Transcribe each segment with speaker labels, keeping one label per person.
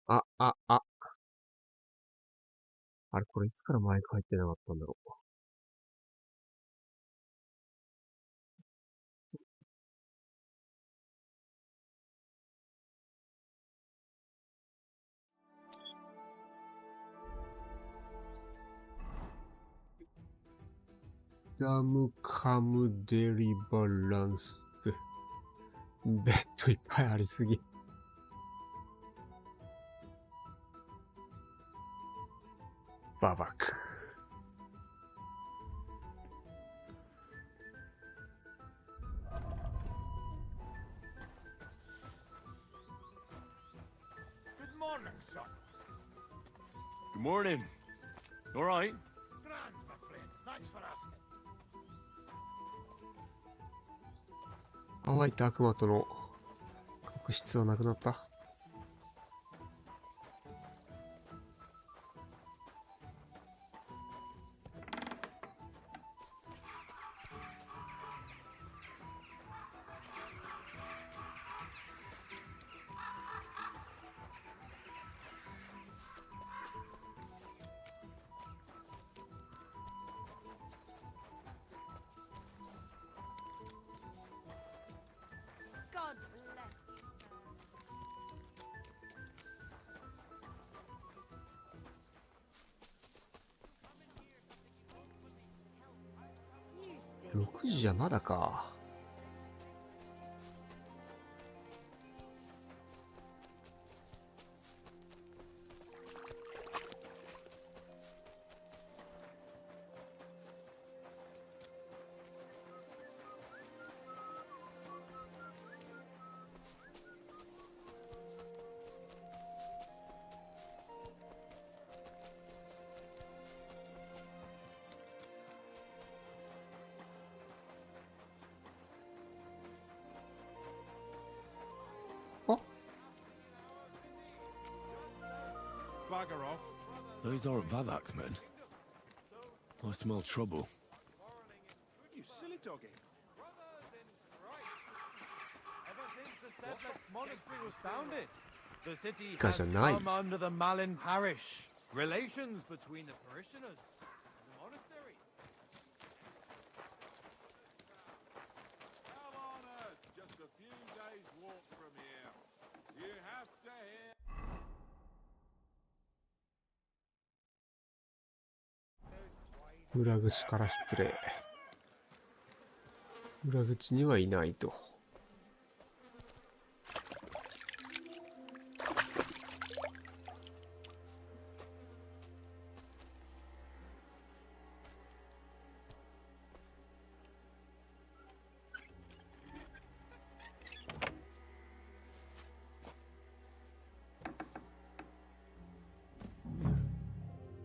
Speaker 1: あれ、これいつからマイク入ってなかったんだろう。ラムカムデリバランス。ベッドいっぱいありすぎ。ババク。
Speaker 2: Good morning, son.
Speaker 3: Good morning. All right.
Speaker 2: Grand, my friend. Thanks for asking.
Speaker 1: 淡いた悪魔との確執はなくなった。
Speaker 4: God bless you, sir.
Speaker 1: 6時じゃまだか。
Speaker 2: Bugger off.
Speaker 3: Those aren't Vavak's men. I smell trouble.
Speaker 2: You silly doggy. Ever since the Sedlets monastery was founded, the city
Speaker 1: Guys
Speaker 2: has
Speaker 1: are nice.
Speaker 2: come under the Malin parish. Relations between the parishioners and the monastery.
Speaker 5: Come on, Earth. Just a few days' walk from here. You have to hear.
Speaker 1: 裏口から失礼。裏口にはいないと。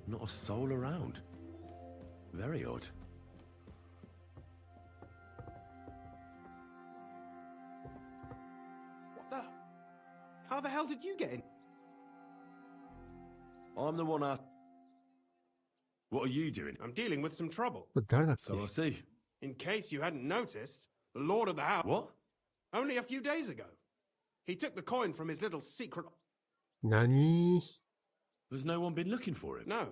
Speaker 3: Not a soul around. Very odd.
Speaker 2: What the? How the hell did you get in?
Speaker 3: I'm the one What are you doing?
Speaker 2: I'm dealing with some trouble.
Speaker 1: これ誰だっけ？
Speaker 3: So I see.
Speaker 2: In case you hadn't noticed, the Lord of the House.
Speaker 3: What?
Speaker 2: Only a few days ago. He took the coin from his little secret.
Speaker 1: 何？
Speaker 3: Has no one been looking for it?
Speaker 2: No.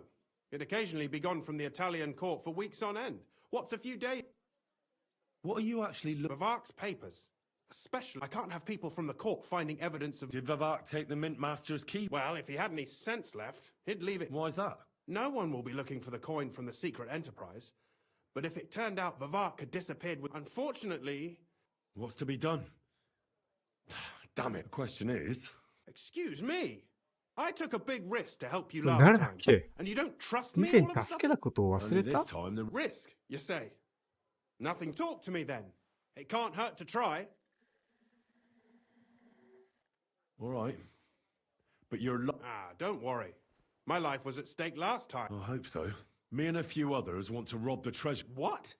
Speaker 2: He'd occasionally be gone from the Italian court for weeks on end. What's a few days?
Speaker 3: What are you actually looking?
Speaker 2: Vavak's papers. Especially, I can't have people from the court finding evidence of.
Speaker 3: Did Vavak take the Mint Master's key?
Speaker 2: Well, if he had any sense left, he'd leave it.
Speaker 3: Why is that?
Speaker 2: No one will be looking for the coin from the secret enterprise. But if it turned out Vavak had disappeared with. Unfortunately.
Speaker 3: What's to be done? Damn it. The question is.
Speaker 2: Excuse me. I took a big risk to help you
Speaker 1: これ
Speaker 2: last
Speaker 1: 誰だっ
Speaker 2: time.
Speaker 1: け？
Speaker 2: And you don't trust
Speaker 1: 以
Speaker 2: me
Speaker 1: 前
Speaker 2: all of a
Speaker 1: 助け
Speaker 2: sudden?
Speaker 1: たことを忘
Speaker 3: Only
Speaker 1: れ
Speaker 3: this
Speaker 1: た？
Speaker 3: time the
Speaker 2: Risk, you say? Nothing. Talk to me then. It can't hurt to try.
Speaker 3: All right. But you're
Speaker 2: Don't worry. My life was at stake last time.
Speaker 3: I hope so. Me and a few others want to rob the treasure.
Speaker 2: What?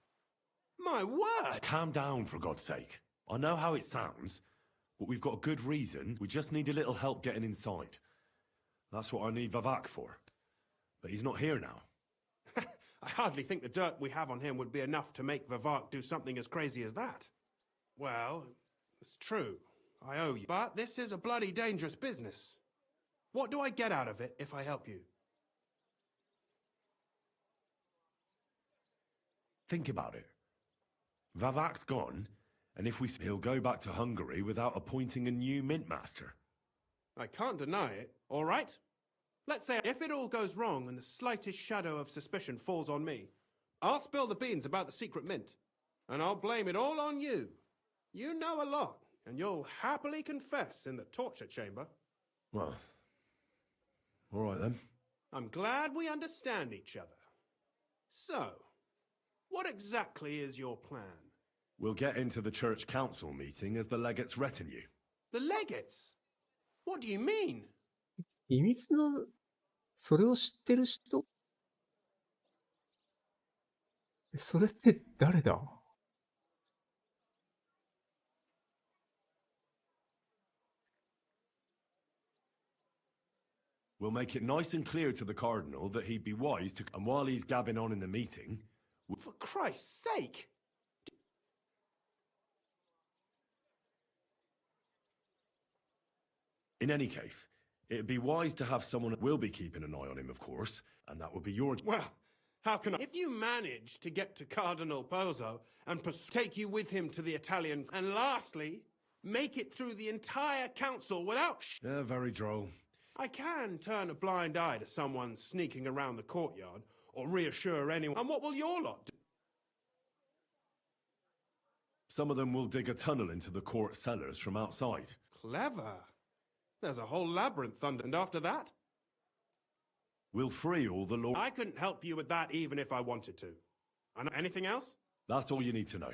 Speaker 2: My word!
Speaker 3: Calm down, for God's sake. I know how it sounds, but we've got a good reason. We just need a little help getting inside. That's what I need Vavak for. But he's not here now.
Speaker 2: I hardly think the dirt we have on him would be enough to make Vavak do something as crazy as that. Well, it's true. I owe you. But this is a bloody dangerous business. What do I get out of it if I help you?
Speaker 3: Think about it. Vavak's gone, and if he'll go back to Hungary without appointing a new mint master.
Speaker 2: I can't deny it, all right? Let's say if it all goes wrong and the slightest shadow of suspicion falls on me, I'll spill the beans about the secret mint, and I'll blame it all on you. You know a lot, and you'll happily confess in the torture chamber.
Speaker 3: Well, all right then.
Speaker 2: I'm glad we understand each other. So, what exactly is your plan?
Speaker 3: We'll get into the church council meeting as the legate's retinue.
Speaker 2: The legates? What do you mean?
Speaker 1: 秘密の、それを知ってる人？それって誰だ？
Speaker 3: We'll make it nice and clear to the cardinal that he'd be wise to... And while he's gabbing on in the meeting...
Speaker 2: For Christ's sake!
Speaker 3: In any case, it'd be wise to have someone... We'll be keeping an eye on him, of course, and that would be your...
Speaker 2: Well, how can I... If you manage to get to Cardinal Pozzo and take you with him to the Italian... And lastly, make it through the entire council without...
Speaker 3: Yeah, very droll.
Speaker 2: I can turn a blind eye to someone sneaking around the courtyard, or reassure anyone. And what will your lot do?
Speaker 3: Some of them will dig a tunnel into the court cellars from outside.
Speaker 2: Clever. There's a whole labyrinth under... And after that?
Speaker 3: We'll free all the law...
Speaker 2: I couldn't help you with that even if I wanted to. And anything else?
Speaker 3: That's all you need to know.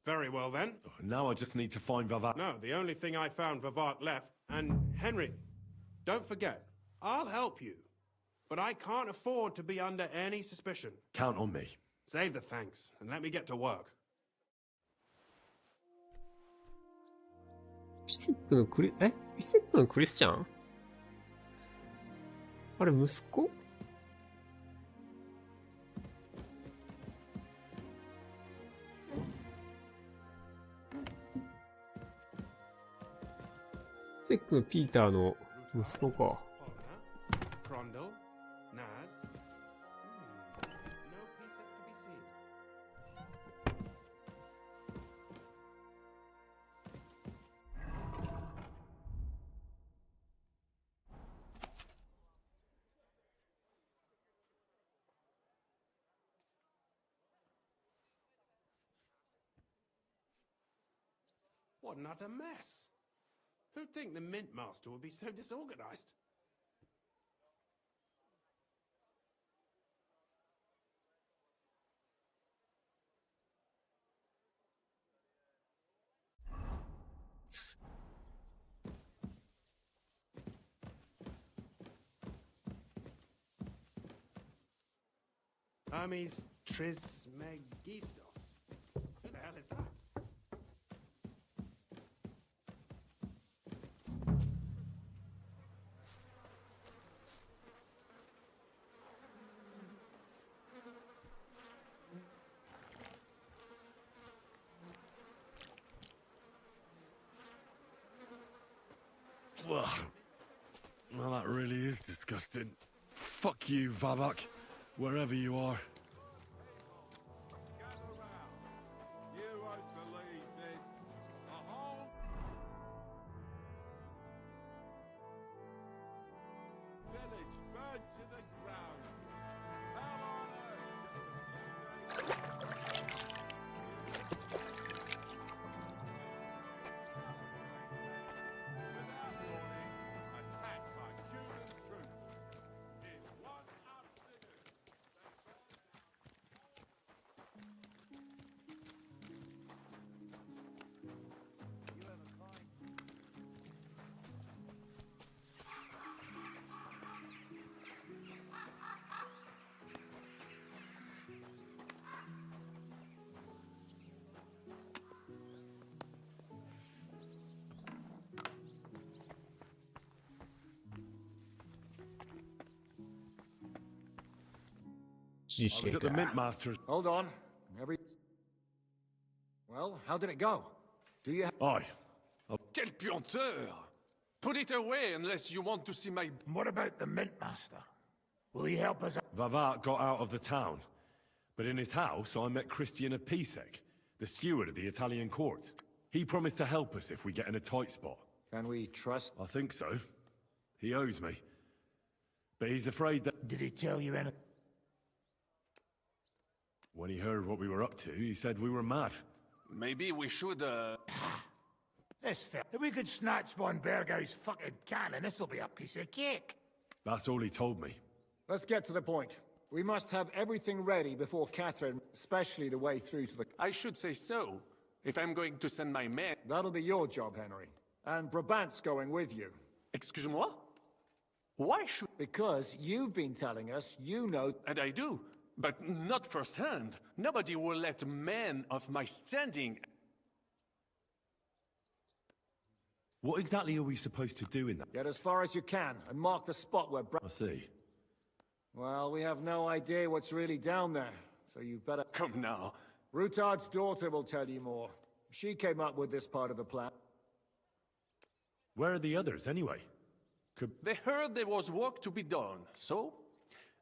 Speaker 2: Very well then.
Speaker 3: Now I just need to find Vavak...
Speaker 2: No, the only thing I found Vavak left... And Henry... Don't forget, I'll help you. But I can't afford to be under any suspicion.
Speaker 3: Count on me.
Speaker 2: Save the thanks, and let me get to work.
Speaker 1: ビセップのクリスチャン？あれ、息子？ビセップのピーターの息子か。
Speaker 2: Crondell, Naz. No peace to be seen. What an utter mess. Who'd think the Mint Master would be so disorganized? Hermes Trismegistos. Who the hell is that?
Speaker 3: Well, that really is disgusting. Fuck you, Vavak, wherever you are.
Speaker 5: Gather round. You won't believe this. A whole village burned to the ground. Hell on without warning, attacked by Cuban troops. In one afternoon,
Speaker 3: I was at the Mint Master's.
Speaker 6: Hold on. Well, how did it go? Do you...
Speaker 3: Aye.
Speaker 6: Quelle puanteur! Put it away unless you want to see my...
Speaker 7: What about the Mint Master? Will he help us out?
Speaker 3: Vavat got out of the town. But in his house, I met Christian of Pisek, the steward of the Italian court. He promised to help us if we get in a tight spot.
Speaker 8: Can we trust?
Speaker 3: I think so. He owes me. But he's afraid that...
Speaker 7: Did he tell you anything?
Speaker 3: When he heard what we were up to, he said we were mad.
Speaker 6: Maybe we should,
Speaker 7: This fair. If we could snatch von Bergau's fucking cannon, this'll be a piece of cake.
Speaker 3: That's all he told me.
Speaker 8: Let's get to the point. We must have everything ready before Catherine, especially the way through to the...
Speaker 6: I should say so. If I'm going to send my men...
Speaker 8: That'll be your job, Henry. And Brabant's going with you.
Speaker 6: Excuse-moi? Why should...
Speaker 8: Because you've been telling us you know...
Speaker 6: And I do, but not firsthand. Nobody will let men of my standing...
Speaker 3: What exactly are we supposed to do in that?
Speaker 8: Get as far as you can, and mark the spot where
Speaker 3: I see.
Speaker 8: Well, we have no idea what's really down there, so you better...
Speaker 6: Come now.
Speaker 8: Rutard's daughter will tell you more. She came up with this part of the plan.
Speaker 3: Where are the others, anyway?
Speaker 6: They heard there was work to be done, so...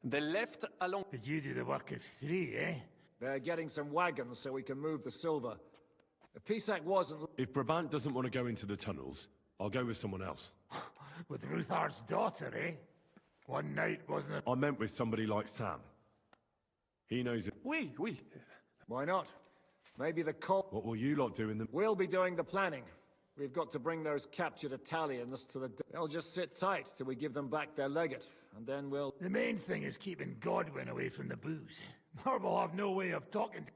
Speaker 6: They left along...
Speaker 7: Did you do the work of 3, eh?
Speaker 8: They're getting some wagons so we can move the silver. If Pisac wasn't...
Speaker 3: If Brabant doesn't want to go into the tunnels, I'll go with someone else.
Speaker 7: With Ruthar's daughter, eh? One night, wasn't it?
Speaker 3: I meant with somebody like Sam. He knows it.
Speaker 6: Oui.
Speaker 8: Why not? Maybe the cult...
Speaker 3: What will you lot do in the...
Speaker 8: We'll be doing the planning. We've got to bring those captured Italians to the... They'll just sit tight till we give them back their legate, and then we'll...
Speaker 7: The main thing is keeping Godwin away from the booze. Or we'll have no way of talking to...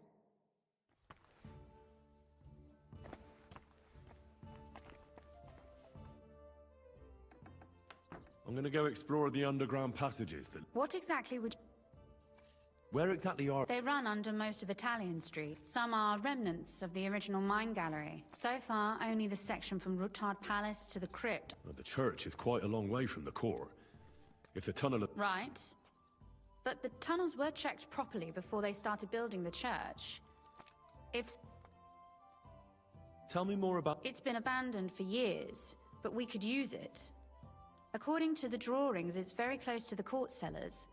Speaker 3: I'm gonna go explore the underground passages that...
Speaker 9: What exactly would...
Speaker 3: Where exactly are...
Speaker 9: They run under most of Italian Street. Some are remnants of the original mine gallery. So far, only the section from Rutard Palace to the crypt.
Speaker 3: Well, the church is quite a long way from the core. If the tunnel...
Speaker 9: Right. But the tunnels were checked properly before they started building the church. If...
Speaker 3: Tell me more about...
Speaker 9: It's been abandoned for years, but we could use it. According to the drawings, it's very close to the court cellars.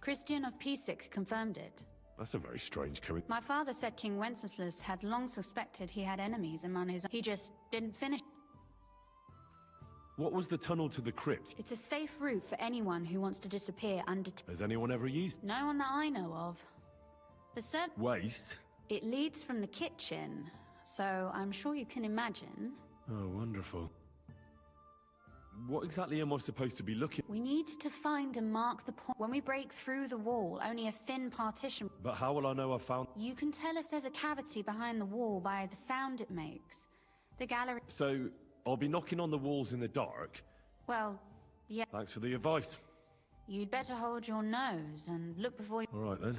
Speaker 9: Christian of Pisek confirmed it.
Speaker 3: That's a very strange coincidence.
Speaker 9: My father said King Wenceslas had long suspected he had enemies among his... He just didn't finish.
Speaker 3: What was the tunnel to the crypt?
Speaker 9: It's a safe route for anyone who wants to disappear
Speaker 3: Has anyone ever used...
Speaker 9: No one that I know of. The
Speaker 3: Waste?
Speaker 9: It leads from the kitchen, so I'm sure you can imagine.
Speaker 3: Oh, wonderful. What exactly am I supposed to be looking...
Speaker 9: We need to find and mark the point. When we break through the wall, only a thin partition...
Speaker 3: But how will I know I found...
Speaker 9: You can tell if there's a cavity behind the wall by the sound it makes. The gallery...
Speaker 3: So, I'll be knocking on the walls in the dark?
Speaker 9: Well, yeah.
Speaker 3: Thanks for the advice.
Speaker 9: You'd better hold your nose and look before you...
Speaker 3: All right, then.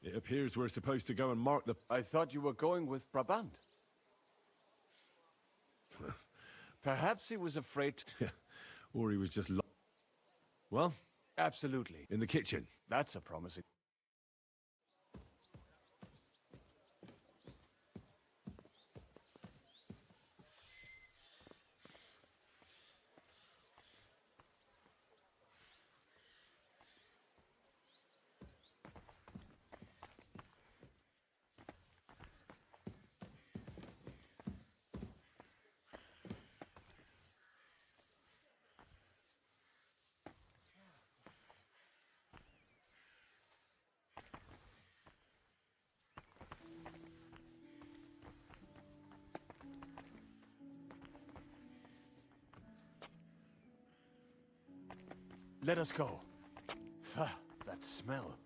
Speaker 3: It appears we're supposed to go and mark the...
Speaker 6: I thought you were going with Brabant. Perhaps he was afraid...
Speaker 3: Or he was just... Well?
Speaker 6: Absolutely.
Speaker 3: In the kitchen.
Speaker 6: That's a promising...
Speaker 3: Let us go. That smell.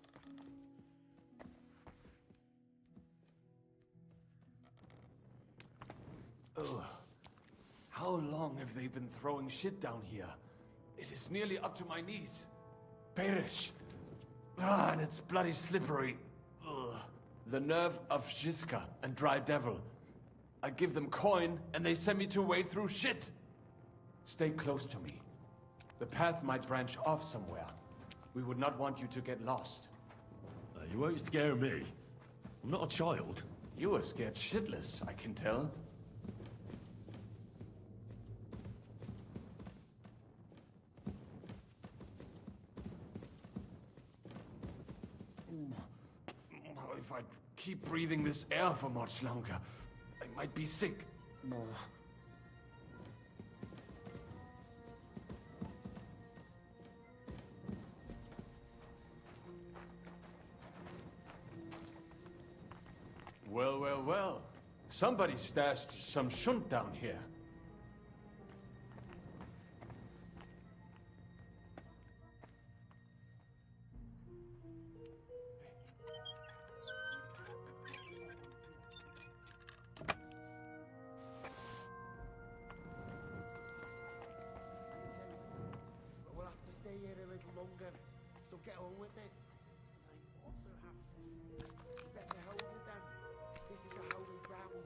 Speaker 10: Ugh. How long have they been throwing shit down here? It is nearly up to my knees. Perish. And it's bloody slippery. Ugh. The nerve of Shiska and Dry Devil. I give them coin, and they send me to wade through shit. Stay close to me. The path might branch off somewhere. We would not want you to get lost.
Speaker 3: You won't scare me. I'm not a child.
Speaker 10: You are scared shitless, I can tell. If I keep breathing this air for much longer, I might be sick. Well. Somebody stashed some shunt down here.
Speaker 11: We'll have to stay here a little longer, so get on with it. I also have to... better hold it then. This is a holy ground.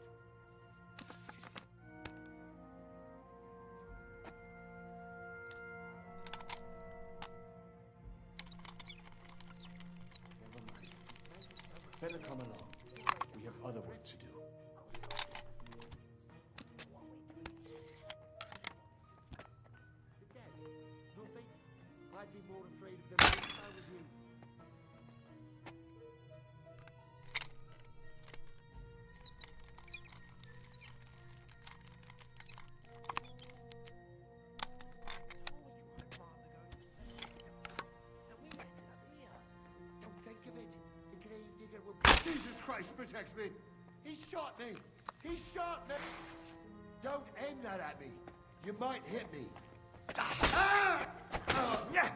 Speaker 10: Never mind. Better come along. We have other work to do.
Speaker 11: The dead? Nothing? I'd be more afraid of them if I was you. Don't think of it. The gravedigger will... Jesus Christ, protect me! He shot me! He shot me! Don't aim that at me. You might hit me.
Speaker 10: Nothing here.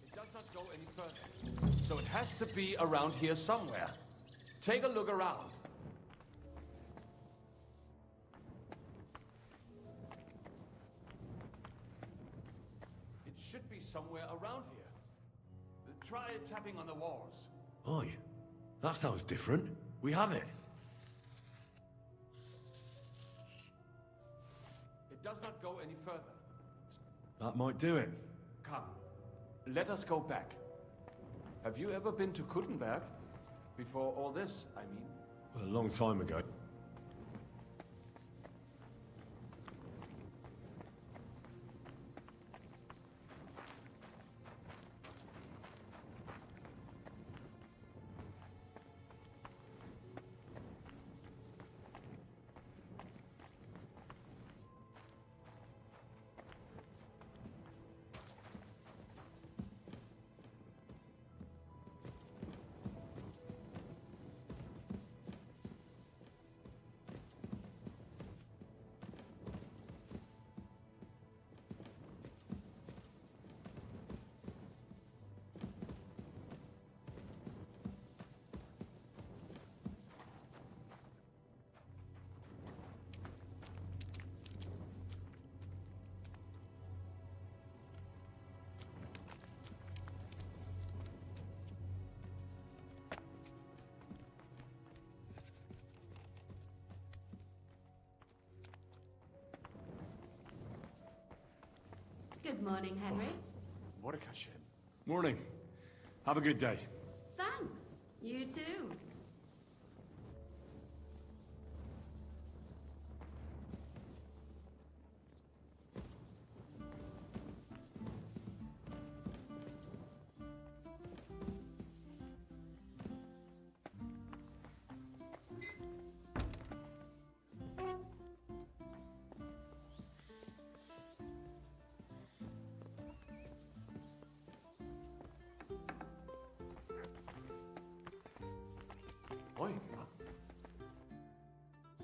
Speaker 10: It does not go any further. So it has to be around here somewhere. Take a look around. It should be somewhere around here. Try tapping on the walls.
Speaker 3: Oi, that sounds different. We have it.
Speaker 10: It does not go any further.
Speaker 3: That might do it.
Speaker 10: Come, let us go back. Have you ever been to Kuttenberg? Before all this, I mean.
Speaker 3: A long time ago.
Speaker 9: Good morning, Henry.
Speaker 10: What a cachet.
Speaker 3: Morning. Have a good day.
Speaker 9: Thanks. You too.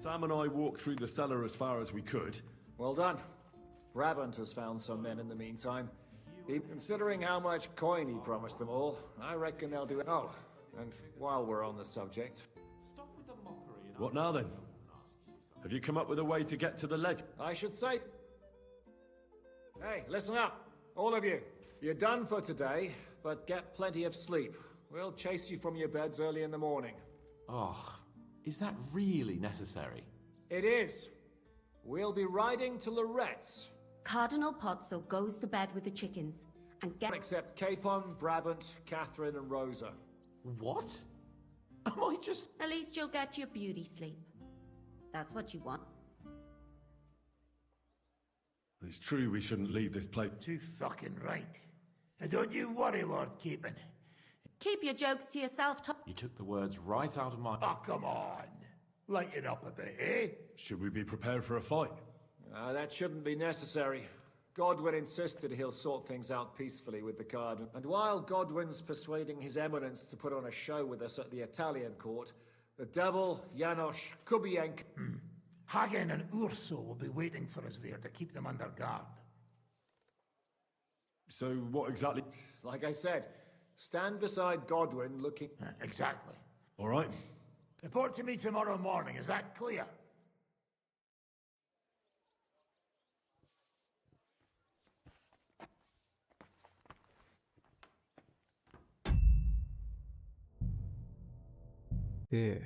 Speaker 3: Sam and I walked through the cellar as far as we could.
Speaker 8: Well done. Brabant has found some men in the meantime. Considering how much coin he promised them all, I reckon they'll do it. Oh, and while we're on the subject...
Speaker 3: What now then? Have you come up with a way to get to the leg?
Speaker 8: I should say... Hey, listen up, all of you. You're done for today, but get plenty of sleep. We'll chase you from your beds early in the morning.
Speaker 10: Oh, is that really necessary?
Speaker 8: It is. We'll be riding to Lorette's.
Speaker 12: Cardinal Pozzo goes to bed with the chickens and get...
Speaker 8: Except Capon, Brabant, Catherine and Rosa.
Speaker 10: What? Am I just...
Speaker 12: At least you'll get your beauty sleep. That's what you want.
Speaker 3: It's true we shouldn't leave this place.
Speaker 7: Too fucking right. And don't you worry, Lord Capon.
Speaker 12: Keep your jokes to yourself,
Speaker 10: You took the words right out of my...
Speaker 7: Oh, come on. Lighten up a bit, eh?
Speaker 3: Should we be prepared for a fight?
Speaker 8: That shouldn't be necessary. Godwin insisted he'll sort things out peacefully with the Cardinal. And while Godwin's persuading His Eminence to put on a show with us at the Italian court, the devil, Janos Kubienk...
Speaker 7: Hagen and Urso will be waiting for us there to keep them under guard.
Speaker 3: So what exactly...
Speaker 8: Like I said, stand beside Godwin looking...
Speaker 7: Exactly.
Speaker 3: All right.
Speaker 7: Report to me tomorrow morning, is that clear?
Speaker 1: Yeah.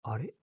Speaker 1: あれ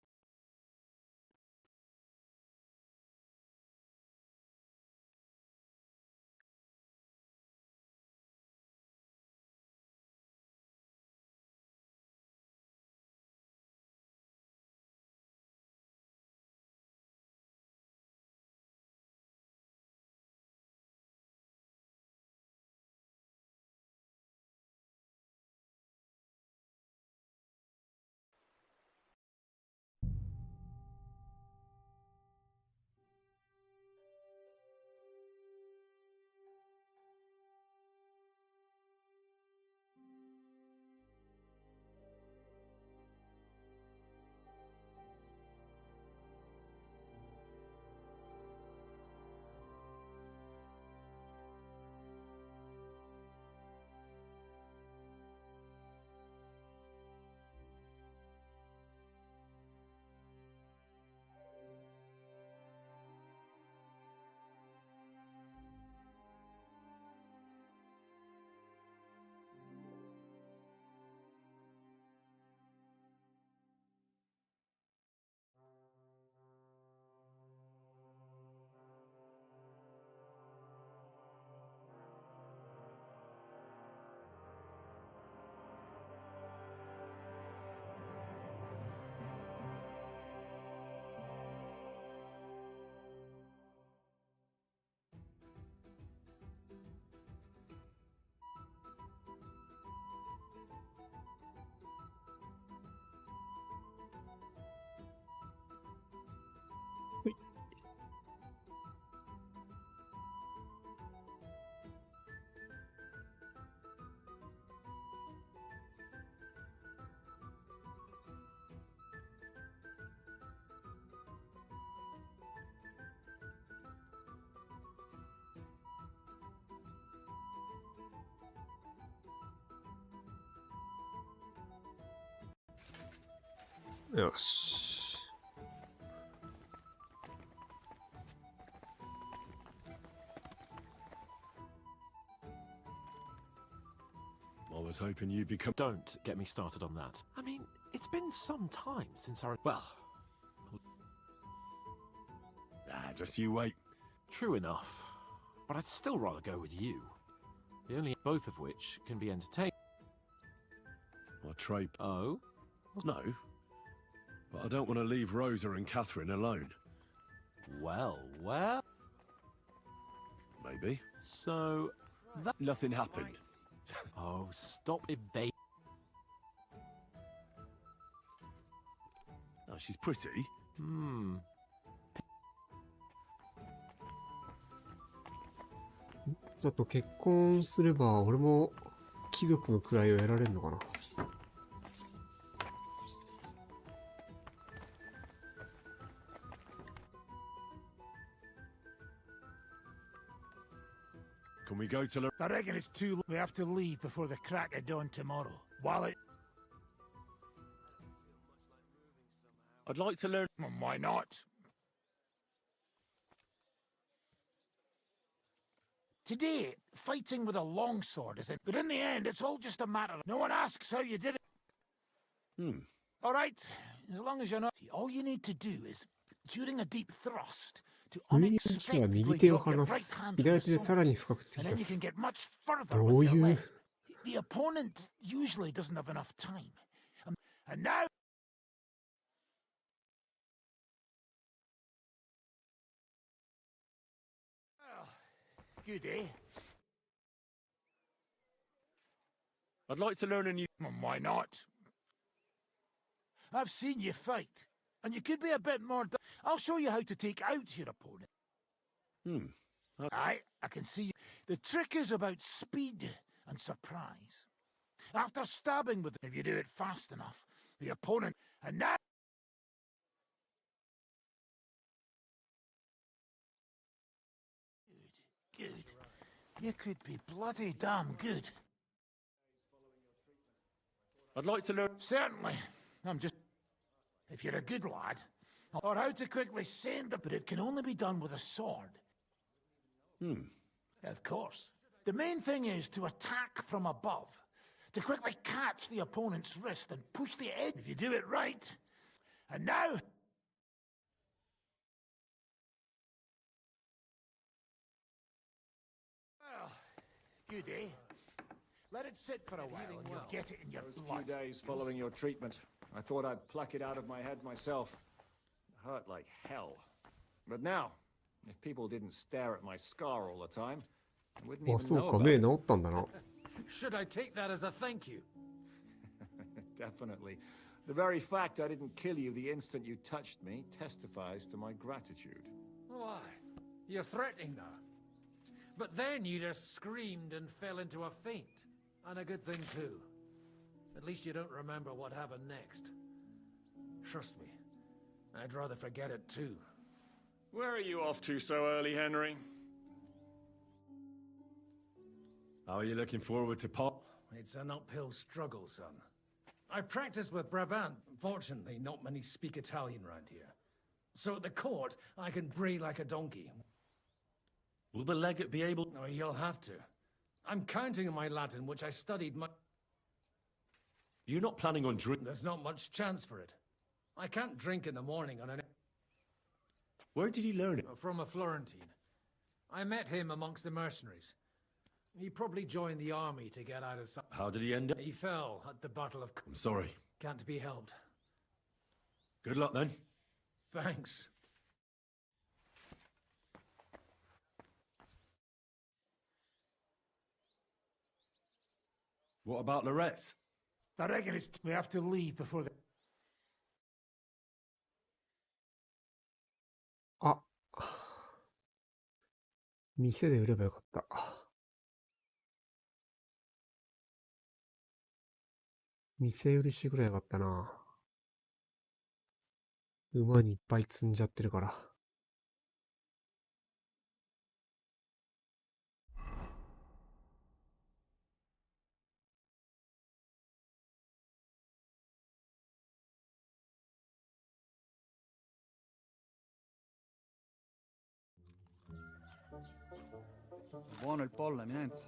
Speaker 1: よし。
Speaker 3: I was hoping you'd become...
Speaker 10: Don't get me started on that. I mean, it's been some time since I... Well...
Speaker 3: just you wait.
Speaker 10: True enough. But I'd still rather go with you. The only... Both of which can be entertained.
Speaker 3: Or trade...
Speaker 10: Oh?
Speaker 3: No. But I don't want to leave Rosa and Catherine alone.
Speaker 10: Well, well.
Speaker 3: Maybe.
Speaker 10: So, that...
Speaker 3: Nothing happened.
Speaker 10: Oh, stop evading.
Speaker 3: Oh, she's pretty.
Speaker 10: Hmm.
Speaker 1: あと結婚すれば俺も貴族の位を得られるのかな。
Speaker 3: Can we go to
Speaker 7: I reckon it's too late. We have to leave before the crack of dawn tomorrow. While it...
Speaker 3: I'd like to learn...
Speaker 7: Why not? Today, fighting with a longsword is it? But in the end, it's all just a matter of... No one asks how you did it. All right, as long as you're not... All you need to do is, during a deep thrust...
Speaker 1: 不意にしては右手を離す。左手でさらに深く突き刺す。どういう
Speaker 7: The opponent usually doesn't have enough time. And now... Good, eh?
Speaker 3: I'd like to learn a new...
Speaker 7: Why not? I've seen you fight, and you could be a bit more... I'll show you how to take out your opponent. Aye, I can see you. The trick is about speed and surprise. After stabbing with... If you do it fast enough, the opponent... And now... Good. You could be bloody damn good.
Speaker 3: I'd like to learn...
Speaker 7: Certainly. I'm just... If you're a good lad... Or how to quickly send it, but it can only be done with a sword. Of course. The main thing is to attack from above. To quickly catch the opponent's wrist and push the edge if you do it right. And now... Well, good, eh? Let it sit for a while and you'll get it in your blood.
Speaker 8: A few days following your treatment, I thought I'd pluck it out of my head myself. It hurt like hell. But now, if people didn't stare at my scar all the time, I wouldn't
Speaker 1: あ、
Speaker 8: even
Speaker 1: そう
Speaker 8: know
Speaker 1: か、
Speaker 8: about
Speaker 1: 目
Speaker 8: it.
Speaker 1: 治ったんだな。
Speaker 10: Should I take that as a thank you?
Speaker 8: Definitely. The very fact I didn't kill you the instant you touched me testifies to my gratitude.
Speaker 10: Why? You're threatening her. But then you just screamed and fell into a faint. And a good thing, too. At least you don't remember what happened next. Trust me, I'd rather forget it, too.
Speaker 8: Where are you off to so early, Henry?
Speaker 3: How are you looking forward to pop?
Speaker 10: It's an uphill struggle, son. I practice with Brabant. Fortunately, not many speak Italian round here. So at the court, I can bray like a donkey.
Speaker 3: Will the legate be able...
Speaker 10: No, you'll have to. I'm counting on my Latin, which I studied much...
Speaker 3: You're not planning on drink...
Speaker 10: There's not much chance for it. I can't drink in the morning on an...
Speaker 3: Where did you learn it?
Speaker 10: From a Florentine. I met him amongst the mercenaries. He probably joined the army to get out of...
Speaker 3: How did he end up?
Speaker 10: He fell at the Battle of...
Speaker 3: I'm sorry.
Speaker 10: Can't be helped.
Speaker 3: Good luck, then.
Speaker 10: Thanks.
Speaker 3: What about Loretz?
Speaker 7: I reckon it's... We have to leave before the...
Speaker 1: あ、店で売ればよかった。店売りしてくればよかったな。馬にいっぱい積んじゃってるから。
Speaker 13: Buono il pollo, eminenza.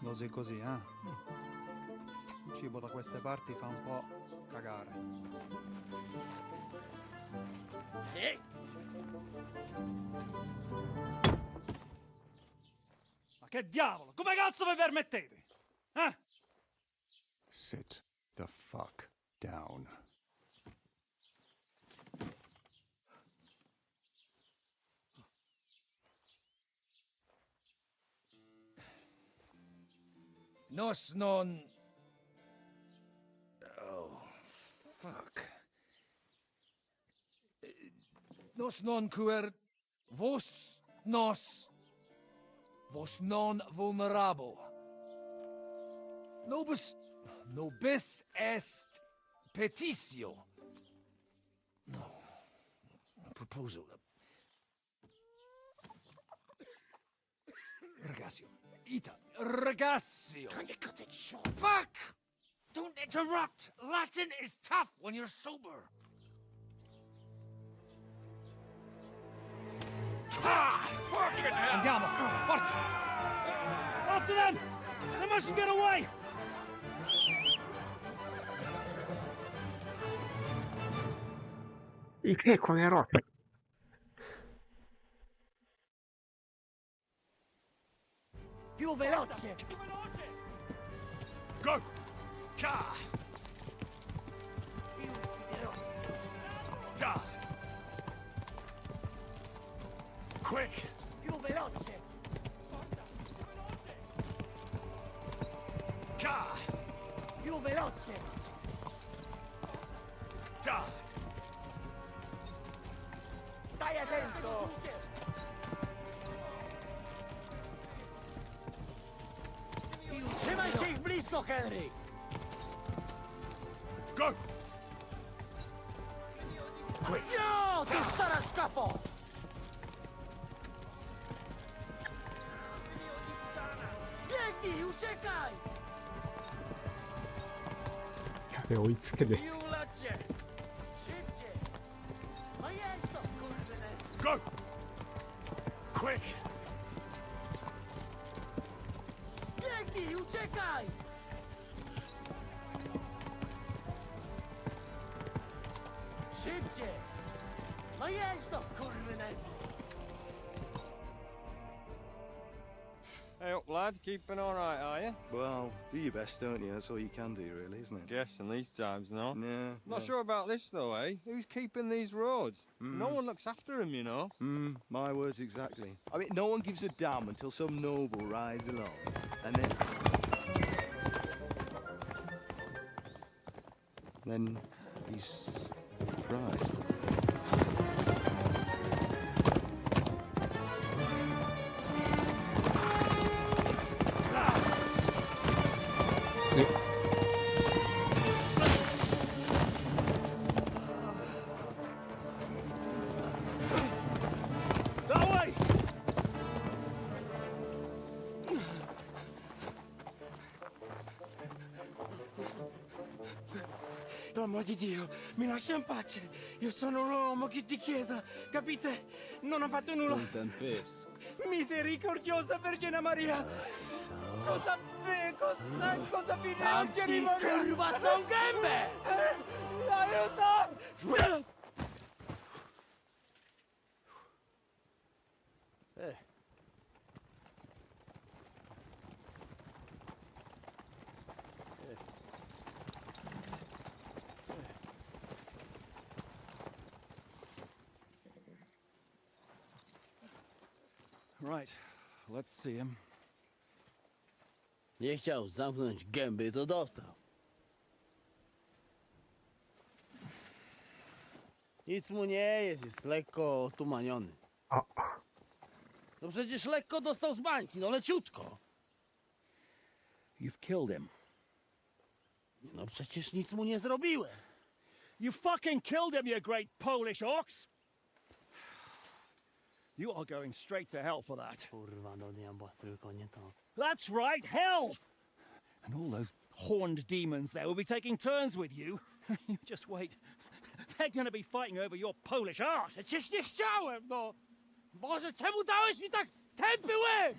Speaker 13: Così così, eh? Il cibo da queste parti fa un po' cagare. Ma che diavolo? Come cazzo vi permettete? Eh?
Speaker 14: Sit the fuck down.
Speaker 7: Nos non... Oh, fuck. Nos non quer... Vos nos... Vos non vulnerabo. Nobis est petitio. No. Proposal. Ragazio. Ita. Ragazio. Can you cut it short? Fuck! Don't interrupt! Latin is tough when you're sober. Ah! Fucking hell! Andiamo! Forza! After them! They mustn't get away!
Speaker 1: いけ、この野郎。
Speaker 7: Più veloce!
Speaker 3: Go! Ka! Ka! Quick!
Speaker 7: Più veloce!
Speaker 3: Ka!
Speaker 7: Più veloce!
Speaker 3: Ka!
Speaker 7: Stai attento! Trzymaj się ich blisko, Henry!
Speaker 3: Go!
Speaker 7: Quick! No, ty stara szkapo! Biegnij, uciekaj!
Speaker 1: やべ、追いつけね。
Speaker 7: Più lacie! Szybciej! No jest to, kurwyne!
Speaker 3: Go! Quick!
Speaker 7: Biegnij, uciekaj! Szybciej! No jest to, kurwyne!
Speaker 14: Hey up, lad. Keeping all right, are you?
Speaker 15: Well, do your best, don't you? That's all you can do, really, isn't it?
Speaker 14: Guess in these times, no?
Speaker 15: Yeah.
Speaker 14: Not sure about this, though, eh? Who's keeping these roads? No one looks after them, you know.
Speaker 15: My words exactly. I mean, no one gives a damn until some noble rides along. And then he's surprised.
Speaker 7: That way! L'uomo di Dio, mi lascia in pace. Io sono un uomo di chiesa, capite? Non ho fatto nulla. Misericordiosa Vergine Maria! Cosa fine Vergine Maria? Curvato un gambe! Aiuto!
Speaker 13: Right, let's see him.
Speaker 16: Nie chciał zamknąć gęby, to dostał. Nic mu nie jest lekko otumaniony. No przecież lekko dostał z bańki, no leciutko.
Speaker 7: You've killed him.
Speaker 16: No przecież nic mu nie zrobiłem.
Speaker 7: You fucking killed him, you great Polish ox! You are going straight to hell for that.
Speaker 16: Kurwa, do diabła, tylko nie to.
Speaker 7: That's right, hell! And all those horned demons there will be taking turns with you. You just wait. They're gonna be fighting over your Polish ass.
Speaker 16: Przecież nie chciałem, no! Boże, czemu dałeś mi tak tępy łeb?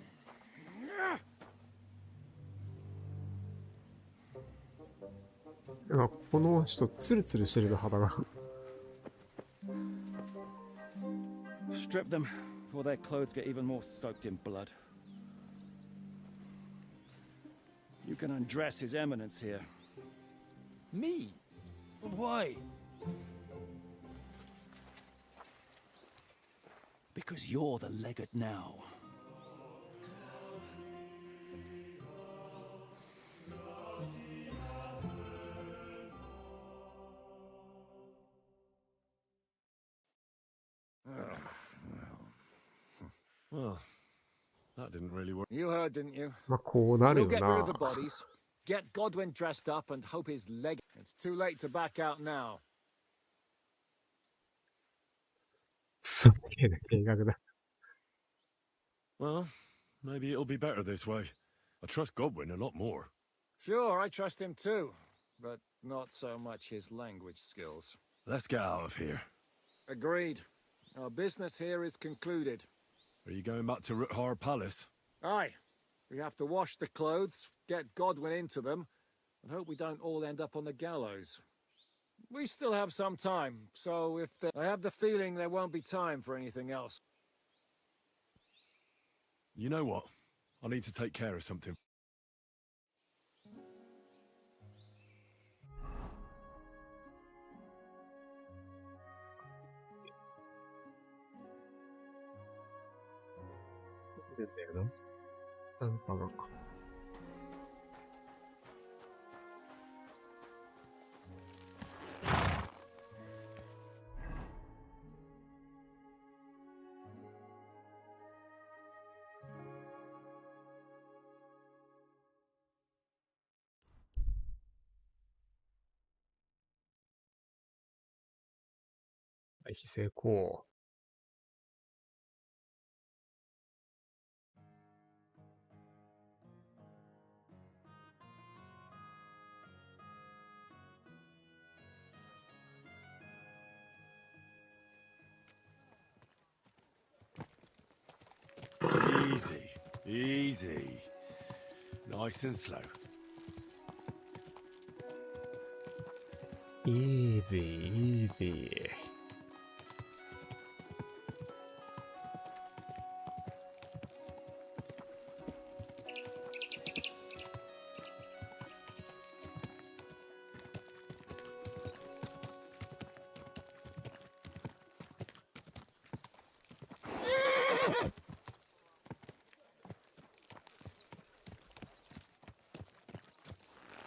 Speaker 1: なんかこの人ツルツルしてるの肌が。
Speaker 7: Strip them, before their clothes get even more soaked in blood. You can undress His Eminence here. Me? But why? Because you're the legate now.
Speaker 3: Well, that didn't really work.
Speaker 8: You heard, didn't you?
Speaker 1: まあ、こうなる
Speaker 8: We'll
Speaker 1: よ
Speaker 8: get rid of the
Speaker 1: な。
Speaker 8: bodies, get Godwin dressed up, and hope his leg. It's too late to back out now.
Speaker 1: すげえな計画だ。
Speaker 3: Well, maybe it'll be better this way. I trust Godwin a lot more.
Speaker 8: Sure, I trust him too, but not so much his language skills.
Speaker 3: Let's get out of here.
Speaker 8: Agreed. Our business here is concluded.
Speaker 3: Are you going back to Ruthar Palace?
Speaker 8: Aye. We have to wash the clothes, get Godwin into them, and hope we don't all end up on the gallows. We still have some time, so if I have the feeling there won't be time for anything else.
Speaker 3: You know what? I need to take care of something.
Speaker 1: 回避成功。
Speaker 3: Easy, easy. Nice and slow.
Speaker 1: Easy, easy.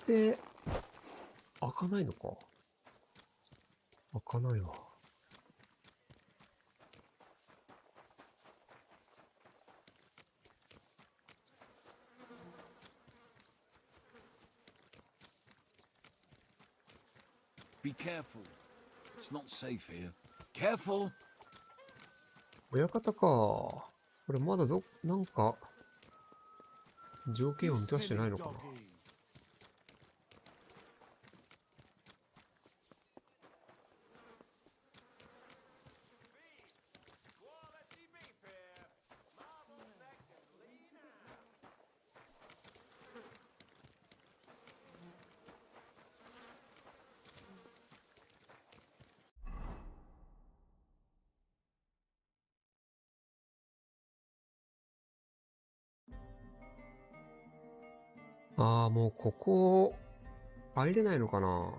Speaker 1: で、開かないのか。開かないわ。
Speaker 7: Be careful. It's not safe here. Careful!
Speaker 1: 親方か。これまだなんか、条件を満たしてないのかな。ああ、もうここ、入れないのかな。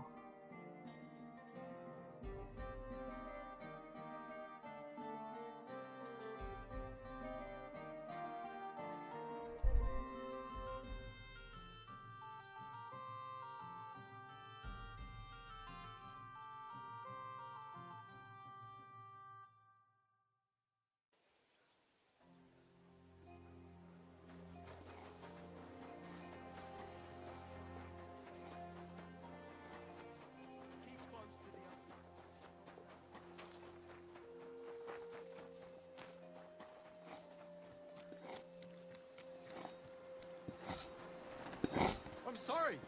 Speaker 2: I'm sorry.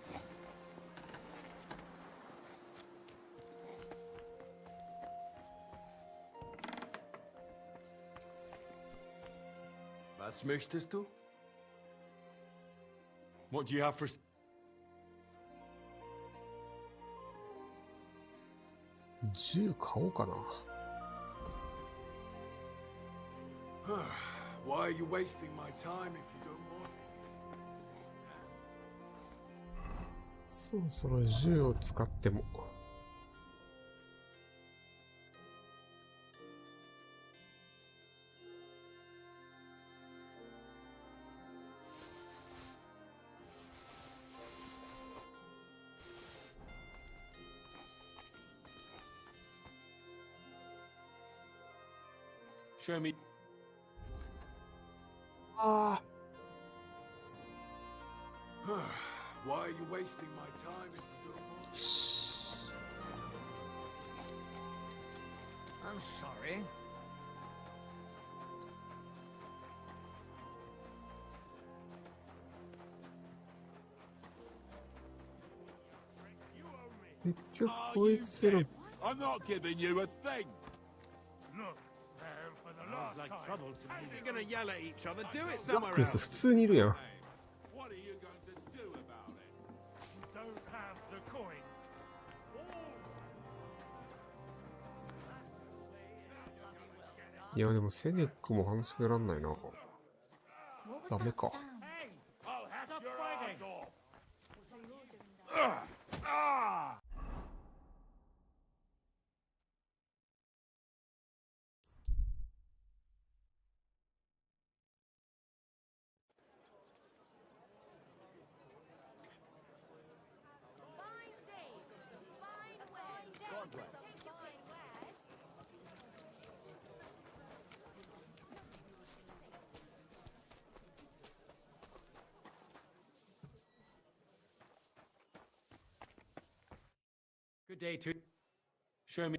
Speaker 15: Was möchtest du?
Speaker 3: What do you have for...
Speaker 1: 銃買おうかな。
Speaker 5: Why are you wasting my time if you don't want it?
Speaker 1: そろそろ銃を使っても。
Speaker 6: Show me.
Speaker 1: あ
Speaker 5: Why are you wasting my time?
Speaker 1: し
Speaker 16: I'm sorry.
Speaker 1: 結局こいつら
Speaker 5: I'm not giving you a thing.
Speaker 7: Look, for the last time.
Speaker 2: How are you gonna yell at each other? Do it
Speaker 1: ラッ
Speaker 2: somewhere
Speaker 1: クス
Speaker 2: else.
Speaker 1: 普通にいるやん。
Speaker 5: What are you going to do about it?
Speaker 7: Don't have the coin.
Speaker 1: いやでもセネックも反則やらんないな。ダメか。
Speaker 5: I'll have your ass off. Ah!
Speaker 6: Good day to show me.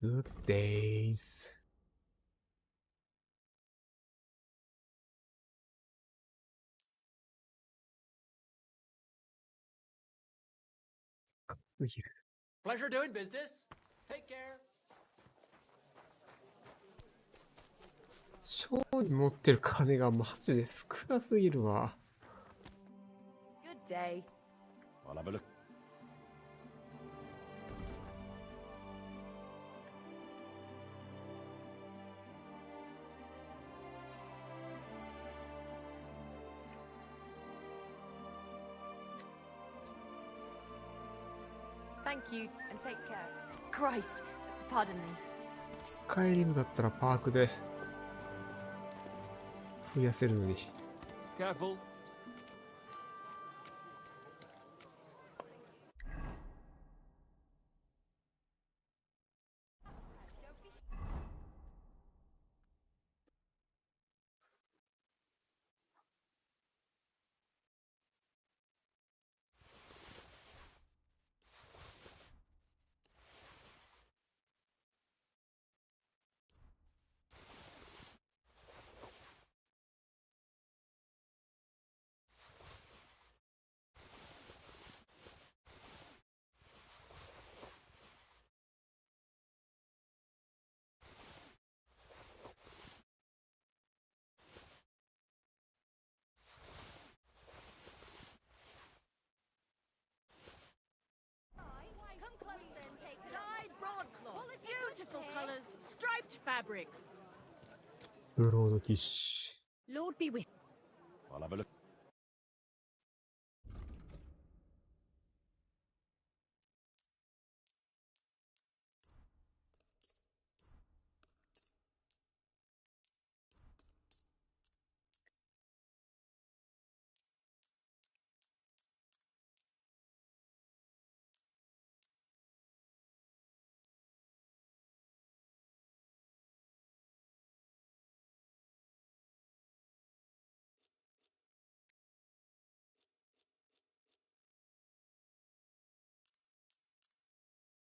Speaker 1: Good days. かっこいい。
Speaker 6: Pleasure doing business. Take care.
Speaker 1: ショーに持ってる金がマジで少なすぎるわ。
Speaker 4: Good day.
Speaker 3: I'll have a look.
Speaker 4: Thank you, and take care. Christ, pardon me.
Speaker 1: スカイリムだったらパークで増やせるのに。
Speaker 6: Careful.
Speaker 16: Dyed broadcloth. Beautiful colours. Striped fabrics.
Speaker 1: ブロードキッシ
Speaker 4: Lord be with.
Speaker 3: I'll have a look.
Speaker 1: ュ。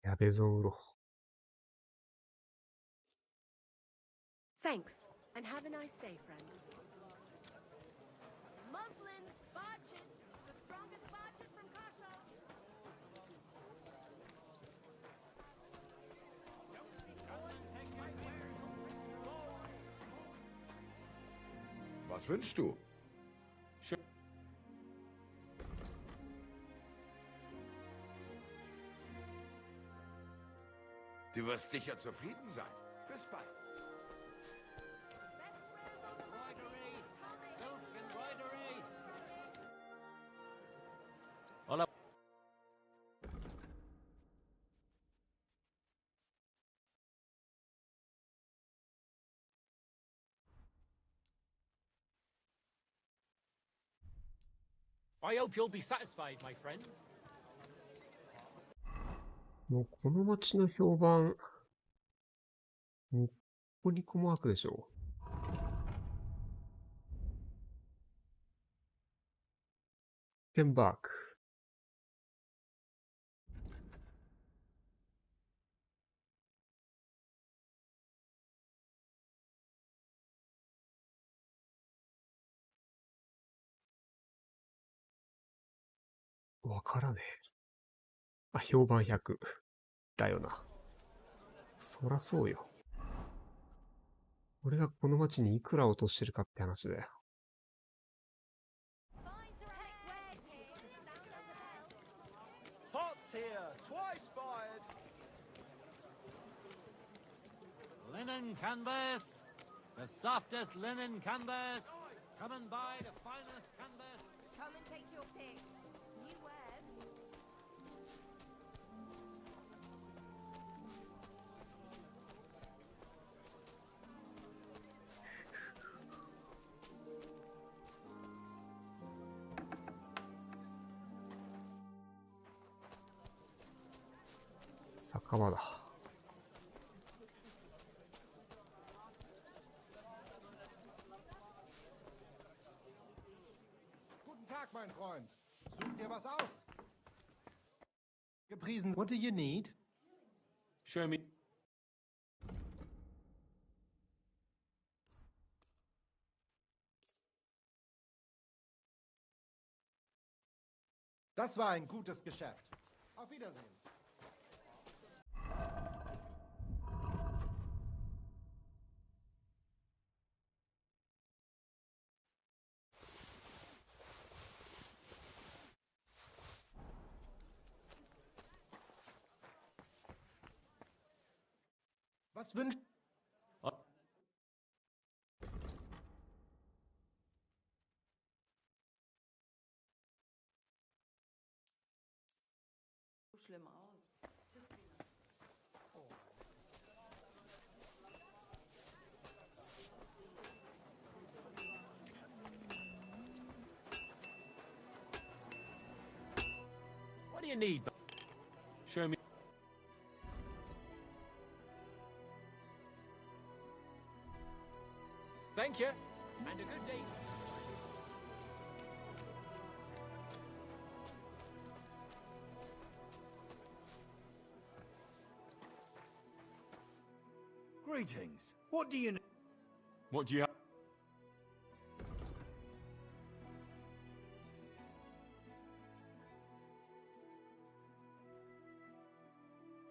Speaker 1: やべぞウロ。
Speaker 4: Thanks, and have a nice day, friend. Muslin, barches, the strongest barches from Kasha.
Speaker 5: Was wünschst du? Du wirst sicher zufrieden sein. Bis bald.
Speaker 6: I'll have. I hope you'll be satisfied, my friend.
Speaker 1: もうこの街の評判、ニコニコマークでしょ。ペンバーク。わからねえ。あ、評判100。だよな。そらそうよ。俺がこの町にいくら落としてるかって話だよ。
Speaker 7: Pots here, twice fired. Linen canvas, the softest linen canvas. Come and buy the finest canvas.
Speaker 4: Come and take your pick. New wares.
Speaker 1: 酒場だ。
Speaker 11: Guten Tag, mein Freund. Such dir was aus. Gepriesen. What do you need?
Speaker 6: Show me.
Speaker 11: Das war ein gutes Geschäft. Auf Wiedersehen. Was wünscht...
Speaker 4: Schlimm aus.
Speaker 7: What do you need?
Speaker 6: Show me.
Speaker 7: Thank you, and a good day.
Speaker 11: Greetings. What do you need?
Speaker 6: What do you have?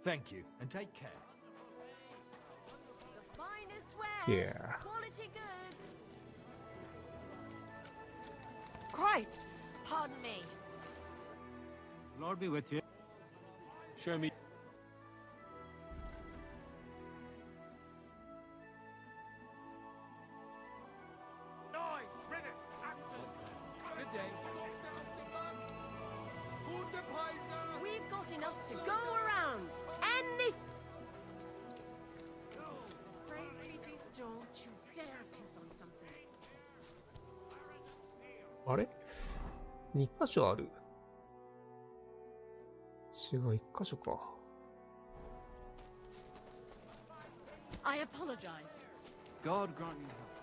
Speaker 11: Thank you, and take care.
Speaker 4: The finest wares.
Speaker 1: Yeah.
Speaker 4: Quality goods. Christ, pardon me.
Speaker 7: Lord be with you.
Speaker 6: Show me.
Speaker 7: Noise, ribbons, excellent. Good day.
Speaker 4: We've got enough to go around. Any. Praise be to don't you dare piss on something.
Speaker 1: あれ ?2 箇所ある。違う、1箇所か。
Speaker 4: I apologize.
Speaker 7: God grant you health.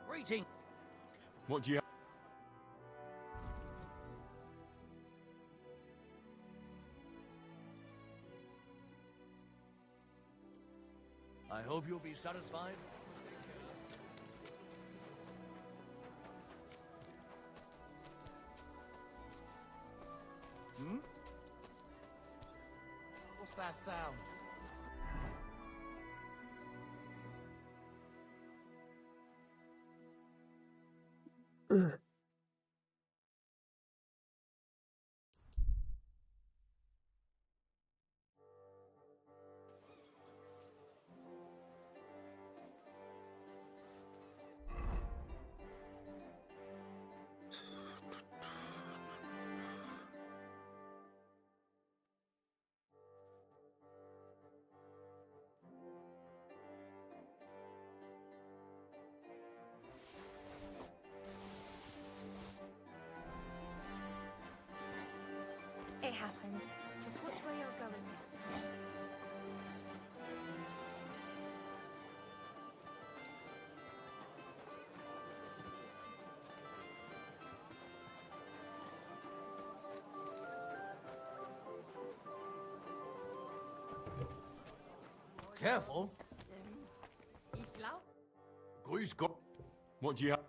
Speaker 7: Greeting.
Speaker 6: What do you have?
Speaker 7: I hope you'll be satisfied.
Speaker 11: Hmm? What's that sound?
Speaker 9: It happens. Just watch where you're going.
Speaker 16: Careful.
Speaker 4: Ich glaub.
Speaker 3: Grüß Gott. What do you have?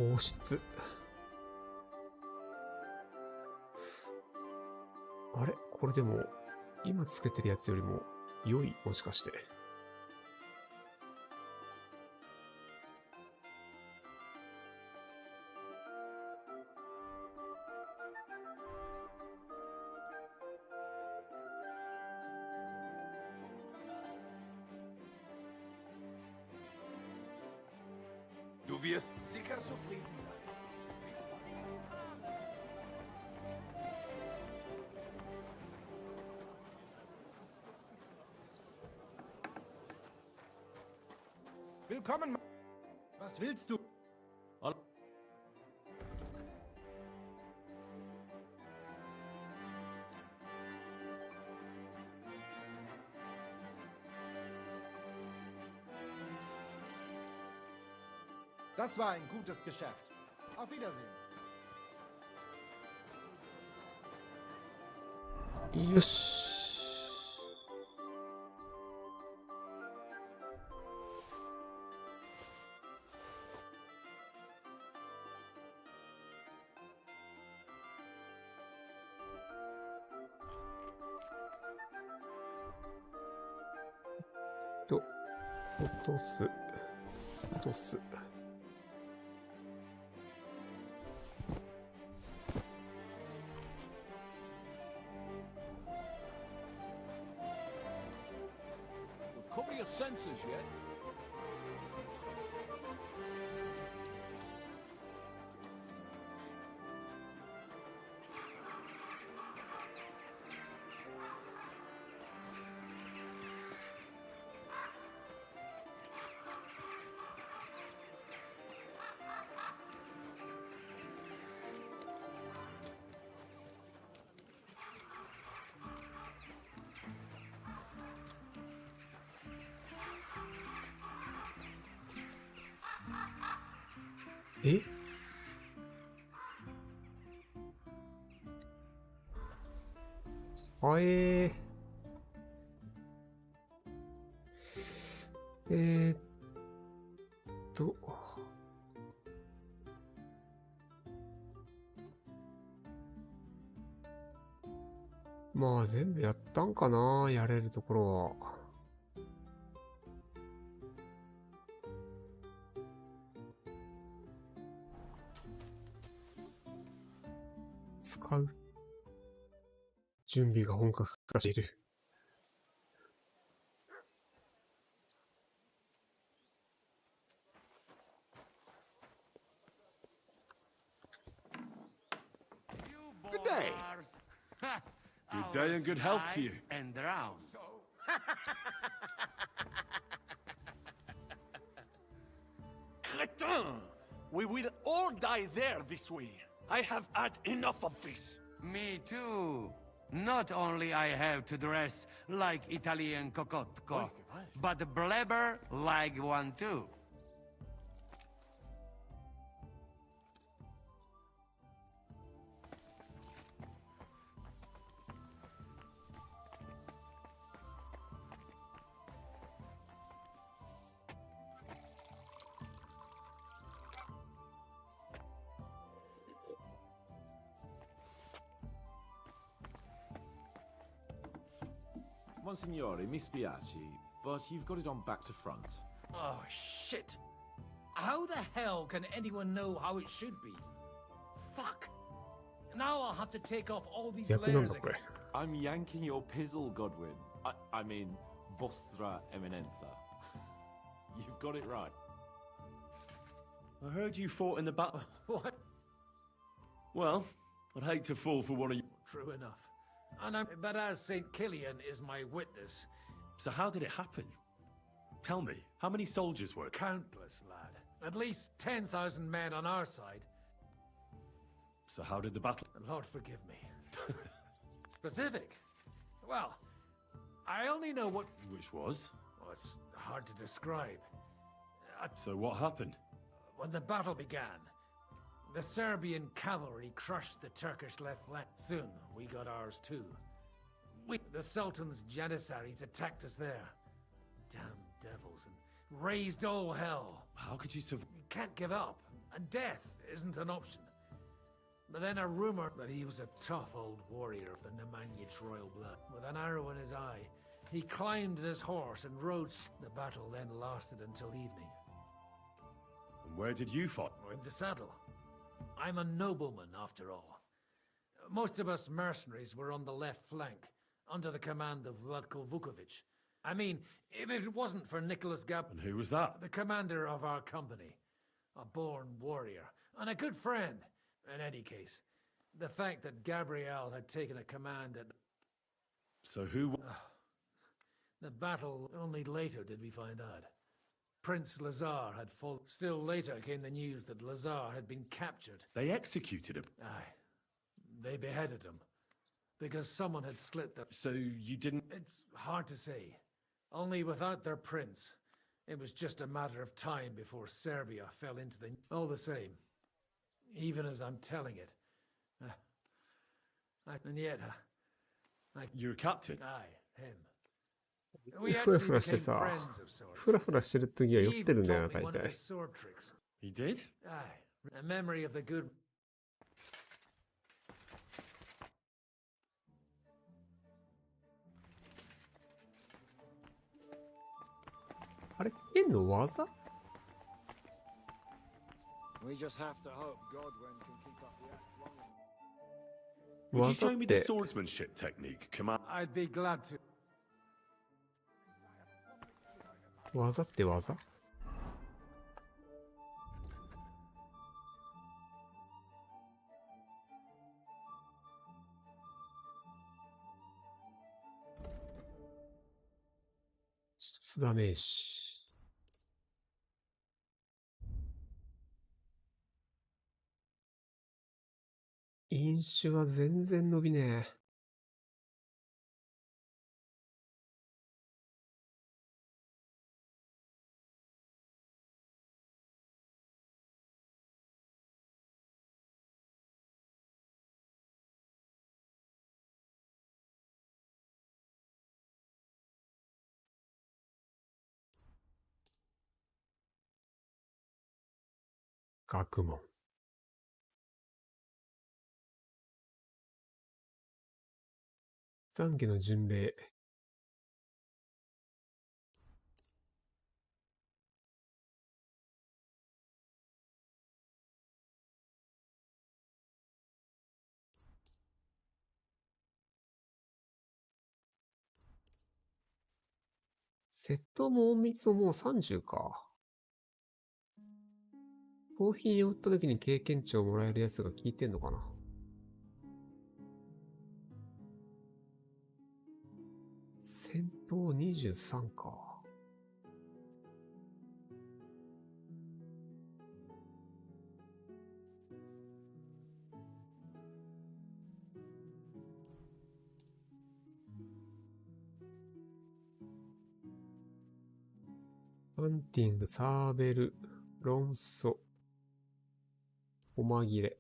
Speaker 1: 王室。あれこれでも、今つけてるやつよりも良いもしかして。
Speaker 10: Du wirst sicher zufrieden sein.
Speaker 11: Willkommen. Was willst du? Das war ein gutes Geschäft. Auf Wiedersehen.
Speaker 1: よし。落とす。落とす。
Speaker 7: Cover your senses yet?
Speaker 1: えあーっとまあ全部やったんかな、やれるところは。使う準備が本格化している。
Speaker 3: Good day. Good day and good health to you.
Speaker 16: And round.
Speaker 6: Cretin! We will all die there this way. I have had enough of this.
Speaker 16: Me too. Not only I have to dress like Italian cocotco, but blabber like one too.
Speaker 17: Monsignore, mi spiace, but you've got it on back to front.
Speaker 18: Oh, shit. How the hell can anyone know how it should be? Fuck. Now I'll have to take off all these layers again.
Speaker 17: I'm yanking your pizzle, Godwin. I mean, vostra eminenza. You've got it right.
Speaker 3: I heard you fought in the battle.
Speaker 18: What?
Speaker 3: Well, I'd hate to fall for one of you.
Speaker 18: True enough. But as St. Killian is my witness...
Speaker 3: So how did it happen? Tell me, how many soldiers were there?
Speaker 18: Countless, lad. At least 10,000 men on our side.
Speaker 3: So how did the battle...
Speaker 18: Lord forgive me. Specific? Well, I only know what...
Speaker 3: Which was?
Speaker 18: Well, it's hard to describe.
Speaker 3: So what happened?
Speaker 18: When the battle began, the Serbian cavalry crushed the Turkish left flank. Soon, we got ours too. The Sultan's Janissaries attacked us there. Damn devils, and raised all hell.
Speaker 3: How could you survive?
Speaker 18: You can't give up, and death isn't an option. But then a rumor that he was a tough old warrior of the Nemanjic royal blood. With an arrow in his eye, he climbed his horse and rode. The battle then lasted until evening.
Speaker 3: And where did you fight?
Speaker 18: In the saddle. I'm a nobleman, after all. Most of us mercenaries were on the left flank, under the command of Vlatko Vukovic. I mean, if it wasn't for Nicholas
Speaker 3: And who was that?
Speaker 18: the commander of our company. A born warrior, and a good friend. In any case, the fact that Gabriel had taken a command at...
Speaker 3: So who...
Speaker 18: The battle, only later did we find out. Prince Lazar had fallen. Still later came the news that Lazar had been captured.
Speaker 3: They executed him?
Speaker 18: Aye. They beheaded him. Because someone had slit the...
Speaker 3: So you didn't...
Speaker 18: It's hard to say. Only without their prince, it was just a matter of time before Serbia fell into the... All the same, even as I'm telling it. And yet,
Speaker 3: You're a captain?
Speaker 18: Aye, him.
Speaker 1: ふらふらしてさ、ふらふらしてる時は酔ってるんだよな、大体。
Speaker 3: He did?
Speaker 18: Aye, a memory of the good...
Speaker 1: あれ、変の技
Speaker 8: We just have to hope Godwin can keep up the act long enough.
Speaker 3: Would you
Speaker 1: 技
Speaker 3: show
Speaker 1: っ
Speaker 3: me the
Speaker 1: て、
Speaker 3: swordsmanship technique? Command...
Speaker 18: I'd be glad to.
Speaker 1: 技って技出ダメージ。飲酒は全然伸びねえ。学問。懺悔の巡礼。窃盗も隠密ももう30か。コーヒーに売った時に経験値をもらえるやつが効いてんのかな。戦闘23か。ハンティング、サーベル、論争。細切れ。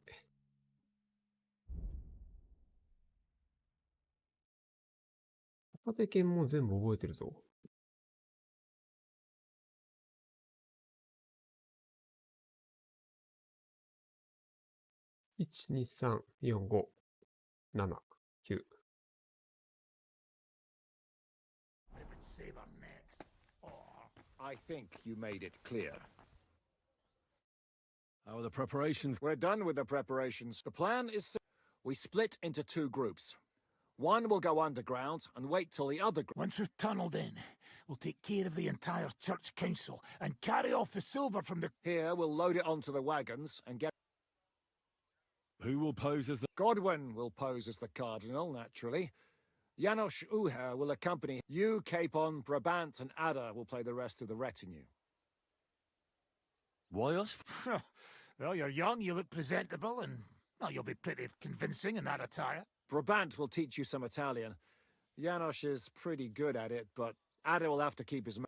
Speaker 1: 片手剣も全部覚えてるぞ。1、2、3、4、5、7、9。
Speaker 8: I think you made it clear.
Speaker 3: How are the preparations?
Speaker 8: We're done with the preparations. The plan is we split into two groups. One will go underground and wait till the other...
Speaker 7: Once we've tunneled in, we'll take care of the entire church council and carry off the silver from the...
Speaker 8: Here, we'll load it onto the wagons and get...
Speaker 3: Who will pose as the...
Speaker 8: Godwin will pose as the cardinal, naturally. Janos Uher will accompany you, Capon, Brabant, and Ada will play the rest of the retinue.
Speaker 3: Why us?
Speaker 7: Well, you're young, you look presentable, and well, you'll be pretty convincing in that attire.
Speaker 8: Brabant will teach you some Italian. Janos is pretty good at it, but Ada will have to keep his...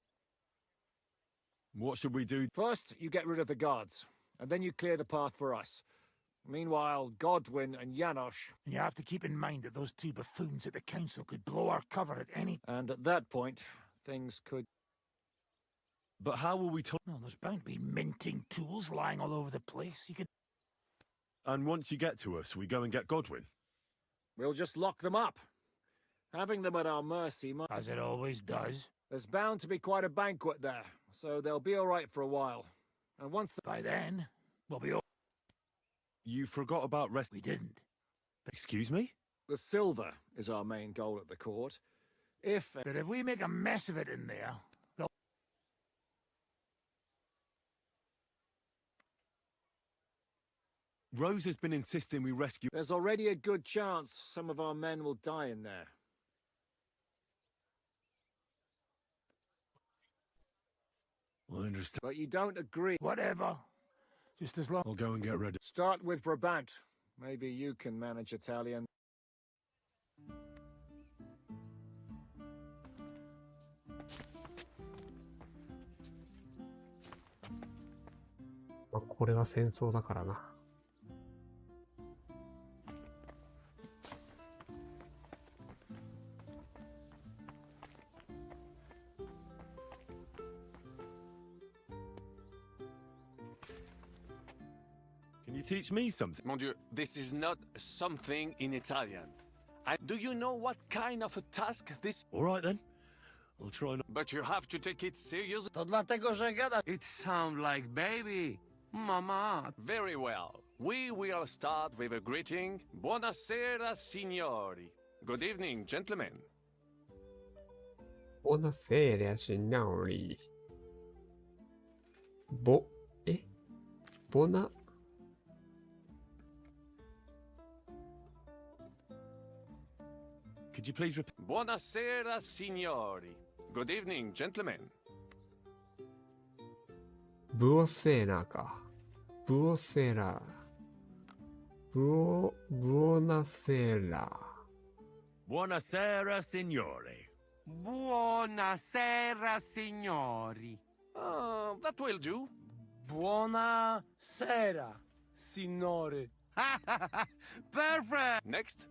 Speaker 3: What should we do?
Speaker 8: First, you get rid of the guards, and then you clear the path for us. Meanwhile, Godwin and Janos...
Speaker 7: And you have to keep in mind that those two buffoons at the council could blow our cover at any...
Speaker 8: And at that point, things could...
Speaker 3: But how will we
Speaker 7: No, there's bound to be minting tools lying all over the place. You could...
Speaker 3: And once you get to us, we go and get Godwin?
Speaker 8: We'll just lock them up. Having them at our mercy might...
Speaker 7: As it always does.
Speaker 8: There's bound to be quite a banquet there, so they'll be all right for a while. And once...
Speaker 7: By then, we'll be all...
Speaker 3: You forgot about rest...
Speaker 7: We didn't.
Speaker 3: Excuse me?
Speaker 8: The silver is our main goal at the court.
Speaker 7: But if we make a mess of it in there, they'll...
Speaker 3: Rose has been insisting we rescue...
Speaker 8: There's already a good chance some of our men will die in there.
Speaker 3: I understand.
Speaker 8: But you don't agree.
Speaker 7: Whatever. Just as long...
Speaker 3: I'll go and get ready.
Speaker 8: Start with Brabant. Maybe you can manage Italian.
Speaker 1: まあ、これは戦争だからな。
Speaker 3: Can you teach me something?
Speaker 6: Mon Dieu, this is not something in Italian. Do you know what kind of a task this...
Speaker 3: All right then. I'll try not...
Speaker 6: But you have to take it seriously.
Speaker 16: To dlatego, że gada. It sounds like baby. Mama.
Speaker 6: Very well. We will start with a greeting. Buonasera, signori. Good evening, gentlemen.
Speaker 1: Buonasera, signori. Buona...
Speaker 3: Could you please repeat?
Speaker 6: Buonasera, signori. Good evening, gentlemen.
Speaker 1: Buonasera か。Buonasera. Buonasera.
Speaker 3: Buonasera, signori.
Speaker 16: Buonasera, signori.
Speaker 6: That will do.
Speaker 18: Buonasera, signore.
Speaker 16: Perfect!
Speaker 6: Next,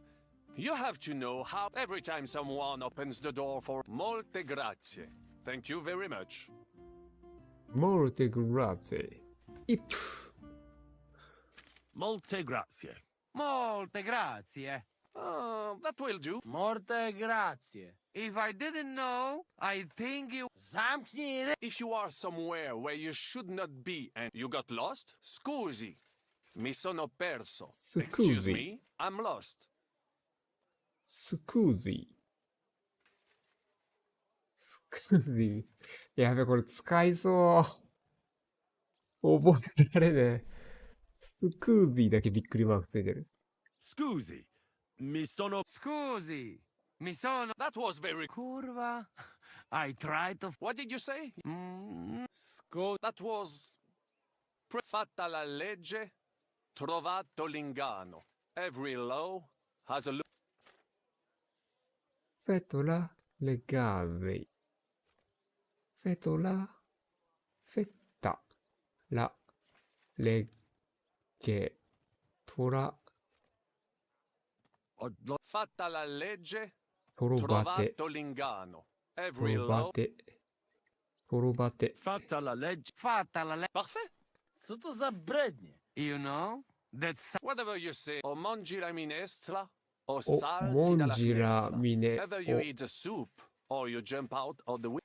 Speaker 6: you have to know how every time someone opens the door for molte grazie. Thank you very much.
Speaker 1: Molte grazie. Ip.
Speaker 3: Molte grazie.
Speaker 16: Molte grazie.
Speaker 6: That will do.
Speaker 18: Molte grazie.
Speaker 16: If I didn't know, I think you...
Speaker 18: Zamknij.
Speaker 6: If you are somewhere where you should not be and you got lost, scusi. Mi sono perso. Excuse me, I'm lost.
Speaker 1: Scusi. Scusi. やべ、これ使いそう。覚えられねえ。スクーズィだけびっくりマークついてる。
Speaker 3: Scusi. Mi sono...
Speaker 16: Scusi. Mi sono...
Speaker 6: That was very...
Speaker 16: Curva. I tried to...
Speaker 6: What did you say? That was... Fatta la legge, trovato l'ingano. Every law has a...
Speaker 1: Fetola legave. Fetola. Fetta. La. Legge. Tora.
Speaker 6: Fatta la legge,
Speaker 1: Trovate.
Speaker 6: trovato l'ingano. Every law...
Speaker 1: Trovate.
Speaker 3: Fatta la legge.
Speaker 16: Fatta la legge.
Speaker 6: Parfait.
Speaker 18: Co to za brednie?
Speaker 16: You know? That's...
Speaker 6: Whatever you say, o mangi la minestra, o
Speaker 1: O
Speaker 6: salti dalla
Speaker 1: mangi la
Speaker 6: finestra. Whether you eat the soup, or you jump out of the window.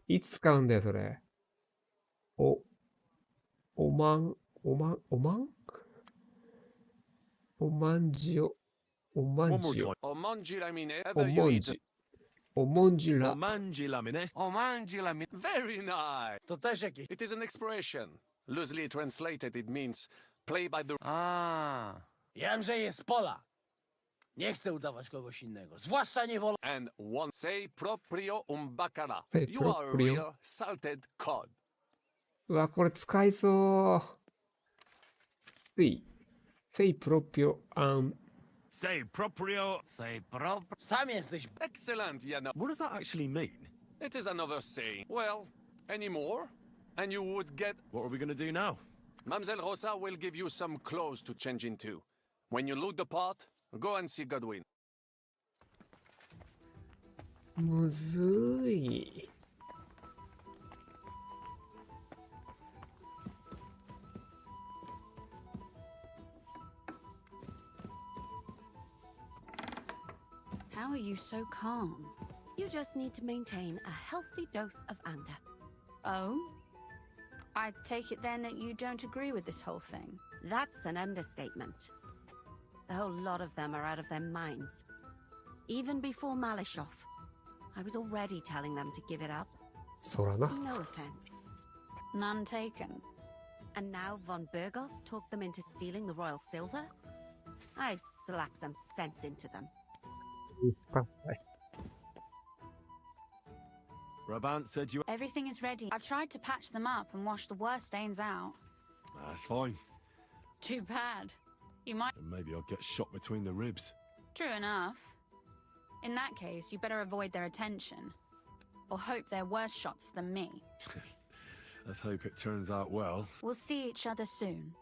Speaker 1: いつ使うんだよ、それ。おまんじよ。おまんじよ。
Speaker 6: O mangi la minestra.
Speaker 1: おもんじ。おもんじら。
Speaker 3: Mangi la minestra.
Speaker 16: O mangi la minestra.
Speaker 6: Very nice.
Speaker 18: To też jakiś...
Speaker 6: It is an expression. Loosely translated, it means play by the...
Speaker 18: Wiem, że jest Polak. Nie chcę udawać kogoś innego. Zwłaszcza nie wolno...
Speaker 6: And one say proprio un baccarat.
Speaker 1: Say
Speaker 6: You are a
Speaker 1: proprio.
Speaker 6: real salted cod.
Speaker 1: うわ、これ使いそう。Sei proprio un
Speaker 3: Say proprio.
Speaker 16: Say prop.
Speaker 18: Sam jesteś...
Speaker 6: Excellent, Yana.
Speaker 3: What does that actually mean?
Speaker 6: It is another saying. Well, any more? And you would get...
Speaker 3: What are we going to do now?
Speaker 6: Mamselle Rosa will give you some clothes to change into. When you loot the pot, go and see Godwin.
Speaker 1: むずい。
Speaker 9: How are you so calm?
Speaker 12: You just need to maintain a healthy dose of anger.
Speaker 9: Oh? I take it then that you don't agree with this whole thing.
Speaker 12: That's an understatement. The whole lot of them are out of their minds. Even before Malishov, I was already telling them to give it up.
Speaker 1: そらな。
Speaker 12: No offense.
Speaker 9: None taken.
Speaker 12: And now von Berghoff talked them into stealing the royal silver? I'd slap some sense into them.
Speaker 3: Brabant said you...
Speaker 9: Everything is ready. I've tried to patch them up and wash the worst stains out.
Speaker 3: That's fine.
Speaker 9: Too bad. You might...
Speaker 3: And maybe I'll get shot between the ribs.
Speaker 9: True enough. In that case, you better avoid their attention. Or hope they're worse shots than me.
Speaker 3: Let's hope it turns out well.
Speaker 9: We'll see each other soon.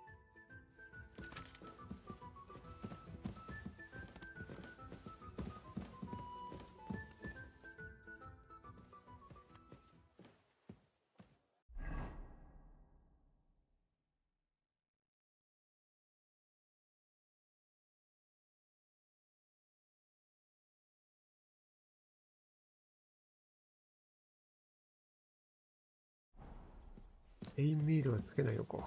Speaker 1: チェインミールはつけないのか。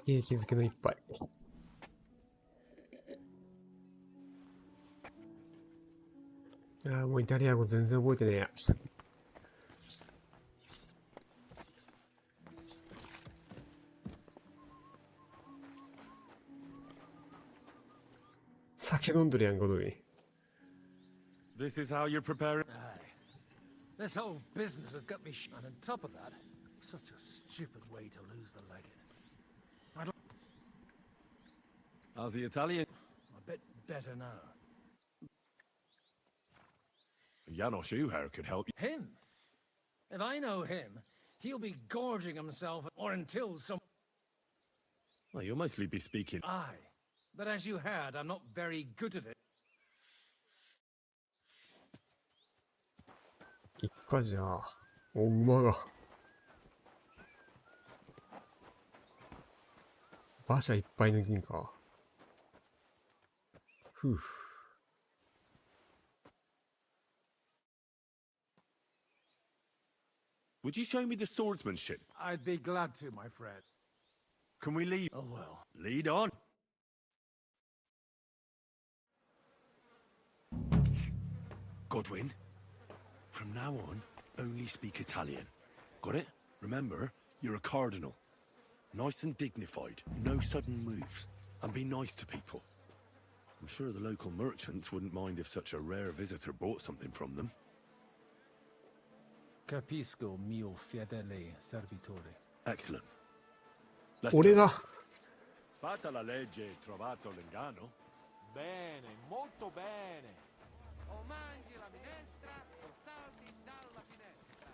Speaker 1: 景気づけの一杯。ああ、もうイタリア語全然覚えてねえや。酒飲んどるやん、ゴドウィン。
Speaker 3: This is how you're preparing...
Speaker 18: Aye. This whole business has got me and on top of that, such a stupid way to lose the legate. I don't...
Speaker 3: How's the Italian?
Speaker 18: A bit better now.
Speaker 3: Janos Uher could help you.
Speaker 18: Him? If I know him, he'll be gorging himself or until some...
Speaker 3: Well, you'll mostly be speaking...
Speaker 18: Aye. But as you heard, I'm not very good at it.
Speaker 1: 行くかじゃあ。お、馬が。馬車いっぱいの銀か。ふう。
Speaker 3: Would you show me the swordsmanship?
Speaker 18: I'd be glad to, my friend.
Speaker 3: Can we leave?
Speaker 18: Oh well.
Speaker 3: Lead on. Godwin, from now on, only speak Italian. Got it? Remember, you're a cardinal. Nice and dignified, no sudden moves, and be nice to people. I'm sure the local merchants wouldn't mind if such a rare visitor bought something from them.
Speaker 18: Capisco, mio fedele servitore.
Speaker 3: Excellent. Let's
Speaker 1: 俺が。
Speaker 3: Fatta la legge, trovato l'inganno.
Speaker 10: Bene, molto bene.
Speaker 11: O mangi la minestra o salti dalla finestra.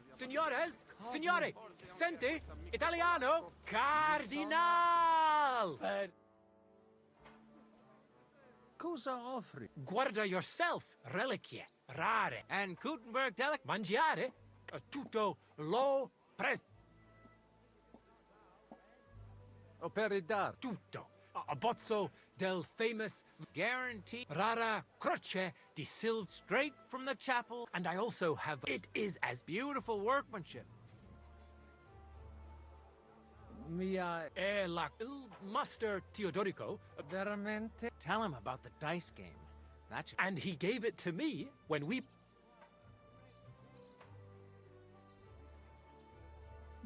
Speaker 18: Signores, signore, senti, italiano, cardinal. Cosa offri? Guarda yourself, reliquie, rare. And Gutenberg delic mangiare, tutto lo pres.
Speaker 10: Operidar.
Speaker 18: Tutto. A bozzo del famous guarantee rara croce di silver straight from the chapel, and I also have it is as beautiful workmanship. Mia la il Master Teodorico veramente tell him about the dice game. And he gave it to me when we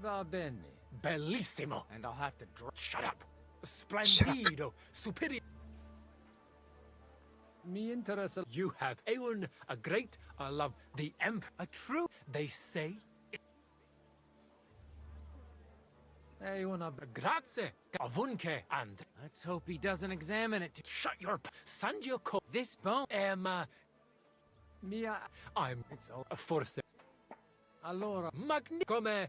Speaker 10: Va bene.
Speaker 18: Bellissimo. And I'll have to draw. Shut up. Splendido, superior. Me interessa. You have a great, I love the a true. They say. Grazie, avunque, and let's hope he doesn't examine it. Shut your Sanjo co. This bone, Mia, it's all a forse. Allora, magni come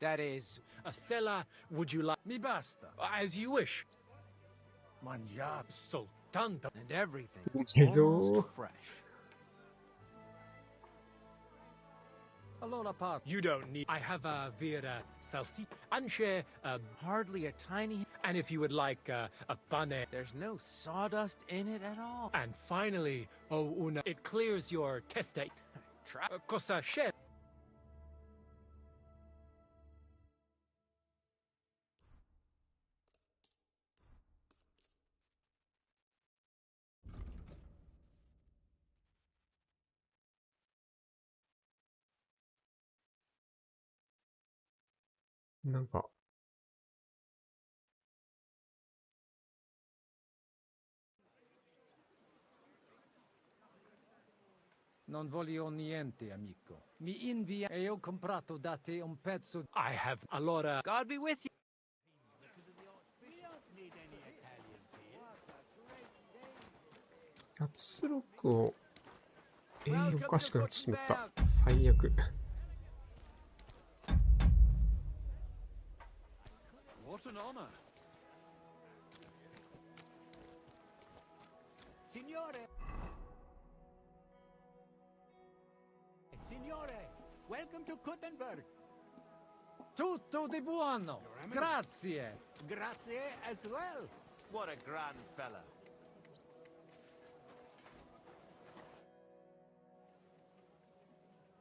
Speaker 18: that is a cella. Would you like me basta? As you wish. Mangiar soltanto and everything. Almost fresh. Allora, part. You don't need. I have a vera salsiccia, anche hardly a tiny. And if you would like a pane, there's no sawdust in it at all. And finally, it clears your testate. Cosa c'è?
Speaker 1: なんか、
Speaker 18: Non voglio niente, amico. Mi invia e ho comprato da te un pezzo. I have. Allora, God be with you.
Speaker 1: キャプスロックを、おかしくなってしまった。最悪。
Speaker 7: What an honor.
Speaker 19: Signore! Signore! Welcome to Kuttenberg!
Speaker 18: Tutto di buono! Grazie!
Speaker 19: Grazie as well!
Speaker 16: What a grand fella.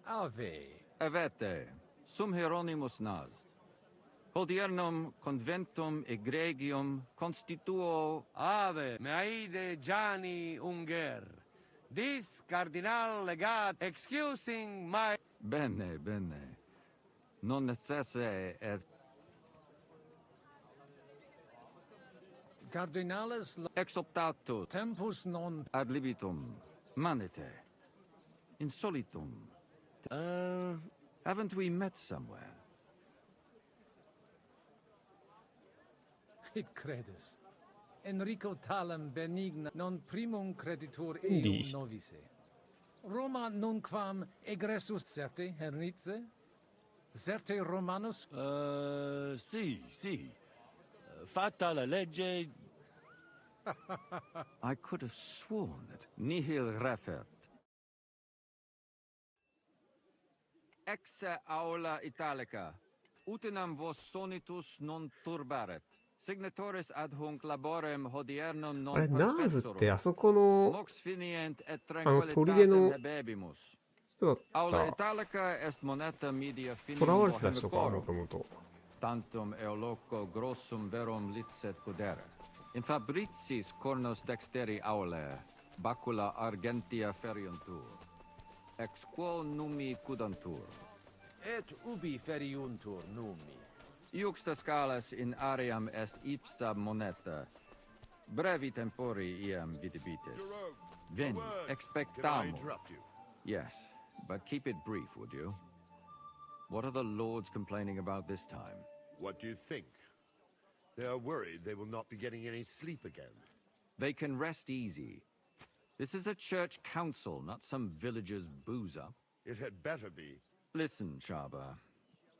Speaker 18: Ave.
Speaker 20: Avete, sum Hieronymus Nazd. Hodiernum conventum egregium constituo
Speaker 16: Ave, meide Gianni Unger. This cardinal legat excusing my...
Speaker 20: Bene, bene. Non necesse et...
Speaker 18: Cardinales
Speaker 20: Exoptatus
Speaker 18: tempus non...
Speaker 20: ad libitum manete. Insolitum. Haven't we met somewhere?
Speaker 18: Hic credis. Enrico talem benigna non primum creditur
Speaker 1: Di.
Speaker 18: eum novice. Roma nunquam egressus certe, Henrice? Certe Romanus?
Speaker 3: Sì. Fatta la legge...
Speaker 20: I could have sworn that nihil refert. Exe aula italica. Utinam vos sonitus non turbaret. Signatoris ad hunc laborem hodiernum non
Speaker 1: あれ、ナーズってあそこの、
Speaker 20: Mox finient et
Speaker 1: 砦の
Speaker 20: tranquillitatem habebimus.
Speaker 1: 人だっ
Speaker 20: Aula
Speaker 1: た。
Speaker 20: italica est moneta media
Speaker 1: 囚
Speaker 20: finum
Speaker 1: われてた人か、も
Speaker 20: bohemicorum.
Speaker 1: ともと。
Speaker 20: Tantum eoloco grossum verum licet cudere. In fabricis cornos dexteri aule, bacula argentia feriuntur. Ex quo numi cudantur.
Speaker 18: Et ubi feriuntur numi.
Speaker 20: Iuxta scalas in aream est ipsa moneta. Brevi tempori iam vidibitis. Veni, expectamo. Yes, but keep it brief, would you? What are the lords complaining about this time?
Speaker 11: What do you think? They are worried they will not be getting any sleep again.
Speaker 20: They can rest easy. This is a church council, not some villager's boozer.
Speaker 11: It had better be.
Speaker 20: Listen, Chaba.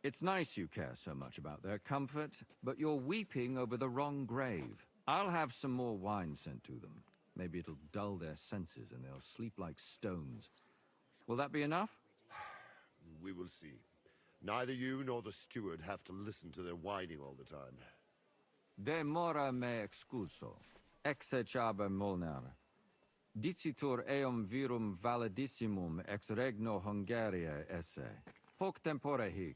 Speaker 20: It's nice you care so much about their comfort, but you're weeping over the wrong grave. I'll have some more wine sent to them. Maybe it'll dull their senses and they'll sleep like stones. Will that be enough?
Speaker 11: We will see. Neither you nor the steward have to listen to their whining all the time.
Speaker 20: De mora me excuso. Exe Chaba Molnar. Dicitur eum virum validissimum ex regno Hungaria esse. Hoc tempore hic.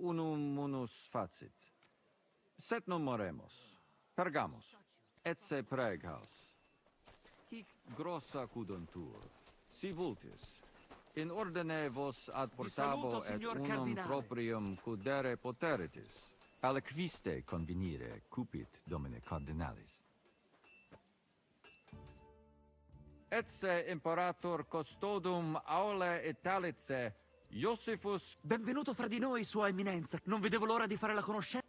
Speaker 20: Unum munus facit. Set non moremos. Pergamos. Etse preghaus. Hic grossa cuduntur. Si vultis. In ordine vos ad portabo et unum proprium cudere poteritis. Aliquiste convenire cupit domine cardinalis. Etse imperator custodum aule Italice Iosifus.
Speaker 21: Benvenuto fra di noi, Sua Eminenza. Non vedevo l'ora di fare la conoscenza.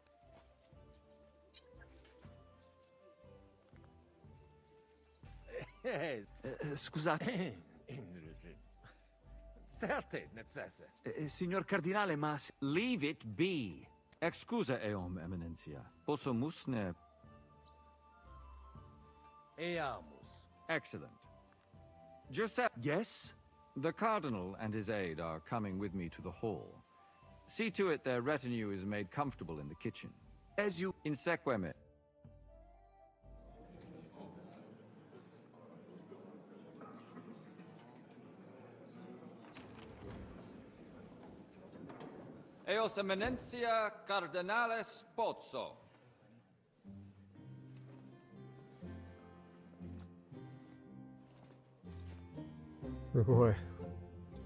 Speaker 21: Scusate.
Speaker 8: Certe, necesse.
Speaker 21: Signor Cardinale, ma...
Speaker 20: Leave it be. Excusa eum, Eminentia. Posso musne...
Speaker 8: Eamus.
Speaker 20: Excellent. Giuseppe.
Speaker 21: Yes?
Speaker 20: The Cardinal and his aide are coming with me to the hall. See to it their retinue is made comfortable in the kitchen.
Speaker 21: As you...
Speaker 20: Inseque me. Eos Eminentia Cardinales Pozzo.
Speaker 1: すごい。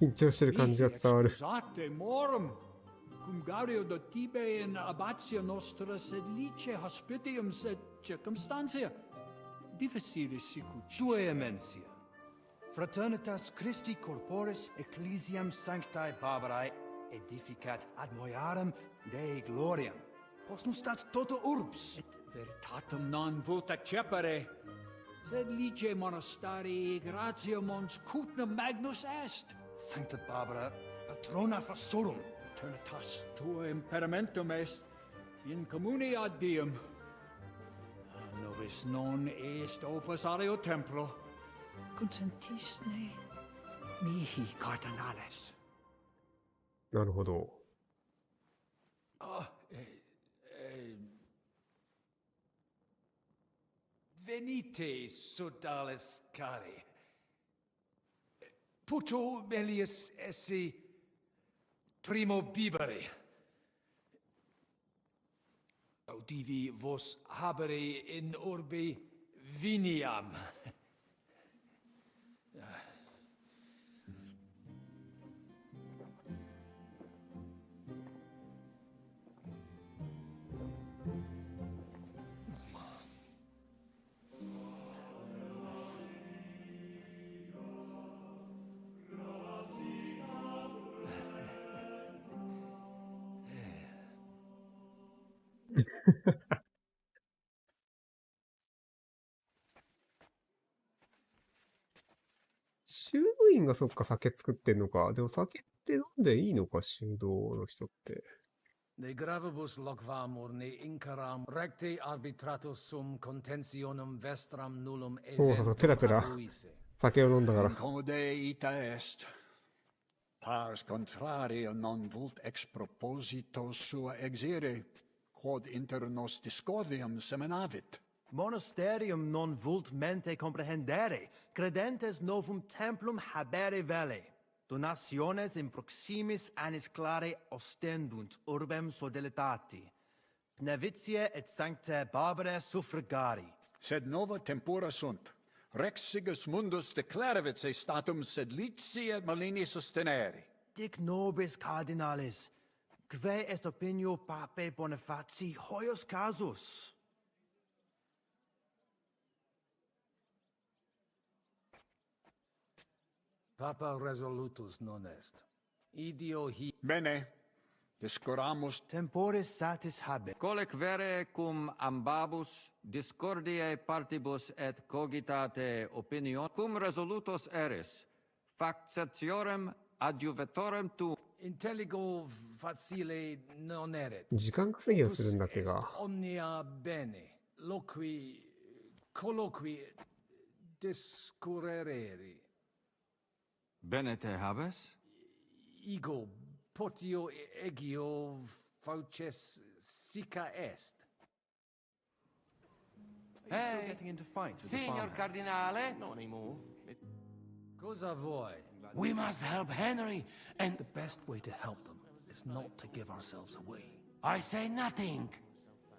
Speaker 1: 緊張してる感じが伝わる。
Speaker 22: Scusate, morum. Cum gario do tibe in abatio nostra sed lice hospitium sed circumstantia. Difficile sicut.
Speaker 15: Tue emensia. Fraternitas Christi corporis ecclesiam sanctae Barbarae edificat ad moiarem Dei gloriam. Post stat toto urbs.
Speaker 22: Et veritatem non vult accepere. Sed lice monastarii gratio mons cutnam magnus est.
Speaker 15: Sancta Barbara, patrona frassorum.
Speaker 22: Eternitas tua imperamentum est in communi ad diem. Nobis non est opus alio templo. Consentisne mihi cardinales.
Speaker 1: なるほど。
Speaker 22: Venite, sodales cari. Puto melius esse primo bibere. Audivi vos habere in urbe viniam.
Speaker 1: 修道院がそっか酒作ってんのか。でも酒って飲んでいいのか、修道の人って。
Speaker 18: De gravibus loquam urne incaram recte arbitratus sum contentionum vestram nullum
Speaker 1: おお、さすがペラペラ酒を飲んだから。
Speaker 22: Incomode ita est. Pars contrario non vult ex proposito sua exire, quod inter nos discordium seminavit.
Speaker 15: Monasterium non vult mente comprehendere, credentes novum templum habere vele. Donationes in proximis annis clare ostendunt urbem sodelitati. Pnevitiae et sanctae Barbarae suffragari.
Speaker 22: Sed nova tempora sunt. Rex sigus mundus declaravit se statum sed lici et malini sostenere.
Speaker 15: Dic nobis cardinales, quae est opinio pape Bonifaci hoius casus?
Speaker 18: Papa resolutus non est. Idio hi...
Speaker 22: Bene. Discoramus
Speaker 15: temporis satis habet.
Speaker 20: Colec vere cum ambabus discordiae partibus et cogitate opinion cum resolutos eris, factiorem adjuvetorem tu.
Speaker 18: Intelligo facile non eret.
Speaker 1: 時間稼ぎをするんだっけが。
Speaker 18: Omnia bene. Loqui... colloqui... discurrere.
Speaker 20: Bene te habes?
Speaker 18: Ego potio egio fauces sica est.
Speaker 16: Hey,
Speaker 15: getting into fights with the
Speaker 16: Signor
Speaker 15: farmhands?
Speaker 16: Cardinale?
Speaker 18: Not anymore. Cosa vuoi?
Speaker 16: We must help Henry, and...
Speaker 18: The best way to help them is not to give ourselves away.
Speaker 16: I say nothing.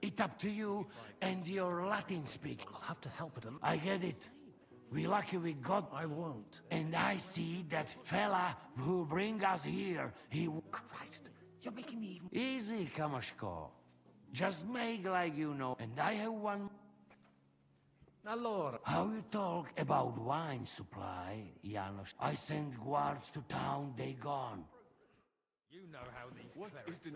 Speaker 16: It's up to you and your Latin speak.
Speaker 18: I'll have to help it a little.
Speaker 16: I get it. We lucky we got...
Speaker 18: I won't.
Speaker 16: And I see that fella who bring us here. He...
Speaker 18: Christ, you're making me even...
Speaker 16: Easy, Kamashko. Just make like you know, and I have one.
Speaker 18: Allora.
Speaker 16: How you talk about wine supply, Janos? I sent guards to town, they gone.
Speaker 18: You know how these clerics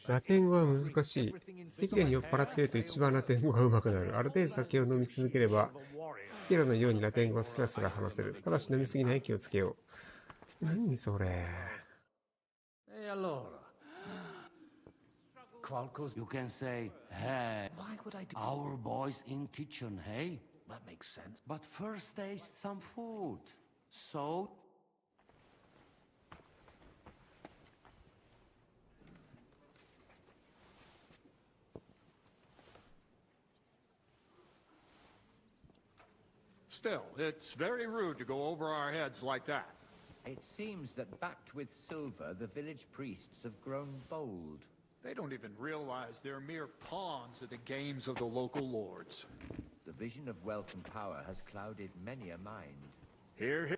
Speaker 18: are.
Speaker 1: ラテン語は難しい。適度に酔っ払っていると一番ラテン語が上手くなる。ある程度酒を飲み続ければ、テキラのようにラテン語をスラスラ話せる。ただし飲みすぎない気をつけよう。何それ。
Speaker 18: E allora? Qualcosa.
Speaker 16: You can say, hey,
Speaker 18: Why would I do
Speaker 16: our boys in kitchen, hey?
Speaker 18: That makes sense.
Speaker 16: But first taste some food. So...
Speaker 22: Still, it's very rude to go over our heads like that.
Speaker 13: It seems that backed with silver, the village priests have grown bold.
Speaker 22: They don't even realize they're mere pawns at the games of the local lords.
Speaker 13: The vision of wealth and power has clouded many a mind.
Speaker 22: Here, here.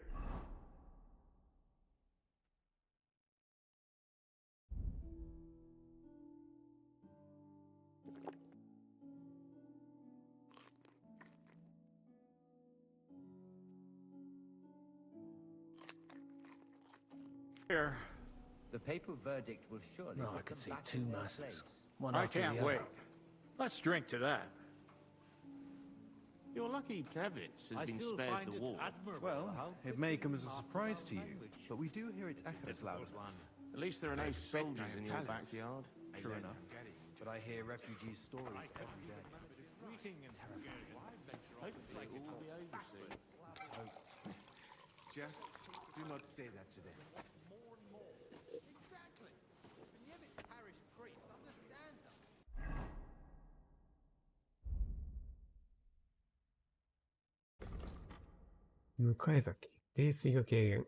Speaker 22: Here.
Speaker 13: The papal verdict will surely
Speaker 18: No,
Speaker 13: put
Speaker 18: I could
Speaker 13: them
Speaker 18: see
Speaker 13: back
Speaker 18: two
Speaker 13: in their
Speaker 18: masses.
Speaker 13: place.
Speaker 18: One
Speaker 22: I
Speaker 18: after
Speaker 22: can't
Speaker 18: the
Speaker 22: wait.
Speaker 18: other.
Speaker 22: Let's drink to that.
Speaker 17: You're lucky Plevitz has been spared the war.
Speaker 14: Well, it may come as a surprise to you, but we do hear its echoes loud.
Speaker 17: At least there are no soldiers in your backyard.
Speaker 14: True enough. But I hear refugee stories every day.
Speaker 17: Hopefully it will be over soon.
Speaker 11: Let's hope. Just do not say that to them.
Speaker 4: Exactly. And yet its parish priest understands us.
Speaker 1: 向かい酒。泥酔が軽減。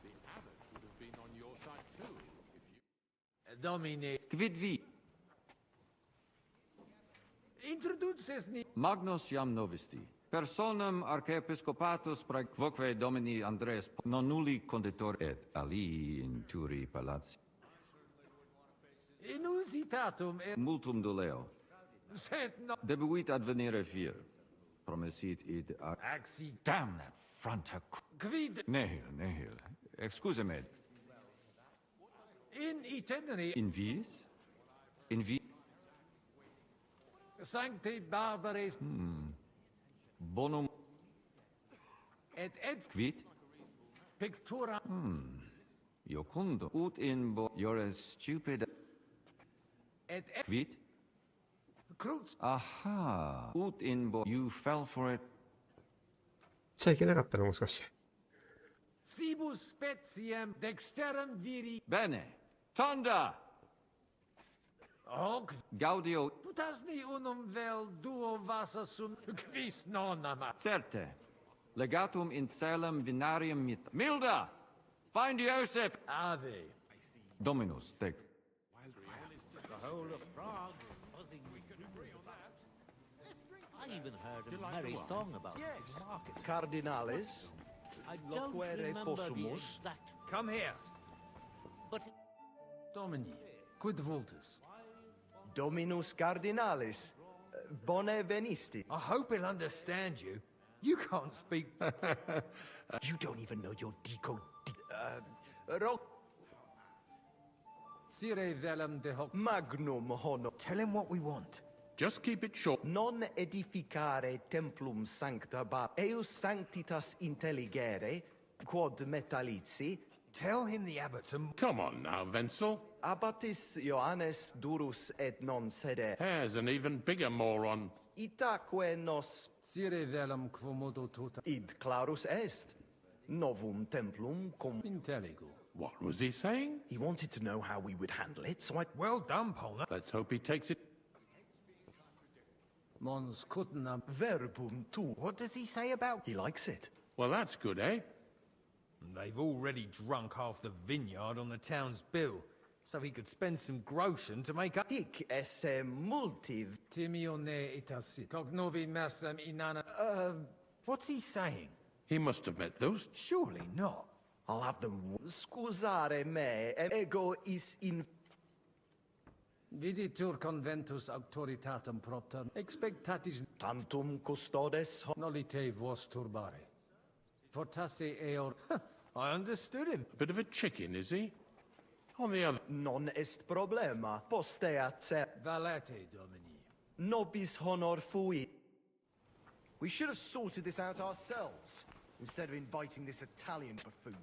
Speaker 5: The abbot would have been on your side too, if you...
Speaker 18: Domine.
Speaker 20: Quid vi?
Speaker 18: Introduces ni.
Speaker 20: Magnus jam novisti. Personam archiepiscopatus prae quoque domini Andres non nulli conditor et alii in turi palati.
Speaker 18: Inusitatum et
Speaker 20: Multum doleo.
Speaker 18: sent no.
Speaker 20: Debuit advenire fier. Promesit id ac...
Speaker 18: Axi.
Speaker 20: Damn that franta...
Speaker 18: Quid
Speaker 20: Nihil, nihil. Excuse me.
Speaker 18: in itinerary
Speaker 20: In viis? In vi...
Speaker 18: sancte barbares
Speaker 20: Bonum...
Speaker 18: et
Speaker 20: Quid?
Speaker 18: pictura
Speaker 20: Iocundo. Ut in bo... You're stupid...
Speaker 18: et
Speaker 20: Quid?
Speaker 18: cruz
Speaker 20: Aha. Ut in bo... You fell for it.
Speaker 1: ちゃいけなかったのもしかして。
Speaker 18: cibus speciem dexterum viri
Speaker 20: Bene. Tonda!
Speaker 18: hoc
Speaker 20: Gaudio...
Speaker 18: putasni unum vel duo vasa sum quis non ama.
Speaker 20: Certe. Legatum in celem vinarium mit... Milda! Find Joseph!
Speaker 18: Ave.
Speaker 20: Dominus, tec.
Speaker 19: The whole of Prague buzzing. We could agree on that. I even heard a merry song about the market.
Speaker 23: Cardinales,
Speaker 19: I don't remember the exact...
Speaker 18: Come here.
Speaker 19: But...
Speaker 18: Domini, quid vultus?
Speaker 23: Dominus Cardinalis, bone venisti.
Speaker 18: I hope he'll understand you. You can't speak.
Speaker 23: You don't even know your Ro
Speaker 18: Sire velum de hoc.
Speaker 23: magnum honor.
Speaker 18: Tell him what we want.
Speaker 5: Just keep it short.
Speaker 23: Non edificare templum sancta eus sanctitas intelligere, quod metallici.
Speaker 18: Tell him the abbot's a...
Speaker 5: Come on now, Wenzel.
Speaker 23: Abbatis Johannes durus et non sede.
Speaker 5: Hare's an even bigger moron.
Speaker 23: Itaque nos
Speaker 18: Sire velum quomodo tota.
Speaker 23: id clarus est. Novum templum cum...
Speaker 18: Intelligo.
Speaker 5: What was he saying?
Speaker 23: He wanted to know how we would handle it, so I...
Speaker 18: Well done, Ponga.
Speaker 5: Let's hope he takes it.
Speaker 18: Mons cutnam.
Speaker 23: Verbum tu.
Speaker 18: What does he say about...
Speaker 23: He likes it.
Speaker 5: Well, that's good, eh?
Speaker 18: They've already drunk half the vineyard on the town's bill.
Speaker 19: so he could spend some groschen to make up.
Speaker 23: Hic esse multiv.
Speaker 18: Timione itasit. Cognovi massam inana.
Speaker 19: What's he saying?
Speaker 3: He must have met those.
Speaker 19: Surely not.
Speaker 23: I'll have them. Scusare me, ego is in.
Speaker 18: Viditur conventus auctoritatem propter. Expectatis
Speaker 23: Tantum custodes.
Speaker 18: nolite vos turbare. Fortasse eor.
Speaker 19: I understood him.
Speaker 3: Bit of a chicken, is he? On the other...
Speaker 23: Non est problema. Posteat se.
Speaker 18: Valete, Domini.
Speaker 23: Nobis honor fui. We should have sorted this out ourselves, instead of inviting this Italian buffoon.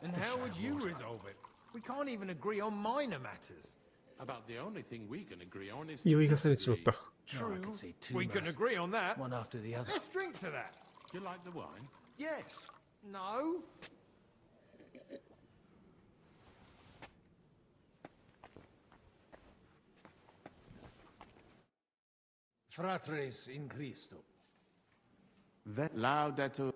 Speaker 19: And how would you resolve it? We can't even agree on minor matters.
Speaker 3: About the only thing we can agree on is...
Speaker 1: 酔いがされちまった。
Speaker 19: True. We can agree on that.
Speaker 18: One after the other.
Speaker 19: Let's drink to that.
Speaker 3: Do you like the wine?
Speaker 23: Yes.
Speaker 19: No.
Speaker 18: Fratres in Christo.
Speaker 14: Laudetur.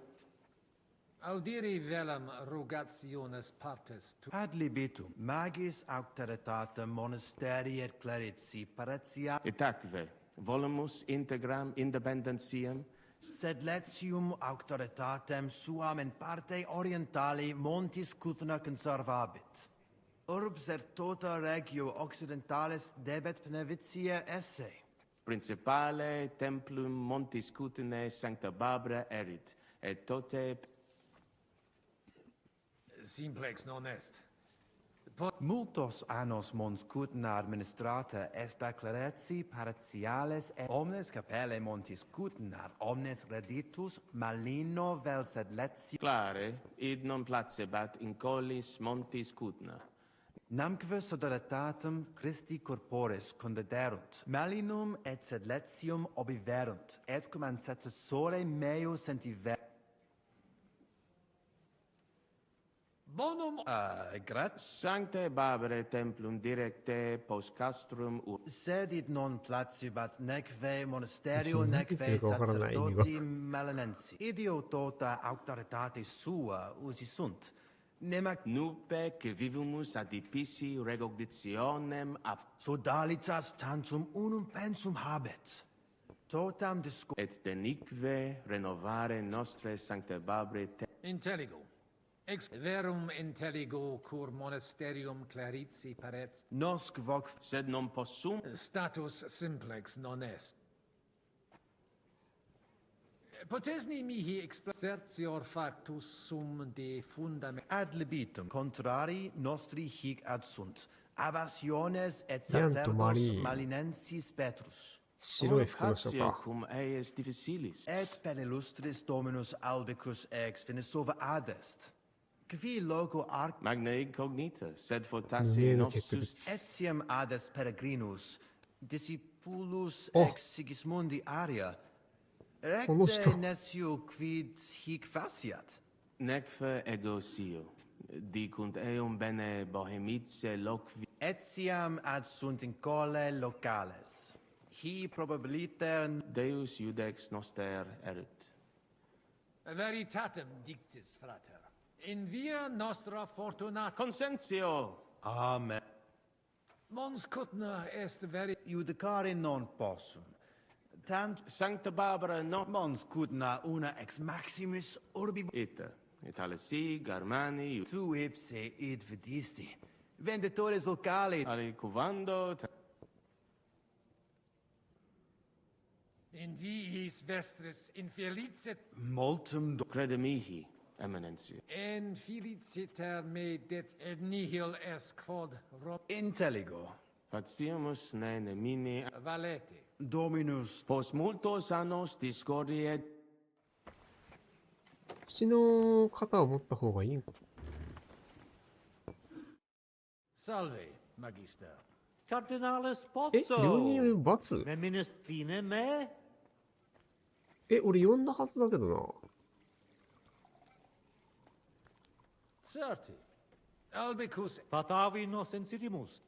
Speaker 18: Audiri velam rogationes partes tu.
Speaker 15: Ad libitum, magis auctoritatem monasteri et clerici paratia.
Speaker 14: Itaque, volumus integram independentiam.
Speaker 15: Sed letium auctoritatem suam in parte orientali montis Cutna conservabit. Urbs et tota regio occidentalis debet benevitia esse.
Speaker 14: Principale templum montis Cutinae Sancta Barbara erit, et tote...
Speaker 18: Simplex non est.
Speaker 15: Multos annos mons Cutna administrata est a clerici paratiales et omnes capelle montis Cutna omnes reditus malino vel sed letium.
Speaker 14: Clare, id non placebat in collis montis Cutna.
Speaker 15: Namque sodalitatem Christi corporis condederunt, malinum et sed letium obiverunt, et cum ancestore meo sentiver.
Speaker 18: Bonum
Speaker 15: Grat.
Speaker 14: Sanctae Barbarae templum directe post castrum
Speaker 15: Sed id non placibat neque monasterio neque
Speaker 1: Dico,
Speaker 15: sacerdoti melanensi. Idio tota auctoritate sua usi sunt. Nemac
Speaker 14: nupe que vivumus adipici regogditionem ap
Speaker 15: sodalitas tantum unum pensum habet. Totam disco
Speaker 14: et denique renovare nostre Sanctae Barbarae
Speaker 18: intelligo. Ex verum intelligo cur monasterium clerici parets.
Speaker 15: Nosc voc
Speaker 14: sed non possum
Speaker 18: Status simplex non est. Potesni mihi exercior factus sum de fundament.
Speaker 15: ad libitum contrari nostri hic ad sunt. Avasiones et
Speaker 1: Ianto
Speaker 15: sacerdos
Speaker 1: Maria.
Speaker 15: malinensis Petrus.
Speaker 1: 白い服の人
Speaker 14: Ocatio
Speaker 1: か。
Speaker 14: cum eius difficilis.
Speaker 15: Et per illustris Dominus albicus ex Venesova adest. Qui loco arc
Speaker 14: Magna incognita, sed fortasse
Speaker 1: 見えぬ決
Speaker 14: nostus
Speaker 1: 別。
Speaker 15: etiam adest peregrinus, discipulus
Speaker 1: Oh.
Speaker 15: ex Sigismundi aria.
Speaker 1: この
Speaker 15: Recte
Speaker 1: 人。
Speaker 15: nescio quid hic faciat.
Speaker 14: Necfe ego sio, dicunt eum bene bohemice loqui,
Speaker 15: Etiam ad sunt in colle locales. Hi probabiliter
Speaker 14: Deus iudex noster erit.
Speaker 18: Veritatem dictis, frater. In via nostra fortunata
Speaker 14: Consensio!
Speaker 15: Amen.
Speaker 18: mons Cutna est veri
Speaker 15: Judicare non possum. Tant
Speaker 14: Sancta Barbara not
Speaker 15: mons Cutna una ex maximis urbi
Speaker 14: ita, Italesi, Germani,
Speaker 15: tu ipse id vidisti. Venditores locali
Speaker 14: alicuvando,
Speaker 18: in viis vestris infelicit
Speaker 15: multum
Speaker 14: crede mihi, eminentia.
Speaker 18: en feliciter me det et nihil est quod
Speaker 15: intelligo.
Speaker 14: Faciamus ne nemini,
Speaker 18: valete.
Speaker 15: Dominus
Speaker 14: post multos annos discordiet,
Speaker 1: 口の型を持った方がいいんか。
Speaker 18: Salve, magister.
Speaker 19: Cardinalis
Speaker 1: え、
Speaker 19: Pozzo.
Speaker 1: 両人罰
Speaker 19: Feministine me?
Speaker 1: え、俺呼んだはずだけどな。
Speaker 18: Certi. Albicus
Speaker 19: Patavi nos inserimus.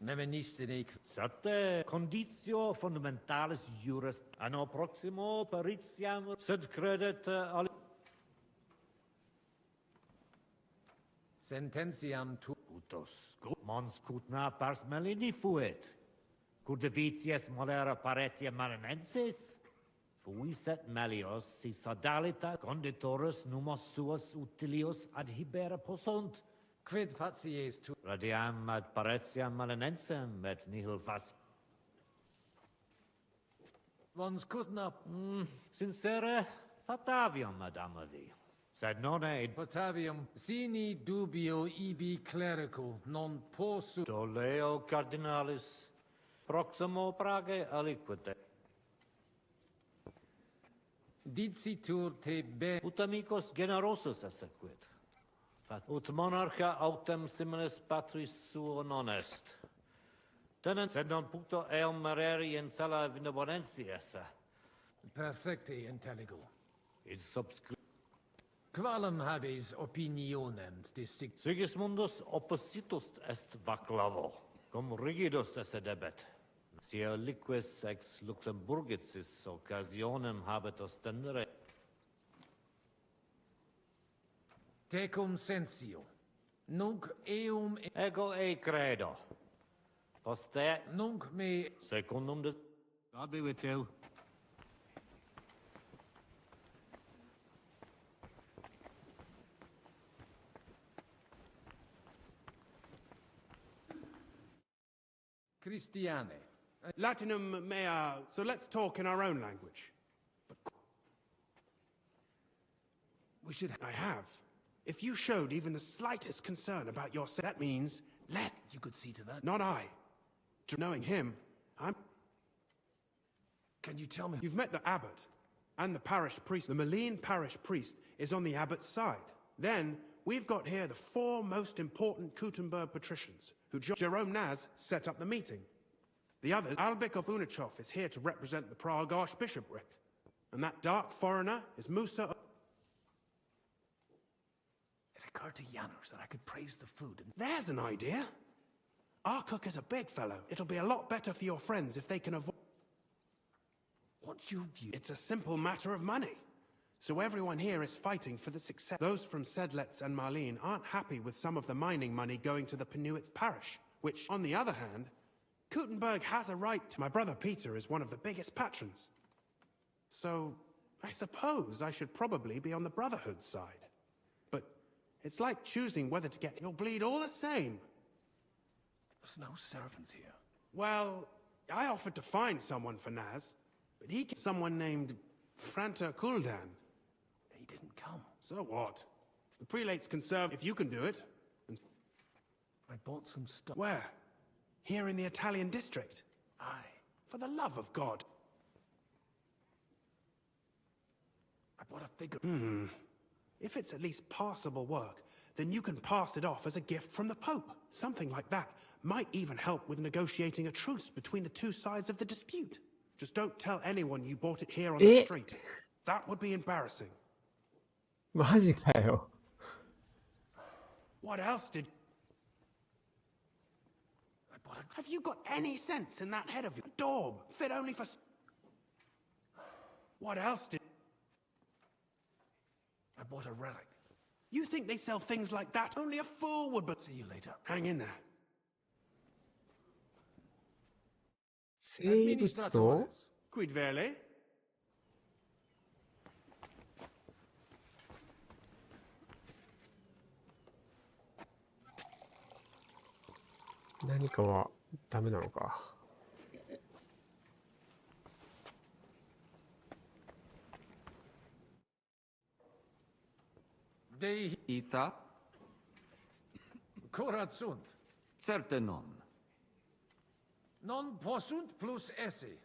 Speaker 18: memeniste nec
Speaker 19: Sate conditio fundamentalis juris anno proximo peritiam sed credet ali
Speaker 18: Sententiam tu...
Speaker 19: Utos, mons cutna pars melini fuit. Curdevitias molera paretia maranensis. Fuiset melios si sodalita conditorus numos suos utilios adhibere possunt.
Speaker 18: Quid facies tu...
Speaker 19: Radiam ad paretiam maranensem et nihil fac...
Speaker 18: Mons cutna...
Speaker 19: Sincere, patavium ad amavi. Sed non ed...
Speaker 18: Patavium, sini dubio ibi clerico, non possu...
Speaker 19: Doleo cardinalis, proximo Prague aliquite.
Speaker 18: Dicitur te be...
Speaker 19: Ut amicos generosus essequit. Ut monarcha autem similis patris suo non est. Tenent, sed non puto eum mereri in sala benevolentia esse.
Speaker 18: Perfecte intelligo.
Speaker 19: Id subscri...
Speaker 18: Qualem habes opinionem distinct...
Speaker 19: Sigismundus oppositus est vaclavo, cum rigidus esse debet. Si liquis ex Luxemburgicis occasionem habet ostendere.
Speaker 18: Tecum sensio. Nunc eum...
Speaker 19: Ego e credo. Poste...
Speaker 18: Nunc me...
Speaker 19: Secundum de... God be with you.
Speaker 18: Christiane.
Speaker 14: Latinum mea, so let's talk in our own language.
Speaker 18: We should...
Speaker 14: I have. If you showed even the slightest concern about your... That means,
Speaker 18: You could see to that.
Speaker 14: not I. Knowing him, I'm...
Speaker 18: Can you tell me...
Speaker 14: You've met the abbot and the parish priest. The Malene parish priest is on the abbot's side. Then, we've got here the four most important Kuttenberg patricians, who Jerome Naz set up the meeting. The others, Albik of Unichov is here to represent the Prague Archbishopric. And that dark foreigner is Musa...
Speaker 18: It occurred to Janusz that I could praise the food and...
Speaker 14: There's an idea. Our cook is a big fellow. It'll be a lot better for your friends if they can avoid...
Speaker 18: What's your view?
Speaker 14: It's a simple matter of money. So everyone here is fighting for the success. Those from Sedlets and Marlene aren't happy with some of the mining money going to the Penuits parish, which, on the other hand, Kuttenberg has a right to. My brother Peter is one of the biggest patrons. So, I suppose I should probably be on the Brotherhood side. But it's like choosing whether to get... You'll bleed all the same.
Speaker 18: There's no servants here.
Speaker 14: Well, I offered to find someone for Naz, but someone named Franta Kuldan.
Speaker 18: He didn't come.
Speaker 14: So what? The prelate's conservative. If you can do it. And
Speaker 18: I bought some stuff.
Speaker 14: where? Here in the Italian district?
Speaker 18: Aye.
Speaker 14: For the love of God.
Speaker 18: I bought a figure.
Speaker 14: If it's at least passable work, then you can pass it off as a gift from the Pope. Something like that might even help with negotiating a truce between the two sides of the dispute. Just don't tell anyone you bought it here on the street. That would be embarrassing.
Speaker 1: マジかよ。
Speaker 14: What else did... Have you got any sense in that head of you? A daub, fit only for... What else did...
Speaker 18: I bought a relic.
Speaker 14: You think they sell things like that? Only a fool would, but...
Speaker 18: See you later.
Speaker 14: Hang in there.
Speaker 1: 生物層
Speaker 14: Quid vele?
Speaker 1: 何かはダメなのか。
Speaker 18: Dei
Speaker 20: Ita?
Speaker 18: curat sunt.
Speaker 20: Certe non.
Speaker 18: Non possunt plus esse.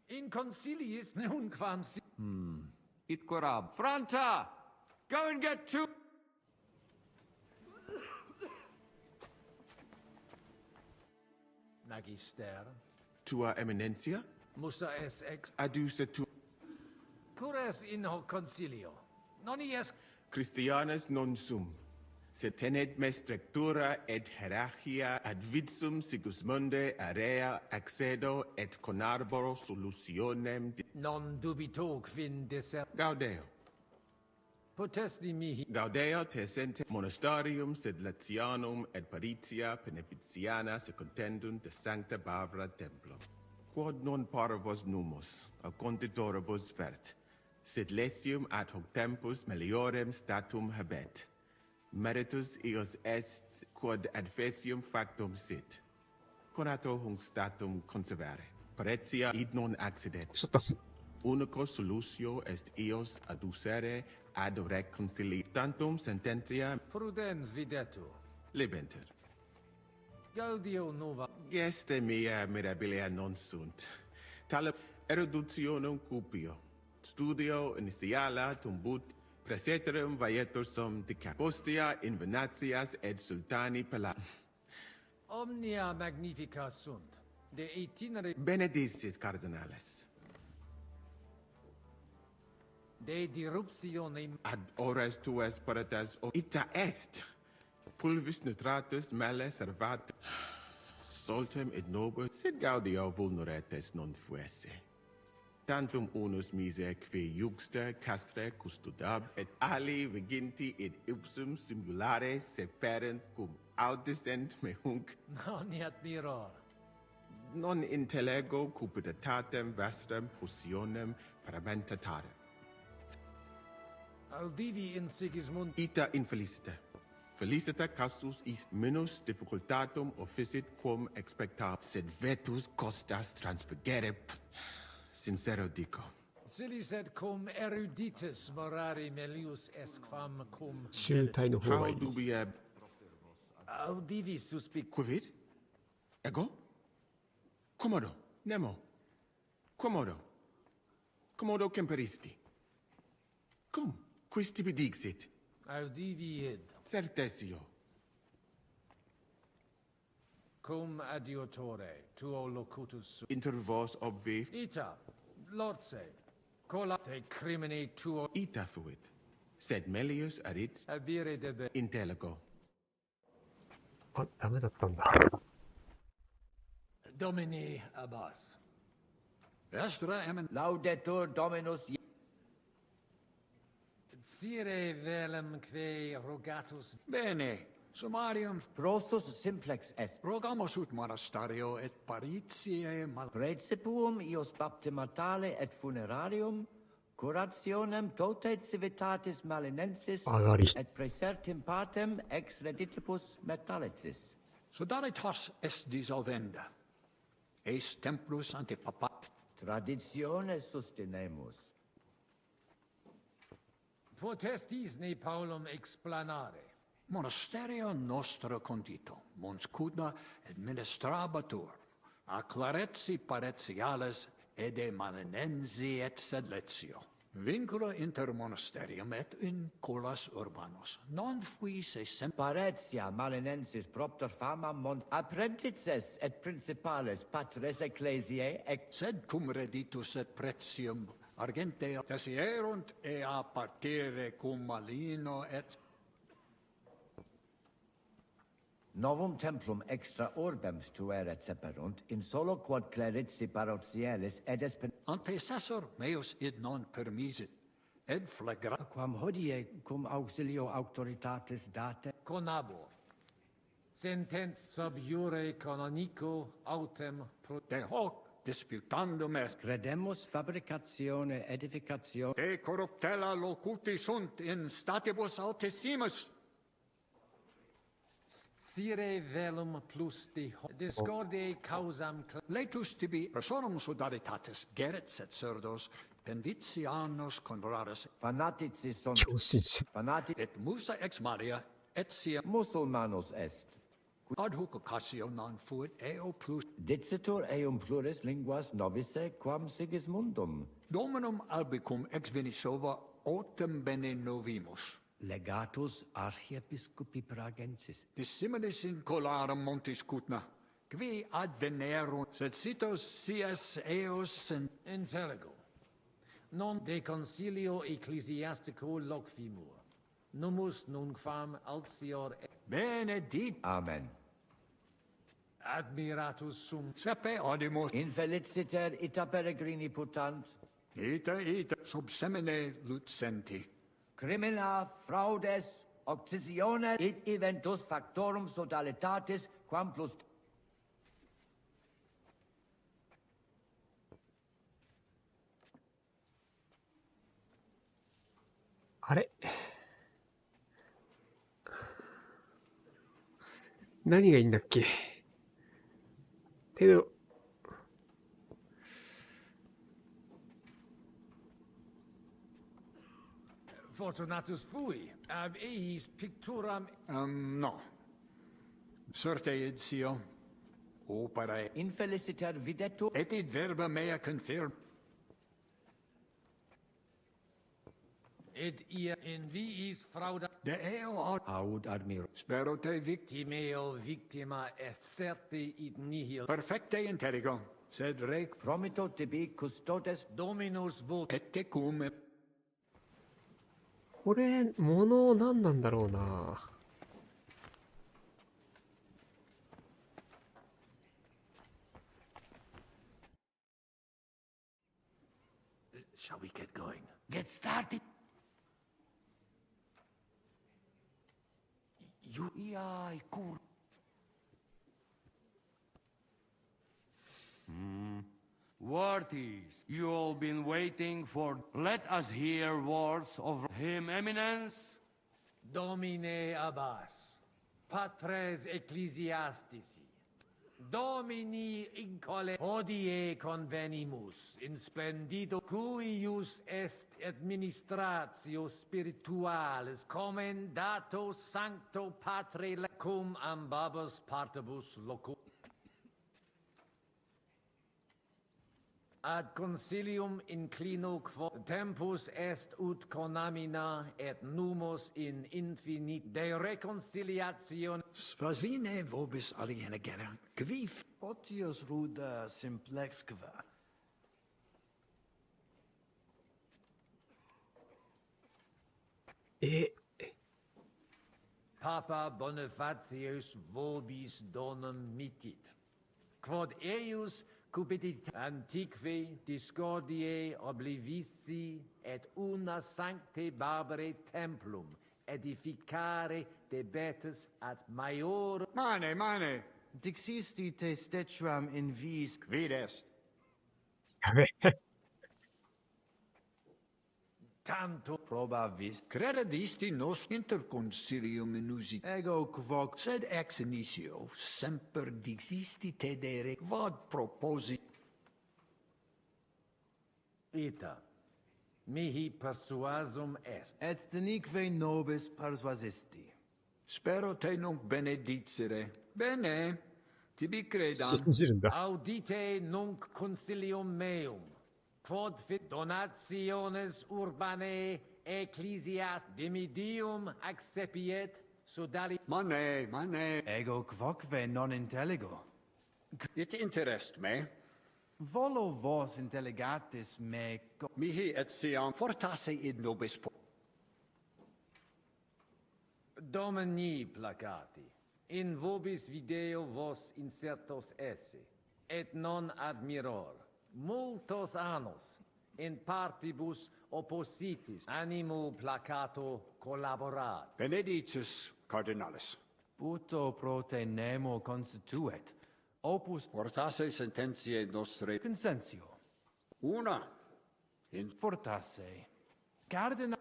Speaker 18: In conciliis nunquam si...
Speaker 20: It corab. Franta! Go and get two...
Speaker 18: Magister.
Speaker 14: Tua eminencia?
Speaker 18: Musa es ex...
Speaker 14: Aduce tu...
Speaker 18: Cures in hoc concilio. Non ies...
Speaker 14: Christianes non sum. Se tenet me strectura et hierarchia ad vidsum Sigismunde area accedo et conarboro solutionem...
Speaker 18: Non dubito quin deser...
Speaker 14: Gaudeo.
Speaker 18: Potesti mihi.
Speaker 2: Gaudeo te sente monasterium sed Latianum et Paritia Beneficiana secundendum de Sancta Barbara Templo. Quod non parvos numus, a conditoribus vert, sed lesium ad hoc tempus meliorem statum habet. Meritus eos est quod adfesium factum sit. Conato hunc statum conservare. Paretia id non accidet. Unico solutio est eos adducere ad reconciliatantum sententia
Speaker 18: Prudens videtur.
Speaker 2: libenter.
Speaker 18: Gaudio nova.
Speaker 2: Geste mea mirabilia non sunt. Tale eruditionum cupio. Studio initiala tumbut preseterum vaietur sum dicat. Postea invenatias et sultani pala.
Speaker 18: Omnia magnifica sunt. De itinere.
Speaker 2: Benedictis cardinales.
Speaker 18: De diruptione.
Speaker 2: Ad ores tuas paratas ita est. Pulvis nutratus male servat. Soltem et nobis, sed gaudio vulneretes non fuesse. Tantum unus mise que juxta castre custodab, et ali viginti et ipsum simulare seperent cum audicent me hunc.
Speaker 18: Non admiror.
Speaker 2: Non intellego cupiditatem vestram potionem fermentatarem.
Speaker 18: Audivi in Sigismund.
Speaker 2: Ita infelicita. Felicita casus ist minus difficultatum officit quum expectab, sed vetus costas transfugere. Sincero dico.
Speaker 18: Silis et cum eruditus morari melius est quam cum.
Speaker 2: How do we
Speaker 18: Audivi suspic.
Speaker 2: Quid? Ego? Commodo? Nemo? Commodo? Commodo comperisti? Cum? Quis tibi dixit?
Speaker 18: Audivi id.
Speaker 2: Certesio.
Speaker 18: Cum adiutore tuo locutus.
Speaker 2: Inter vos obvi.
Speaker 18: Ita, lorse, cola te crimine tuo.
Speaker 2: Ita fuit. Sed melius arit.
Speaker 18: Abire debe.
Speaker 2: Intellego.
Speaker 1: あ、ダメだったんだ。
Speaker 18: Domini Abbas.
Speaker 22: Vestra emin.
Speaker 13: Laudetur Dominus.
Speaker 18: Sire velum que rogatus.
Speaker 22: Bene. Summarium.
Speaker 13: Prosus simplex est.
Speaker 22: Rogamus ut monasterio et paritiae mal.
Speaker 13: Precipium ios baptimatale et funerarium. Curationem tote civitatis malinensis. Et presertim patem ex reditibus metallicis.
Speaker 22: Sodalitas est dissolvenda. Eis templus ante papa.
Speaker 13: Traditiones sustenemus.
Speaker 18: Potestis ne Paulum explanare.
Speaker 22: Monasterio nostro condito, mons cudna administrabatur, a claretsi paretiales ede malinensi et sedletio. Vincula inter monasterium et in colas urbanos, non fuis e sem...
Speaker 13: Paretia malinensis propter fama mont apprentices et principales patres ecclesiae
Speaker 22: Sed cum reditus et pretium argenteo desierunt e a partire cum malino et...
Speaker 13: Novum templum extra orbem stuere seperunt, in solo quod clerici parotialis ed
Speaker 22: Antecessor meus id non permisit, ed flagra...
Speaker 18: Quam hodie cum auxilio auctoritatis date. Conabor. Sentenz sub iure canonico autem pro...
Speaker 22: De hoc disputandum est.
Speaker 18: Credemus fabricatione edificazione.
Speaker 22: De corruptella locuti sunt in statibus altissimus.
Speaker 18: Sire velum plus discorde causam...
Speaker 22: Letus tibi personum sodalitatis gerit et surdos, penvitianos contraris.
Speaker 13: Fanatici sunt...
Speaker 22: Et musa ex Maria, et sia...
Speaker 13: Musulmanus est.
Speaker 22: Ad hoc occasio non fuit eo plus...
Speaker 13: Dicitur eum pluris linguas novice quam Sigismundum.
Speaker 22: Dominum albicum ex Venisova autem bene novimus.
Speaker 18: Legatus archiepiscopi pragensis.
Speaker 22: Dissimilis in colarum montis cutna, qui advenerunt, sed sitos sias eos
Speaker 18: Intellego. Non de concilio ecclesiastico locvimur. Numus nunquam altior...
Speaker 22: Benedit.
Speaker 13: Amen.
Speaker 18: Admiratus sum.
Speaker 22: Sepe audimus.
Speaker 13: Infeliciter ita peregrini putant.
Speaker 22: Ita sub semine lucenti.
Speaker 13: crimina fraudes occisiones et eventus factorum sodalitatis quam plus.
Speaker 1: あれ何がいいんだっけけど、
Speaker 18: Fortunatus fui, ab eis picturam...
Speaker 22: No. Sorte id sio. Opera
Speaker 13: infeliciter videtur.
Speaker 22: Et id verba mea confirm.
Speaker 18: Id ia in viis frauda...
Speaker 22: De eo
Speaker 13: Haud admiro.
Speaker 22: Spero te
Speaker 18: Timeo victima est certi id nihil.
Speaker 22: Perfecte intelligo. Sed rec
Speaker 13: promito tibi custodes
Speaker 18: Dominus vot.
Speaker 22: et te cum.
Speaker 1: これ、物何なんだろうな。
Speaker 7: Shall we get going? Get started. You...
Speaker 13: Iai, cur...
Speaker 16: Worthies, you all been waiting for... Let us hear words of Him Eminence.
Speaker 18: Domine Abbas, patres ecclesiastici, Domini incole hodie convenimus in splendido cuius est administratio spiritualis commendato sancto patre cum ambabus partibus loco. Ad concilium inclino quo tempus est ut conamina et numos in infinit de reconciliation.
Speaker 22: Svasvine vobis aliena gera. Kvif.
Speaker 15: Otios ruda simplexkva.
Speaker 18: Papa Bonifatius vobis donum mitit. Quod eius cupitit antiqui discordiae oblivici et una sancte barbare templum edificare debetus ad maior.
Speaker 22: Mane.
Speaker 15: Dixisti te statuam in vis.
Speaker 22: Quid est?
Speaker 18: Tanto
Speaker 15: proba vis.
Speaker 22: Credidisti nos interconcilium inusit.
Speaker 15: Ego quoc.
Speaker 22: Sed ex initio semper dixisti te dere quod proposi.
Speaker 18: Ita, mihi persuasum est.
Speaker 15: Et denique nobis persuasisti.
Speaker 22: Spero te nunc benedicere. Bene, tibi credam.
Speaker 18: Audite nunc concilium meum. Quod fit donationes urbanae ecclesias dimidium accepiet sodali.
Speaker 22: Mane.
Speaker 15: Ego quoque non intelligo.
Speaker 22: It interest me.
Speaker 15: Volo vos intelligatis me...
Speaker 22: Mihi et siam fortasse id nobis po...
Speaker 18: Domini placati. In vobis video vos insertos esse, et non admiror. Multos annos in partibus oppositis animo placato collaborat.
Speaker 22: Benedictus cardinalis.
Speaker 15: Puto pro te nemo constituet. Opus
Speaker 22: fortasse sententiae nostre
Speaker 15: consensio.
Speaker 22: Una in
Speaker 15: fortasse. Cardinal.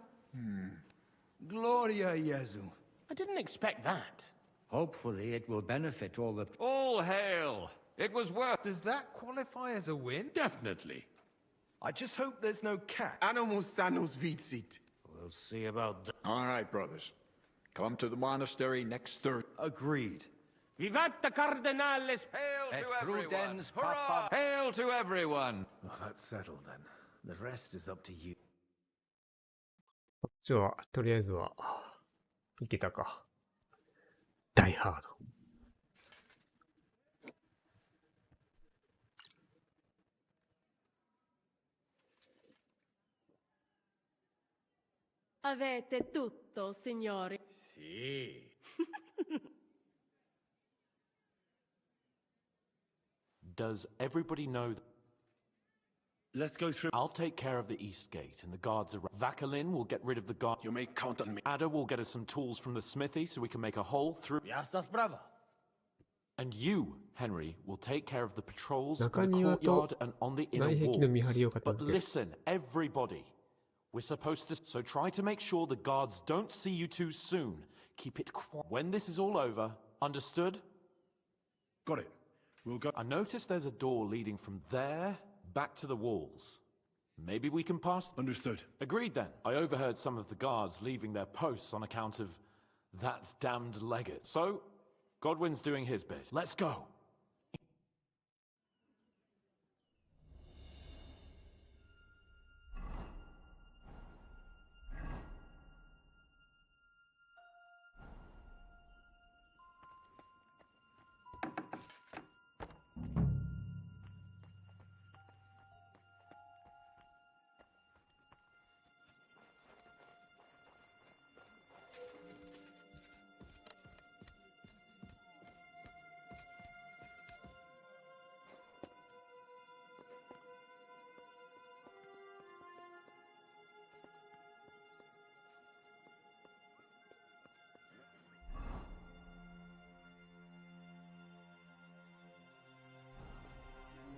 Speaker 15: Gloria Jesu.
Speaker 6: I didn't expect that.
Speaker 13: Hopefully it will benefit all the...
Speaker 6: All hail! It was worth...
Speaker 11: Does that qualify as a win?
Speaker 6: Definitely.
Speaker 23: I just hope there's no cat.
Speaker 2: Animus sanos vicit.
Speaker 19: We'll see about that.
Speaker 22: All right, brothers. Come to the monastery next Thursday.
Speaker 15: Agreed.
Speaker 6: Vivat the Cardinales! Hail to everyone! Hurrah! Hail to everyone!
Speaker 18: Well, that's settled then. The rest is up to you.
Speaker 1: こっちは、とりあえずは、いけたか。ダイハード。
Speaker 4: Avete tutto, signori?
Speaker 18: Sì.
Speaker 17: Does everybody know
Speaker 3: Let's go through.
Speaker 17: I'll take care of the east gate and the guards around. Vakalin will get rid of the guard.
Speaker 3: You may count on me.
Speaker 17: Ada will get us some tools from the smithy so we can make a hole through.
Speaker 18: Jasna sprawa.
Speaker 17: And you, Henry, will take care of the patrols in
Speaker 1: 中
Speaker 17: the
Speaker 1: 庭と
Speaker 17: courtyard and on the inner
Speaker 1: 内壁の見張りを
Speaker 17: walls.
Speaker 1: 片
Speaker 17: But
Speaker 1: 付ける。
Speaker 17: listen, everybody. We're supposed to... So try to make sure the guards don't see you too soon. Keep it quiet. When this is all over, understood?
Speaker 3: Got it. We'll go.
Speaker 17: I noticed there's a door leading from there back to the walls. Maybe we can pass...
Speaker 3: Understood.
Speaker 17: Agreed then. I overheard some of the guards leaving their posts on account of that damned legate. So, Godwin's doing his bit. Let's go.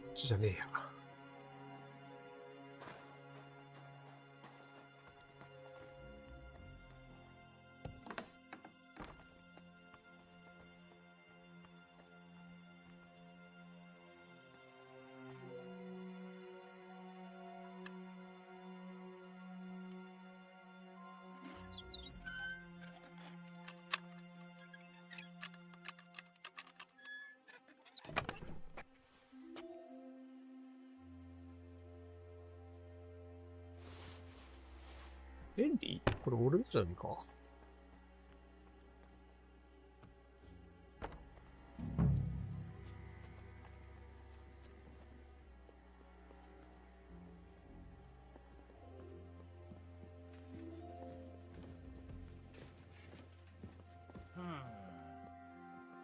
Speaker 1: こっちじゃねえや。エンディこれ俺のじゃねえか。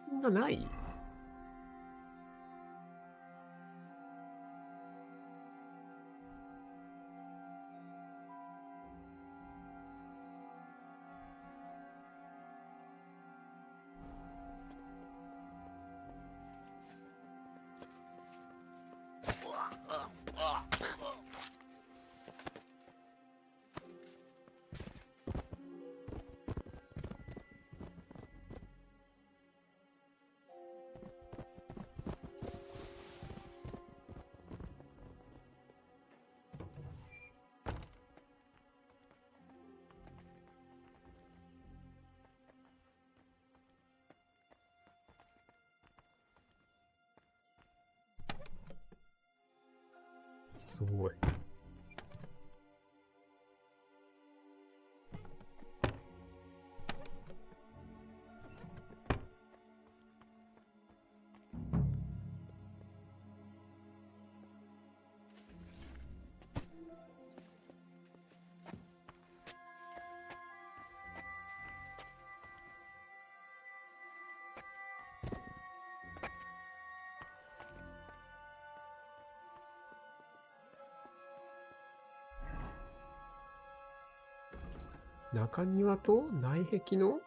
Speaker 1: そんなない？すごい。中庭と内壁の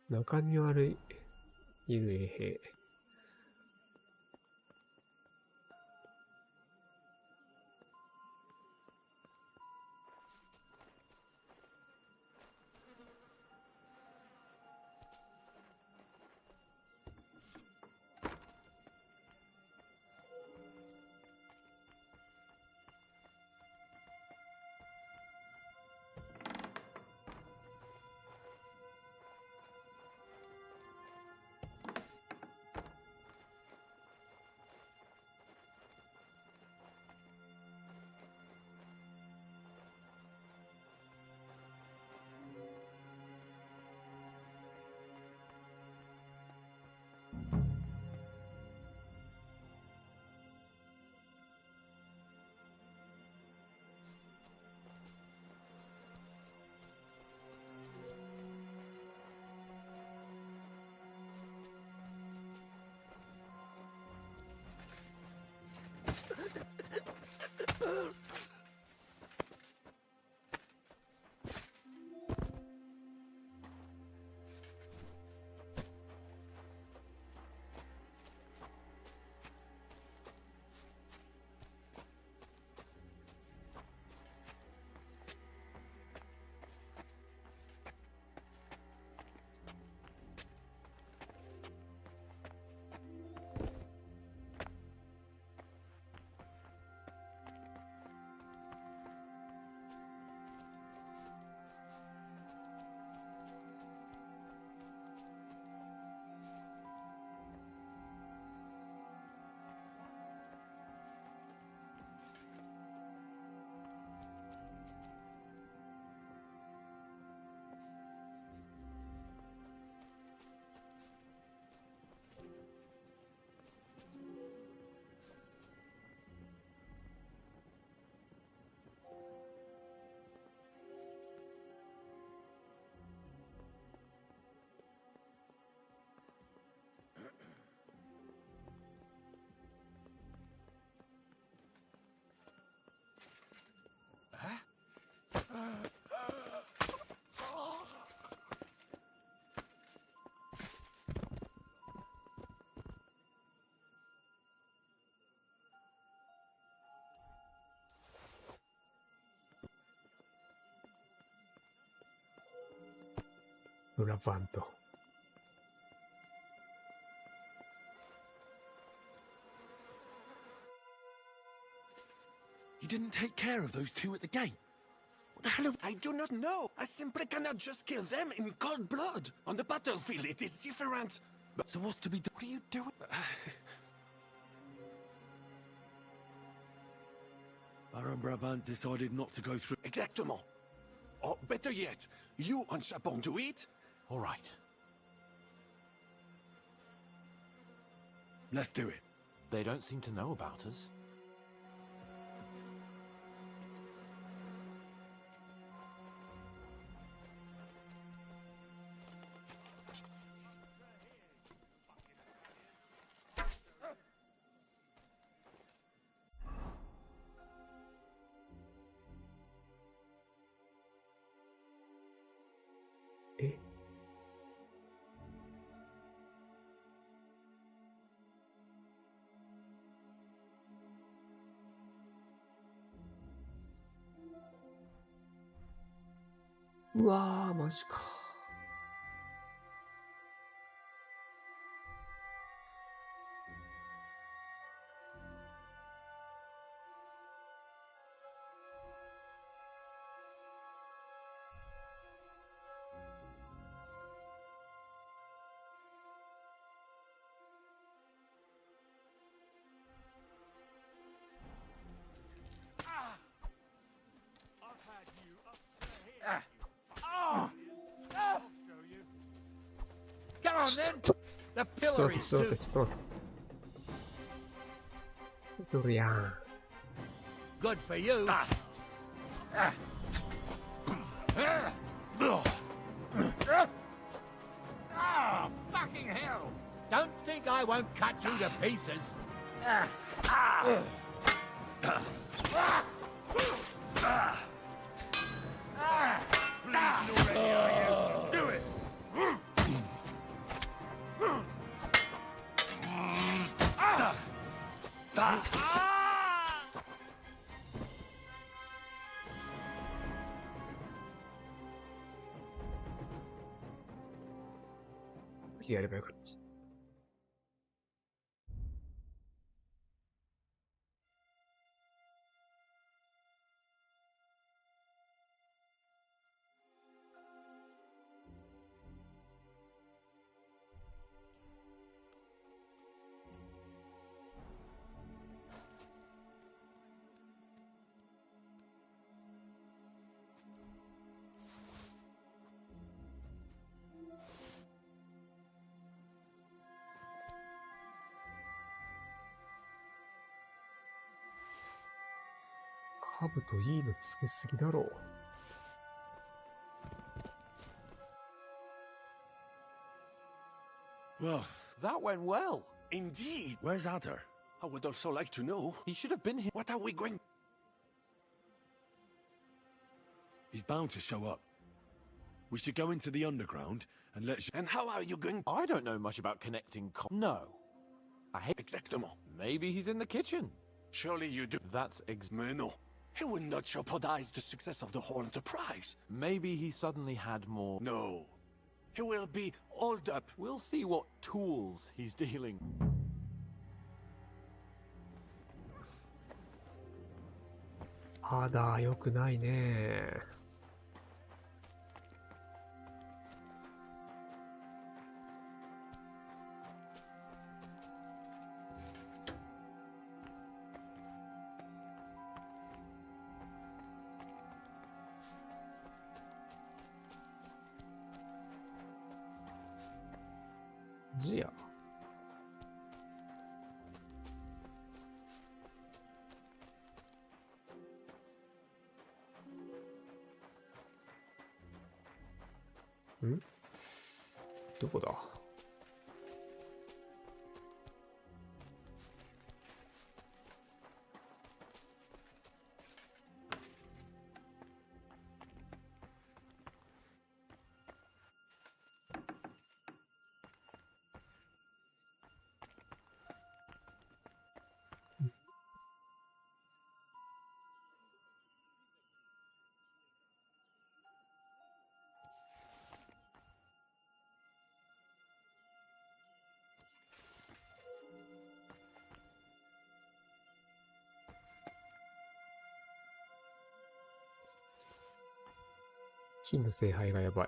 Speaker 1: 中庭にいる衛兵。ブラバント。
Speaker 3: You didn't take care of those two at the gate. What the hell?
Speaker 9: I do not know. I simply cannot just kill them in cold blood. On the battlefield, it is different.
Speaker 3: But so what's to be done?
Speaker 9: What are you doing?
Speaker 3: Baron Brabant decided not to go through.
Speaker 9: Exactement. Or better yet, you and Chapon do it?
Speaker 17: All right.
Speaker 3: Let's do it.
Speaker 17: They don't seem to know about us.
Speaker 1: うわー、マジか。
Speaker 7: Come on then. The
Speaker 1: ちょっと待
Speaker 7: pillory
Speaker 1: って、ちょっと待って、ちょっと待って。ドリアン。
Speaker 7: Good for you. Oh, fucking hell! Don't think I won't cut you to pieces.
Speaker 3: Do it.
Speaker 1: Aquí ya le pego. カブといいのつけすぎだろう。
Speaker 3: Well,
Speaker 9: That went well. Indeed.
Speaker 3: where's Adder?
Speaker 9: I would also like to know.
Speaker 17: He should have been here.
Speaker 9: What are we going?
Speaker 3: He's bound to show up. We should go into the underground and let.
Speaker 9: And how are you going?
Speaker 17: I don't know much about connecting. No. I hate.
Speaker 9: Exactement.
Speaker 17: Maybe he's in the kitchen.
Speaker 9: Surely you do.
Speaker 17: That's
Speaker 9: Mais non. He will not jeopardize the success of the whole enterprise.
Speaker 17: Maybe he suddenly had more.
Speaker 9: No. He will be holed up.
Speaker 17: We'll see what tools he's dealing.
Speaker 1: あだ、良くないね。ジア。ん？どこだ？金の聖杯がやばい。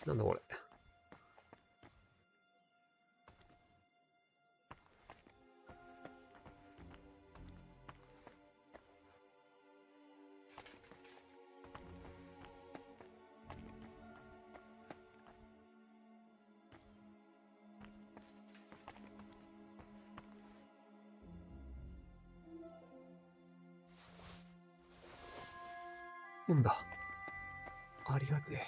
Speaker 1: なんだこれ。なんだ。ありがてえ。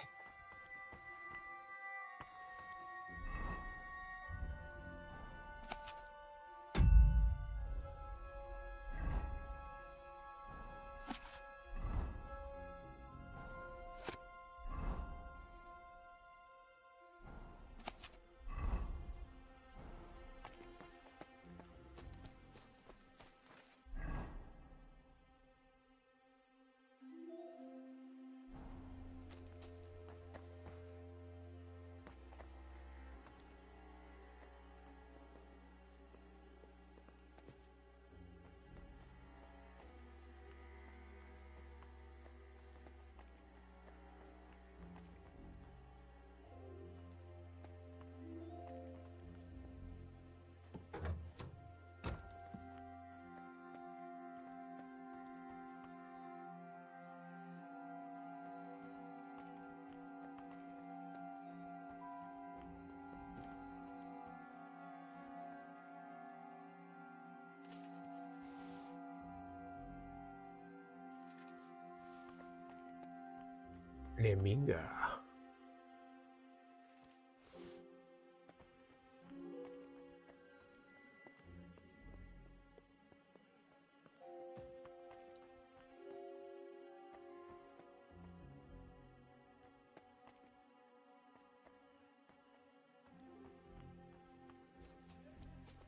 Speaker 1: レミンガー。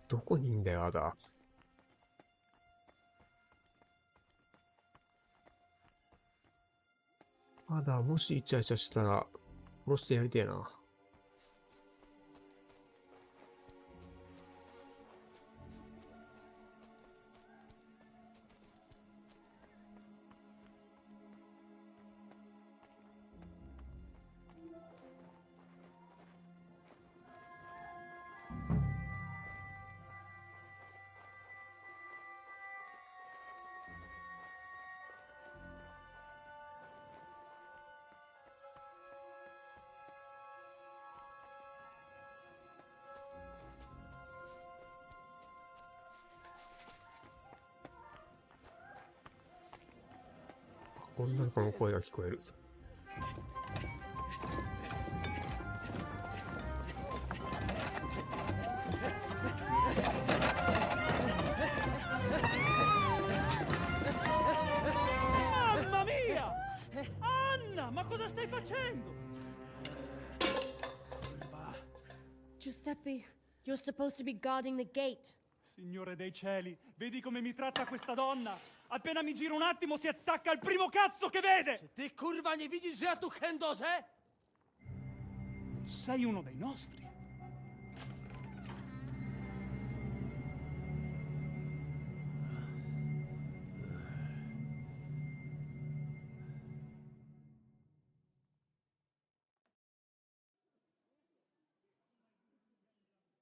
Speaker 1: どこにいんだよ、アダ。アダ、もしイチャイチャしたら、殺してやりてえな。女の子の声が聞こえる。
Speaker 8: Mamma mia! Anna, ma cosa stai facendo?
Speaker 4: Giuseppe, you're supposed to be guarding the gate.
Speaker 8: Signore dei cieli, vedi come mi tratta questa donna? Appena mi giro un attimo si attacca al primo cazzo che vede!
Speaker 7: Czy ty kurwa nie widzisz, że ja tu chędożę?
Speaker 8: Sei uno dei nostri.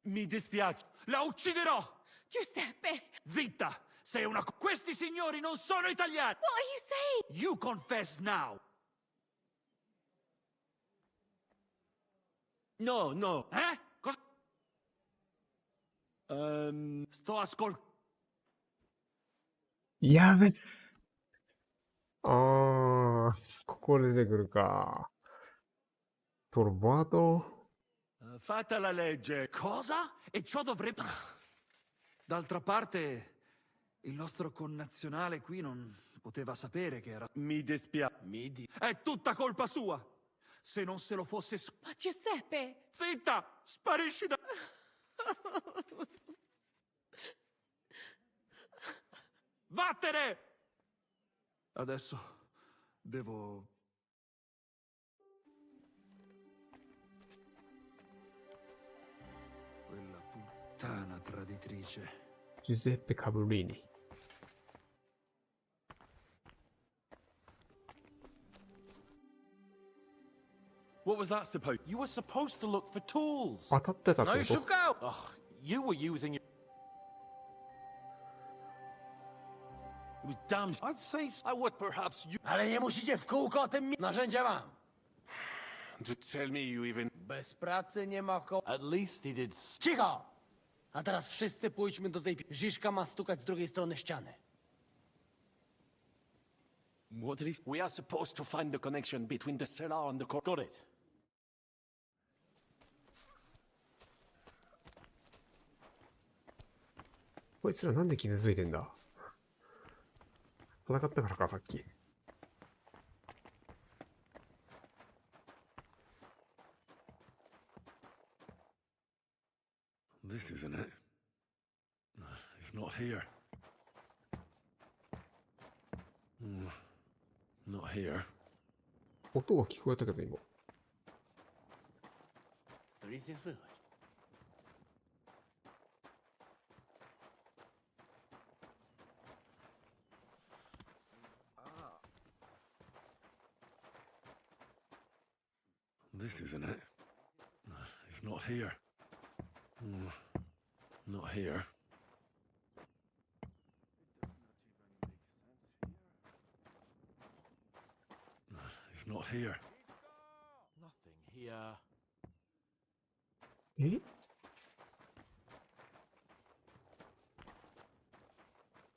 Speaker 3: Mi dispiace, la ucciderò!
Speaker 4: Giuseppe!
Speaker 3: Zitta! Sei una... Questi signori non sono italiani!
Speaker 4: What are you saying?
Speaker 3: You confess now! No, no. Eh? Cosa? Sto ascoltando.
Speaker 1: やべっ。あー、ここで出てくるか。トロバート。
Speaker 3: Fatta la legge. Cosa? E ciò dovrebbe...
Speaker 9: D'altra parte, il nostro connazionale qui non poteva sapere che era...
Speaker 3: Mi dispiace.
Speaker 9: È tutta colpa sua! Se non se lo fosse...
Speaker 4: Ma Giuseppe!
Speaker 9: Zitta! Sparisci da... Vattene! Adesso devo... Quella puttana traditrice.
Speaker 1: Giuseppe Cabrini.
Speaker 3: What was that supposed?
Speaker 17: You were supposed to look for tools.
Speaker 1: 当たってたっ
Speaker 17: No,
Speaker 1: て
Speaker 17: you
Speaker 1: こ
Speaker 17: should
Speaker 1: と？
Speaker 17: go. Ugh, you were using your.
Speaker 3: It was damn.
Speaker 17: I'd say.
Speaker 3: I would perhaps you.
Speaker 18: Ale nie musicie w kółko o tym narzędzia mam.
Speaker 3: To tell me you even.
Speaker 18: Bez pracy nie ma ko...
Speaker 17: At least he did.
Speaker 18: Cicho! A teraz wszyscy pójdźmy do tej... Ziszka ma stukać z drugiej strony ściany.
Speaker 3: What did he? We are supposed to find the connection between the cellar and the core.
Speaker 17: Got it.
Speaker 1: こいつらなんで傷ついてんだ？戦ったからか、さっき。
Speaker 3: This isn't it. It's not here. Not here.
Speaker 1: 音が聞こえたけど今。
Speaker 3: This isn't it. It's not here. Not here. It's not here.
Speaker 17: Nothing here.
Speaker 1: え？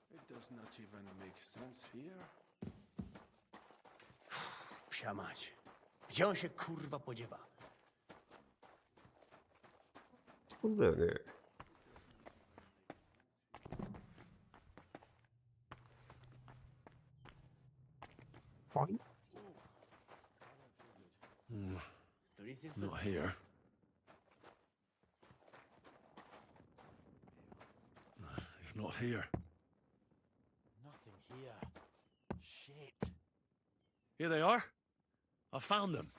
Speaker 3: It does not even make sense here.
Speaker 18: Psia mać. Gdzie on się kurwa podziewa?
Speaker 1: そうだよね。はい。
Speaker 3: Not here. It's not here.
Speaker 17: Nothing here. Shit.
Speaker 3: Here they are. I found them.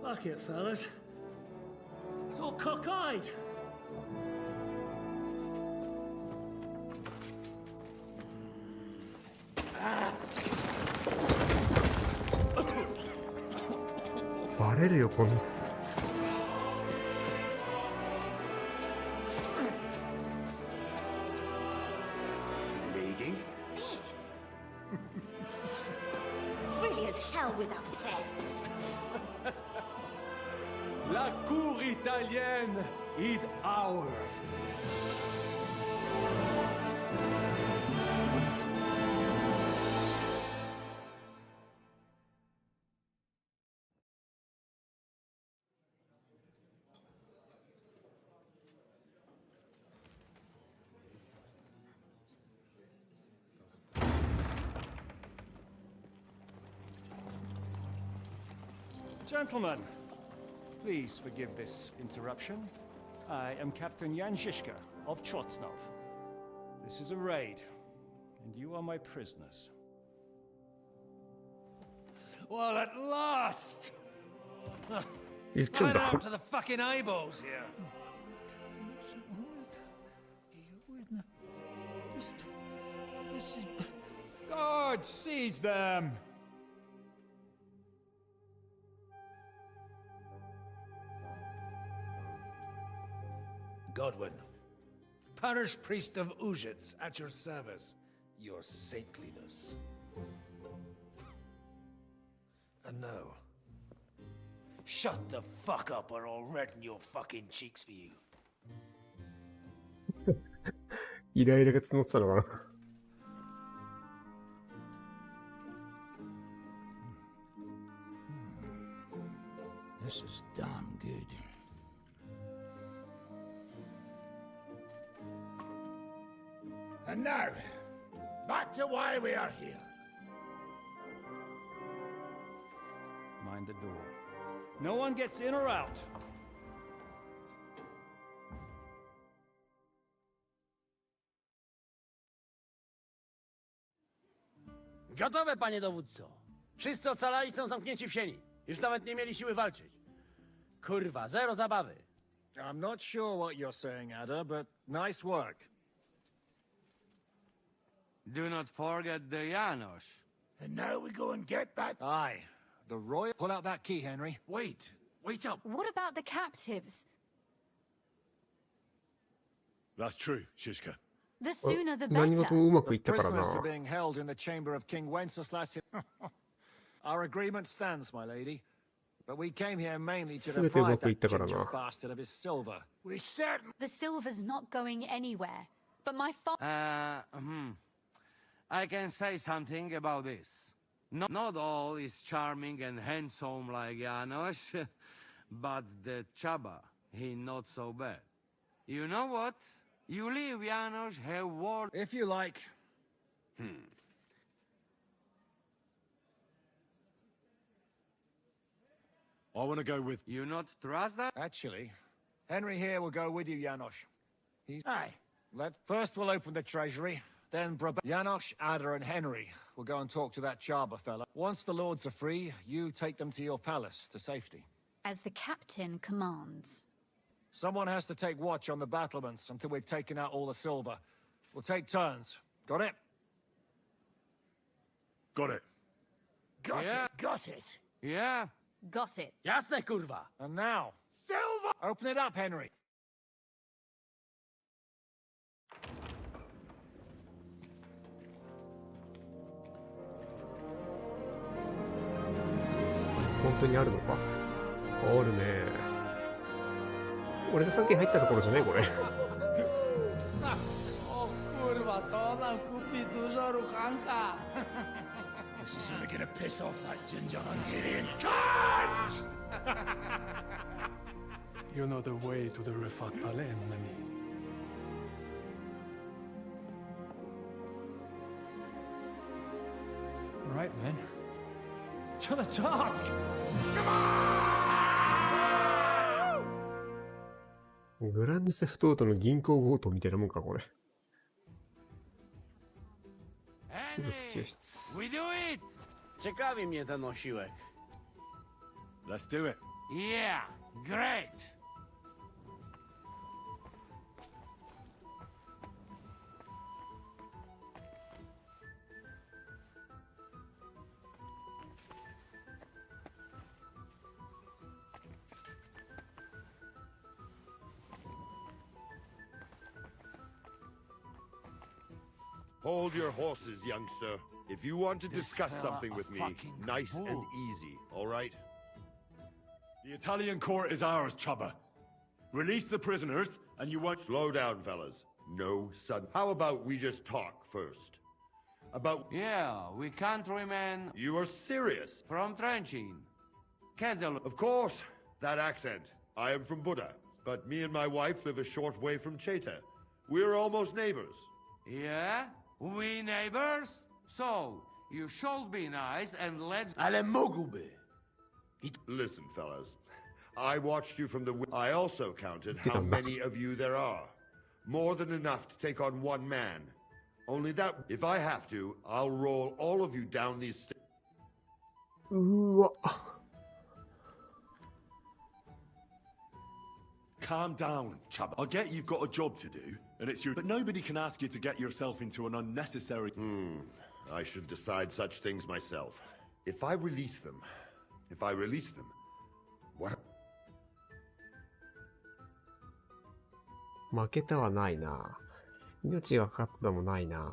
Speaker 8: Fuck it, fellas. It's all cockeyed.
Speaker 1: Ah. バレるよこんな。
Speaker 4: Really as hell with a pen.
Speaker 8: La cour italienne is ours. Gentlemen, please forgive this interruption. I am Captain Jan Zizka of Trotznov. This is a raid, and you are my prisoners. Well, at last!
Speaker 1: Right
Speaker 8: out to the fucking eyeballs here. Guard, seize them! Godwin, parish priest of Uzhitz, at your service.
Speaker 18: your saintliness. And now, shut the fuck up or I'll redden your fucking cheeks for you.
Speaker 1: イライラが募ってたのかな。
Speaker 7: This is damn good. And now, back to why we are here.
Speaker 8: Mind the door. No one gets in or out.
Speaker 10: Gotowe, panie dowódco. Wszyscy ocalali są zamknięci w sieni. Już nawet nie mieli siły walczyć. Kurwa, zero zabawy.
Speaker 8: I'm not sure what you're saying, Ada, but nice work.
Speaker 16: Do not forget the Janos.
Speaker 7: And now we go and get that.
Speaker 8: Aye. The royal... Pull out that key, Henry.
Speaker 18: Wait up.
Speaker 12: What about the captives?
Speaker 3: That's true, Shishka.
Speaker 12: The sooner the
Speaker 1: 何
Speaker 12: better.
Speaker 1: 事もうまくいったから
Speaker 8: Prisoners
Speaker 1: な
Speaker 8: are。being held in the chamber of King Wenceslas. Our agreement stands, my lady. But we came here mainly to
Speaker 1: 全てうま
Speaker 8: deprive
Speaker 1: くいっ
Speaker 8: that
Speaker 1: たからな。
Speaker 8: ginger bastard of his silver.
Speaker 7: We certainly.
Speaker 12: The silver's not going anywhere. But my father.
Speaker 16: I can say something about this. Not all is charming and handsome like Janos, but the Chaba, he not so bad. You know what? You leave Janos have word.
Speaker 8: If you like.
Speaker 3: I want to go with...
Speaker 16: You not trust that?
Speaker 8: Actually, Henry here will go with you, Janos. He's...
Speaker 7: Aye.
Speaker 8: First we'll open the treasury, then Janos, Ada and Henry will go and talk to that Chaba fella. Once the lords are free, you take them to your palace, to safety.
Speaker 12: As the captain commands.
Speaker 8: Someone has to take watch on the battlements until we've taken out all the silver. We'll take turns. Got it?
Speaker 3: Got it.
Speaker 7: Got
Speaker 16: Yeah.
Speaker 7: it. Got it.
Speaker 16: Yeah.
Speaker 12: Got it.
Speaker 10: Jasne, kurwa.
Speaker 8: And now,
Speaker 7: Silver.
Speaker 8: open it up, Henry.
Speaker 1: 本当にあるのか。あるね。俺がさっき入ったところじゃねこれ。
Speaker 10: O kurwa, to nam kupi dużo ruchanka.
Speaker 7: This is really gonna piss off that ginger Hungarian cunt!
Speaker 21: You know the way to the Rifat Palais, mon ami.
Speaker 8: All right, men. To the task!
Speaker 1: グランドセフトオートの銀行強盗みたいなもんかこれ。貴族救出。
Speaker 16: We do it!
Speaker 10: Ciekawi mnie ten osiłek.
Speaker 3: Let's do it.
Speaker 16: Yeah, great.
Speaker 11: Hold your horses, youngster. If you want to discuss something with me, nice and easy, all right?
Speaker 3: The Italian court is ours, Chaba. Release the prisoners, and you won't...
Speaker 11: Slow down, fellas. No sudden... How about we just talk first? About...
Speaker 16: Yeah, we countrymen...
Speaker 11: You are serious?
Speaker 16: From Trenchin. Kezel...
Speaker 11: Of course. That accent. I am from Buda, but me and my wife live a short way from Cheta. We're almost neighbors.
Speaker 16: Yeah? We neighbors? So, you should be nice and let's...
Speaker 10: Ale mógłby.
Speaker 11: Listen, fellas. I watched you from the... I also counted how many of you there are. More than enough to take on one man. Only that, if I have to, I'll roll all of you down these stairs.
Speaker 1: うわ。
Speaker 3: Calm down, Chaba. I get you've got a job to do, and it's your... But nobody can ask you to get yourself into an unnecessary...
Speaker 11: I should decide such things myself. If I release them... What...
Speaker 1: 負けたはないな。命がかかったのもないな。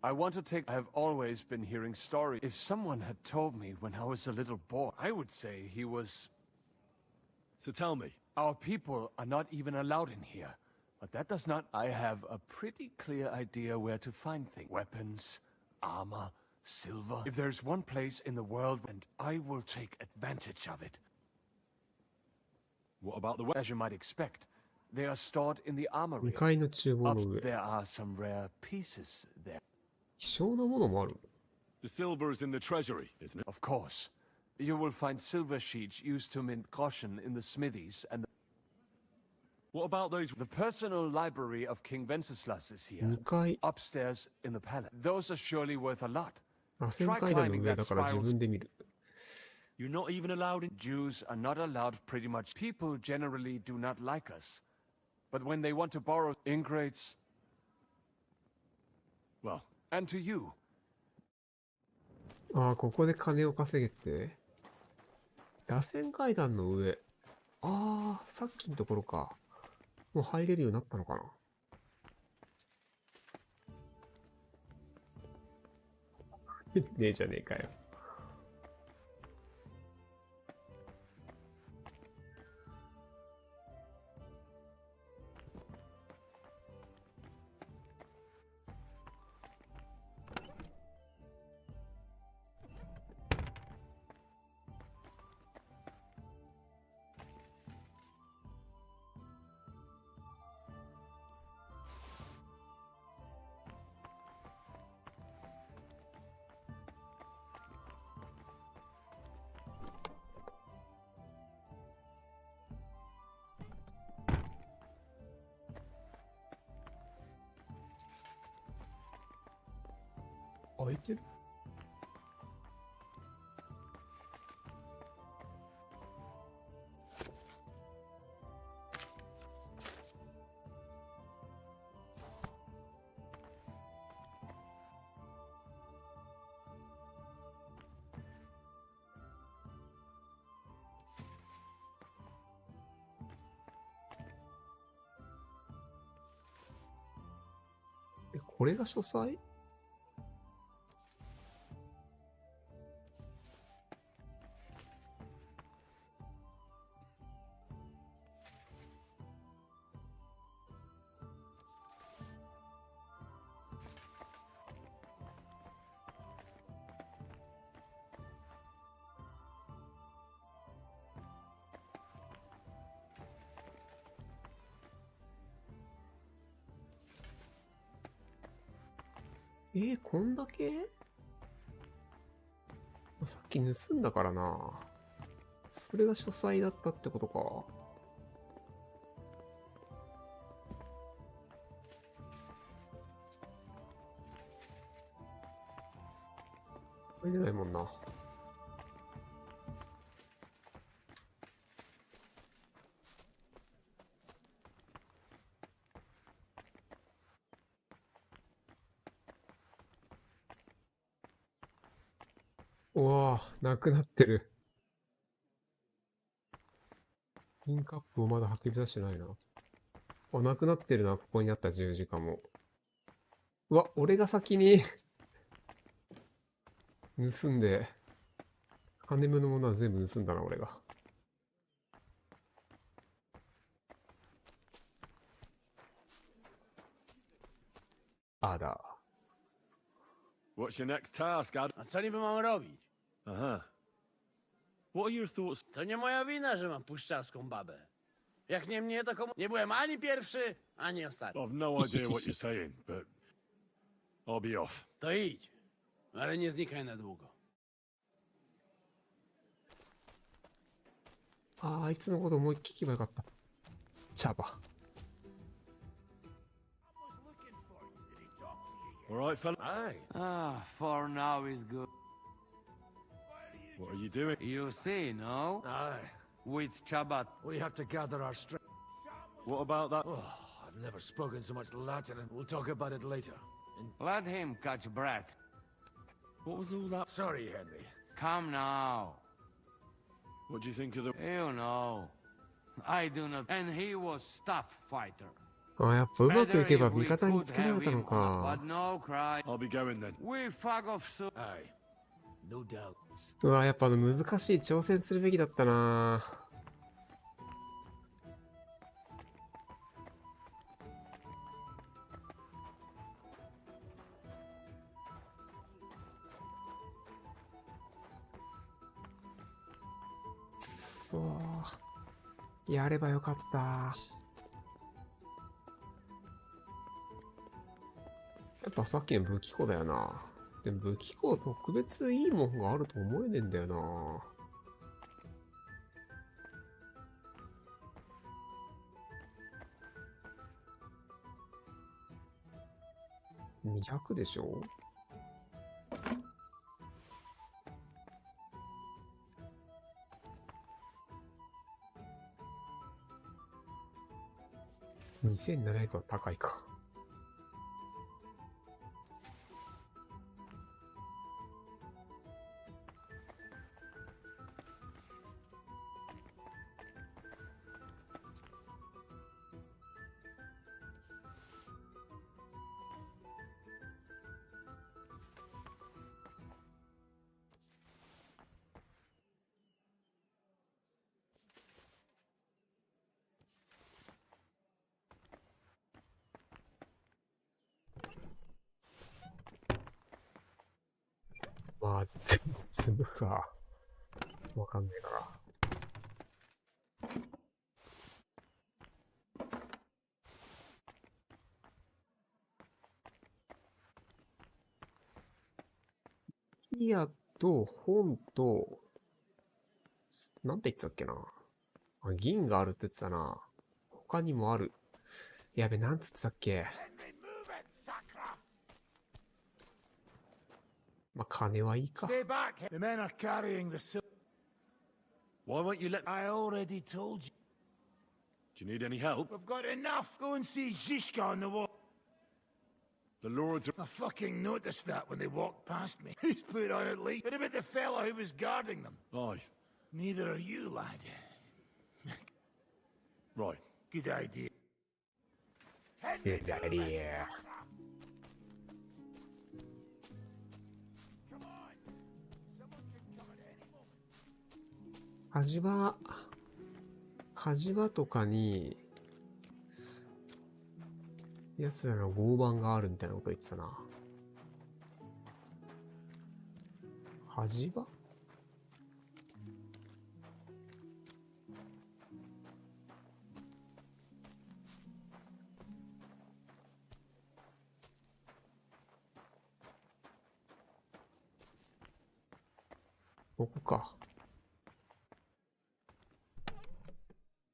Speaker 8: I want to take... I have always been hearing stories. If someone had told me when I was a little boy, I would say he was...
Speaker 3: So tell me.
Speaker 8: Our people are not even allowed in here. But that does not... I have a pretty clear idea where to find things. Weapons, armor, silver. If there's one place in the world, and I will take advantage of it.
Speaker 3: What about the...
Speaker 8: As you might expect, they are stored in the armory.
Speaker 1: 2階の厨房の上。
Speaker 8: There are some rare pieces there.
Speaker 1: 希少なものもある。
Speaker 3: The silver is in the treasury, isn't it?
Speaker 8: Of course. You will find silver sheets used to mint groschen in the smithies and...
Speaker 3: What about those...
Speaker 8: The personal library of King Wenceslas is here.
Speaker 1: 2階。
Speaker 8: Upstairs in the palace. Those are surely worth a lot.
Speaker 1: 螺旋階段の上だから自分で見る。
Speaker 3: You're not even allowed in...
Speaker 8: Jews are not allowed pretty much. People generally do not like us. But when they want to borrow ingrates...
Speaker 3: Well...
Speaker 8: And to you.
Speaker 1: ああ、ここで金を稼げて。螺旋階段の上。ああ、さっきのところか。もう入れるようになったのかな。ねえじゃねえかよ。開いてる？これが書斎？こんだけ？さっき盗んだからな。それが書斎だったってことか。入れないもんな。うわぁ、なくなってる。ピンカップをまだ吐き出してないな。あ、なくなってるな、ここにあった十字架も。うわ、俺が先に盗んで、金目のものは全部盗んだな、俺が。あだ。
Speaker 3: What's your next task, Ad?
Speaker 10: A co niby mamy robić?
Speaker 3: Aha. What are your thoughts?
Speaker 10: To nie moja wina, że mam puszczarską babę. Jak nie mnie, to komu... Nie byłem ani pierwszy, ani ostatni.
Speaker 3: I've no idea what you're saying, but I'll be off.
Speaker 10: To idź, ale nie znikaj na długo.
Speaker 1: あいつのこともう聞けばよかった。茶葉。
Speaker 3: All right, fella.
Speaker 16: Aye. For now is good.
Speaker 3: What are you doing?
Speaker 16: You see, no?
Speaker 18: Aye.
Speaker 16: With Chabat.
Speaker 18: We have to gather our strength.
Speaker 3: What about that?
Speaker 18: Oh, I've never spoken so much Latin, and we'll talk about it later.
Speaker 16: Let him catch breath.
Speaker 3: What was all that?
Speaker 18: Sorry, Henry.
Speaker 16: Come now.
Speaker 3: What do you think of the...
Speaker 16: You know. I do not... And he was staff fighter.
Speaker 1: あ、やっぱうまくいけば味方につけられたのか。
Speaker 3: I'll be going then.
Speaker 16: We fuck off soon.
Speaker 7: Aye. No doubt.
Speaker 1: うわ、やっぱ難しい挑戦するべきだったな。そう。やればよかった。やっぱさっきの武器庫だよな。でも武器庫特別いいもんがあると思えねえんだよな。200でしょ。2700は高いか。まあ、積むか。わかんないか。いやと本と、なんて言ってたっけな。あ、銀があるって言ってたな。他にもある。やべ、なんつってたっけ。まあ、金はいいか。
Speaker 7: Stay back. The men are carrying the silver.
Speaker 3: Why won't you let...
Speaker 7: I already told you.
Speaker 3: Do you need any help?
Speaker 7: We've got enough. Go and see Zishka on the wall.
Speaker 3: The lords are...
Speaker 7: I fucking noticed that when they walked past me. He's put on at least. What about the fellow who was guarding them?
Speaker 3: Aye.
Speaker 7: Neither are you, lad.
Speaker 3: Right.
Speaker 7: Good idea.
Speaker 1: Good idea.火事場とかに、奴らの合板があるみたいなこと言ってたな。火事場？ここか。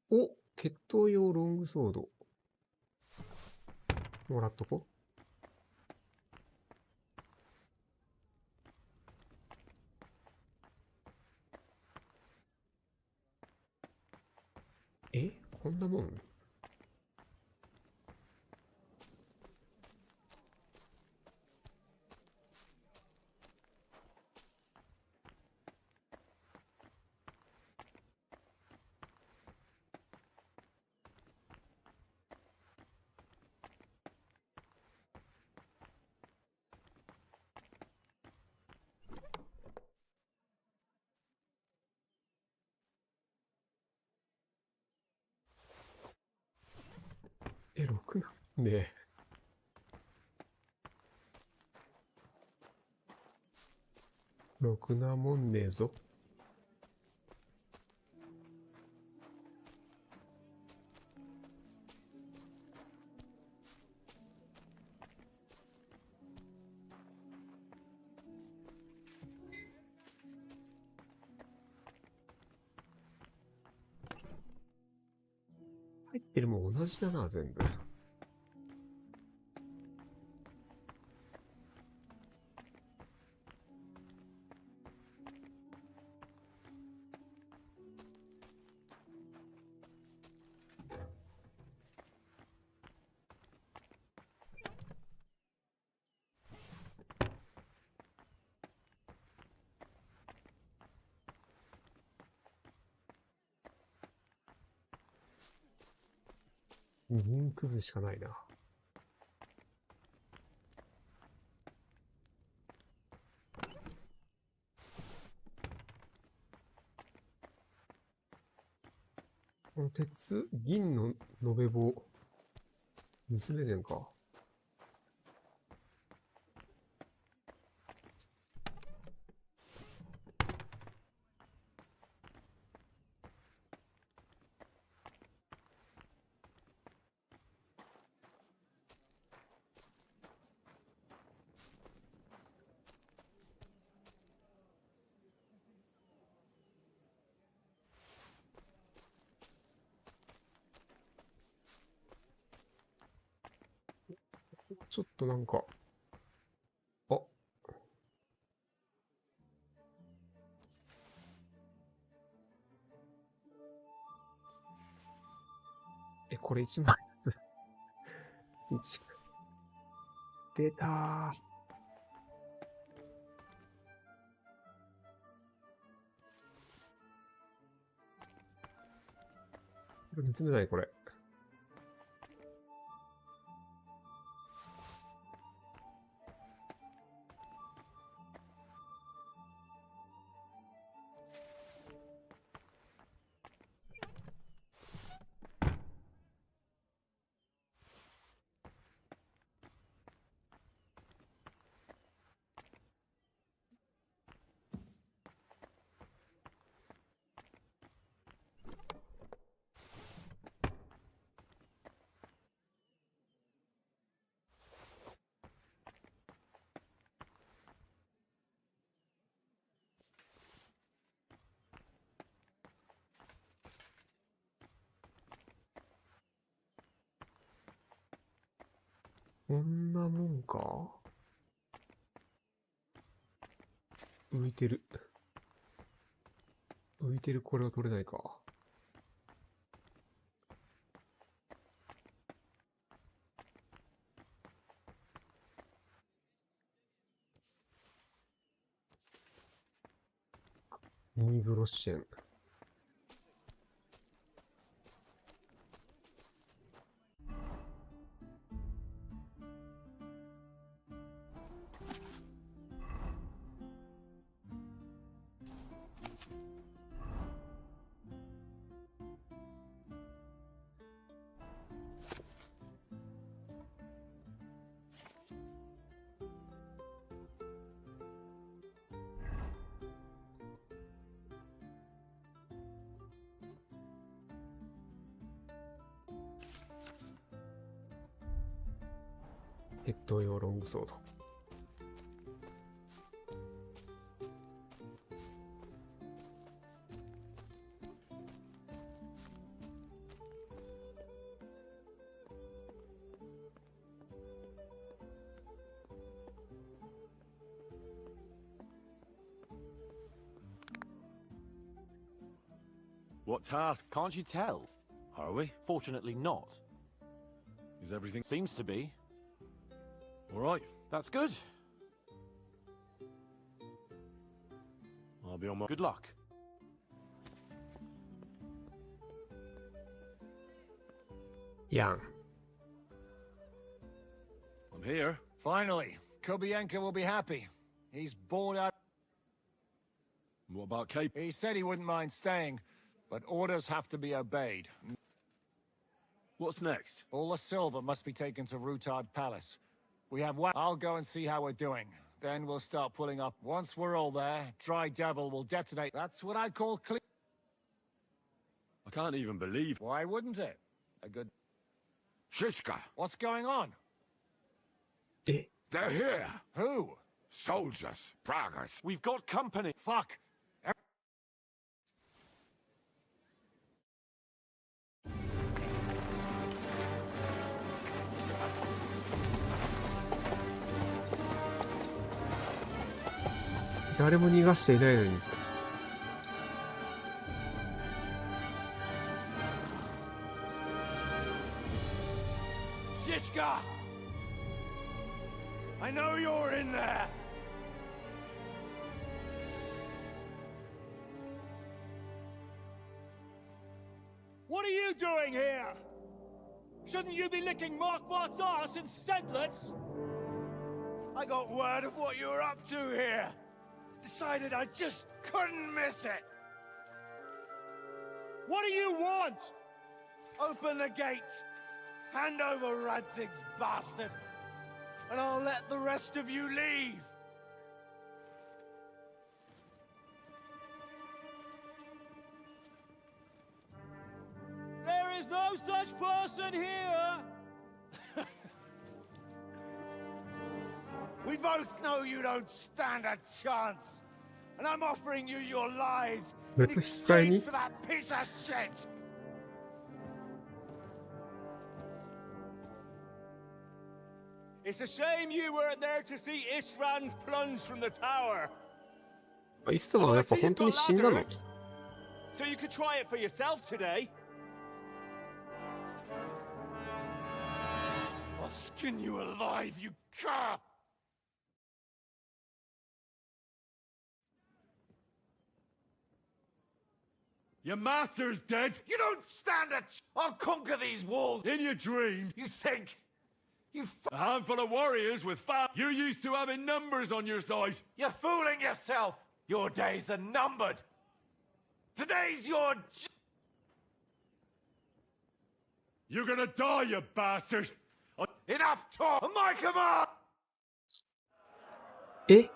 Speaker 1: お、決闘用ロングソード。もらっとこ。え、こんなもん？6なんで。ろくなもんねえぞ。入ってるもん同じだな、全部。銀くずしかないな。この鉄、銀の延べ棒、盗めねんか。ちょっとなんか、あ、これ1枚1出たー。これ盗めないこれ。こんなもんか。浮いてる。浮いてるこれは取れないか。ミニグロッシェン。ヘッド用ロングソード。
Speaker 3: What task?
Speaker 17: Can't you tell?
Speaker 3: Are we?
Speaker 17: Fortunately not.
Speaker 3: Is everything...
Speaker 17: Seems to be.
Speaker 3: All right.
Speaker 17: That's good.
Speaker 3: I'll be on my...
Speaker 17: Good luck.
Speaker 1: Yang.
Speaker 3: I'm here.
Speaker 8: Finally, Kobienka will be happy. He's bored out.
Speaker 3: What about Cape?
Speaker 8: He said he wouldn't mind staying, but orders have to be obeyed.
Speaker 3: What's next?
Speaker 8: All the silver must be taken to Rutard Palace. We have one. I'll go and see how we're doing. Then we'll start pulling up. Once we're all there, Dry Devil will detonate. That's what I call clean.
Speaker 3: I can't even believe...
Speaker 8: Why wouldn't it? A good...
Speaker 9: Shishka!
Speaker 8: What's going on?
Speaker 9: They're here!
Speaker 8: Who?
Speaker 9: Soldiers, Pragas.
Speaker 17: We've got company.
Speaker 8: Fuck!
Speaker 1: 誰も逃がしていないのに。
Speaker 3: Shishka! I know you're in there!
Speaker 8: What are you doing here? Shouldn't you be licking Markbart's arse in Sedlets?
Speaker 23: I got word of what you were up to here. Decided I just couldn't miss it.
Speaker 8: What do you want?
Speaker 23: Open the gate. Hand over Radzig's bastard. And I'll let the rest of you leave.
Speaker 8: There is no such person here!
Speaker 23: We both know you don't stand a chance. And I'm offering you your lives in exchange for that piece of shit.
Speaker 8: It's a shame you weren't there to see Ishrand's plunge from the tower.
Speaker 1: イストマンはやっぱ本当に死んだの？
Speaker 8: So you could try it for yourself today.
Speaker 23: I'll skin you alive, you cur!
Speaker 3: Your master's dead.
Speaker 23: You don't stand a I'll conquer these walls.
Speaker 3: In your dreams.
Speaker 23: You think?
Speaker 3: A handful of warriors with You're used to having numbers on your side.
Speaker 23: You're fooling yourself. Your days are numbered. Today's your...
Speaker 3: You're gonna die, you bastard.
Speaker 23: Enough talk. On my command.
Speaker 1: え？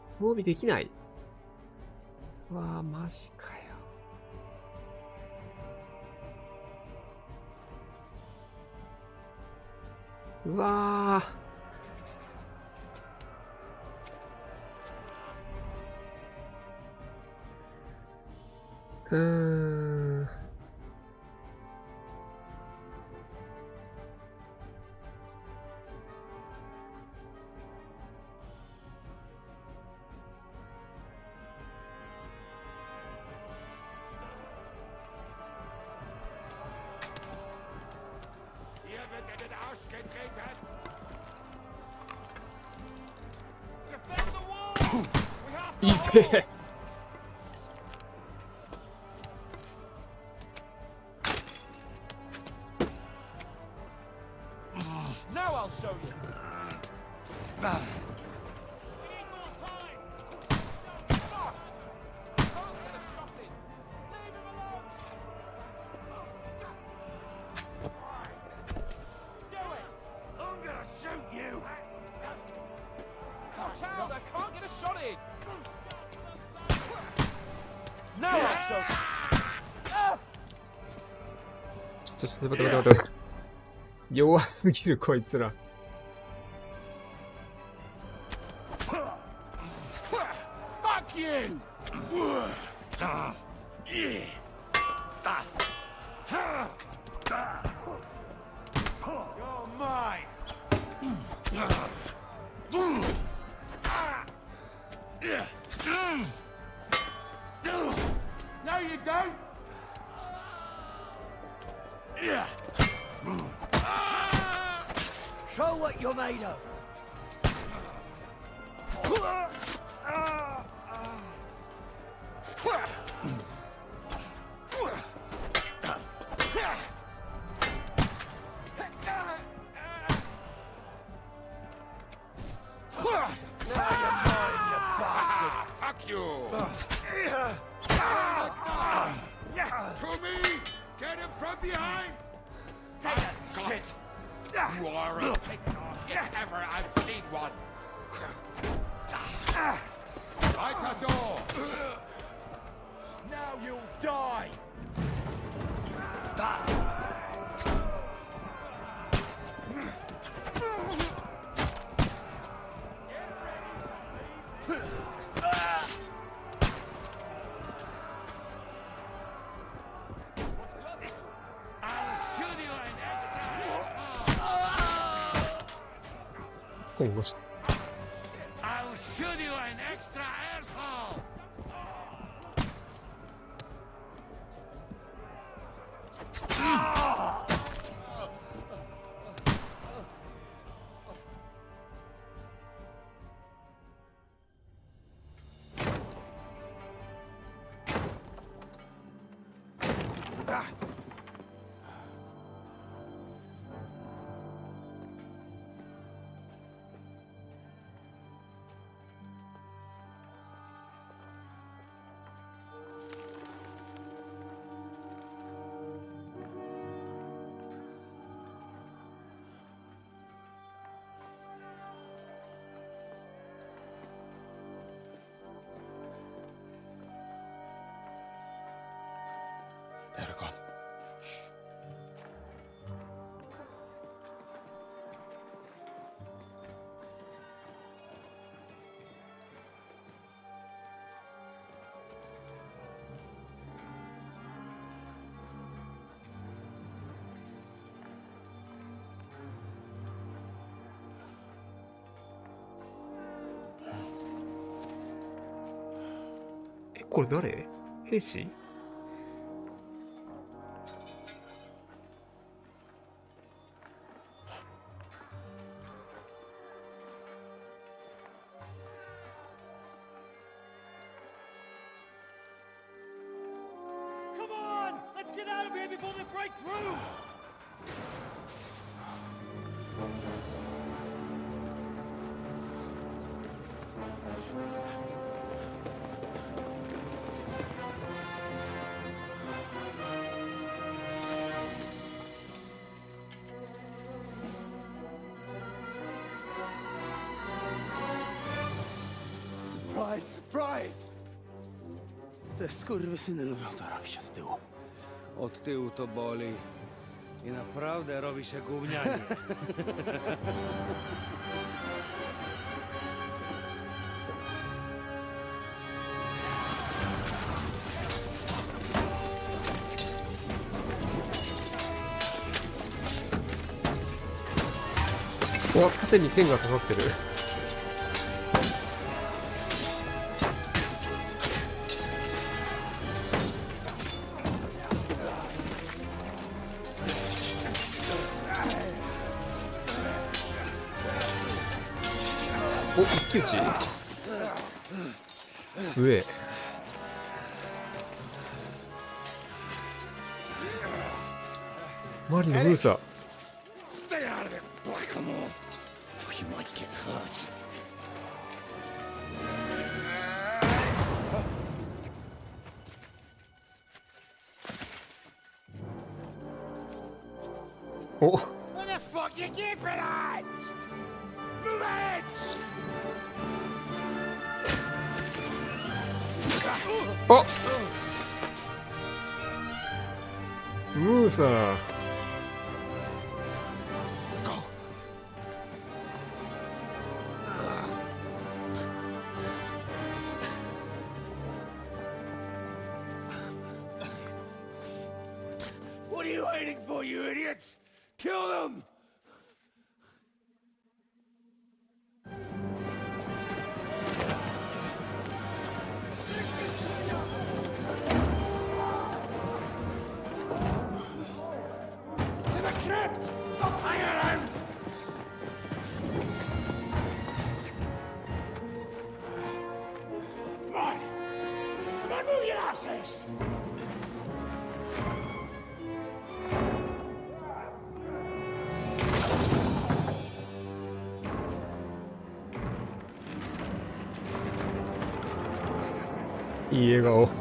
Speaker 1: 装備できない。うわあ、マジかよ。うわあ。いて。
Speaker 8: Now I'll show you. Now I'll show you.
Speaker 1: ちょっと待って。弱すぎるこいつら。
Speaker 23: Fuck you! You're mine! No, you don't! Show what you're made of!
Speaker 2: Fuck you! To me! Get him from behind!
Speaker 23: Take that shit!
Speaker 2: You are a picklock if ever I've seen one! Fight us all!
Speaker 23: Now you'll die!
Speaker 1: I'll
Speaker 23: shoot you an extra asshole!
Speaker 2: They're gone.
Speaker 1: Eh, これ誰？兵士？Get
Speaker 8: out of here before they break through!
Speaker 23: Surprise, surprise! Te skurwysyny lubią to robić od tyłu.
Speaker 16: Od tyłu to boli. I naprawdę robi się gównianie.
Speaker 1: お、縦に剣がかかってる。お、一騎打ち強え。マリのムーサ。
Speaker 23: Stay out of it, blackamoor! Or you might get hurt.
Speaker 1: お。
Speaker 7: What the fuck you keeping at? Move it!
Speaker 1: あ、ムーサー。
Speaker 23: What are you waiting for, you idiots? Kill them!
Speaker 7: To the crypt! Stop hanging around! Come on! Come on, move your asses!
Speaker 1: いい笑顔。2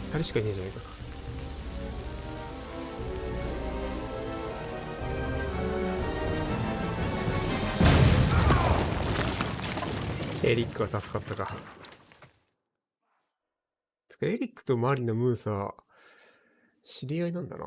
Speaker 1: 人しかいねえじゃないか。エリックは助かったか。つかエリックとマリのムーサー、知り合いなんだな。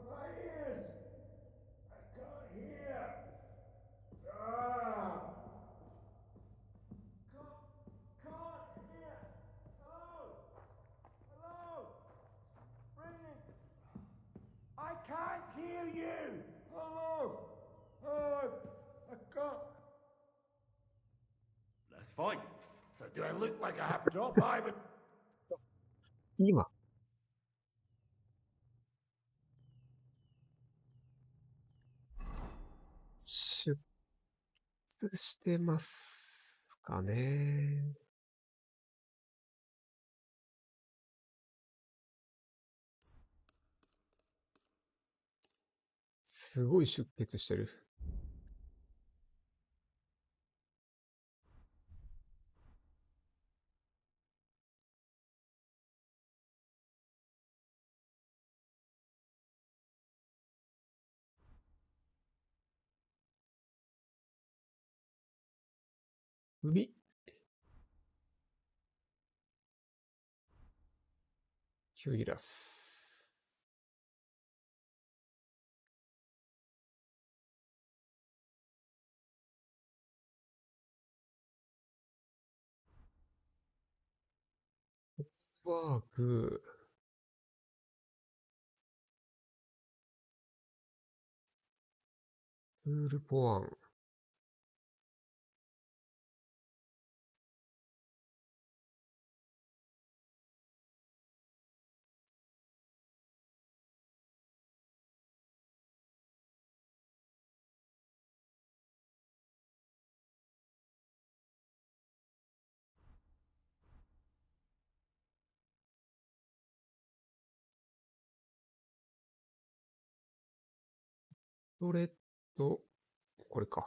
Speaker 7: My ears! I can't hear! Come fine. But do I look like I have to drop by with...
Speaker 1: 今。出出してますかね。すごい出血してる。首。キュイラス。ワーク。プールポワン。それと、これか。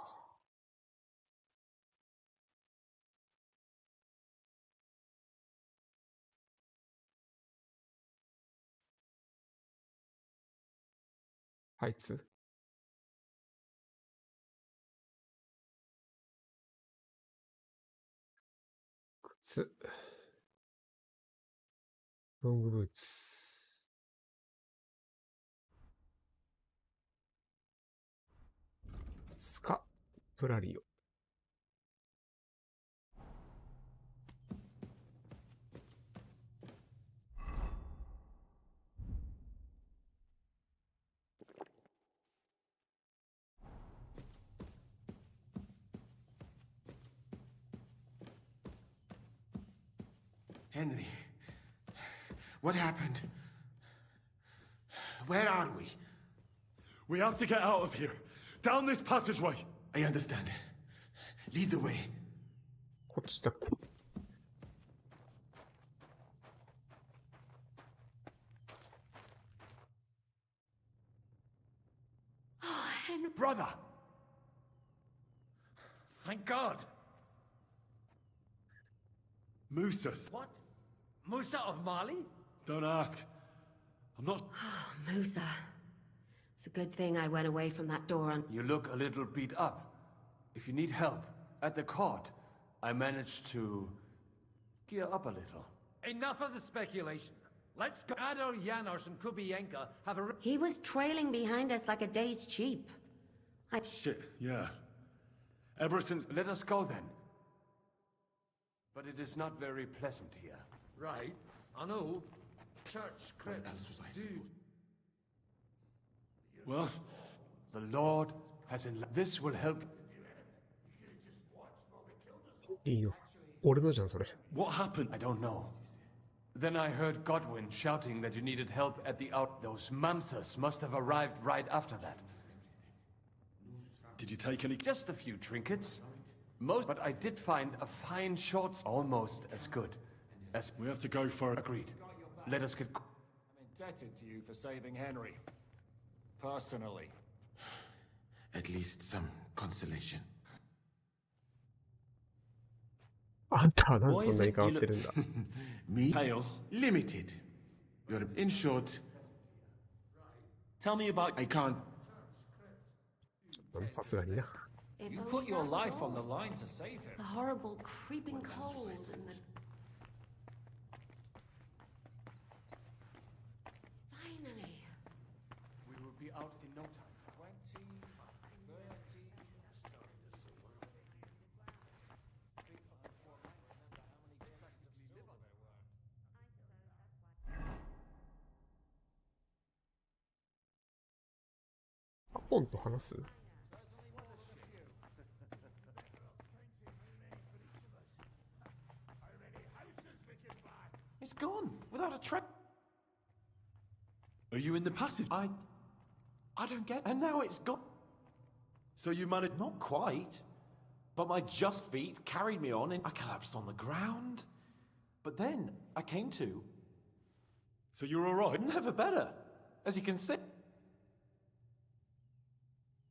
Speaker 1: あいつ。靴。ロングブーツ。スカプラリオ。
Speaker 2: Henry, what happened? Where are we?
Speaker 3: We have to get out of here. Down this passageway.
Speaker 2: I understand. Lead the way.
Speaker 1: こっちだっけ。
Speaker 9: Brother!
Speaker 18: Thank God.
Speaker 3: Musa.
Speaker 18: What? Musa of Mali?
Speaker 3: Don't ask. I'm not...
Speaker 5: Musa. It's a good thing I went away from that door on...
Speaker 6: You look a little beat up. If you need help, at the court, I managed to gear up a little.
Speaker 18: Enough of the speculation. Let's go. Ador Janos and Kubienka have a...
Speaker 5: He was trailing behind us like a day's sheep.
Speaker 3: Shit, yeah. Ever since...
Speaker 6: Let us go then. But it is not very pleasant here.
Speaker 18: Right. I know. Church crypts do...
Speaker 3: Well,
Speaker 6: the Lord has this will help.
Speaker 1: いいよ。俺のじゃん、それ。
Speaker 3: What happened?
Speaker 6: I don't know. Then I heard Godwin shouting that you needed help at the out. Those mamsas must have arrived right after that.
Speaker 3: Did you take any?
Speaker 6: Just a few trinkets. But I did find a fine short, almost as good as...
Speaker 3: We have to go for it.
Speaker 6: Agreed. Let us get...
Speaker 8: I'm indebted to you for saving Henry. Personally.
Speaker 2: At least some consolation.
Speaker 1: あんたはなんでそんなに変わってるんだ。
Speaker 2: Me? Pale. Limited. You're in short.
Speaker 3: Tell me about...
Speaker 2: I can't.
Speaker 1: さすがにな。
Speaker 8: You put your life on the line to save him.
Speaker 5: The horrible creeping cold and the... Finally.
Speaker 6: We will be out in no time.
Speaker 8: 20, 30...
Speaker 1: アポンと話す
Speaker 17: It's gone without a trace.
Speaker 3: Are you in the passage?
Speaker 17: I don't get. And now it's gone.
Speaker 3: So you managed?
Speaker 17: Not quite. But my just feet carried me on and I collapsed on the ground. But then I came to.
Speaker 3: So you're all right?
Speaker 17: Never better. As you can see.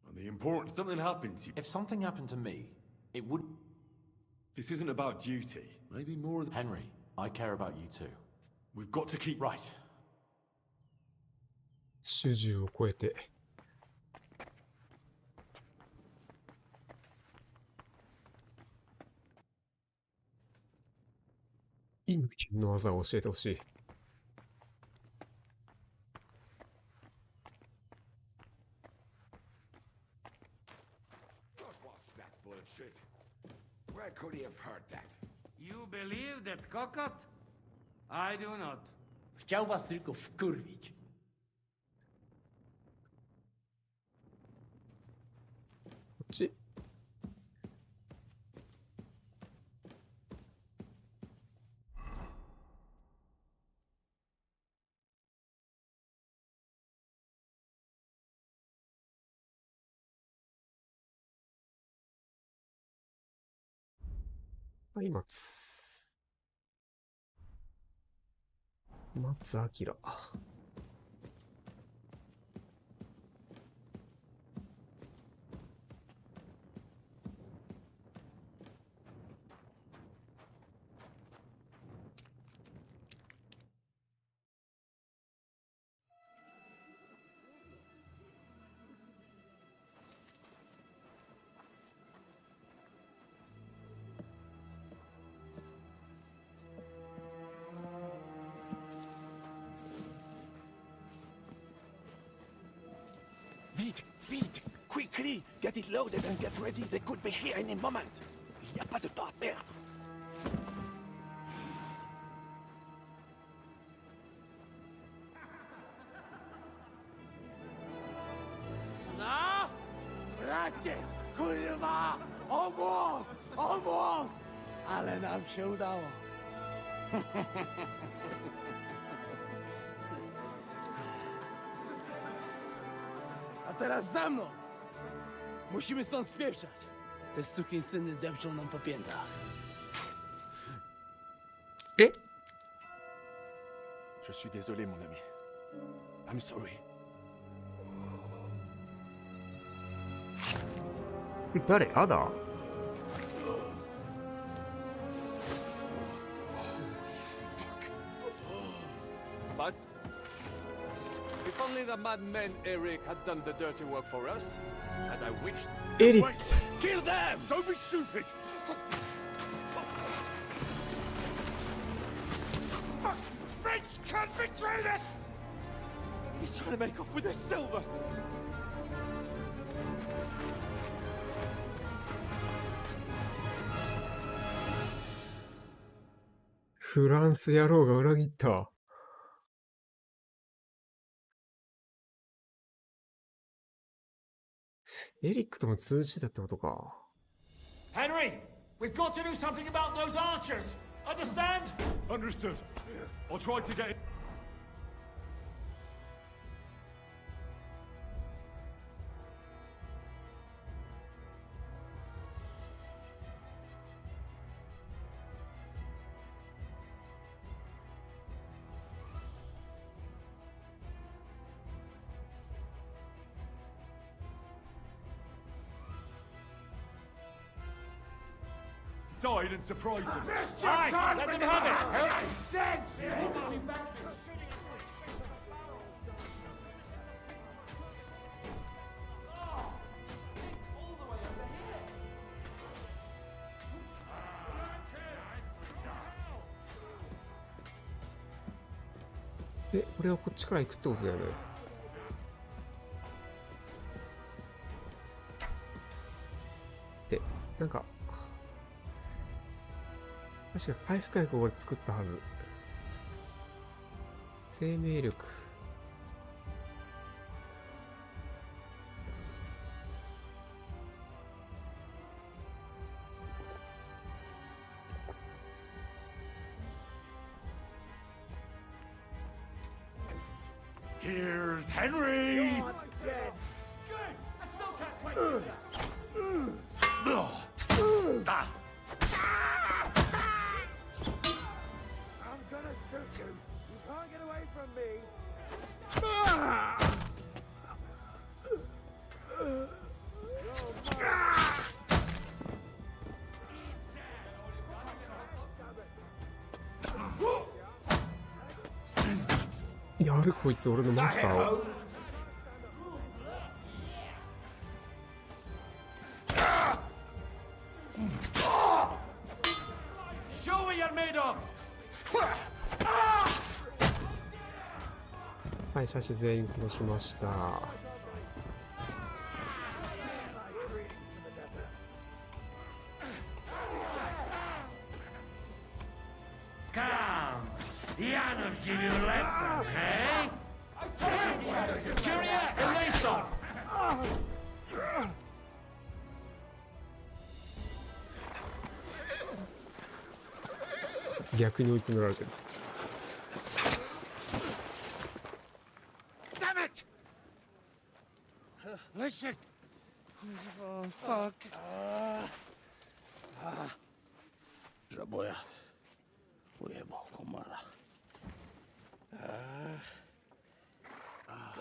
Speaker 3: And the important something happened to you.
Speaker 17: If something happened to me, it would.
Speaker 3: This isn't about duty. Maybe more than...
Speaker 17: Henry, I care about you too.
Speaker 3: We've got to keep...
Speaker 17: Right.
Speaker 1: 主従を超えて。陰剣の技を教えてほしい。
Speaker 11: Where could he have heard that?
Speaker 16: You believe that cockot? I do not.
Speaker 10: Chciał was tylko wkurwić.
Speaker 1: こっち。はい松明。
Speaker 7: Vite! Quickly! Get it loaded and get ready. They could be here any moment. Il n'y a pas de temps à perdre. No! Bracie! Kurwa! Almost! Ale nam się udało. A teraz za mną! Musimy stąd spieprzać. Te sukinsyny depczą nam po piętach.
Speaker 1: Je
Speaker 3: suis désolé, mon ami. I'm sorry.
Speaker 1: 誰？アダ？
Speaker 6: But if only the madman Eric had done the dirty work for us, as I wished.
Speaker 1: Eric!
Speaker 6: Kill them! Don't be stupid!
Speaker 7: French can't betray us!
Speaker 6: He's trying to make off with his silver!
Speaker 1: フランス野郎が裏切った。エリックとも通じてたってことか。
Speaker 8: Henry, we've got to do something about those archers. Understand?
Speaker 3: Understood. I'll try to get it. Side and surprise them.
Speaker 8: Aye, let them have it.
Speaker 7: Sense!
Speaker 1: で、俺はこっちから行くってことだよね。で、なんか、確か回復薬を俺作ったはず。生命力。
Speaker 7: Henry!
Speaker 11: You're dead.
Speaker 7: Good! I still can't quite do that.
Speaker 11: I'm gonna shoot you. You can't get away from me.
Speaker 1: Oh, やるこいつ俺のマスターを。
Speaker 7: Show what you're made of!
Speaker 1: はい、射手全員殺しました。
Speaker 7: Janos give you a lesson, eh? Curia and Lason!
Speaker 1: 逆に追い詰められてる。
Speaker 7: Damn it! Listen! Oh, fuck.
Speaker 10: Żaboja. Ujebał komara.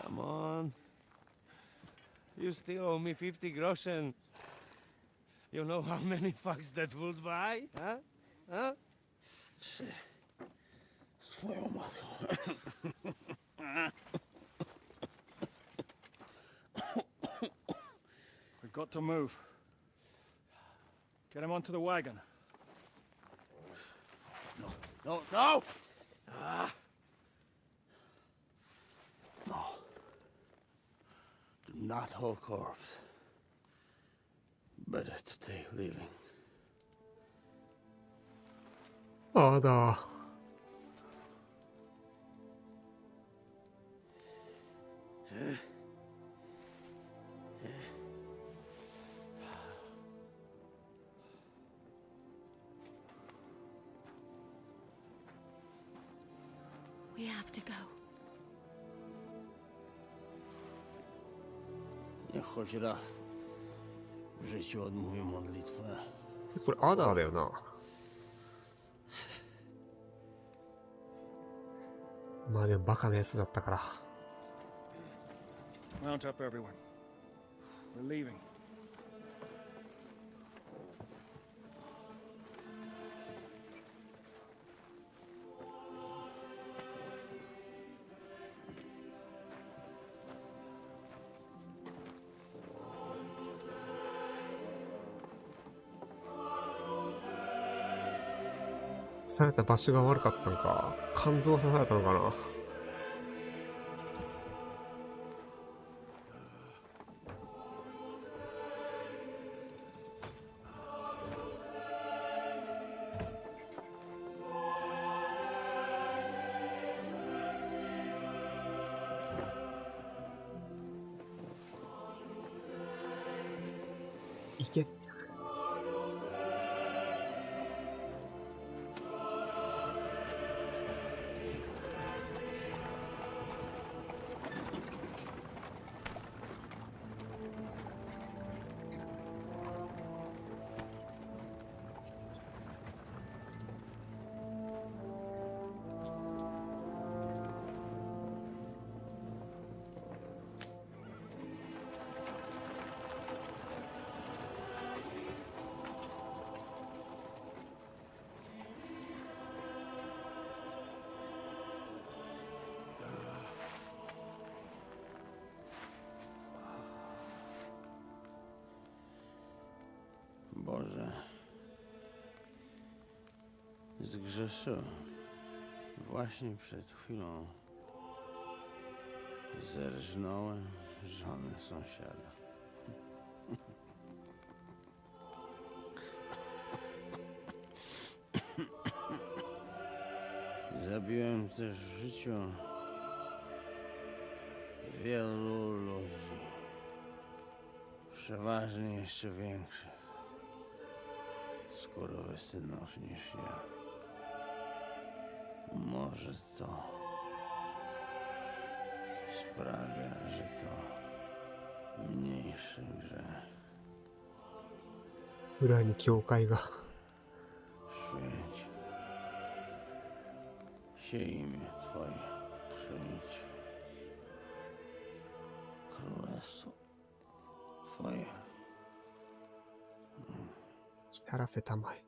Speaker 16: Come on. You still owe me 50 groschen. You know how many fucks that would buy? Huh? Huh?
Speaker 10: Swoją matką.
Speaker 8: We've got to move. Get him onto the wagon.
Speaker 10: No! No! Do not hold corpse. Better to take living.
Speaker 1: あだ。
Speaker 5: We have to go.
Speaker 10: Niech choć raz w życiu odmówię modlitwę.
Speaker 1: これアダーだよな。まあでもバカなやつだったから。
Speaker 8: Mount up, everyone. We're leaving.
Speaker 1: 刺された場所が悪かったのか。肝臓刺されたのかな。いけ。
Speaker 10: Boże, zgrzeszyłem. Właśnie przed chwilą zerżnąłem żonę sąsiada. Zabiłem też w życiu wielu ludzi, przeważnie jeszcze większych skurwysynów niż ja. Może to
Speaker 1: 裏に教会が。浸らせたまえ。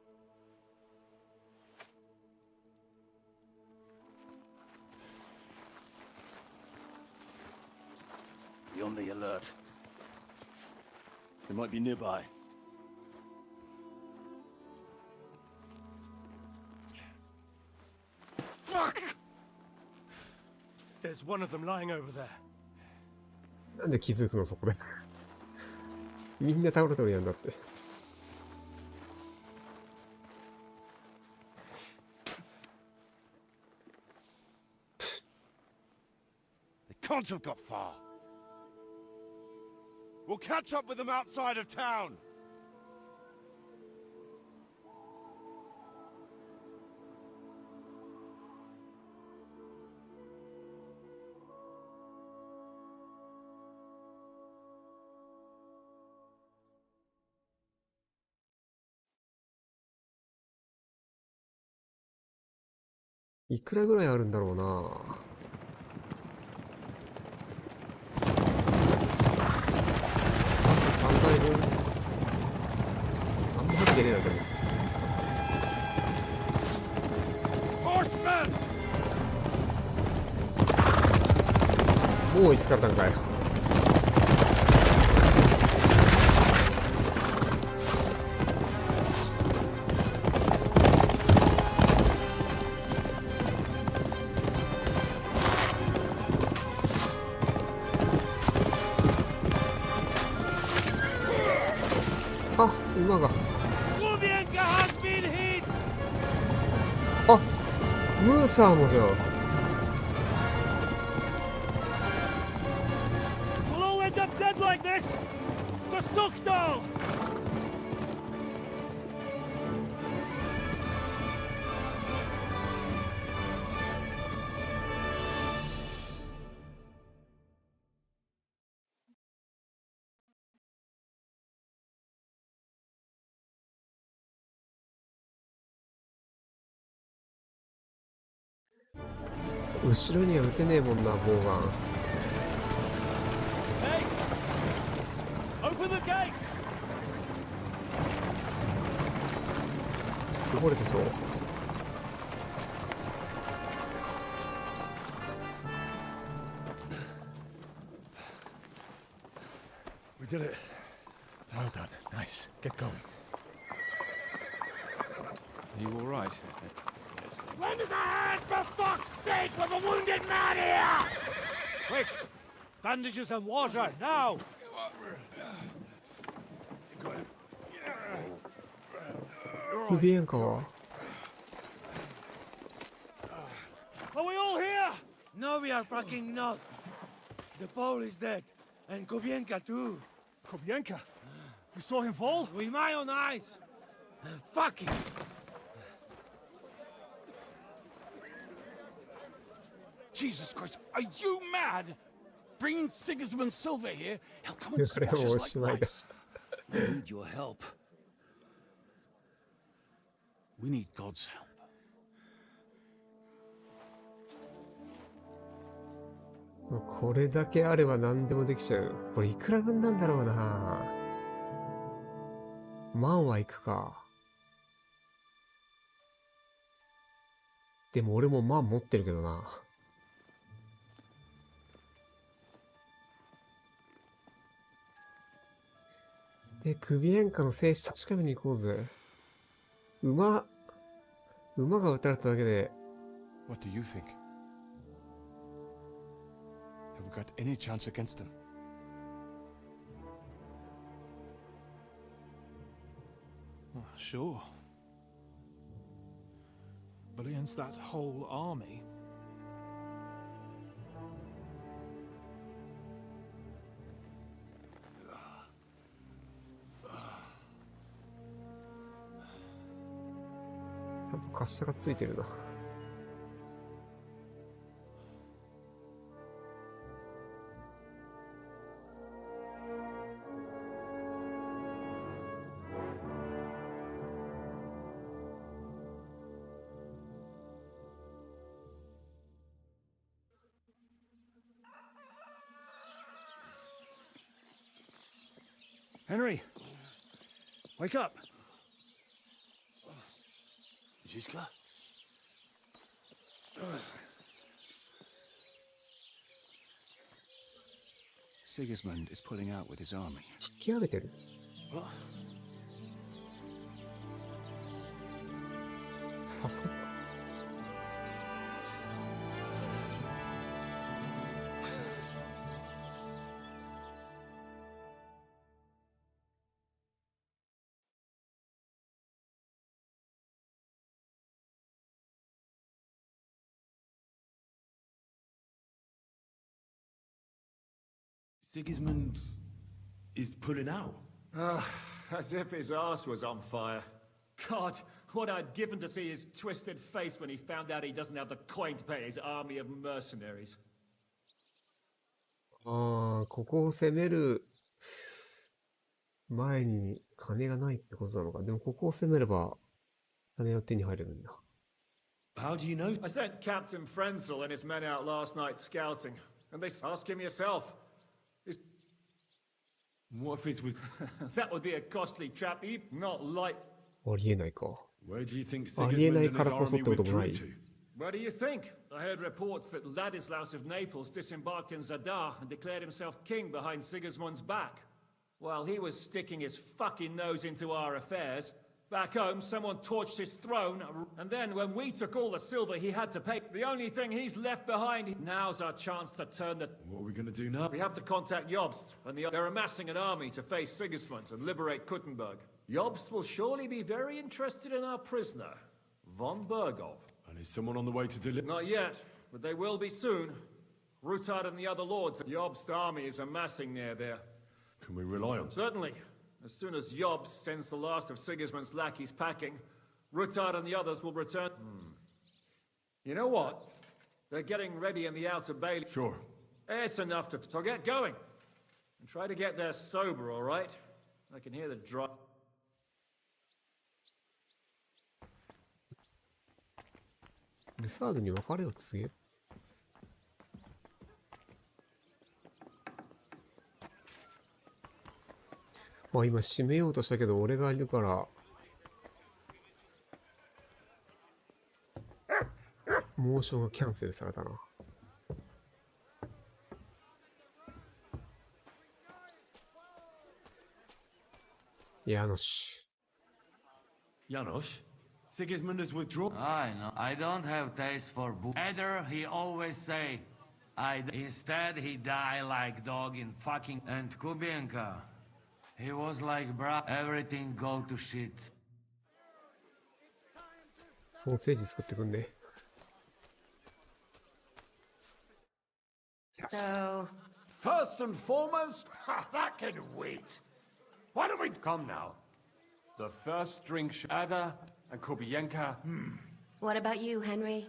Speaker 6: Be on the alert. They might be nearby. Fuck! There's one of them lying over there.
Speaker 1: なんで気づくのそこで。みんな倒れとるやんだって。
Speaker 23: They can't have got far. We'll catch up with them outside of town.
Speaker 1: いくらぐらいあるんだろうな。馬車3台分。あんま入ってねえな、でも。もういつからなんかよ。あ、馬が。あ、ムーサーもじゃん。後ろには撃てねえもんな、ボウガン。汚れてそう。
Speaker 23: We did it. Well done. Nice. Get going.
Speaker 6: Are you all right?
Speaker 7: Lend us a hand, for fuck's sake, with a wounded man here!
Speaker 19: Quick! Bandages and water, now!
Speaker 1: Kubienkaは
Speaker 23: Are we all here? No, we are fucking not. The Pole is dead. And Kubienka too.
Speaker 21: Kubienka? You saw him fall?
Speaker 23: With my own eyes. Fuck it.
Speaker 7: Jesus Christ, are you mad? Bringing Sigismund Silver here? He'll come and smash us like mice.
Speaker 23: We need your help.
Speaker 7: We need God's help.
Speaker 1: これだけあれば何でもできちゃう。これいくら分なんだろうな。万はいくか。でも俺も万持ってるけどな。首演歌の聖地確かめに行こうぜ。馬が撃たれただけで。
Speaker 6: What do you think? Have we got any chance against them?
Speaker 7: Oh, sure. But against that whole army...
Speaker 1: ちゃんと滑車がついてるな。
Speaker 21: Henry, wake up.
Speaker 3: Zizka?
Speaker 8: Sigismund is pulling out with his army.
Speaker 1: 引き上げてる。助かった。
Speaker 3: Sigismund is pulling out.
Speaker 8: As if his arse was on fire. God, what I'd given to see his twisted face when he found out he doesn't have the coin to pay his army of mercenaries.
Speaker 1: ああ、ここを攻める前に金がないってことなのか。でもここを攻めれば金が手に入るんだ。
Speaker 3: How do you know?
Speaker 8: I sent Captain Frenzel and his men out last night scouting, and they ask him yourself.
Speaker 3: What if it's with...
Speaker 8: That would be a costly trap, not like...
Speaker 1: ありえないか。
Speaker 3: Where do you think
Speaker 1: ありえ
Speaker 3: Sigismund
Speaker 1: ない
Speaker 3: and
Speaker 1: か
Speaker 3: his
Speaker 1: らこそっ
Speaker 3: army
Speaker 1: てこともない。
Speaker 3: withdrew to?
Speaker 8: What do you think? I heard reports that Ladislaus of Naples disembarked in Zadar and declared himself king behind Sigismund's back. While he was sticking his fucking nose into our affairs, back home someone torched his throne, and then when we took all the silver he had to pay, the only thing he's left behind, now's our chance to turn the...
Speaker 3: What are we going to do now?
Speaker 8: We have to contact Jobst, and they're amassing an army to face Sigismund and liberate Kuttenberg. Jobst will surely be very interested in our prisoner, von Bergov.
Speaker 3: And is someone on the way to deliver?
Speaker 8: Not yet, but they will be soon. Rutard and the other lords, Jobst's army is amassing near there.
Speaker 3: Can we rely on?
Speaker 8: Certainly. As soon as Jobst sends the last of Sigismund's lackeys packing, Rutard and the others will return. You know what? They're getting ready in the outer bailey.
Speaker 3: Sure.
Speaker 8: It's enough to get going. And try to get there sober, all right? I can hear the drop.
Speaker 1: ルサードに別れを告げ。まあ今閉めようとしたけど俺がいるからモーションがキャンセルされたな。ヤノシ。
Speaker 3: Janos? Sigismund has withdrawn.
Speaker 16: I know. I don't have taste for book. Either he always say, instead he die like dog in fucking... And Kubienka, he was like, bruh, everything go to shit.
Speaker 1: ソーセージ作ってくんね。
Speaker 10: So, first and foremost, that can wait. Why don't we come now?
Speaker 6: The first drink, Ada and Kubienka.
Speaker 5: What about you, Henry?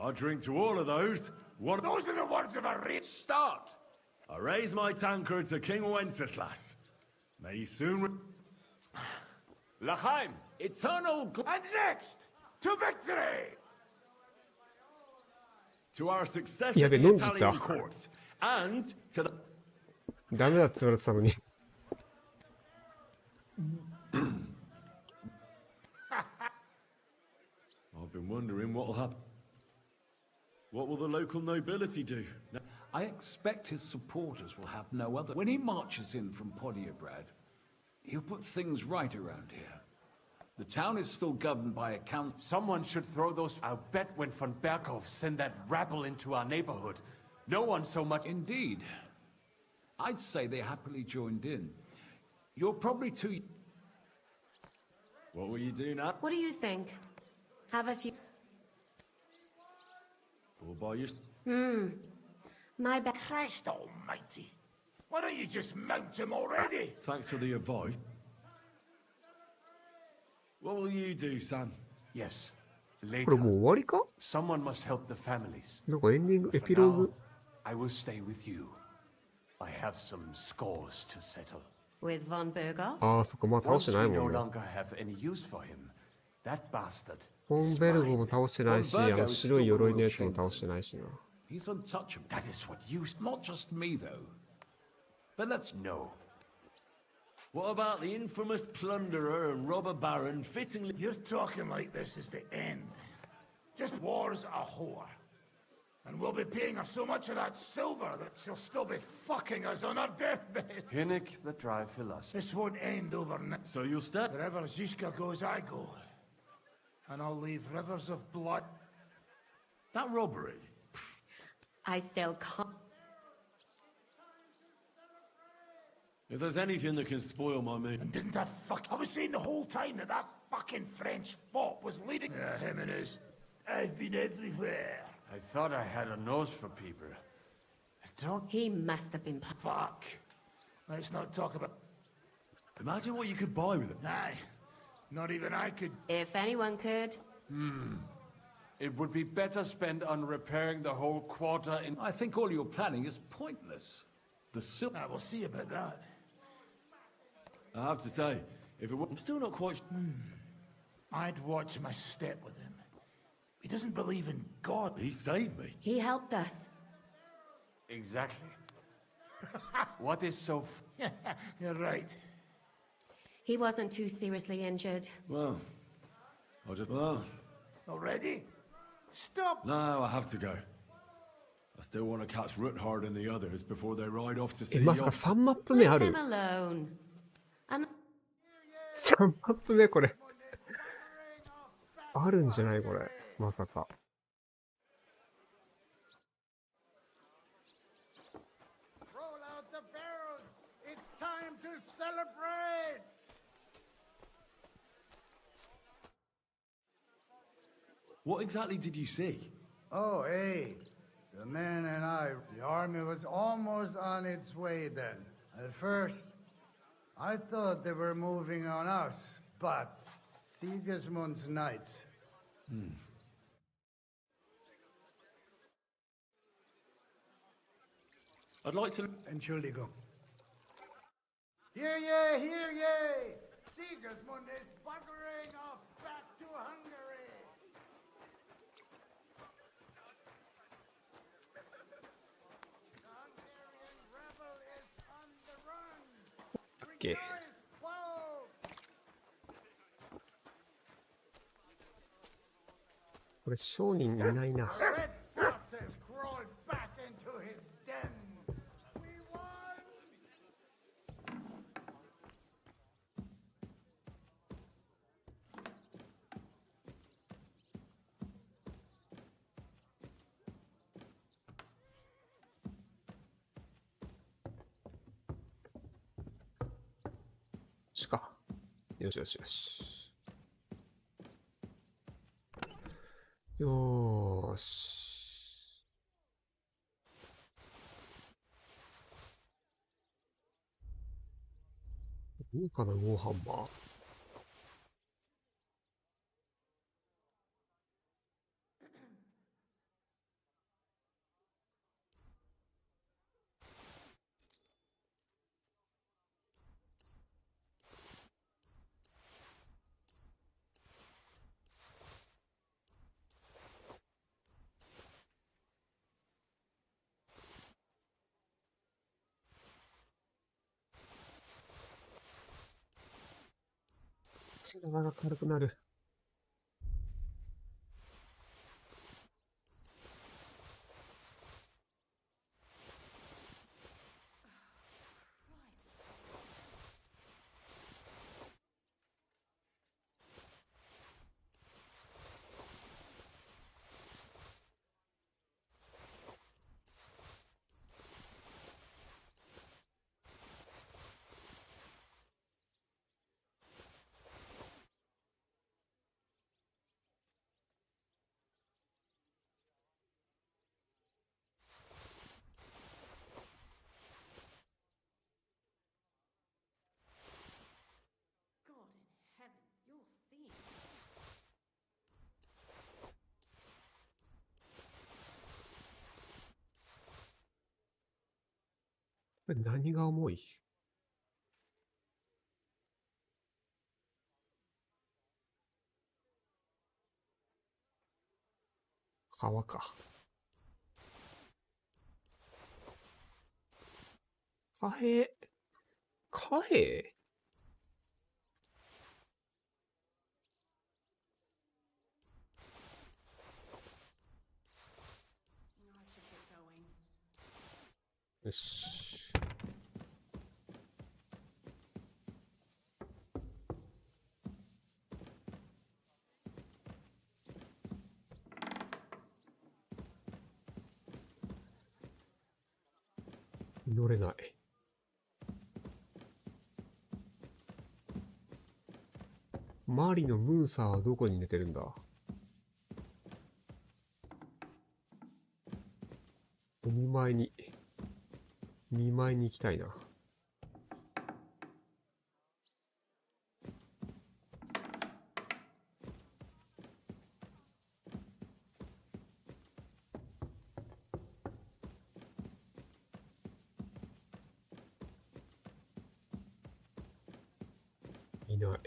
Speaker 3: I drink to all of those. One.
Speaker 7: Those are the words of a rich start.
Speaker 3: I raise my tankard to King Wenceslas. May he soon...
Speaker 6: L'chaim!
Speaker 7: Eternal and next, to victory!
Speaker 3: To our success
Speaker 1: や
Speaker 3: at
Speaker 1: べ、
Speaker 3: the
Speaker 1: 飲んじった。
Speaker 3: Italian court. And to the...
Speaker 1: ダメだって言われてたのに。
Speaker 3: I've been wondering what'll happen. What will the local nobility do?
Speaker 22: I expect his supporters will have no other. When he marches in from Podiebrad, he'll put things right around here. The town is still governed by a council.
Speaker 6: Someone should throw those... I'll bet when von Berghoff send that rabble into our neighborhood, no one so much...
Speaker 22: Indeed. I'd say they happily joined in. You're probably too...
Speaker 3: What will you do now?
Speaker 5: What do you think? Have a few...
Speaker 3: All by your...
Speaker 5: My bad.
Speaker 7: Christ almighty. Why don't you just mount him already?
Speaker 3: Thanks for the advice. What will you do, Sam?
Speaker 6: Yes.
Speaker 1: これもう終わりか？
Speaker 6: Someone must help the families.
Speaker 1: なんかエンディング、エ
Speaker 6: For
Speaker 1: ピロー
Speaker 6: now,
Speaker 1: グ。
Speaker 6: I will stay with you. I have some scores to settle.
Speaker 5: With von Berghoff?
Speaker 1: ああ、そっか、まあ倒
Speaker 6: Once
Speaker 1: してない
Speaker 6: we
Speaker 1: も
Speaker 6: no
Speaker 1: んね。
Speaker 6: longer have any use for him, that bastard.
Speaker 1: フォンベルゴも倒してないし、あ
Speaker 22: Von Berghoff
Speaker 1: の
Speaker 22: is
Speaker 1: 白い
Speaker 22: still
Speaker 1: 鎧の
Speaker 22: the
Speaker 1: やつも
Speaker 22: most
Speaker 1: 倒してないしな。
Speaker 22: He's untouchable.
Speaker 6: That is what you...
Speaker 22: Not just me, though.
Speaker 6: But let's know.
Speaker 3: What about the infamous plunderer and robber baron fittingly...
Speaker 7: You're talking like this is the end. Just war's a whore. And we'll be paying her so much of that silver that she'll still be fucking us on her deathbed.
Speaker 6: Hinnick the dry philosophy.
Speaker 7: This won't end overnight.
Speaker 3: So you'll stay?
Speaker 7: Wherever Zizka goes, I go. And I'll leave rivers of blood.
Speaker 3: That robbery?
Speaker 5: I still can't.
Speaker 3: If there's anything that can spoil my mood...
Speaker 7: And didn't I was saying the whole time that that fucking French fop was leading... him and his... I've been everywhere.
Speaker 6: I thought I had a nose for people. I don't...
Speaker 5: He must have been...
Speaker 7: Fuck. Let's not talk about...
Speaker 3: Imagine what you could buy with it.
Speaker 7: Aye. Not even I could...
Speaker 5: If anyone could.
Speaker 6: It would be better spent on repairing the whole quarter in...
Speaker 13: I think all your planning is pointless. The silver...
Speaker 7: We'll see about that.
Speaker 3: I have to say, if it were... I'm still not quite...
Speaker 7: I'd watch my step with him. He doesn't believe in God.
Speaker 3: He saved me.
Speaker 5: He helped us.
Speaker 6: Exactly. What is so...
Speaker 7: You're right.
Speaker 5: He wasn't too seriously injured.
Speaker 3: Well, I'll just... Well...
Speaker 7: Already? Stop!
Speaker 3: No, I have to go. I still want to catch Ruthard and the others before they ride off to see...
Speaker 1: まさか3マップ目あ
Speaker 5: Leave
Speaker 1: る
Speaker 5: him alone. And
Speaker 1: 3マップ目これ。あるんじゃないこれ。まさか。
Speaker 7: Roll out the barrels! It's time to celebrate!
Speaker 3: What exactly did you see?
Speaker 15: Oh, hey. The men and the army was almost on its way then. At first, I thought they were moving on us, but Sigismund's knights.
Speaker 3: I'd like to...
Speaker 15: Entschuldigung. Hear ye, hear ye! Sigismund is buggering off back to Hungary! The Hungarian rebel is on the run!
Speaker 1: Okay.
Speaker 15: Rejoice, folks!
Speaker 1: これ商人いないな。
Speaker 15: Red Fox has crawled back into his den! We won!
Speaker 1: しか。よしよしよし。よーし。豪華なウォーハンマー。体が軽くなる。
Speaker 5: God in heaven, you're seeing.
Speaker 1: これ何が重い？川か。貨幣。貨幣？よし。乗れない。マリのムーサーはどこに寝てるんだ？見舞いに行きたいな。いない。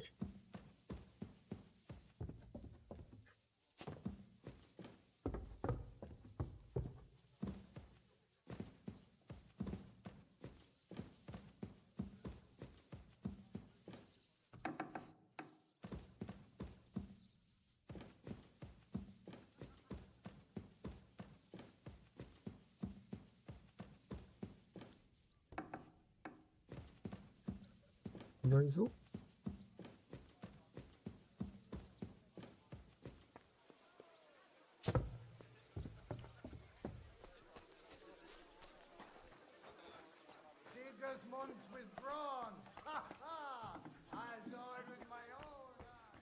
Speaker 1: いないぞ。
Speaker 11: Sigismund's withdrawn. Ha ha! I saw it with my own eyes.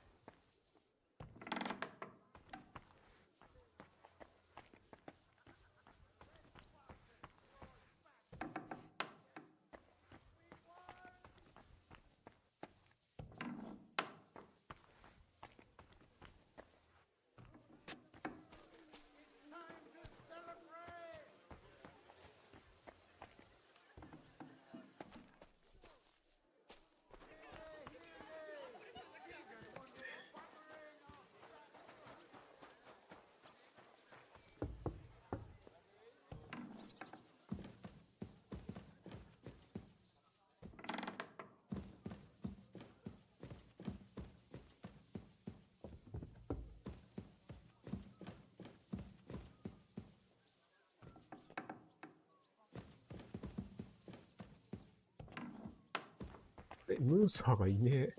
Speaker 11: ムーサーがいねえ。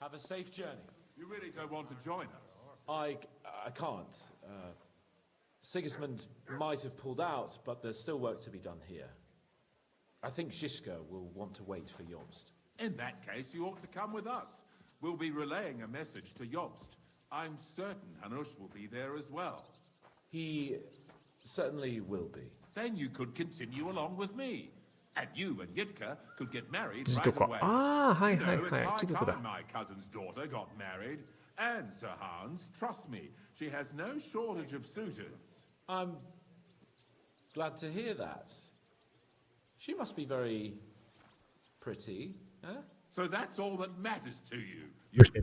Speaker 17: Have a safe journey.
Speaker 2: You really don't want to join us?
Speaker 17: I can't. Sigismund might have pulled out, but there's still work to be done here. I think Zizka will want to wait for Jobst.
Speaker 2: In that case, you ought to come with us. We'll be relaying a message to Jobst. I'm certain Hanush will be there as well.
Speaker 17: He certainly will be.
Speaker 2: Then you could continue along with me. And you and Yitka could get married
Speaker 1: 字と
Speaker 2: right
Speaker 1: か。
Speaker 2: away.
Speaker 1: ああ、はいはい
Speaker 2: You know,
Speaker 1: は
Speaker 2: it's
Speaker 1: い。
Speaker 2: high
Speaker 1: 貴族だ。
Speaker 2: time my cousin's daughter got married. And Sir Hans, trust me, she has no shortage of suitors.
Speaker 17: I'm glad to hear that. She must be very pretty, huh?
Speaker 2: So that's all that matters to you.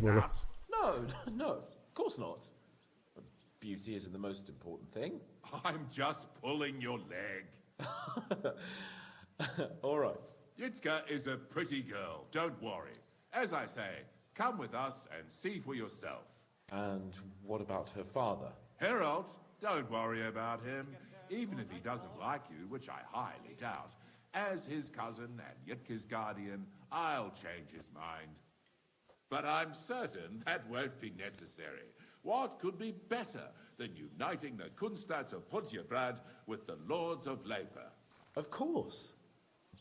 Speaker 17: No, of course not. Beauty isn't the most important thing.
Speaker 2: I'm just pulling your leg.
Speaker 17: All right.
Speaker 2: Yitka is a pretty girl, don't worry. As I say, come with us and see for yourself.
Speaker 17: And what about her father?
Speaker 2: Harold, don't worry about him. Even if he doesn't like you, which I highly doubt, as his cousin and Yitka's guardian, I'll change his mind. But I'm certain that won't be necessary. What could be better than uniting the Kunstats of Podjebrad with the Lords of Leper?
Speaker 17: Of course.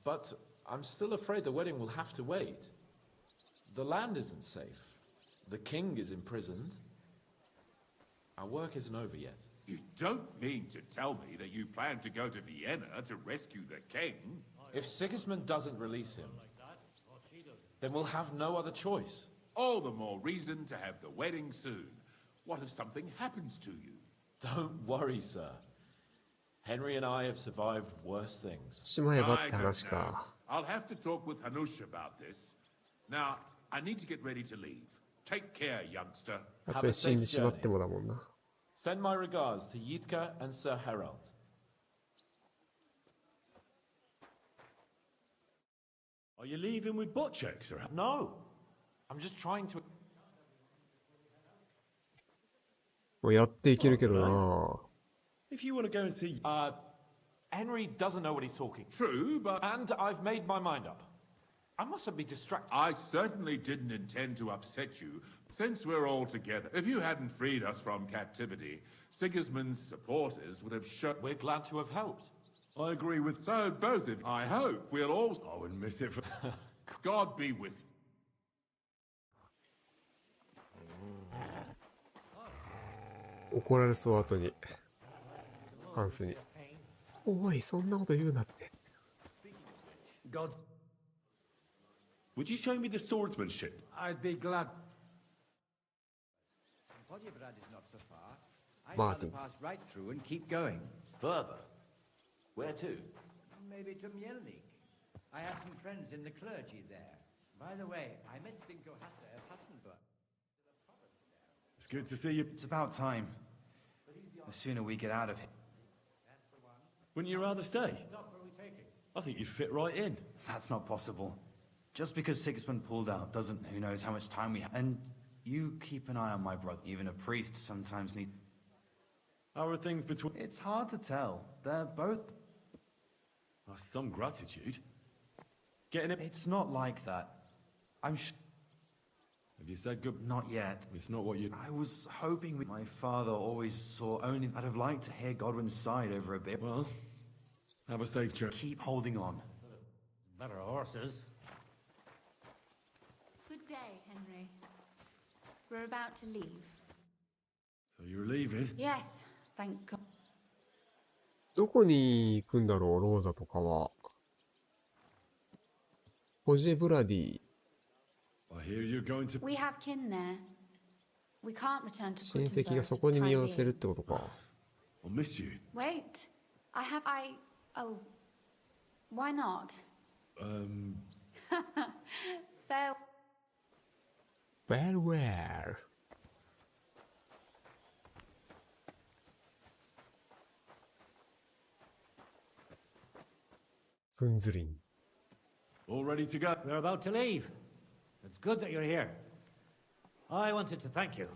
Speaker 17: But I'm still afraid the wedding will have to wait. The land isn't safe. The king is imprisoned. Our work isn't over yet.
Speaker 2: You don't mean to tell me that you plan to go to Vienna to rescue the king?
Speaker 17: If Sigismund doesn't release him, Then we'll have no other choice.
Speaker 4: All the more reason to have the wedding soon. What if something happens to you?
Speaker 17: Don't worry, sir. Henry and I have survived worse things.
Speaker 1: しまえばって
Speaker 4: I don't
Speaker 1: 話
Speaker 4: know.
Speaker 1: か。
Speaker 4: I'll have to talk with Hanush about this. Now, I need to get ready to leave. Take care, youngster.
Speaker 1: あとで死んでしまってもだもんな。
Speaker 17: Send my regards to Yitka and Sir Harold.
Speaker 3: Are you leaving with butt checks, or?
Speaker 17: No. I'm just trying to...
Speaker 1: もうやっていけるけどな。
Speaker 3: If you want to go and see...
Speaker 17: Henry doesn't know what he's talking.
Speaker 4: True, but...
Speaker 17: And I've made my mind up. I mustn't be distracted.
Speaker 4: I certainly didn't intend to upset you, since we're all together. If you hadn't freed us from captivity, Sigismund's supporters would have shut...
Speaker 17: We're glad to have helped.
Speaker 3: I agree with...
Speaker 4: So both of... I hope we'll all...
Speaker 3: I wouldn't miss it for...
Speaker 4: God be with you.
Speaker 1: 怒られそう後に。ハンスに。おい、そんなこと言うなって。
Speaker 18: God,
Speaker 3: Would you show me the swordsmanship?
Speaker 18: I'd be glad.
Speaker 14: Podjebrad is not so far. I'd
Speaker 1: Martin.
Speaker 14: rather pass right through and keep going.
Speaker 13: Further? Where to?
Speaker 14: Maybe to Mielnik. I have some friends in the clergy there. By the way, I met Stinko Hasse of Hassenburg.
Speaker 3: It's good to see you.
Speaker 15: It's about time. The sooner we get out of here.
Speaker 3: Wouldn't you rather stay? I think you'd fit right in.
Speaker 15: That's not possible. Just because Sigismund pulled out doesn't... Who knows how much time we have. And you keep an eye on my brother. Even a priest sometimes need...
Speaker 3: How are things between...
Speaker 15: It's hard to tell. They're both...
Speaker 3: That's some gratitude. Getting it...
Speaker 15: It's not like that. I'm
Speaker 3: Have you said good...
Speaker 15: Not yet.
Speaker 3: It's not what you...
Speaker 15: I was hoping my father always saw only... I'd have liked to hear Godwin's side over a bit.
Speaker 3: Well, have a safe trip.
Speaker 15: Keep holding on.
Speaker 19: Better horses.
Speaker 12: Good day, Henry. We're about to leave.
Speaker 3: So you're leaving?
Speaker 12: Yes, thank God.
Speaker 1: どこに行くんだろう、ローザとかは。ホジェブラディ。
Speaker 3: I hear you're going to...
Speaker 12: We have kin there. We can't return to
Speaker 1: 親戚がそこに身を寄せるってことか。
Speaker 3: I'll miss you.
Speaker 12: Wait, oh, why not?
Speaker 1: Farewell. ふんずりん。
Speaker 3: All ready to go?
Speaker 19: We're about to leave. It's good that you're here. I wanted to thank you.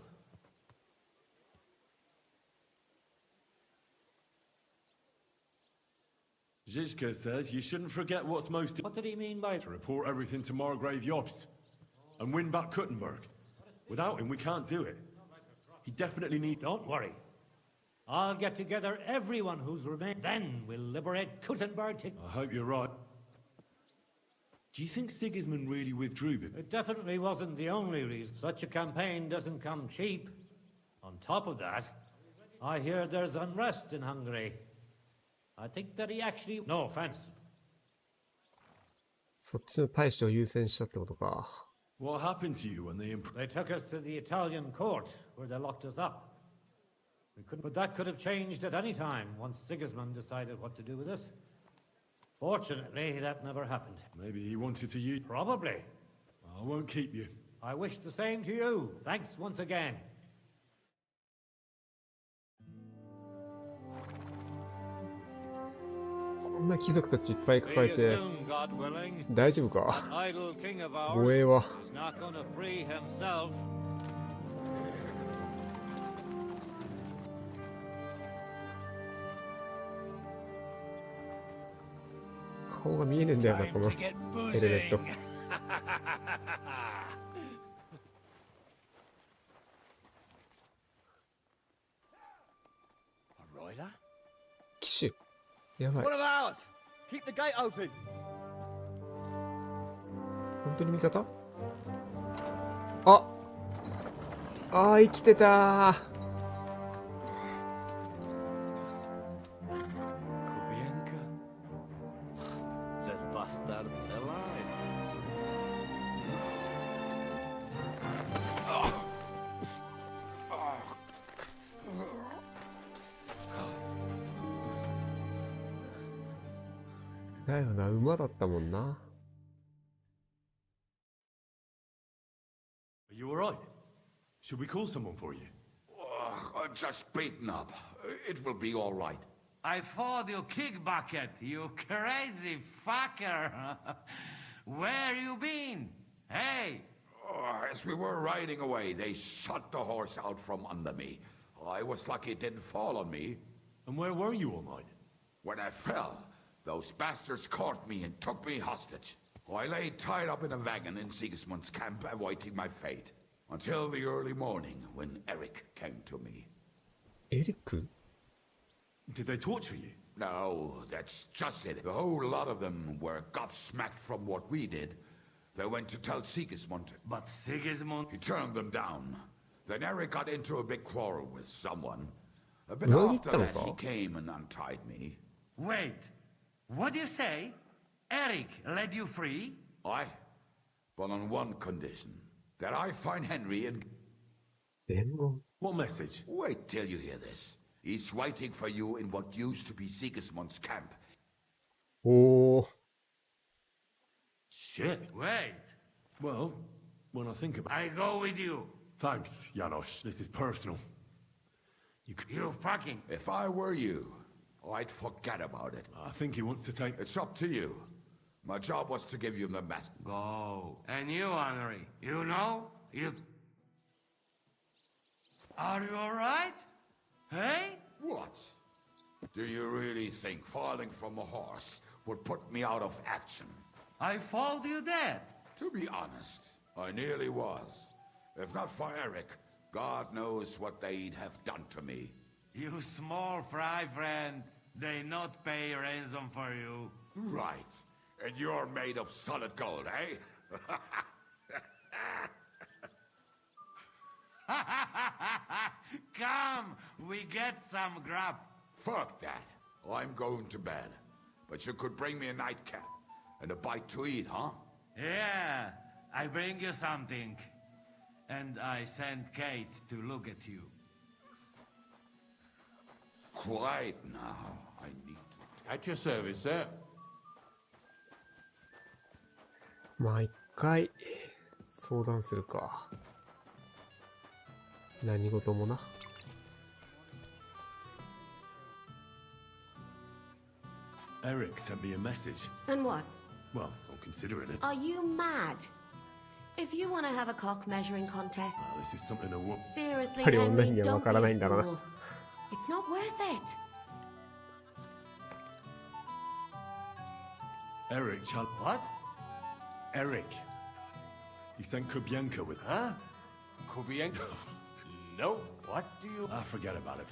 Speaker 3: Zizka says you shouldn't forget what's most...
Speaker 19: What did he mean by...
Speaker 3: To report everything to Margrave Jobst and win back Kuttenberg. Without him, we can't do it. He definitely needs...
Speaker 19: Don't worry. I'll get together everyone who's remained. Then we'll liberate Kuttenberg.
Speaker 3: I hope you're right. Do you think Sigismund really withdrew?
Speaker 19: It definitely wasn't the only reason. Such a campaign doesn't come cheap. On top of that, I hear there's unrest in Hungary. I think that he actually... No offense.
Speaker 1: そっちの大使を優先したってことか。
Speaker 3: What happened to you when they...
Speaker 19: They took us to the Italian court, where they locked us up. But that could have changed at any time, once Sigismund decided what to do with us. Fortunately, that never happened.
Speaker 3: Maybe he wanted to use...
Speaker 19: Probably.
Speaker 3: I won't keep you.
Speaker 19: I wish the same to you. Thanks once again.
Speaker 1: こんな貴族たちいっぱい抱えて大丈夫か？護衛は。顔が見えねえんだよな、このヘルメット。騎手。やばい。
Speaker 14: One of ours. Keep the gate open.
Speaker 1: 本当に味方？あ、生きてたー。
Speaker 14: That bastard's alive.
Speaker 1: だよな、馬だったもんな。
Speaker 3: Are you alright? Should we call someone for you?
Speaker 9: I'm just beaten up. It will be all right.
Speaker 16: I thought you kick bucket, you crazy fucker. Where you been? Hey!
Speaker 9: As we were riding away, they shot the horse out from under me. I was lucky it didn't fall on me.
Speaker 3: And where were you all night?
Speaker 9: When I fell, those bastards caught me and took me hostage. I lay tied up in a wagon in Sigismund's camp, awaiting my fate. Until the early morning, when Eric came to me.
Speaker 1: Eric?
Speaker 3: Did they torture you?
Speaker 9: No, that's just it. The whole lot of them were gobsmacked from what we did. They went to tell Sigismund.
Speaker 16: But Sigismund...
Speaker 9: He turned them down. Then Eric got into a big quarrel with someone. A bit after that, he came and untied me.
Speaker 16: Wait, what do you say? Eric let you free?
Speaker 9: Aye, but on one condition. That I find Henry and...
Speaker 3: What message?
Speaker 9: Wait till you hear this. He's waiting for you in what used to be Sigismund's camp.
Speaker 1: Oh.
Speaker 3: Shit.
Speaker 16: Wait.
Speaker 3: Well, when I think about it...
Speaker 16: I go with you.
Speaker 3: Thanks, Janos. This is personal.
Speaker 16: You fucking...
Speaker 9: If I were you, I'd forget about it.
Speaker 3: I think he wants to take...
Speaker 9: It's up to you. My job was to give you the message.
Speaker 16: Go. And you, Henry, you know? You... Are you alright? Hey?
Speaker 9: What? Do you really think falling from a horse would put me out of action?
Speaker 16: I followed you dead.
Speaker 9: To be honest, I nearly was. If not for Eric, God knows what they'd have done to me.
Speaker 16: You small fry friend, they not pay ransom for you.
Speaker 9: Right. And you're made of solid gold, eh?
Speaker 16: Come, we get some grub.
Speaker 9: Fuck that. I'm going to bed. But you could bring me a nightcap and a bite to eat, huh?
Speaker 16: Yeah, I bring you something. And I send Kate to look at you.
Speaker 9: Quiet now. I need to...
Speaker 2: At your service, sir.
Speaker 1: まあ一回相談するか。何事もな。
Speaker 3: Eric sent me a message.
Speaker 5: And what?
Speaker 3: Well, I'm considering it.
Speaker 5: Are you mad? If you want to have a cock measuring contest,
Speaker 3: This is something I want.
Speaker 5: seriously,
Speaker 1: やっぱり女
Speaker 5: Henry,
Speaker 1: にはわ
Speaker 5: don't
Speaker 1: からな
Speaker 5: be
Speaker 1: い
Speaker 5: a
Speaker 1: んだろう
Speaker 5: fool.
Speaker 1: な。
Speaker 5: It's not worth it.
Speaker 3: Eric,
Speaker 16: What?
Speaker 3: Eric. He sent Kubienka with...
Speaker 6: Huh? Kubienka? No. What do you...
Speaker 3: Ah, forget about it.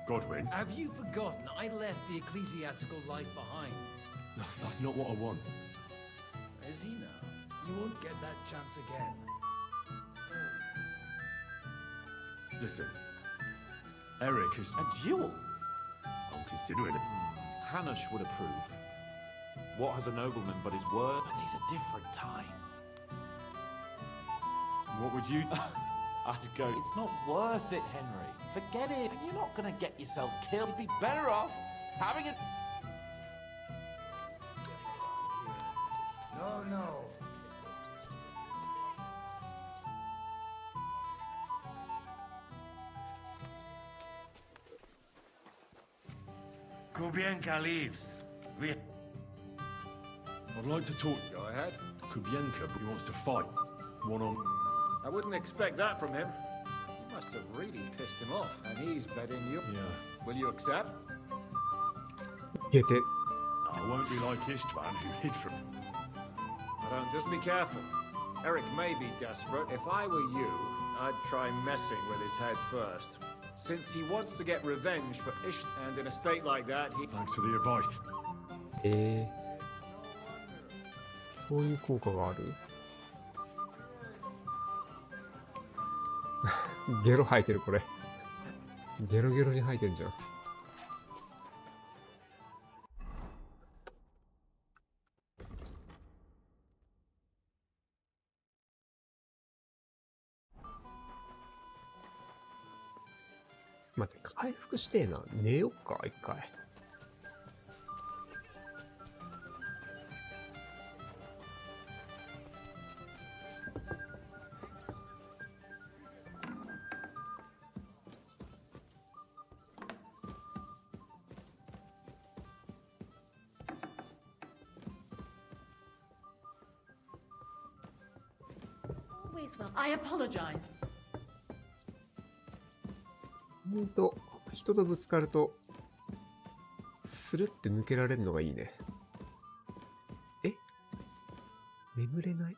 Speaker 3: Godwin?
Speaker 18: Have you forgotten I left the ecclesiastical life behind?
Speaker 3: No, that's not what I want.
Speaker 18: Is he now? You won't get that chance again.
Speaker 3: Listen. Eric has...
Speaker 17: A duel?
Speaker 3: I'm considering it.
Speaker 17: Hanush would approve. What has a nobleman but his word? But it's a different time.
Speaker 3: What would you...
Speaker 17: I'd go, it's not worth it, Henry. Forget it. You're not going to get yourself killed. You'd be better off having it...
Speaker 18: No, no.
Speaker 16: Kubienka leaves. We...
Speaker 3: I'd like to talk...
Speaker 8: Go ahead.
Speaker 3: Kubienka, but he wants to fight. One-on...
Speaker 8: I wouldn't expect that from him. You must have really pissed him off, and he's betting you.
Speaker 3: Yeah.
Speaker 8: Will you accept?
Speaker 1: Get it.
Speaker 3: I won't be like Istvan, who hid from...
Speaker 8: But just be careful. Eric may be desperate. If I were you, I'd try messing with his head first. Since he wants to get revenge for Isht, and in a state like that, he...
Speaker 3: Thanks for the advice.
Speaker 1: そういう効果があるゲロ吐いてるこれゲロゲロに吐いてんじゃん。待って、回復してえな。寝よっか、一回。
Speaker 20: I apologize.
Speaker 1: 人とぶつかると、スルって抜けられるのがいいね。え？眠れない？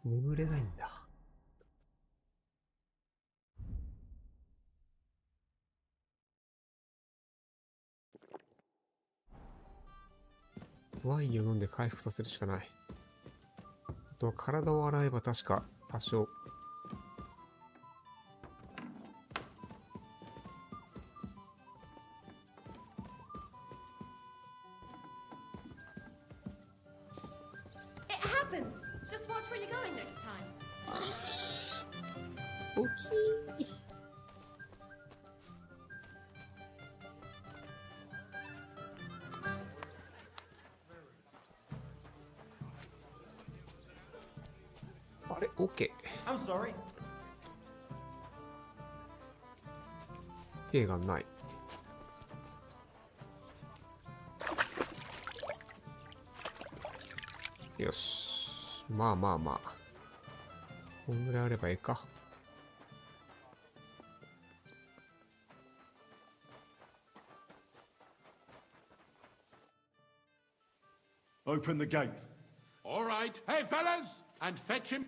Speaker 1: 眠れないんだ。ワインを飲んで回復させるしかない。あとは体を洗えば確か多少。
Speaker 20: It happens. Just watch where you're going next time.
Speaker 1: 大きい。あれ、OK。
Speaker 14: I'm sorry.
Speaker 1: 兵がない。よし。まあまあまあ。こんぐらいあればええか。
Speaker 3: Open the gate.
Speaker 4: All right. Hey, fellas! And fetch him.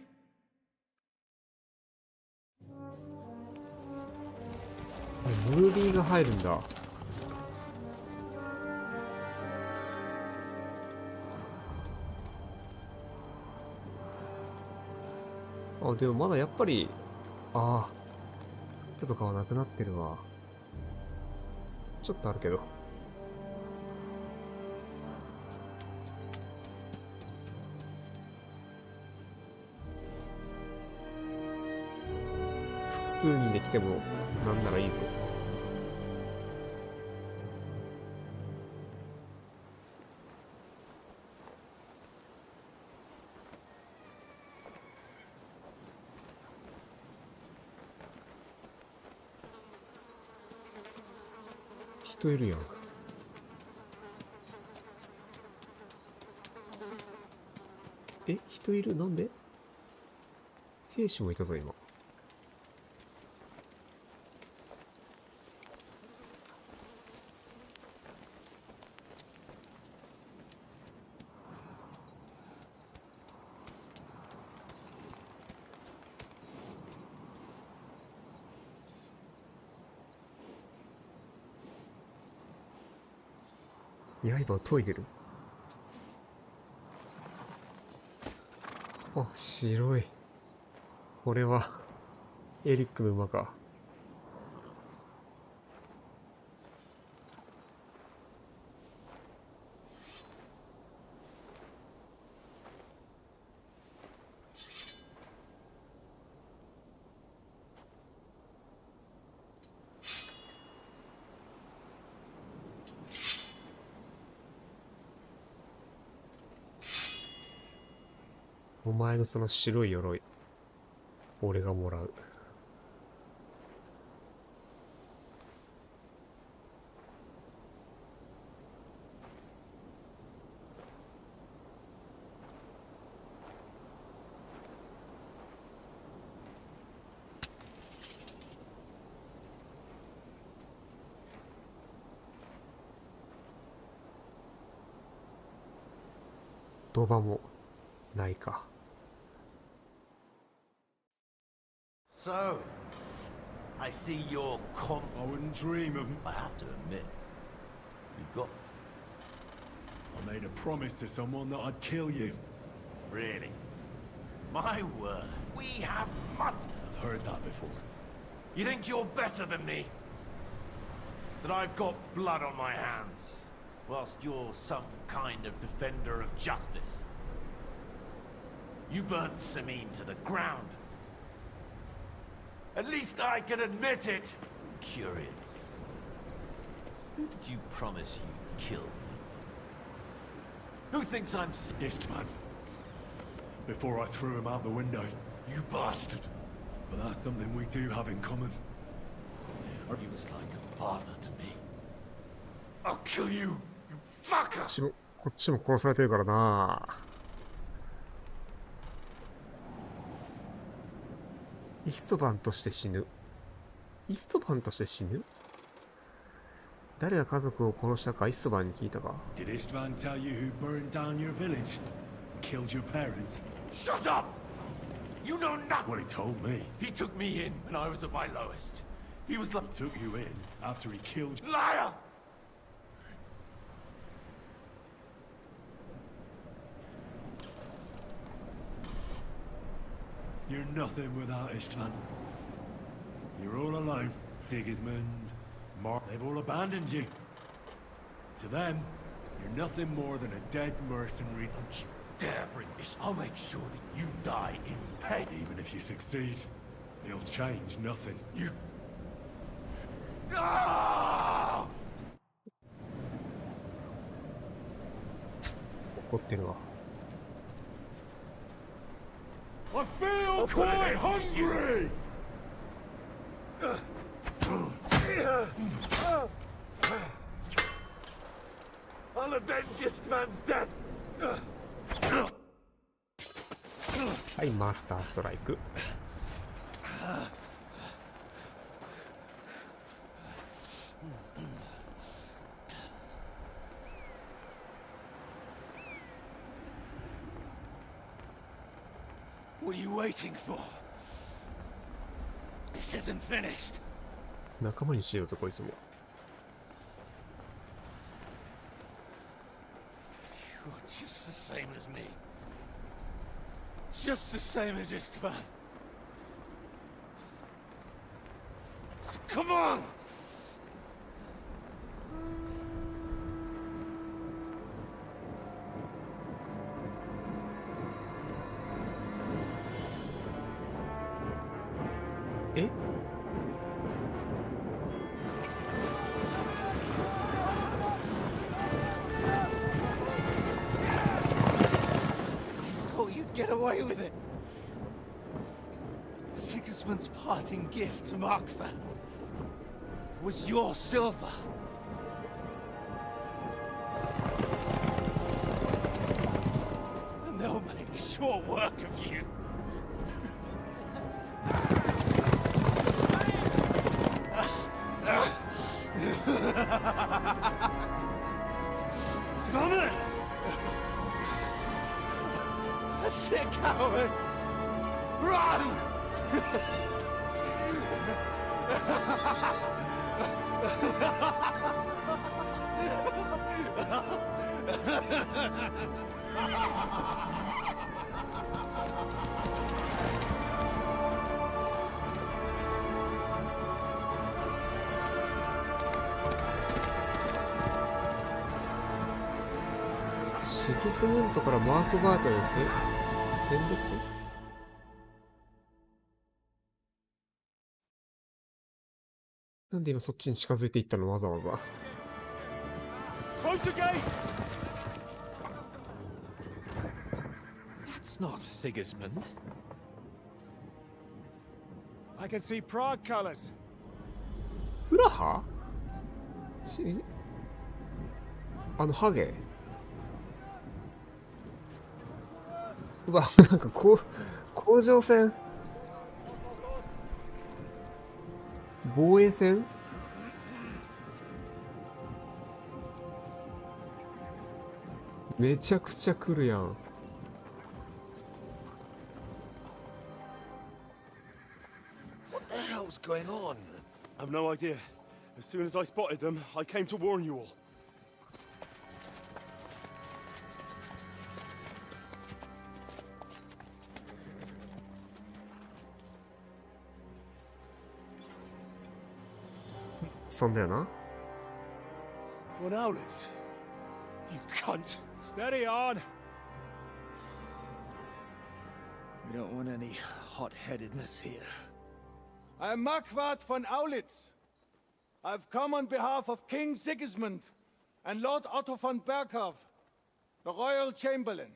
Speaker 1: ムービーが入るんだ。あ、でもまだやっぱり、ああ、靴とかはなくなってるわ。ちょっとあるけど。複数人で来てもなんならいいぞ。人いるやん。え、人いる？なんで？兵士もいたぞ今。刃を研いでる。あ、白い。これはエリックの馬か。お前のその白い鎧、俺がもらう。言葉もないか。
Speaker 3: So, I see you're I wouldn't dream of...
Speaker 11: I have to admit, you've got...
Speaker 3: I made a promise to someone that I'd kill you.
Speaker 11: Really? My word, we have mud.
Speaker 3: I've heard that before.
Speaker 11: You think you're better than me? That I've got blood on my hands, whilst you're some kind of defender of justice?
Speaker 3: You burnt Sameen to the ground. At least I can admit it.
Speaker 10: Curious. Who did you promise you'd kill me?
Speaker 3: Who thinks I'm Istvan? Before I threw him out the window. You bastard. But that's something we do have in common. He was like a father to me. I'll kill you, you fucker!
Speaker 1: こっちも殺されてるからな。イストバンとして死ぬ。イストバンとして死ぬ？誰が家族を殺したかイストバンに聞いたか。
Speaker 3: Did Istvan tell you who burned down your village? Killed your parents? Shut up! You know nothing! What he told me.
Speaker 6: He took me in when I was at my lowest.
Speaker 3: He was like... Took you in after he killed... Liar! You're nothing without Istvan. You're all alone. Sigismund, Mark, they've all abandoned you. To them, you're nothing more than a dead mercenary.
Speaker 6: Don't you dare bring this. I'll make sure that you die in pain.
Speaker 3: Even if you succeed, it'll change nothing. You...
Speaker 6: Ah!
Speaker 1: 怒ってるわ。
Speaker 3: I feel quite hungry! I'll avenge Istvan's death!
Speaker 1: はい、マスターストライク。
Speaker 3: What are you waiting for? This isn't finished.
Speaker 1: 仲間にしようとこいつも。
Speaker 3: You're just the same as me. Just the same as Istvan. So come on!
Speaker 1: Eh?
Speaker 7: I thought you'd get away with it. Sigismund's parting gift to Markvan was your silver. And they'll make short work of you.
Speaker 3: Damn it!
Speaker 7: That's it, coward! Run!
Speaker 1: シギスムントからマーク・バートに選別？なんで今そっちに近づいていったのわざわざ。
Speaker 3: Close the gate!
Speaker 10: That's not Sigismund.
Speaker 8: I can see Prague colors.
Speaker 1: フラハ？ハゲ。うわ、なんか甲状腺防衛戦めちゃくちゃ来るやん。
Speaker 3: What the hell's going on? I've no idea. As soon as I spotted them, I came to warn you all.
Speaker 1: One
Speaker 3: outlet. You cunt.
Speaker 8: Steady on.
Speaker 7: We don't want any hot-headedness here.
Speaker 15: I am Markvart von Aulitz. I've come on behalf of King Sigismund and Lord Otto von Berghoff, the Royal Chamberlain.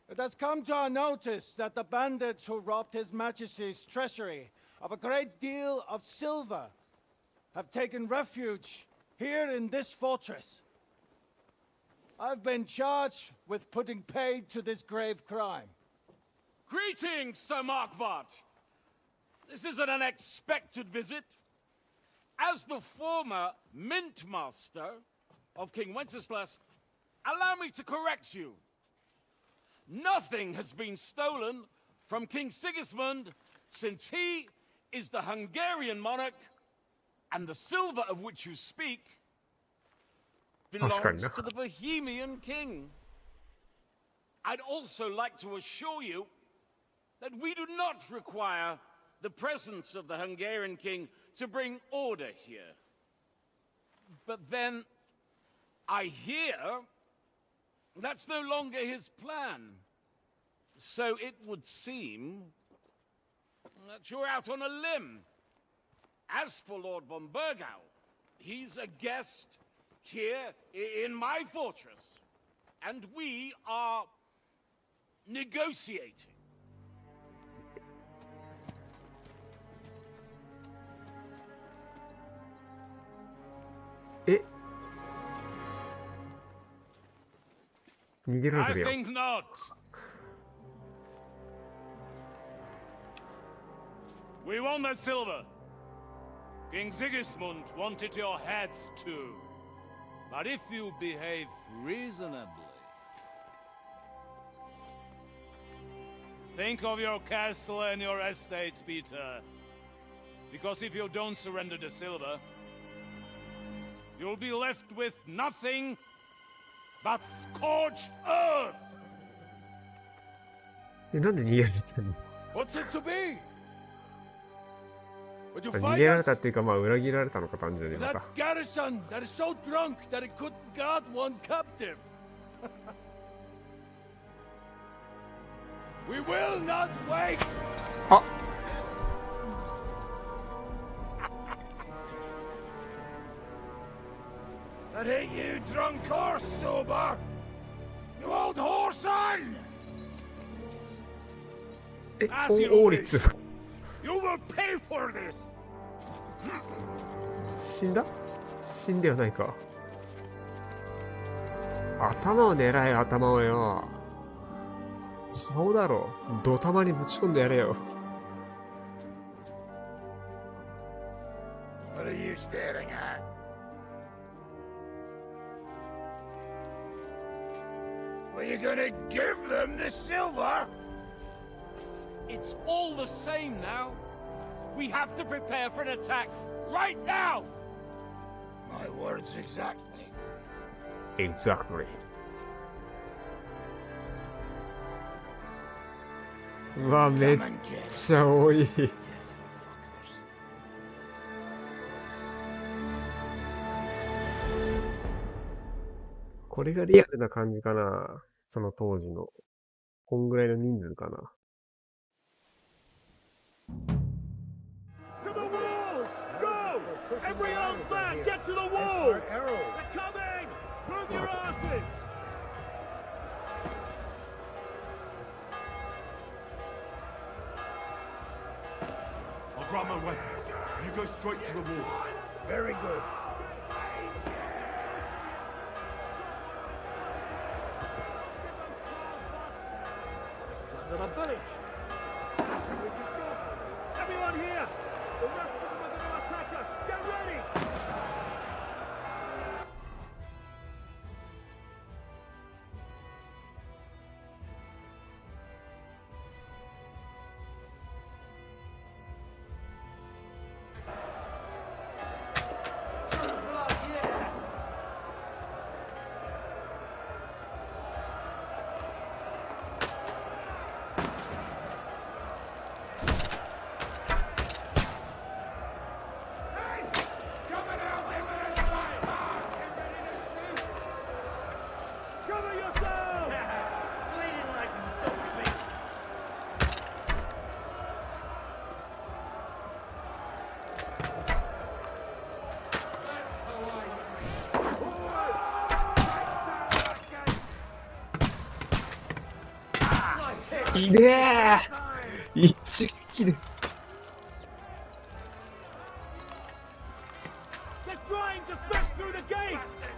Speaker 15: It has come to our notice that the bandits who robbed His Majesty's treasury of a great deal of silver have taken refuge here in this fortress. I've been charged with putting paid to this grave crime.
Speaker 21: Greetings, Sir Markvart. This is an unexpected visit. As the former Mint Master of King Wenceslas, allow me to correct you. Nothing has been stolen from King Sigismund since he is the Hungarian monarch, and the silver of which you speak belongs to the Bohemian king. I'd also like to assure you that we do not require the presence of the Hungarian king to bring order here. But then, I hear that's no longer his plan. So it would seem that you're out on a limb. As for Lord von Bergau, he's a guest here in my fortress, and we are negotiating.
Speaker 1: I
Speaker 21: think not. We want that silver. King Sigismund wanted your heads too.
Speaker 7: But if you behave reasonably...
Speaker 21: Think of your castle and your estates, Peter. Because if you don't surrender the silver, you'll be left with nothing but scorched earth!
Speaker 1: なんで逃げられてんの
Speaker 7: What's it to be?
Speaker 1: 逃げられたっていうか、まあ裏切られたのか単純にまた。
Speaker 7: That garrison that is so drunk that it couldn't guard one captive. We will not wait.
Speaker 1: あ。
Speaker 7: That ain't you, drunk or sober? You old whoreson!
Speaker 1: 高応率。
Speaker 7: You will pay for this.
Speaker 1: 死んだ？死んではないか。頭を狙え、頭をよ。顔だろ。ドタマにぶち込んでやれよ。
Speaker 7: What are you staring at? Are you gonna give them the silver?
Speaker 21: It's all the same now. We have to prepare for an attack right now!
Speaker 7: My words exactly.
Speaker 1: Exactly. うわ、めっちゃ多い。これがリアルな感じかな。その当時の。こんぐらいの人数かな。
Speaker 22: Every armed man, get to the wall! They're coming! Move your asses!
Speaker 3: I'll grab my weapons. You go straight to the walls.
Speaker 7: Very good.
Speaker 22: This is a village. Everyone here! The rest of them are going to attack us! Get ready!
Speaker 1: ひでえ一撃で。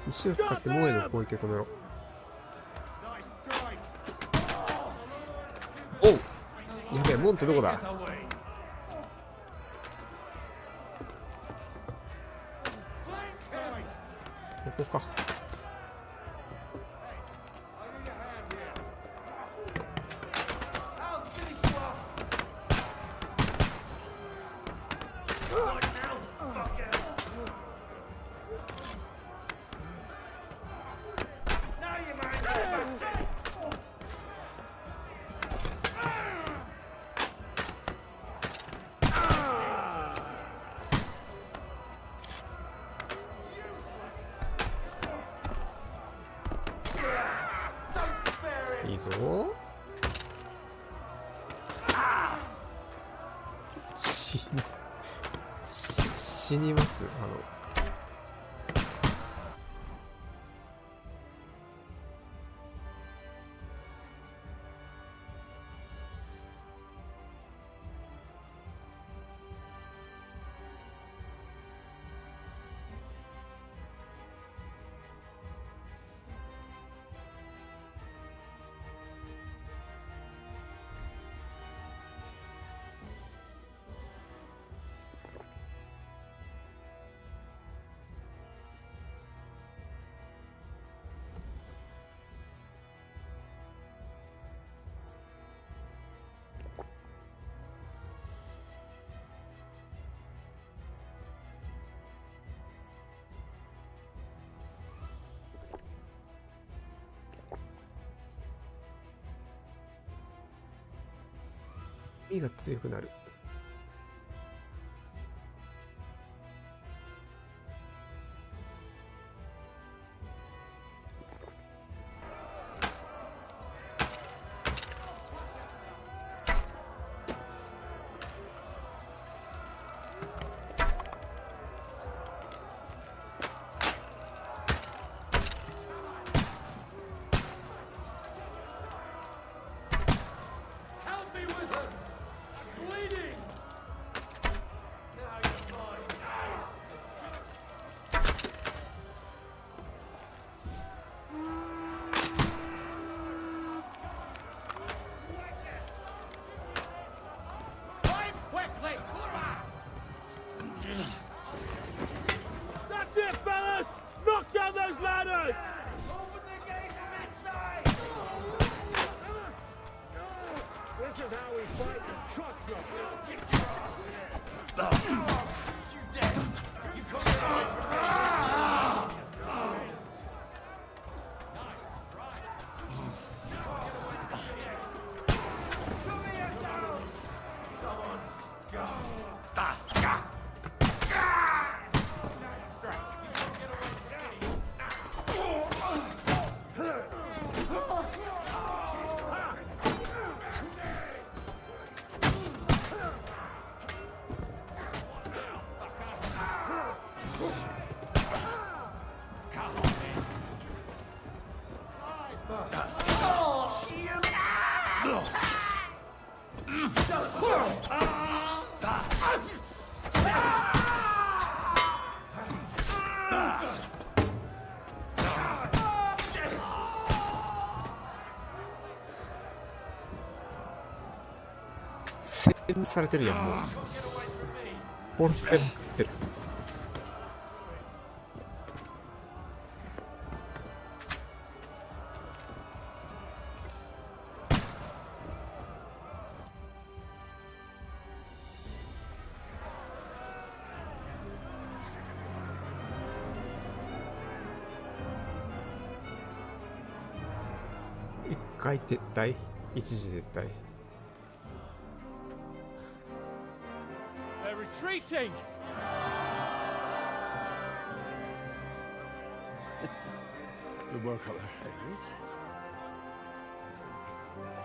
Speaker 1: 石を使って脳への攻撃を止めろ。おう、やべえ、門ってどこだ。ここか。いいぞ。死にます。身が強くなる。洗脳されてるやん、もう。殺されまくってる。一回撤退、一時撤退。
Speaker 22: Retreating!
Speaker 3: Good work up there.
Speaker 22: There he is. There's no people there.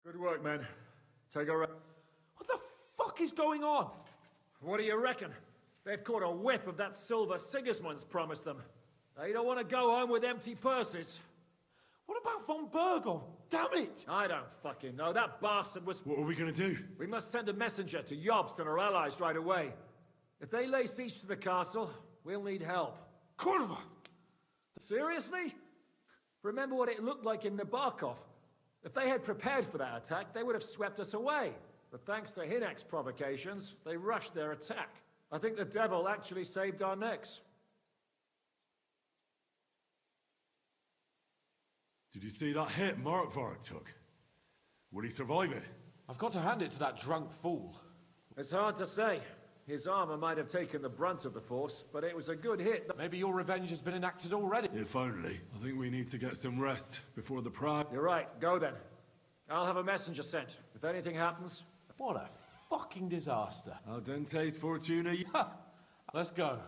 Speaker 17: Good work, men. Take a rest. What the fuck is going on?
Speaker 8: What do you reckon? They've caught a whiff of that silver Sigismund's promised them. They don't want to go home with empty purses.
Speaker 17: What about von Bergov? Damn it!
Speaker 8: I don't fucking know. That bastard was...
Speaker 3: What are we gonna do?
Speaker 8: We must send a messenger to Jobst and our allies right away. If they lay siege to the castle, we'll need help.
Speaker 17: Kurva!
Speaker 8: Seriously? Remember what it looked like in Nabokov? If they had prepared for that attack, they would have swept us away. But thanks to Hinek's provocations, they rushed their attack. I think the devil actually saved our necks.
Speaker 3: Did you see that hit Markvark took? Will he survive it?
Speaker 17: I've got to hand it to that drunk fool.
Speaker 8: It's hard to say. His armor might have taken the brunt of the force, but it was a good hit.
Speaker 17: Maybe your revenge has been enacted already.
Speaker 3: If only. I think we need to get some rest before the Prague.
Speaker 8: You're right. Go then. I'll have a messenger sent. If anything happens...
Speaker 17: What a fucking disaster.
Speaker 3: Al dente's fortuna.
Speaker 17: Let's go.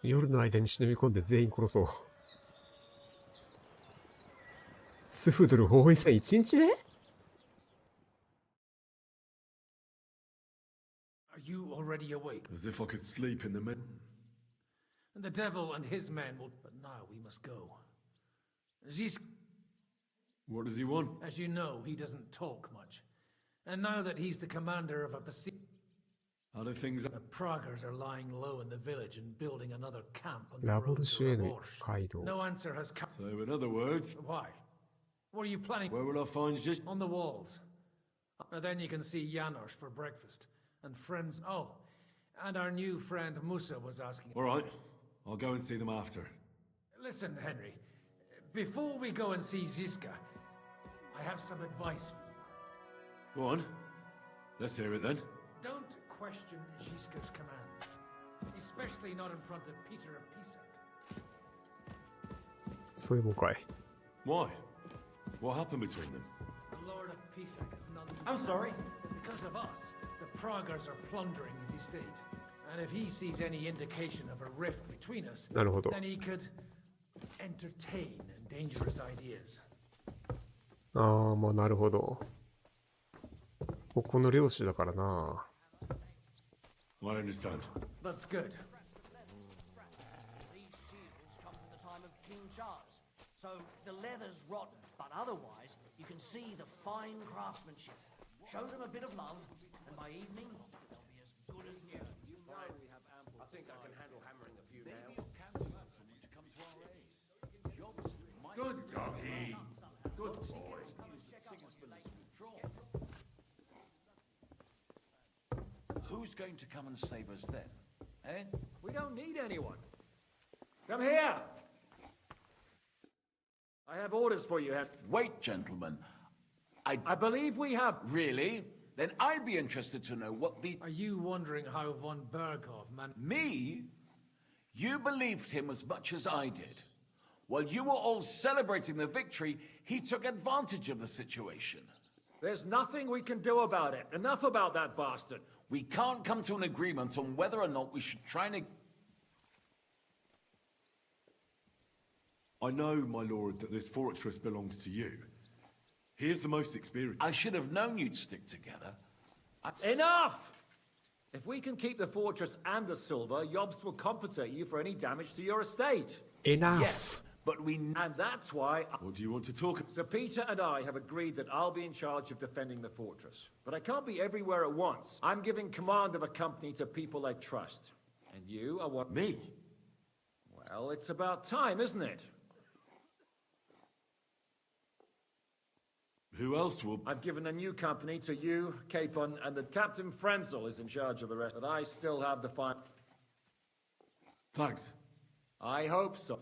Speaker 1: 夜の間に忍び込んで全員殺そう。スフドル包囲戦1日目
Speaker 18: Are you already awake?
Speaker 3: As if I could sleep in the mid.
Speaker 18: And the devil and his men will... But now we must go.
Speaker 3: What does he want?
Speaker 18: As you know, he doesn't talk much. And now that he's the commander of a besieged...
Speaker 3: How do things...
Speaker 18: The Praggers are lying low in the village and building another camp on the
Speaker 1: ラ
Speaker 18: road
Speaker 1: ボル
Speaker 18: to
Speaker 1: シュへの
Speaker 18: Raborsh.
Speaker 1: 街道。
Speaker 18: No answer has come.
Speaker 3: So in other words...
Speaker 18: Why? What are you planning?
Speaker 3: Where will I find just...
Speaker 18: On the walls. And then you can see Janos for breakfast. And friends... Oh, and our new friend Musa was asking...
Speaker 3: All right. I'll go and see them after.
Speaker 18: Listen, Henry. Before we go and see Ziska, I have some advice for you.
Speaker 3: Go on. Let's hear it then.
Speaker 18: Don't question Ziska's commands. Especially not in front of Peter of Pisak.
Speaker 1: それもかい。
Speaker 3: Why? What happened between them?
Speaker 18: The Lord of Pisak is none too...
Speaker 14: I'm sorry.
Speaker 18: Because of us, the Praggers are plundering his estate. And if he sees any indication of a rift between us,
Speaker 1: なるほど。
Speaker 18: then he could entertain dangerous ideas.
Speaker 1: ああ、まあなるほど。ここの領主だからな。
Speaker 3: I understand.
Speaker 18: That's good.
Speaker 12: These shields come from the time of King Charles, so the leather's rotten, but otherwise you can see the fine craftsmanship. Show them a bit of love, and by evening they'll be as good as new.
Speaker 6: I think I can handle hammering a few now.
Speaker 2: Good doggy. Good boy.
Speaker 10: Who's going to come and save us then? Eh?
Speaker 8: We don't need anyone. Come here! I have orders for you, Henry.
Speaker 10: Wait, gentlemen.
Speaker 8: I believe we have...
Speaker 10: Really? Then I'd be interested to know what the...
Speaker 18: Are you wondering how von Berghoff man...
Speaker 10: Me? You believed him as much as I did. While you were all celebrating the victory, he took advantage of the situation.
Speaker 8: There's nothing we can do about it. Enough about that bastard.
Speaker 10: We can't come to an agreement on whether or not we should try and...
Speaker 3: I know, my lord, that this fortress belongs to you. He is the most experienced.
Speaker 10: I should have known you'd stick together.
Speaker 8: Enough! If we can keep the fortress and the silver, Jobst will compensate you for any damage to your estate.
Speaker 1: Enough!
Speaker 8: Yes, but and that's why...
Speaker 3: What do you want to talk about?
Speaker 8: Sir Peter and I have agreed that I'll be in charge of defending the fortress. But I can't be everywhere at once. I'm giving command of a company to people I trust. And you are what...
Speaker 3: Me?
Speaker 8: Well, it's about time, isn't it?
Speaker 3: Who else will...
Speaker 8: I've given a new company to you, Capon, and the Captain Frenzel is in charge of the rest. But I still have the final...
Speaker 3: Thanks.
Speaker 8: I hope so.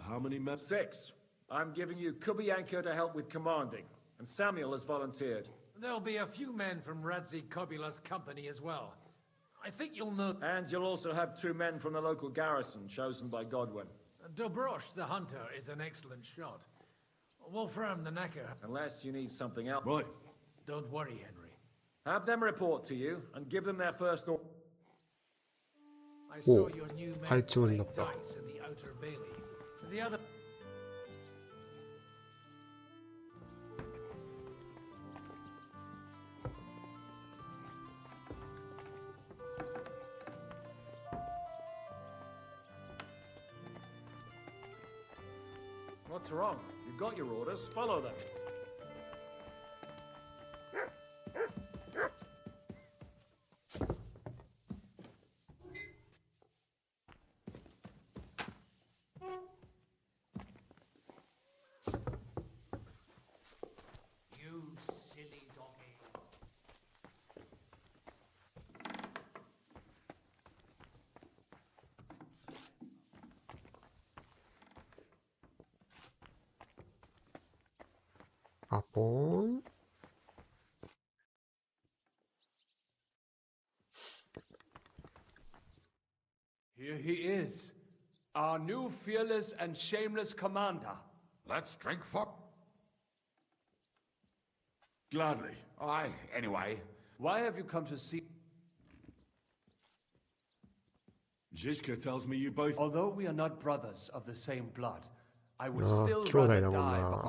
Speaker 3: How many men?
Speaker 8: 6. I'm giving you Kubianka to help with commanding, and Samuel has volunteered.
Speaker 18: There'll be a few men from Radzi Kobula's company as well. I think you'll know...
Speaker 8: And you'll also have 2 men from the local garrison, chosen by Godwin.
Speaker 18: Dobrosh, the hunter, is an excellent shot. Wolfram, the knacker...
Speaker 8: Unless you need something else.
Speaker 3: Right.
Speaker 18: Don't worry, Henry.
Speaker 8: Have them report to you, and give them their first order.
Speaker 18: I saw your new men
Speaker 1: High tune
Speaker 18: playing
Speaker 1: up there.
Speaker 18: dice in the outer bailey. The other.
Speaker 8: What's wrong? You got your orders. Follow them.
Speaker 12: You silly doggy.
Speaker 1: A pawn?
Speaker 6: Here he is, our new fearless and shameless commander.
Speaker 9: Let's drink for...
Speaker 3: Gladly.
Speaker 9: Aye, anyway.
Speaker 6: Why have you come to see...
Speaker 3: Zhizka tells me you both...
Speaker 6: Although we are not brothers of the same blood, I would
Speaker 1: No,
Speaker 6: still
Speaker 1: 兄弟
Speaker 6: rather
Speaker 1: だもん
Speaker 6: die.
Speaker 1: な。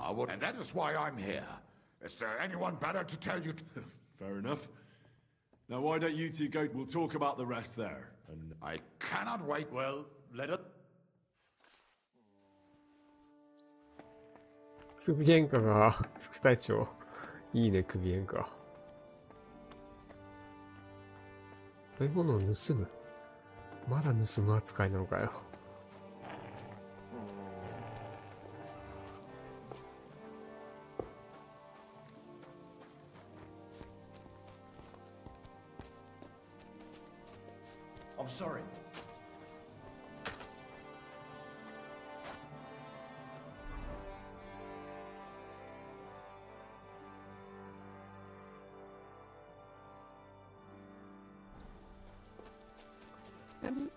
Speaker 9: Ah, well, and that is why I'm here. Is there anyone better to tell you...
Speaker 3: Fair enough. Now why don't you two go... We'll talk about the rest there. And
Speaker 9: I cannot wait.
Speaker 6: Well, let us...
Speaker 1: 首喧嘩が副隊長。いいね、首喧嘩。食べ物を盗む。まだ盗む扱いなのかよ。
Speaker 14: I'm sorry.
Speaker 1: Em.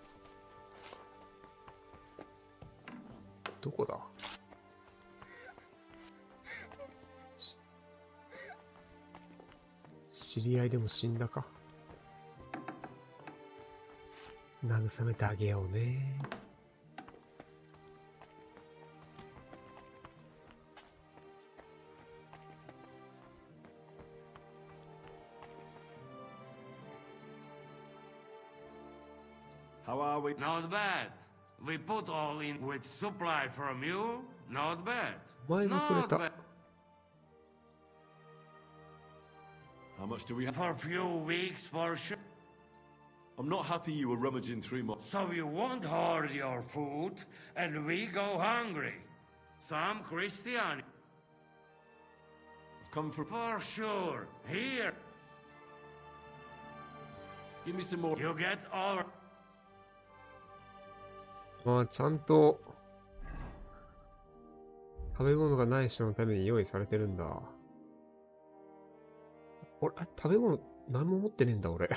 Speaker 1: どこだ？知り合いでも死んだか？慰めてあげようね。
Speaker 3: how are we?
Speaker 16: Not bad. We put all in with supply from you. Not bad.
Speaker 1: お前がくれ
Speaker 16: Not
Speaker 1: た。
Speaker 16: bad.
Speaker 3: How much do we have?
Speaker 16: For a few weeks, for sure.
Speaker 3: I'm not happy you were rummaging through my...
Speaker 16: So you won't hoard your food, and we go hungry. Some Christian.
Speaker 3: I've come for...
Speaker 16: For sure. Here.
Speaker 3: Give me some more...
Speaker 16: You get all...
Speaker 1: ああ、ちゃんと食べ物がない人のために用意されてるんだ。俺、食べ物何も持ってねえんだ、俺。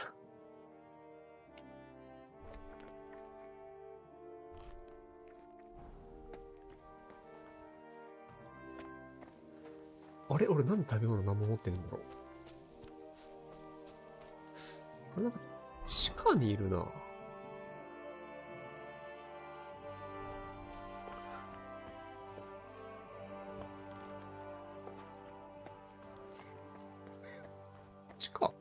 Speaker 1: あれ俺なんで食べ物何も持ってねえんだろう。なんか地下にいるな。地下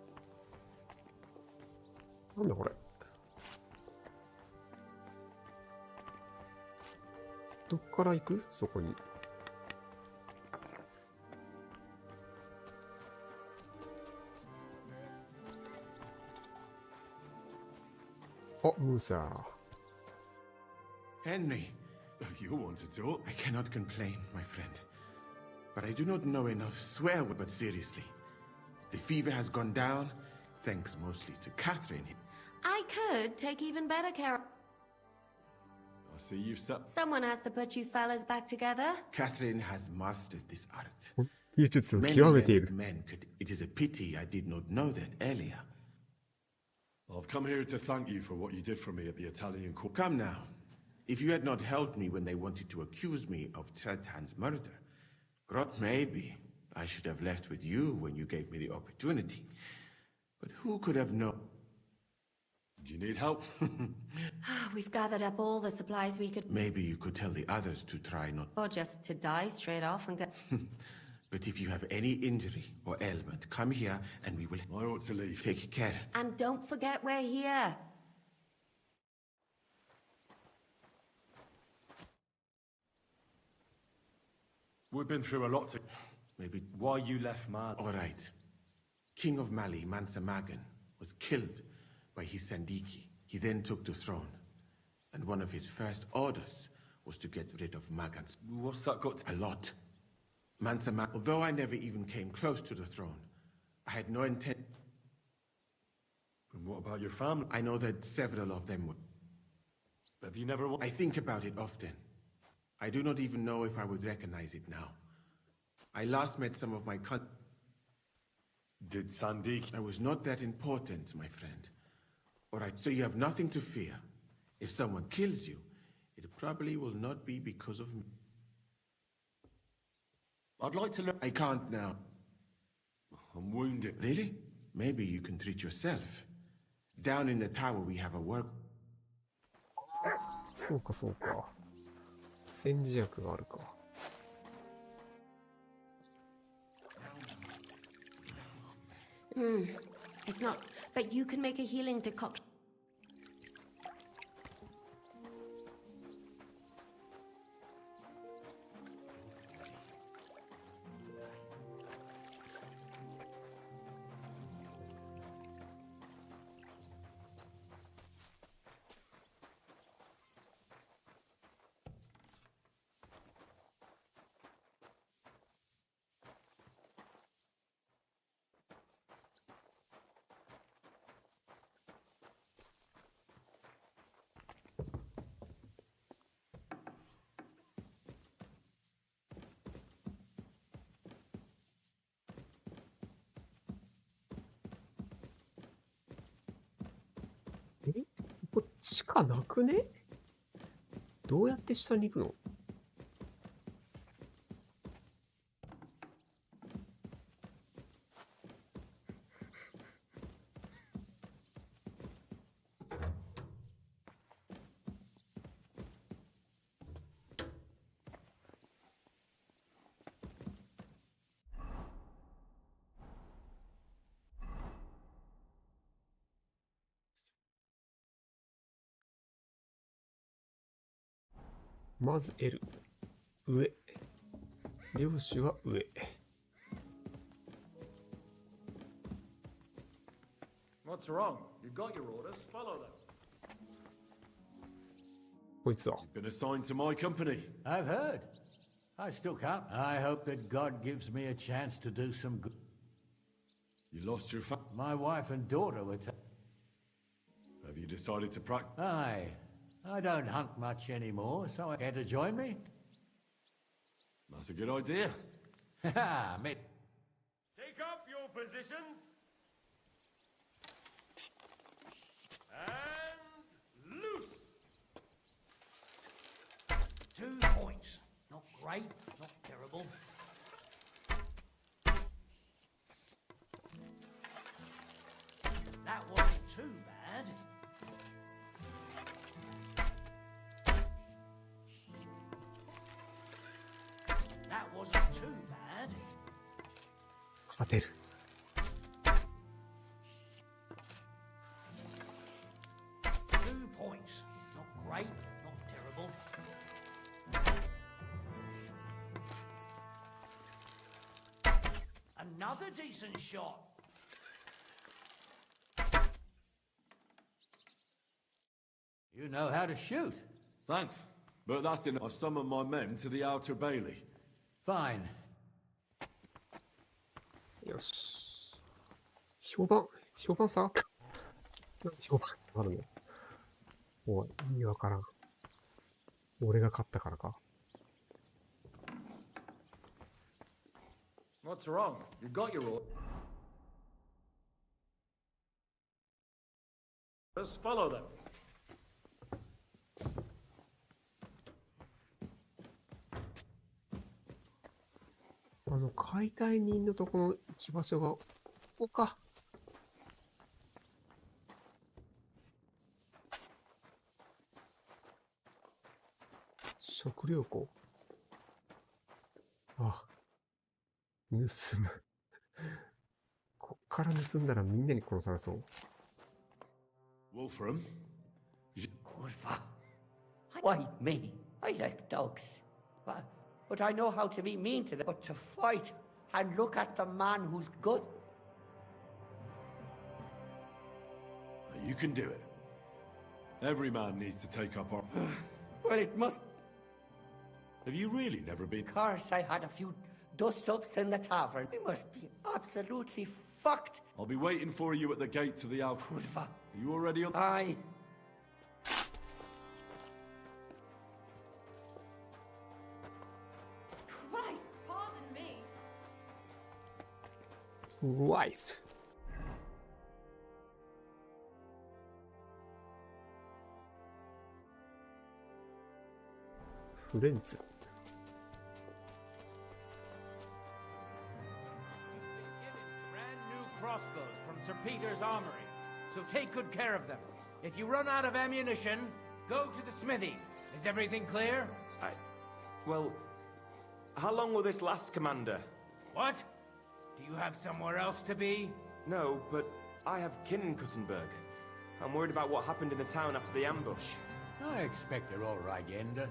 Speaker 1: なんだこれ。どっから行く？そこに。あ、ムーサー。
Speaker 2: Henry,
Speaker 3: You want to talk?
Speaker 2: I cannot complain, my friend. But I do not know enough. Swear, but seriously. The fever has gone down, thanks mostly to Catherine.
Speaker 5: I could take even better care of...
Speaker 3: I see you've set...
Speaker 5: Someone has to put you fellas back together.
Speaker 2: Catherine has mastered this art.
Speaker 1: 技術を
Speaker 2: Many
Speaker 1: 極めてい
Speaker 2: men
Speaker 1: る。
Speaker 2: men could. It is a pity I did not know that earlier.
Speaker 3: I've come here to thank you for what you did for me at the Italian court.
Speaker 2: Come now. If you had not helped me when they wanted to accuse me of Trethan's murder, Grot, maybe I should have left with you when you gave me the opportunity. But who could have known?
Speaker 3: Do you need help?
Speaker 5: We've gathered up all the supplies we could...
Speaker 2: Maybe you could tell the others to try not...
Speaker 5: Or just to die straight off and get...
Speaker 2: But if you have any injury or ailment, come here and we will...
Speaker 3: I ought to leave.
Speaker 2: Take care.
Speaker 5: And don't forget we're here.
Speaker 3: We've been through a lot to...
Speaker 2: Maybe...
Speaker 3: Why you left Mad?
Speaker 2: All right. King of Mali, Mansa Magan, was killed by his Sandiki. He then took the throne. And one of his first orders was to get rid of Magans.
Speaker 3: What's that got to...
Speaker 2: A lot. Mansa Magan... Although I never even came close to the throne, I had no intent...
Speaker 3: And what about your family?
Speaker 2: I know that several of them would...
Speaker 3: Have you never...
Speaker 2: I think about it often. I do not even know if I would recognize it now. I last met some of my
Speaker 3: Did Sandiki...
Speaker 2: I was not that important, my friend. All right, so you have nothing to fear. If someone kills you, it probably will not be because of me.
Speaker 3: I'd like to look...
Speaker 2: I can't now.
Speaker 3: I'm wounded.
Speaker 2: Really? Maybe you can treat yourself. Down in the tower we have a work...
Speaker 1: そうかそうか。煎じ薬があるか。
Speaker 5: It's not... But you can make a healing decoction.
Speaker 1: ここ地下なくね？どうやって下に行くの？まず L。上。領主は上。
Speaker 8: What's wrong? You got your orders. Follow them.
Speaker 1: こいつだ。
Speaker 3: Been assigned to my company.
Speaker 7: I've heard. I still can't. I hope that God gives me a chance to do some good.
Speaker 3: You lost your
Speaker 7: My wife and daughter were...
Speaker 3: Have you decided to practice?
Speaker 7: Aye. I don't hunt much anymore, so I care to join me?
Speaker 3: That's a good idea.
Speaker 7: Ha, mate.
Speaker 22: Take up your positions. And loose.
Speaker 12: 2 points. Not great, not terrible. That wasn't too bad. That wasn't too bad.
Speaker 1: 勝てる。
Speaker 12: 2 points. Not great, not terrible. Another decent shot.
Speaker 7: You know how to shoot.
Speaker 3: Thanks. But that's enough. I summoned my men to the outer bailey.
Speaker 7: Fine.
Speaker 1: よし。評判下がった。なんで評判下がるの？おい、意味わからん。俺が勝ったからか。
Speaker 8: What's wrong? You got your orders. Just follow them.
Speaker 1: 解体人のとこの行き場所が、ここか。食料庫。あ、盗む。こっから盗んだらみんなに殺されそう。
Speaker 3: Wolfram?
Speaker 13: Kurva. Why me? I like dogs. But I know how to be mean to them. But to fight and look at the man who's good.
Speaker 3: You can do it. Every man needs to take up our...
Speaker 13: Well, it must...
Speaker 3: Have you really never been...
Speaker 13: Of course, I had a few dust-ups in the tavern. We must be absolutely fucked.
Speaker 3: I'll be waiting for you at the gate to the out.
Speaker 13: Kurva.
Speaker 3: Are you already on...
Speaker 13: Aye.
Speaker 20: Christ, pardon me.
Speaker 1: Twice. Friends.
Speaker 14: Brand new crossbows from Sir Peter's armory, so take good care of them. If you run out of ammunition, go to the smithy. Is everything clear?
Speaker 19: Well, how long will this last, Commander?
Speaker 14: What? Do you have somewhere else to be?
Speaker 19: No, but I have kin in Kuttenberg. I'm worried about what happened in the town after the ambush.
Speaker 7: I expect they're all right, Ender.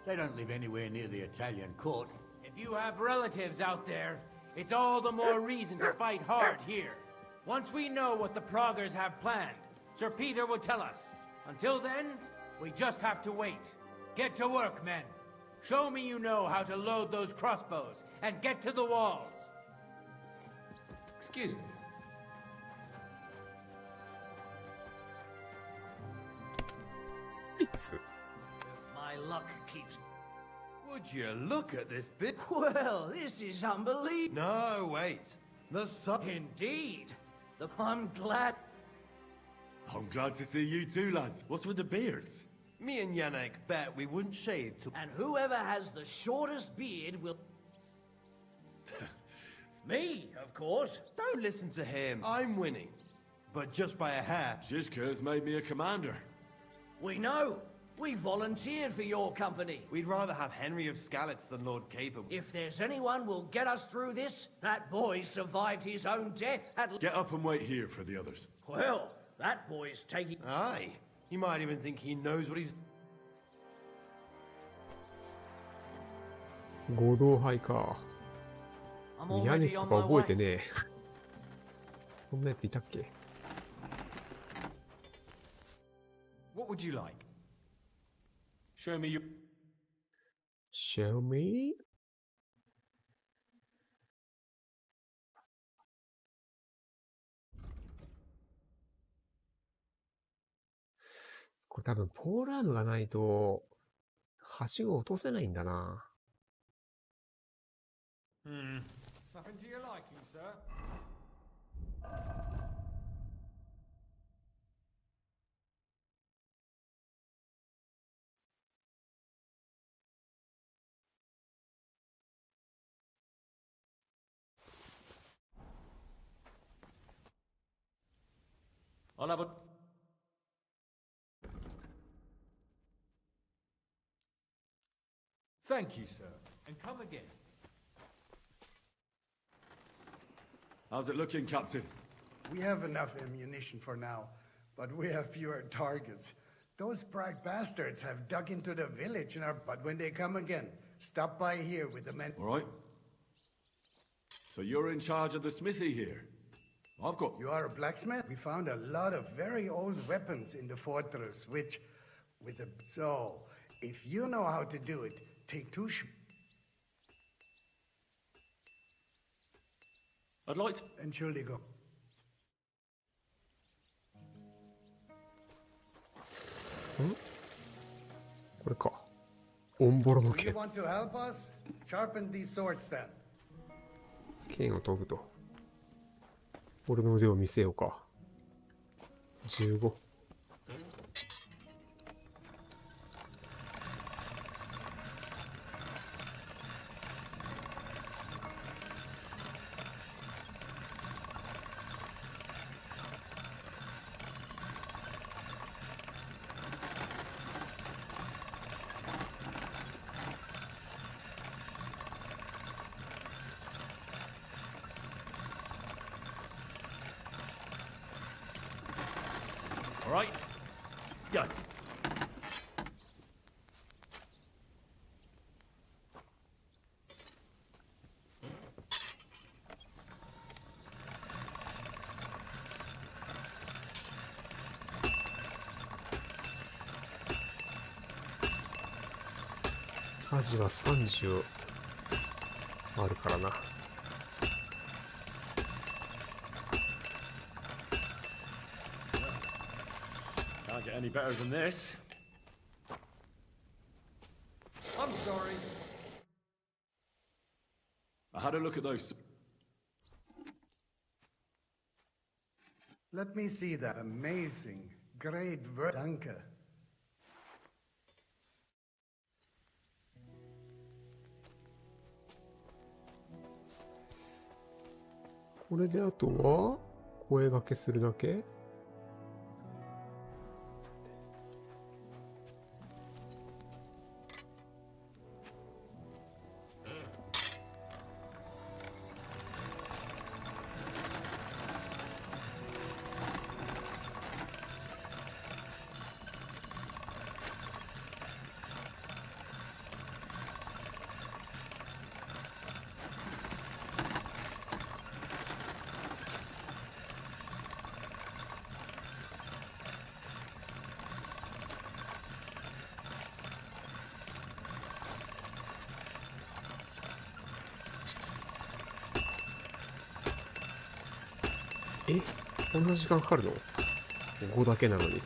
Speaker 7: They don't live anywhere near the Italian court.
Speaker 14: If you have relatives out there, it's all the more reason to fight hard here. Once we know what the Proggers have planned, Sir Peter will tell us. Until then, we just have to wait. Get to work, men. Show me you know how to load those crossbows, and get to the walls.
Speaker 6: Excuse me.
Speaker 1: Spitz.
Speaker 12: My luck keeps...
Speaker 11: Would you look at this bit?
Speaker 12: Well, this is unbelievable.
Speaker 11: No, wait. The sun...
Speaker 12: Indeed. I'm glad...
Speaker 3: I'm glad to see you too, lads. What's with the beards?
Speaker 11: Me and Yannick bet we wouldn't shave to...
Speaker 12: And whoever has the shortest beard will... Me, of course.
Speaker 11: Don't listen to him. I'm winning. But just by a hair.
Speaker 3: Shishka's made me a commander.
Speaker 12: We know. We volunteered for your company.
Speaker 11: We'd rather have Henry of Skalitz than Lord Capable.
Speaker 12: If there's anyone will get us through this, that boy survived his own death at...
Speaker 3: Get up and wait here for the others.
Speaker 12: Well, that boy's taking...
Speaker 11: Aye. You might even think he knows what he's...
Speaker 1: 合同杯か。屋根とか覚えてねえ。こんなやついたっけ？
Speaker 11: What would you like?
Speaker 3: Show me you.
Speaker 1: Show me? これ多分ポールアームがないと、はしご落とせないんだな。
Speaker 16: Nothing to your liking, sir.
Speaker 6: I'll have a...
Speaker 16: Thank you, sir. And come again.
Speaker 3: How's it looking, Captain?
Speaker 15: We have enough ammunition for now, but we have fewer targets. Those Prague bastards have dug into the village, but when they come again, stop by here with the men.
Speaker 3: All right. So you're in charge of the smithy here? I've got...
Speaker 15: You are a blacksmith? We found a lot of very old weapons in the fortress, which... So, if you know how to do it, take two
Speaker 3: I'd like to...
Speaker 15: Entschuldigung.
Speaker 1: これか。オンボロの
Speaker 15: Do you
Speaker 1: 剣。
Speaker 15: want to help us? Sharpen these swords then.
Speaker 1: 剣を研ぐと。俺の腕を見せようか。15。
Speaker 14: All right? Go.
Speaker 1: 火事は30あるからな。
Speaker 17: Can't get any better than this.
Speaker 14: I'm sorry.
Speaker 17: I had a look at those.
Speaker 15: Let me see that amazing, great Danke.
Speaker 1: これであとは声掛けするだけ？こんな時間かかるの ?5 だけなのに。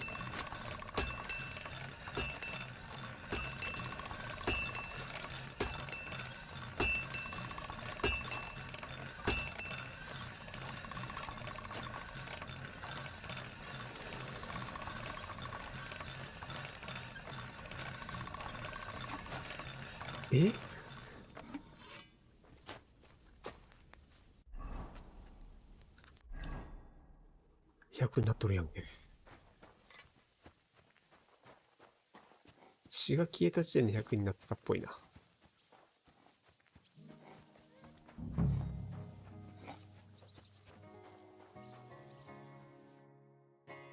Speaker 1: 100になっとるやんけ。血が消えた時点で100になってたっぽいな。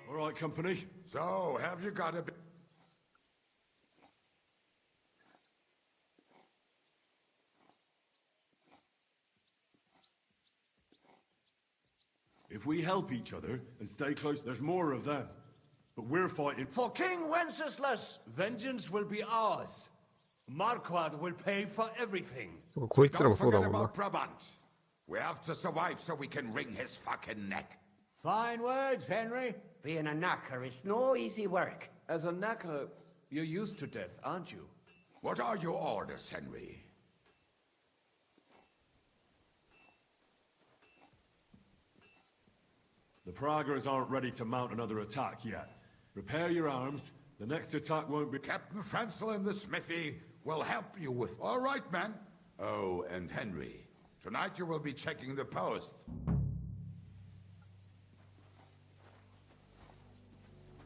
Speaker 3: All right, company. So, have you got a bit?
Speaker 17: If we help each other and stay close, there's more of them. But we're fighting
Speaker 14: For King Wenceslas, vengeance will be ours. Marquardt will pay for everything.
Speaker 1: こいつらもそうだ
Speaker 9: Don't
Speaker 1: もん
Speaker 9: forget
Speaker 1: な
Speaker 9: about。Brabant. We have to survive so we can wring his fucking neck.
Speaker 13: Fine words, Henry. Being a knacker is no easy work.
Speaker 10: As a knacker, you're used to death, aren't you?
Speaker 9: What are your orders, Henry?
Speaker 17: The Praguers aren't ready to mount another attack yet. Repair your arms. The next attack won't be...
Speaker 9: Captain Francel in the smithy will help you with... All right, men. Oh, and Henry. Tonight you will be checking the posts.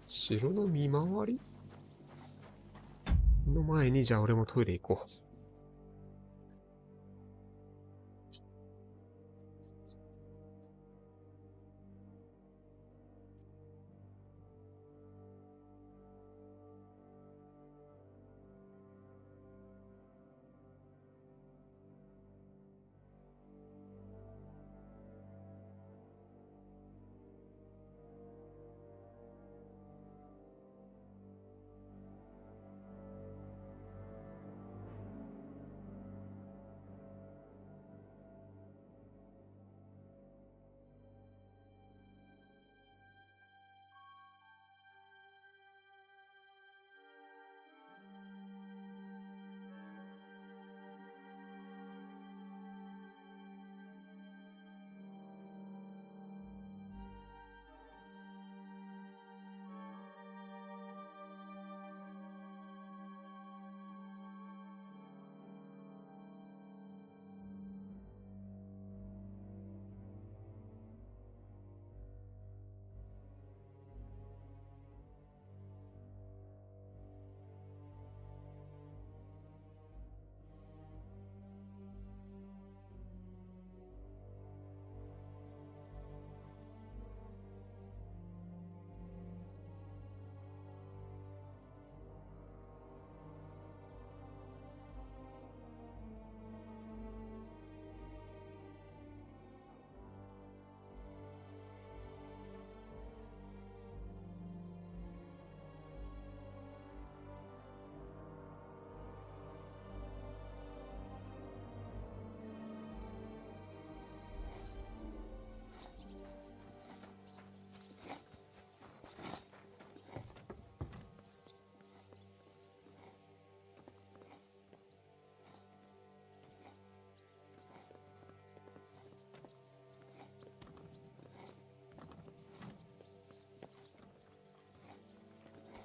Speaker 1: 城の見回りの前に、じゃあ俺もトイレ行こう。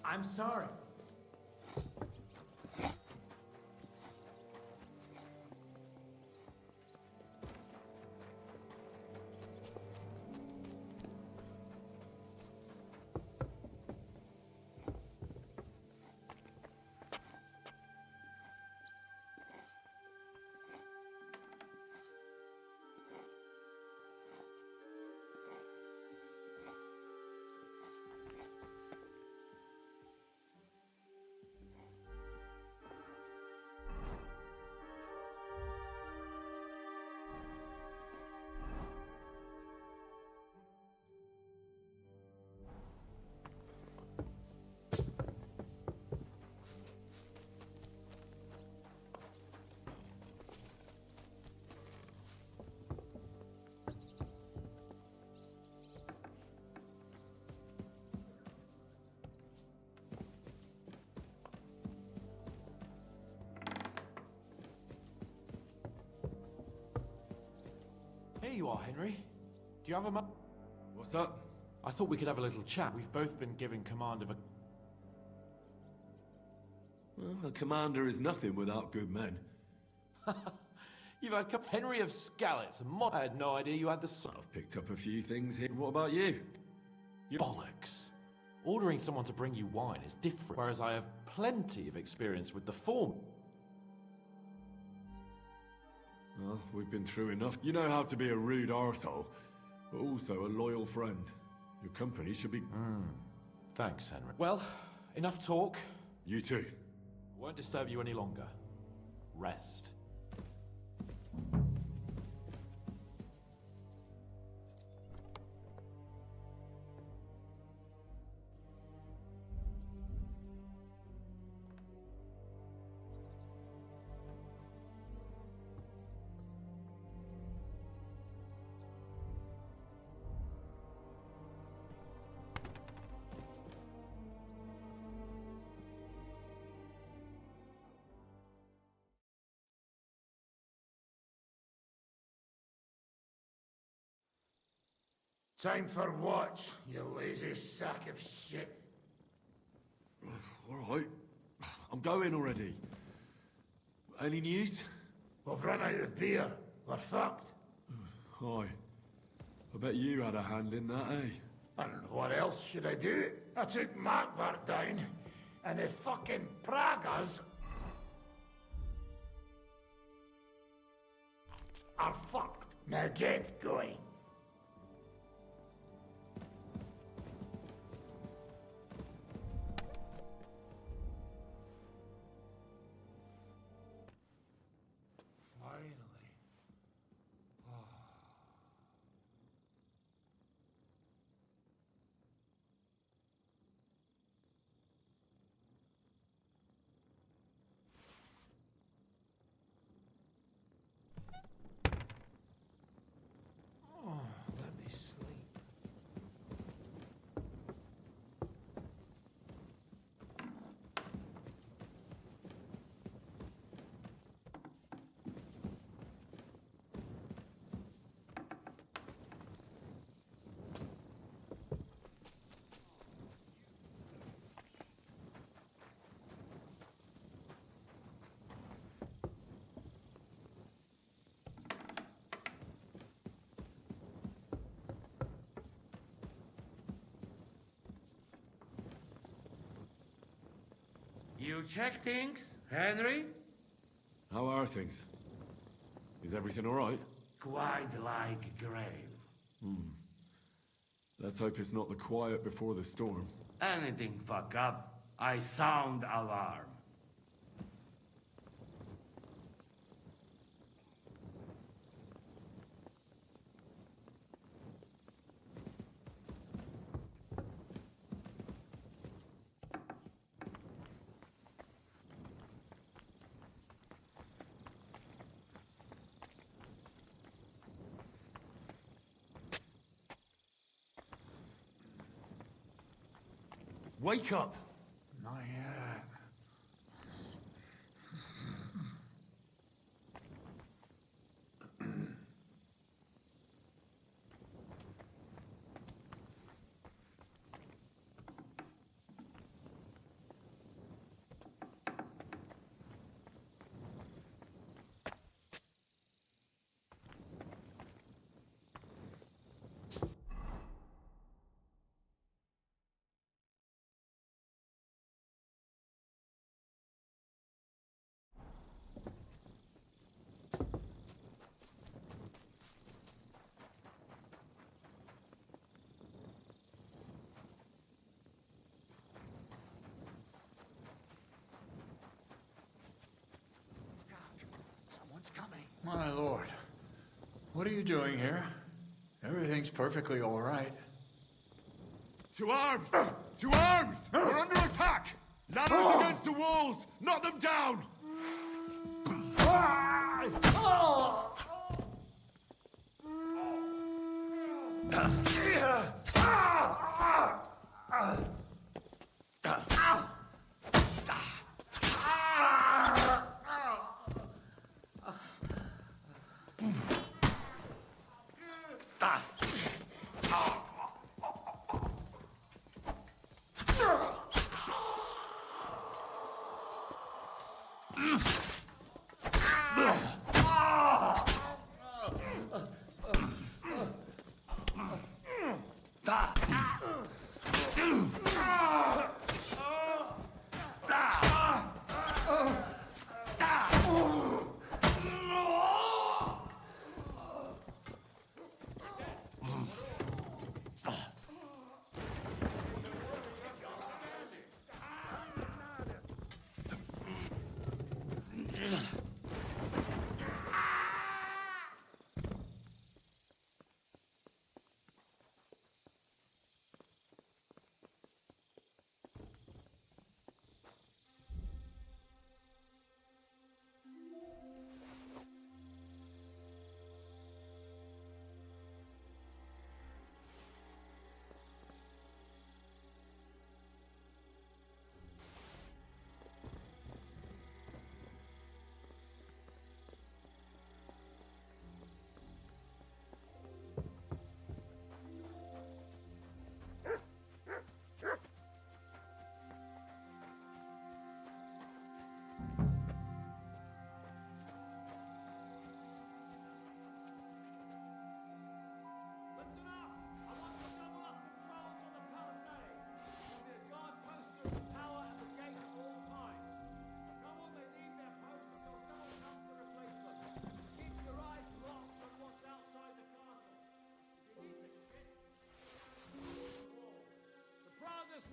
Speaker 14: I'm sorry.
Speaker 6: Here you are, Henry. Do you have a
Speaker 3: What's up?
Speaker 6: I thought we could have a little chat. We've both been given command of a...
Speaker 3: Well, a commander is nothing without good men.
Speaker 6: You've had Henry of Skalitz, and I had no idea you had the son.
Speaker 3: I've picked up a few things here. What about you?
Speaker 6: Bollocks. Ordering someone to bring you wine is different, whereas I have plenty of experience with the form.
Speaker 3: Well, we've been through enough. You know how to be a rude arsehole, but also a loyal friend. Your company should be...
Speaker 6: Thanks, Henry. Well, enough talk.
Speaker 3: You too.
Speaker 6: I won't disturb you any longer. Rest.
Speaker 7: Time for what, you lazy sack of shit?
Speaker 3: All right. I'm going already. Any news?
Speaker 7: We've run out of beer. We're fucked.
Speaker 3: Hi. I bet you had a hand in that, eh?
Speaker 7: And what else should I do? I took Markvart down, and the fucking Pragas are fucked. Now get going.
Speaker 16: You check things, Henry?
Speaker 3: How are things? Is everything all right?
Speaker 7: Quite like a grave.
Speaker 3: Let's hope it's not the quiet before the storm.
Speaker 16: Anything fuck up, I sound alarm.
Speaker 3: Wake up!
Speaker 15: Not yet.
Speaker 4: My lord, what are you doing here? Everything's perfectly all right.
Speaker 3: To arms! To arms! We're under attack! Ladders against the walls! Knock them down!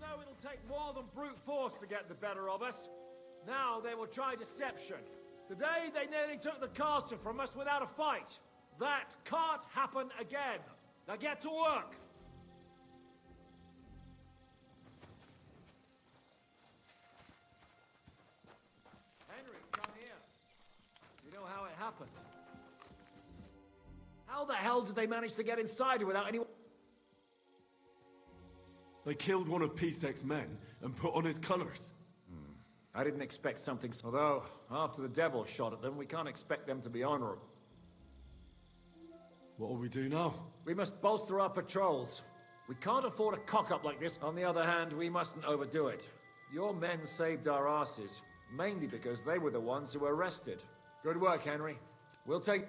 Speaker 8: Know it'll take more than brute force to get the better of us. Now they will try deception. Today they nearly took the castle from us without a fight. That can't happen again. Now get to work. Henry, come here. You know how it happened? How the hell did they manage to get inside here without anyone?
Speaker 3: They killed one of P-Sec's men and put on his colours.
Speaker 8: I didn't expect something. Although, after the devil shot at them, we can't expect them to be honorable.
Speaker 3: What'll we do now?
Speaker 8: We must bolster our patrols. We can't afford a cock-up like this. On the other hand, we mustn't overdo it. Your men saved our asses, mainly because they were the ones who were arrested. Good work, Henry. We'll take...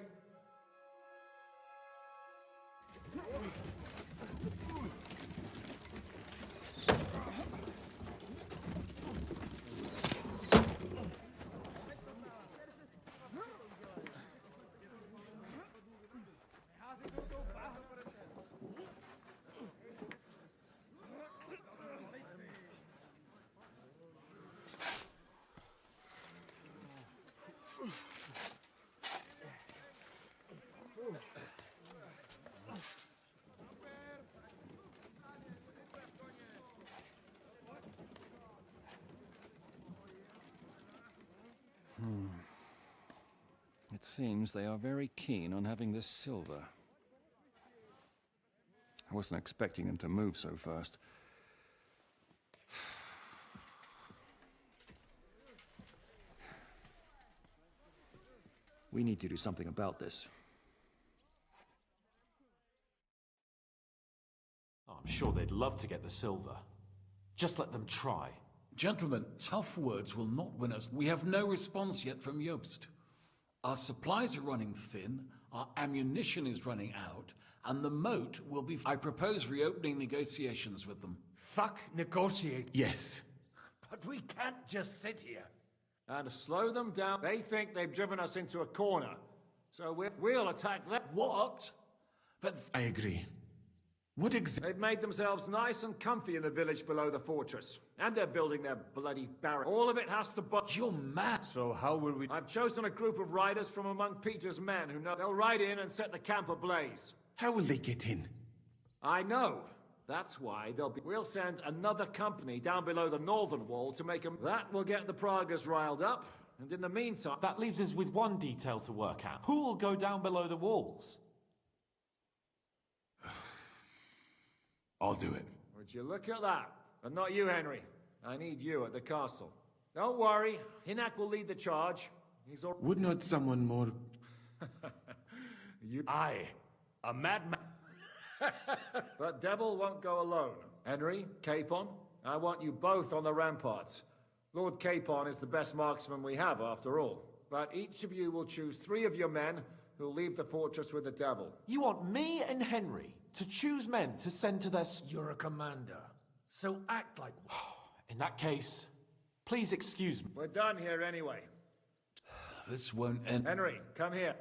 Speaker 21: It seems they are very keen on having this silver. I wasn't expecting them to move so fast. We need to do something about this.
Speaker 6: I'm sure they'd love to get the silver. Just let them try.
Speaker 23: Gentlemen, tough words will not win us. We have no response yet from Jobst. Our supplies are running thin, our ammunition is running out, and the moat will be... I propose reopening negotiations with them.
Speaker 14: Fuck negotiate?
Speaker 3: Yes.
Speaker 14: But we can't just sit here.
Speaker 8: And slow them down. They think they've driven us into a corner. So we'll attack them.
Speaker 23: What? But...
Speaker 3: I agree. What exactly?
Speaker 8: They've made themselves nice and comfy in the village below the fortress. And they're building their bloody barrack. All of it has to You're mad!
Speaker 6: So how will we...
Speaker 8: I've chosen a group of riders from among Peter's men who know they'll ride in and set the camp ablaze.
Speaker 3: How will they get in?
Speaker 8: I know. That's why we'll send another company down below the northern wall to make them... That will get the Pragas riled up. And in the meantime...
Speaker 17: That leaves us with one detail to work out. Who will go down below the walls?
Speaker 3: I'll do it.
Speaker 8: Would you look at that? And not you, Henry. I need you at the castle. Don't worry. Hinak will lead the charge. He's all...
Speaker 3: Would not someone more...
Speaker 8: A madman. But Devil won't go alone. Henry, Capon, I want you both on the ramparts. Lord Capon is the best marksman we have, after all. But each of you will choose 3 of your men who'll leave the fortress with the Devil.
Speaker 17: You want me and Henry to choose men to send to their...
Speaker 14: You're a commander, so act like one.
Speaker 17: In that case, please excuse me.
Speaker 8: We're done here anyway.
Speaker 23: This won't end.
Speaker 8: Henry, come here.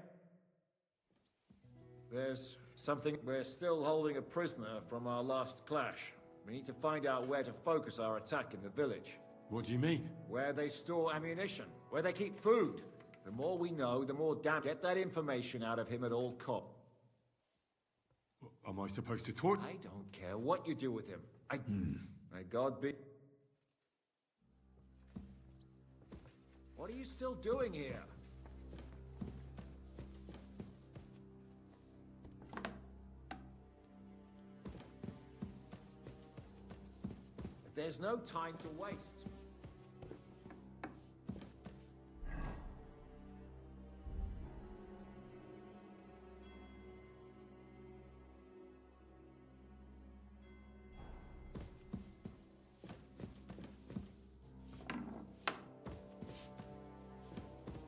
Speaker 8: There's something... We're still holding a prisoner from our last clash. We need to find out where to focus our attack in the village.
Speaker 3: What do you mean?
Speaker 8: Where they store ammunition, where they keep food. The more we know, the more damn... Get that information out of him at all costs.
Speaker 3: Am I supposed to torture?
Speaker 8: I don't care what you do with him. May God be... What are you still doing here? There's no time to waste.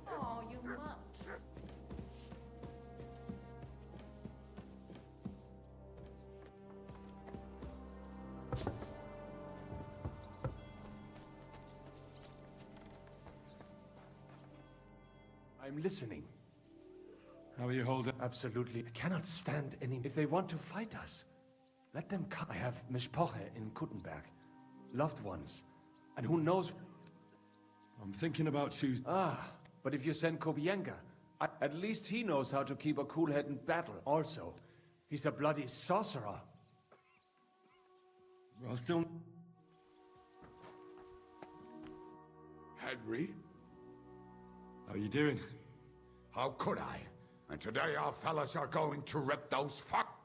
Speaker 20: Oh, you mutt.
Speaker 6: I'm listening.
Speaker 3: How are you holding?
Speaker 6: Absolutely. I cannot stand any... If they want to fight us, let them come. I have Mishpoche in Kuttenberg. Loved ones. And who knows...
Speaker 3: I'm thinking about choosing...
Speaker 6: But if you send Kobienka, at least he knows how to keep a cool head in battle. Also, he's a bloody sorcerer.
Speaker 3: I'll still...
Speaker 9: Henry?
Speaker 3: How you doing?
Speaker 9: How could I? And today our fellas are going to rip those fuck...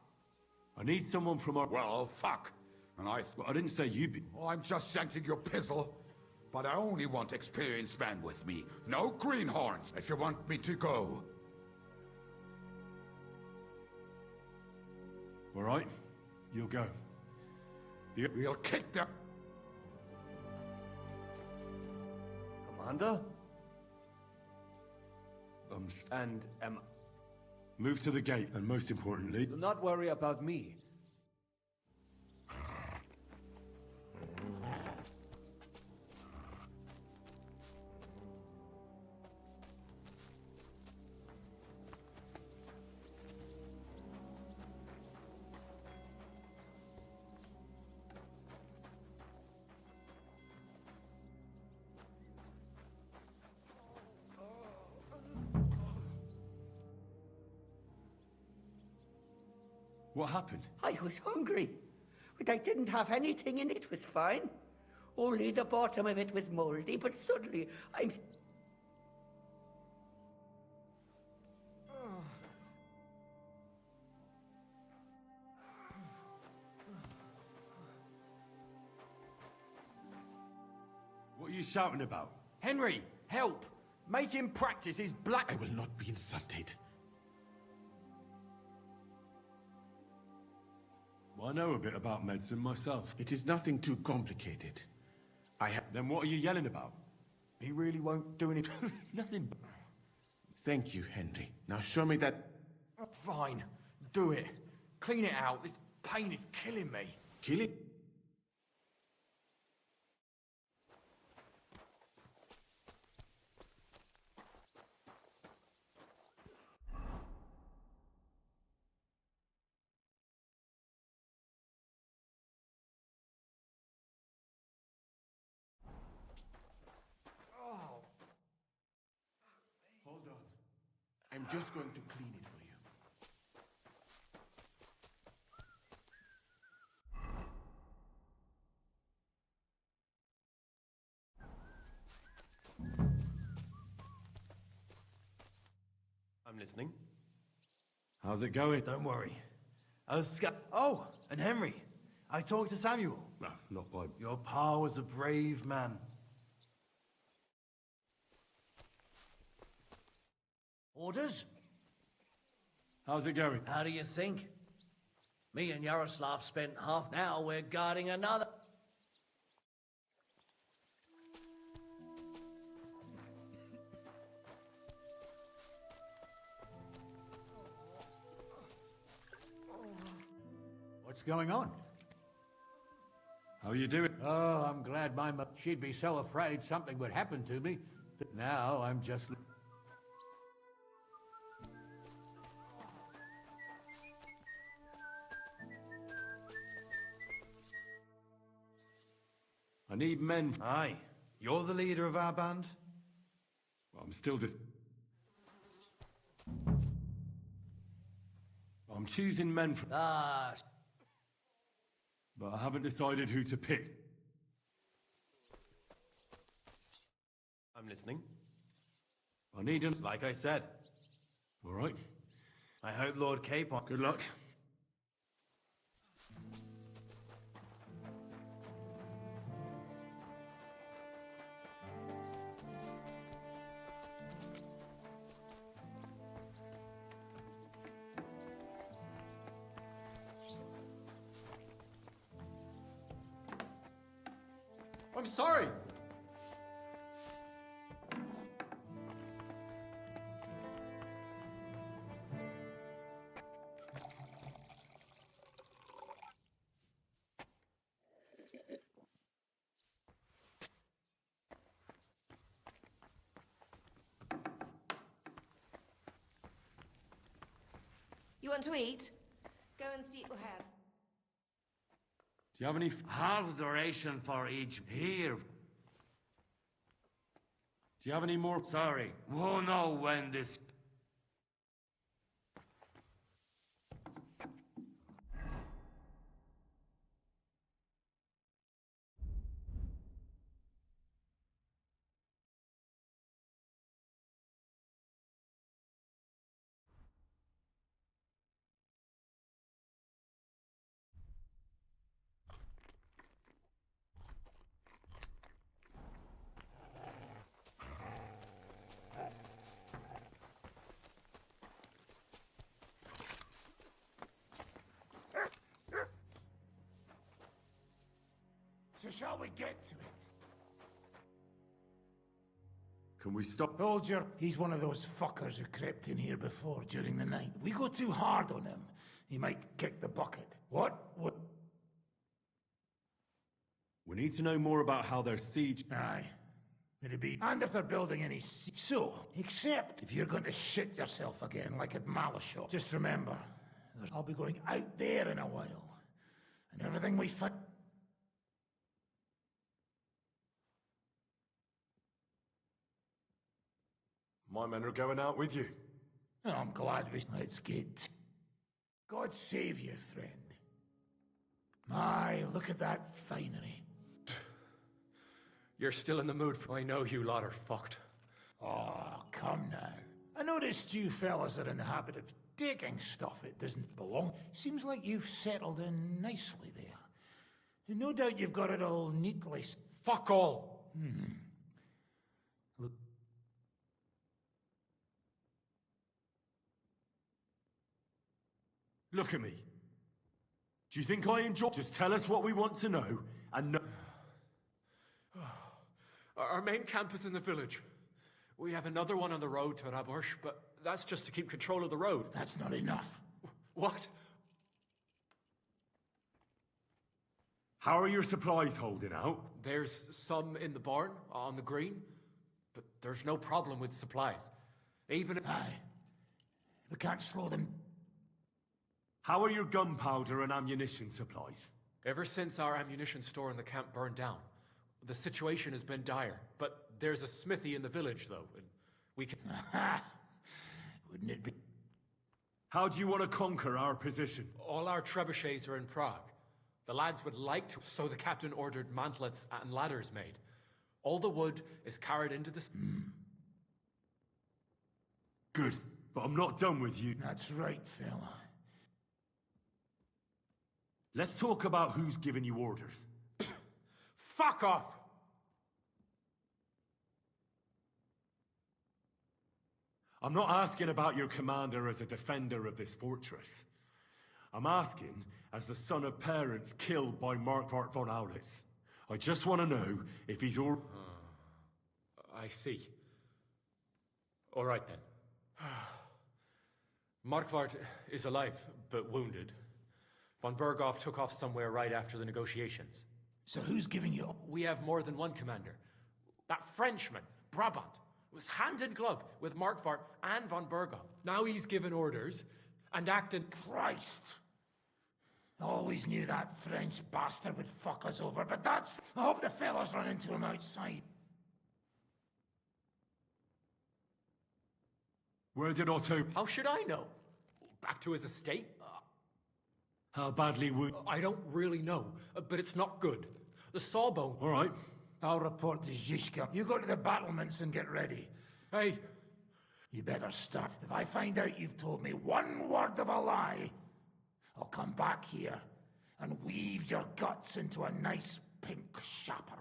Speaker 3: I need someone from our...
Speaker 9: Well, fuck. And I...
Speaker 3: Well, I didn't say you be...
Speaker 9: Oh, I'm just scenting your pizzle. But I only want experienced men with me. No greenhorns, if you want me to go.
Speaker 3: All right, you'll go.
Speaker 9: We'll kick them...
Speaker 6: Commander?
Speaker 3: Move to the gate, and most importantly...
Speaker 6: Do not worry about me.
Speaker 3: What happened?
Speaker 13: I was hungry, but I didn't have anything in it. It was fine. Only the bottom of it was moldy, but suddenly I'm...
Speaker 3: What are you shouting about?
Speaker 14: Henry, help! Make him practice his black...
Speaker 3: I will not be insulted. Well, I know a bit about medicine myself.
Speaker 2: It is nothing too complicated.
Speaker 3: Then what are you yelling about?
Speaker 14: He really won't do anything.
Speaker 3: Nothing.
Speaker 2: Thank you, Henry. Now show me that...
Speaker 14: Fine. Do it. Clean it out. This pain is killing me.
Speaker 2: Killing? I'm just going to clean it for you.
Speaker 19: I'm listening.
Speaker 17: How's it going?
Speaker 15: Don't worry. Oh, and Henry. I talked to Samuel.
Speaker 17: No, not quite.
Speaker 15: Your pa was a brave man.
Speaker 12: Orders?
Speaker 17: How's it going?
Speaker 12: How do you think? Me and Yaroslav spent half an hour, we're guarding another.
Speaker 4: What's going on?
Speaker 17: How are you doing?
Speaker 4: Oh, I'm glad my mother. She'd be so afraid something would happen to me. That now I'm just.
Speaker 17: I need men.
Speaker 15: Aye. You're the leader of our band?
Speaker 17: Well, I'm still just... I'm choosing men from...
Speaker 12: Ah.
Speaker 17: But I haven't decided who to pick.
Speaker 19: I'm listening.
Speaker 17: I need an...
Speaker 19: Like I said.
Speaker 17: All right.
Speaker 15: I hope Lord Capon...
Speaker 17: Good luck.
Speaker 19: I'm sorry!
Speaker 20: You want to eat? Go and see your head.
Speaker 17: Do you have any...
Speaker 16: Half the ration for each here.
Speaker 17: Do you have any more...
Speaker 16: Sorry, won't know when this...
Speaker 7: So shall we get to it?
Speaker 17: Can we stop?
Speaker 7: Hold your... He's one of those fuckers who crept in here before during the night. We go too hard on him, he might kick the bucket. What?
Speaker 17: We need to know more about how their siege...
Speaker 7: Aye. It'd be... And if they're building any... So, except if you're going to shit yourself again like at Malashot. Just remember, I'll be going out there in a while. And everything we find...
Speaker 17: My men are going out with you.
Speaker 7: Oh, I'm glad let's get... God save you, friend. My, look at that finery.
Speaker 5: You're still in the mood for... I know you lot are fucked.
Speaker 7: Oh, come now. I noticed you fellas are in the habit of taking stuff it doesn't belong. Seems like you've settled in nicely there. And no doubt you've got it all neatly...
Speaker 5: Fuck all!
Speaker 7: Look...
Speaker 17: Look at me. Do you think I enjoy... Just tell us what we want to know, and no...
Speaker 5: Our main camp is in the village. We have another one on the road to Raborsh, but that's just to keep control of the road.
Speaker 7: That's not enough.
Speaker 5: What?
Speaker 17: How are your supplies holding out?
Speaker 5: There's some in the barn, on the green, but there's no problem with supplies. Even if...
Speaker 7: Aye. We can't slow them.
Speaker 17: How are your gunpowder and ammunition supplies?
Speaker 5: Ever since our ammunition store in the camp burned down, the situation has been dire. But there's a smithy in the village, though, and we can...
Speaker 7: Wouldn't it be?
Speaker 3: How do you want to conquer our position?
Speaker 5: All our trebuchets are in Prague. The lads would like to, so the captain ordered mantlets and ladders made. All the wood is carried into the...
Speaker 3: Good, but I'm not done with you.
Speaker 7: That's right, fella.
Speaker 3: Let's talk about who's giving you orders.
Speaker 5: Fuck off!
Speaker 3: I'm not asking about your commander as a defender of this fortress. I'm asking as the son of parents killed by Markvart von Aulitz. I just want to know if he's all...
Speaker 5: I see. All right then. Markvart is alive, but wounded. Von Berghoff took off somewhere right after the negotiations.
Speaker 7: So who's giving you...
Speaker 5: We have more than one commander. That Frenchman, Brabant, was hand in glove with Markvart and von Berghoff. Now he's given orders and acted...
Speaker 7: Christ! I always knew that French bastard would fuck us over, but that's... I hope the fellas run into him outside.
Speaker 3: Where did Otto...
Speaker 5: How should I know? Back to his estate?
Speaker 3: How badly would...
Speaker 5: I don't really know, but it's not good. The sawbone...
Speaker 3: All right.
Speaker 7: I'll report to Zizka. You go to the battlements and get ready.
Speaker 5: Hey!
Speaker 7: You better start. If I find out you've told me one word of a lie, I'll come back here and weave your guts into a nice pink chaperon.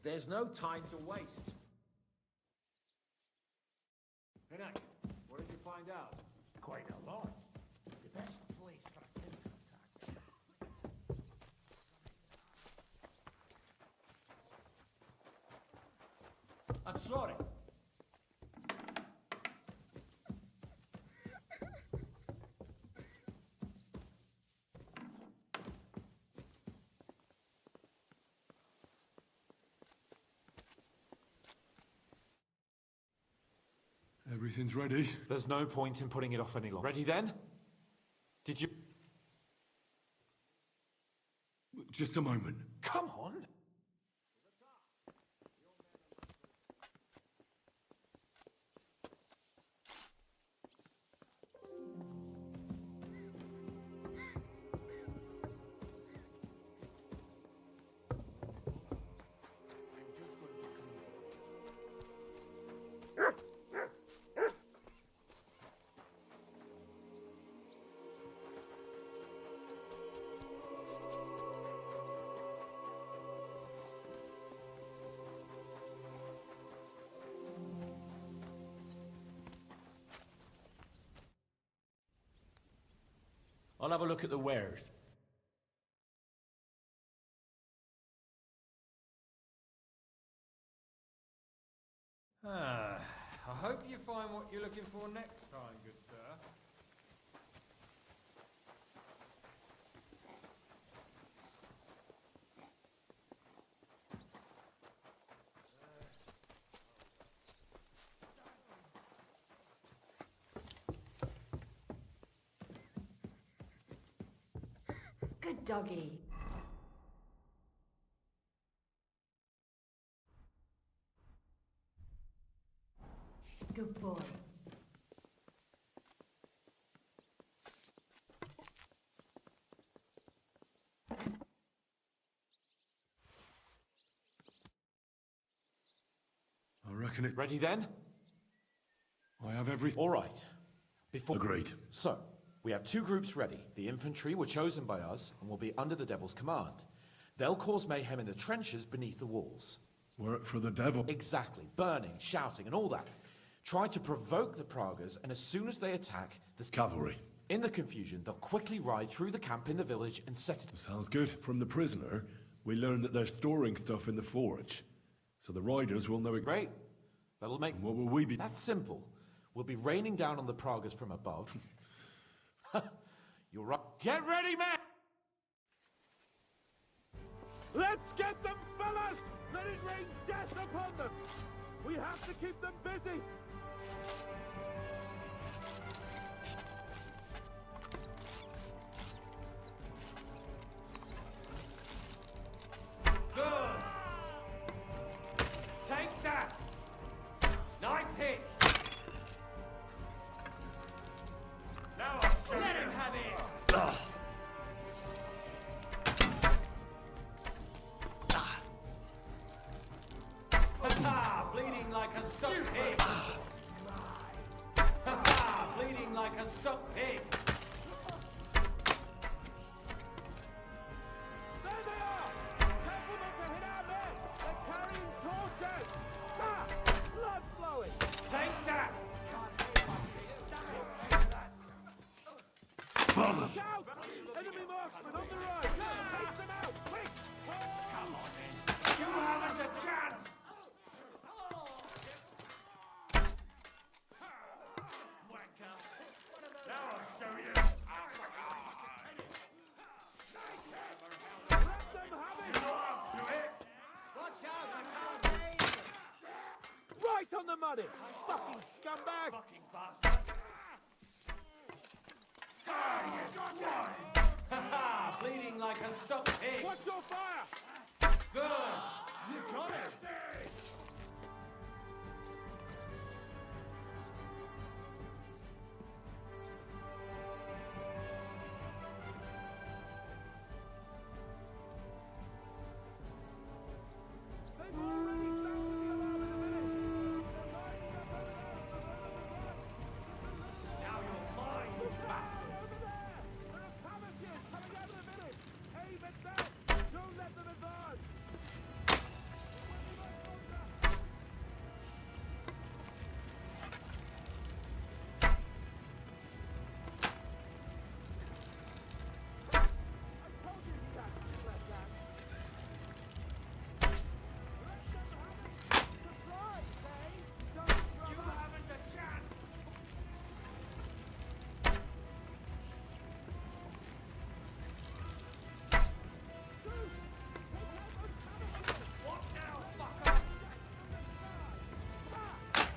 Speaker 14: There's no time to waste. Hinak, what did you find out?
Speaker 7: Quite a lot. The best place for a counterattack.
Speaker 14: I'm sorry.
Speaker 3: Everything's ready.
Speaker 5: There's no point in putting it off any longer. Ready then? Did you...
Speaker 3: Just a moment.
Speaker 5: Come on!
Speaker 14: I'll have a look at the wares. I hope you find what you're looking for next time, good sir.
Speaker 20: Good doggy. Good boy.
Speaker 3: I reckon it...
Speaker 5: Ready then?
Speaker 3: I have everything.
Speaker 5: All right.
Speaker 3: Agreed.
Speaker 5: So, we have two groups ready. The infantry were chosen by us and will be under the Devil's command. They'll cause mayhem in the trenches beneath the walls.
Speaker 3: Work for the devil.
Speaker 5: Exactly. Burning, shouting, and all that. Try to provoke the Pragas, and as soon as they attack, the
Speaker 3: Cavalry.
Speaker 5: In the confusion, they'll quickly ride through the camp in the village and set it.
Speaker 3: Sounds good. From the prisoner, we learned that they're storing stuff in the forge. So the riders will know it.
Speaker 5: Great. That'll make...
Speaker 3: What will we be?
Speaker 5: That's simple. We'll be raining down on the Pragas from above. You're right. Get ready, man!
Speaker 7: Let's get them, fellas! Let it rain death upon them! We have to keep them busy!
Speaker 14: Good! Take that! Nice hit! Now I'll show Let him have it! Ha-ha! Bleeding like a stuck pig! Ha-ha! Bleeding like a stuck pig!
Speaker 7: There they are! Careful not to hit our men! They're carrying torches! Ha! Blood flowing!
Speaker 14: Take that!
Speaker 7: Look out! Enemy marksmen on the right! Take them out! Quick!
Speaker 14: Come on, then! You haven't a chance! Now I'll show you!
Speaker 7: Let them have it!
Speaker 14: You're up to it!
Speaker 12: Watch out, I can't aim!
Speaker 7: Right on the money! Fucking scumbag!
Speaker 14: Fucking bastard! Ha-ha! Bleeding like a stuck pig!
Speaker 7: Watch your fire!
Speaker 14: Good! You got it!
Speaker 7: They've already sounded the alarm in a minute!
Speaker 14: Now you're mine, you bastard!
Speaker 7: Over there! There are Caverniers coming out of the village! Aim at them! Don't let them advance!
Speaker 14: You haven't a chance! What now, fucker?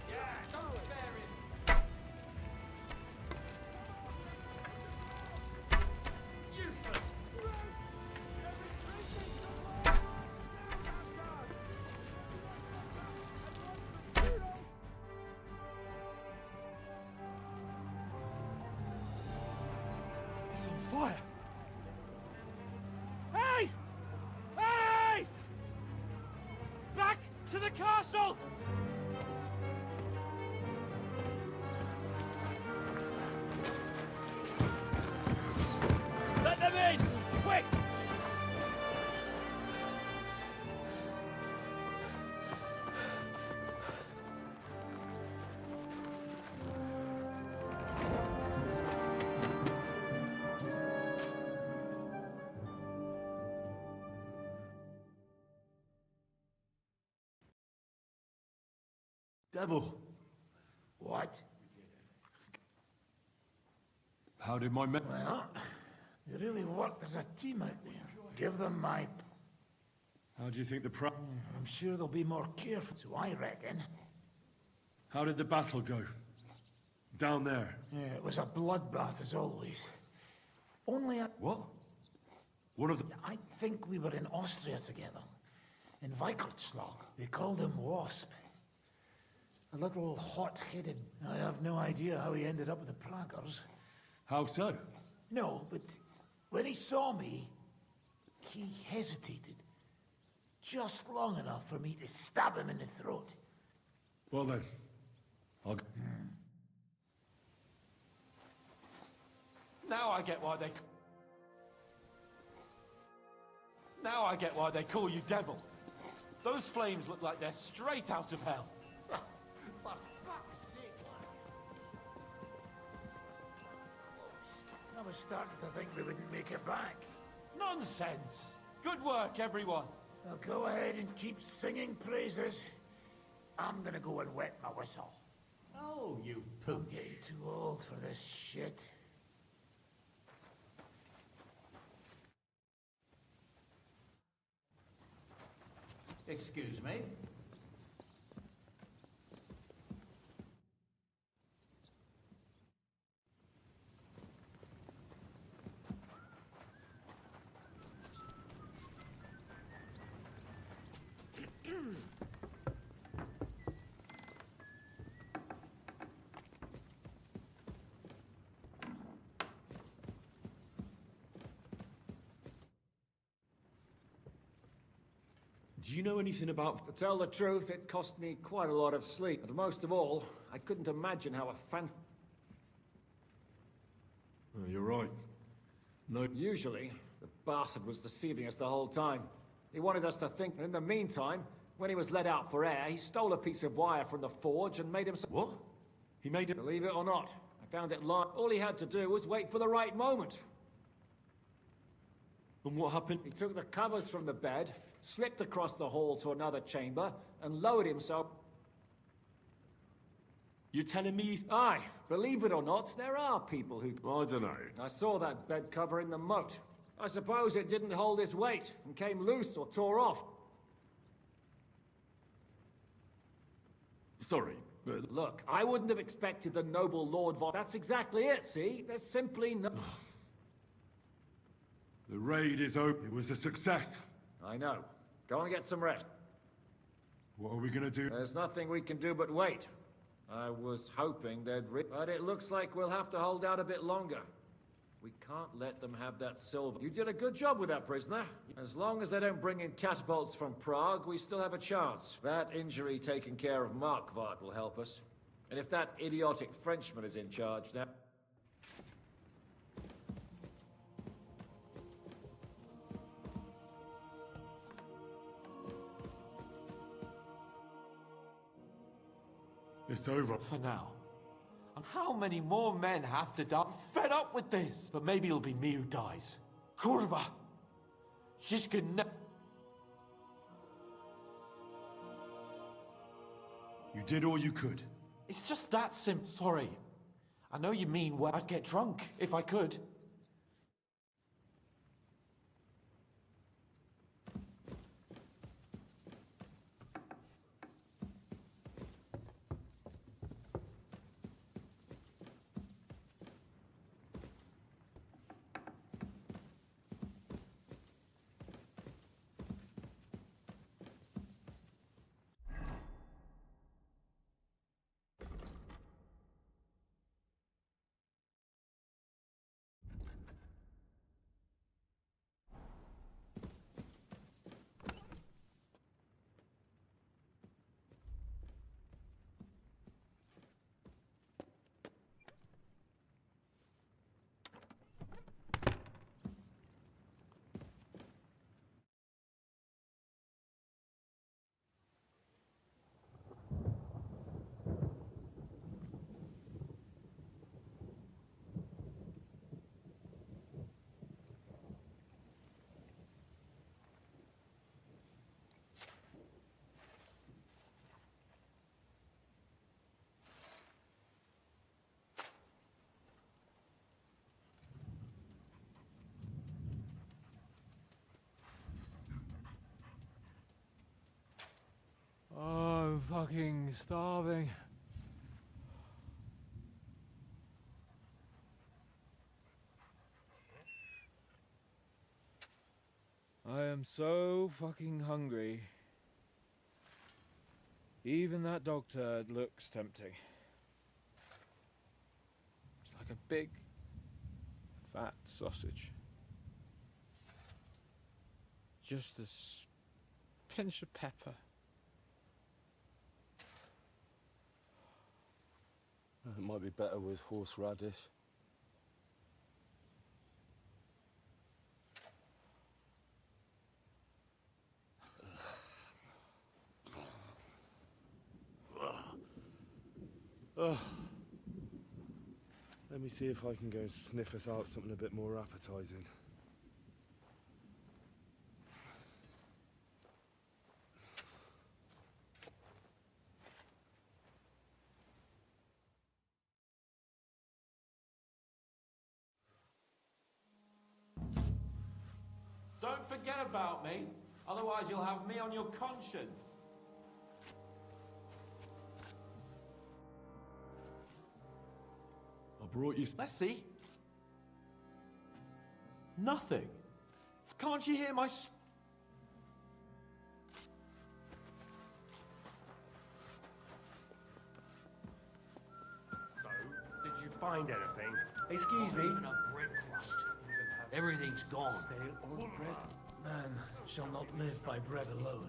Speaker 14: Yeah, don't spare him! Useless!
Speaker 7: It's on fire! Hey! Hey! Back to the castle! Let them in! Quick!
Speaker 3: Devil!
Speaker 7: What?
Speaker 3: How did my men...
Speaker 7: Well, you really worked as a team out there. Give them my...
Speaker 3: How do you think the
Speaker 7: I'm sure they'll be more careful, so I reckon.
Speaker 3: How did the battle go? Down there?
Speaker 7: Yeah, it was a bloodbath as always. Only a...
Speaker 3: What? One of the...
Speaker 7: I think we were in Austria together. In Weikertslag. They called him Wasp. A little hot-headed. I have no idea how he ended up with the Praggers.
Speaker 3: How so?
Speaker 7: No, but when he saw me, he hesitated. Just long enough for me to stab him in the throat.
Speaker 3: Well then, I'll...
Speaker 5: I get why they... Now I get why they call you Devil. Those flames look like they're straight out of hell.
Speaker 7: For fuck's sake, lad. I was starting to think we wouldn't make it back.
Speaker 5: Nonsense! Good work, everyone.
Speaker 7: Now go ahead and keep singing praises. I'm gonna go and wet my whistle.
Speaker 4: Oh, you
Speaker 7: I'm
Speaker 4: pooch.
Speaker 7: getting too old for this shit.
Speaker 4: Excuse me?
Speaker 5: Do you know anything about...
Speaker 8: To tell the truth, it cost me quite a lot of sleep. And most of all, I couldn't imagine how a
Speaker 5: Oh, you're right. No...
Speaker 8: Usually, the bastard was deceiving us the whole time. He wanted us to think, and in the meantime, when he was let out for air, he stole a piece of wire from the forge and made himself...
Speaker 5: What? He made it...
Speaker 8: Believe it or not, I found it lying. All he had to do was wait for the right moment.
Speaker 5: And what happened?
Speaker 8: He took the covers from the bed, slipped across the hall to another chamber, and lowered himself...
Speaker 5: You're telling me he's...
Speaker 8: Aye, believe it or not, there are people who...
Speaker 5: I don't know.
Speaker 8: I saw that bed cover in the moat. I suppose it didn't hold his weight, and came loose or tore off.
Speaker 5: Sorry, but...
Speaker 8: Look, I wouldn't have expected the noble Lord Von... That's exactly it, see? There's simply no...
Speaker 3: The raid is open. It was a success.
Speaker 8: I know. Go and get some rest.
Speaker 3: What are we gonna do?
Speaker 8: There's nothing we can do but wait. I was hoping they'd... But it looks like we'll have to hold out a bit longer. We can't let them have that silver. You did a good job with that prisoner. As long as they don't bring in catapults from Prague, we still have a chance. That injury taken care of Markvart will help us. And if that idiotic Frenchman is in charge now...
Speaker 3: It's over.
Speaker 5: For now. And how many more men have to die? I'm fed up with this! But maybe it'll be me who dies. Kurva! Shishkin...
Speaker 3: You did all you could.
Speaker 5: It's just that simple. Sorry. I know you mean well. I'd get drunk, if I could.
Speaker 11: Oh, I'm fucking starving. I am so fucking hungry. Even that dog turd looks tempting. It's like a big, fat sausage. Just a pinch of pepper.
Speaker 3: It might be better with horseradish.
Speaker 10: Let me see if I can go sniff us out something a bit more appetizing.
Speaker 5: Don't forget about me, otherwise you'll have me on your conscience.
Speaker 3: I brought you...
Speaker 5: Let's see. Nothing. Can't you hear my... So, did you find anything?
Speaker 12: Excuse me? Even a bread crust. Everything's gone.
Speaker 6: Stale old bread. Man shall not live by bread alone,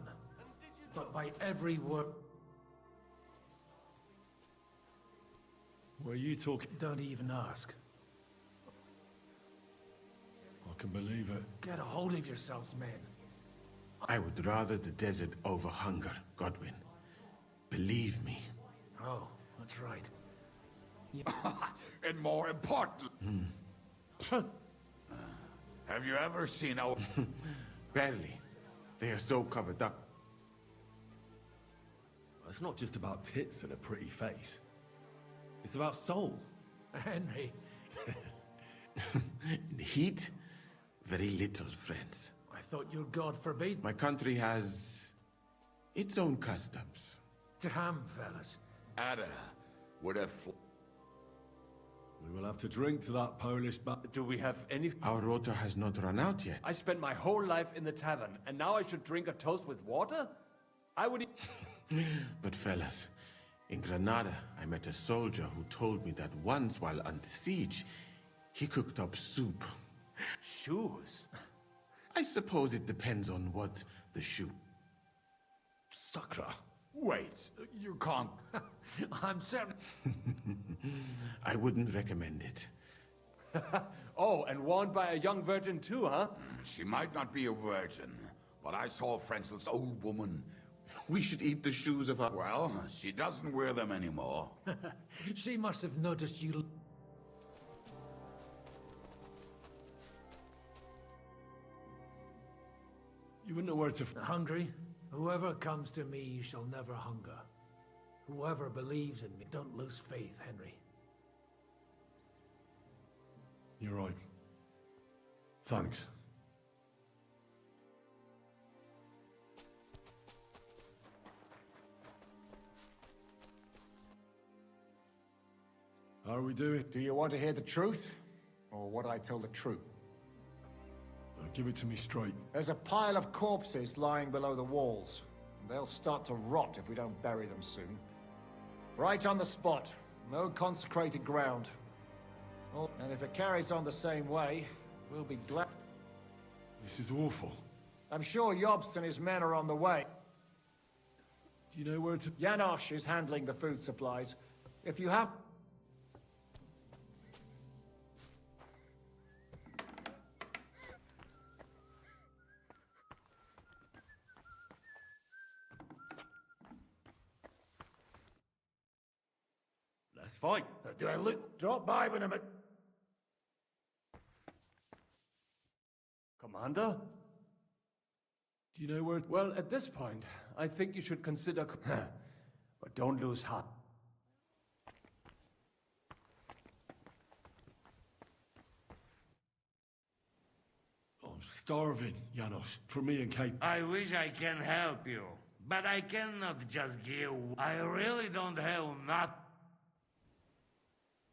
Speaker 6: but by every word.
Speaker 3: What are you talking?
Speaker 6: Don't even ask.
Speaker 3: I can believe it.
Speaker 6: Get a hold of yourselves, men.
Speaker 2: I would rather the desert over hunger, Godwin. Believe me.
Speaker 6: Oh, that's right.
Speaker 9: And more important... have you ever seen our...
Speaker 2: Barely. They are so covered up.
Speaker 3: It's not just about tits and a pretty face. It's about soul.
Speaker 6: Henry.
Speaker 2: In the heat, very little, friends.
Speaker 6: I thought your God forbade.
Speaker 2: My country has its own customs.
Speaker 6: Damn, fellas.
Speaker 9: Ada would have...
Speaker 3: We will have to drink to that Polish
Speaker 18: Do we have any...
Speaker 2: Our rota has not run out yet.
Speaker 18: I spent my whole life in the tavern, and now I should drink a toast with water? I would...
Speaker 2: But fellas, in Granada, I met a soldier who told me that once while under siege, he cooked up soup.
Speaker 18: Shoes?
Speaker 2: I suppose it depends on what the shoe...
Speaker 3: Sacra.
Speaker 9: Wait, you can't...
Speaker 6: I'm certain...
Speaker 2: I wouldn't recommend it.
Speaker 18: Oh, and warned by a young virgin too, huh?
Speaker 9: She might not be a virgin, but I saw Frenzel's old woman.
Speaker 2: We should eat the shoes of our...
Speaker 9: Well, she doesn't wear them anymore.
Speaker 6: She must have noticed you...
Speaker 3: You wouldn't know where to...
Speaker 6: Hungry? Whoever comes to me shall never hunger. Whoever believes in me, don't lose faith, Henry.
Speaker 3: You're right. Thanks. How are we doing?
Speaker 8: Do you want to hear the truth? Or what I tell the truth?
Speaker 3: Give it to me straight.
Speaker 8: There's a pile of corpses lying below the walls. They'll start to rot if we don't bury them soon. Right on the spot. No consecrated ground. Oh, and if it carries on the same way, we'll be glad...
Speaker 3: This is awful.
Speaker 8: I'm sure Jobst and his men are on the way.
Speaker 3: Do you know where to...
Speaker 8: Janosch is handling the food supplies. If you have...
Speaker 18: Let's fight.
Speaker 7: Do I look? Drop by when I'm at...
Speaker 18: Commander?
Speaker 3: Do you know where...
Speaker 18: Well, at this point, I think you should consider... but don't lose heart.
Speaker 3: I'm starving, Janosch. For me and Kate.
Speaker 16: I wish I can help you, but I cannot just give... I really don't have enough...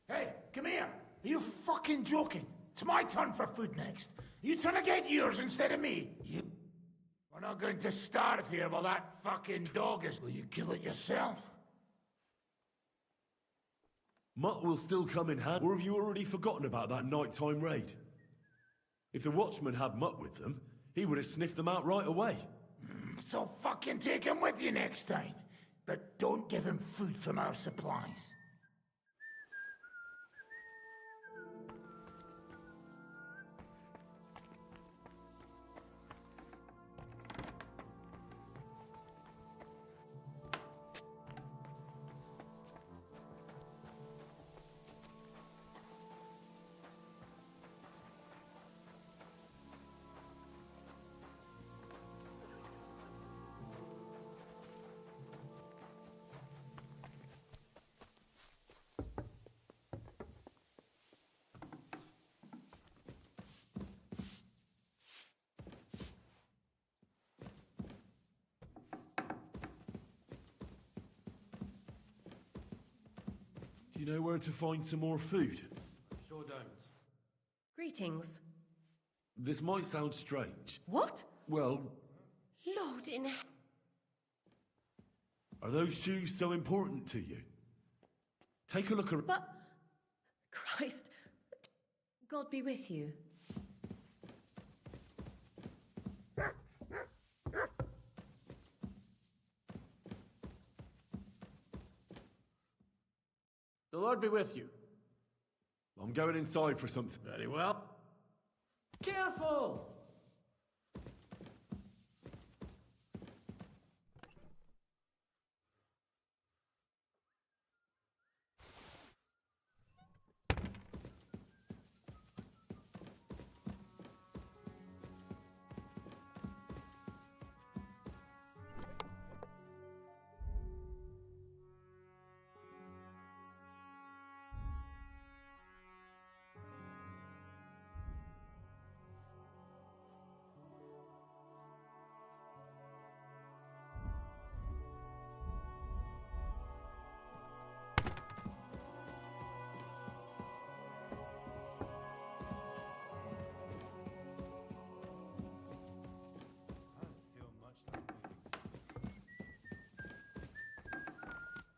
Speaker 7: Hey, come here. Are you fucking joking? It's my turn for food next. You trying to get yours instead of me? We're not going to starve here while that fucking dog is... Will you kill it yourself?
Speaker 3: Mutt will still come in handy. Or have you already forgotten about that nighttime raid? If the watchman had Mutt with them, he would have sniffed them out right away.
Speaker 7: So fucking take him with you next time. But don't give him food from our supplies.
Speaker 3: You know where to find some more food?
Speaker 5: Sure don't.
Speaker 20: Greetings.
Speaker 3: This might sound strange.
Speaker 20: What?
Speaker 3: Well,
Speaker 20: Lord in
Speaker 3: are those shoes so important to you? Take a look around.
Speaker 20: But... Christ. God be with you.
Speaker 5: The Lord be with you.
Speaker 3: I'm going inside for something.
Speaker 5: Very well.
Speaker 12: Careful!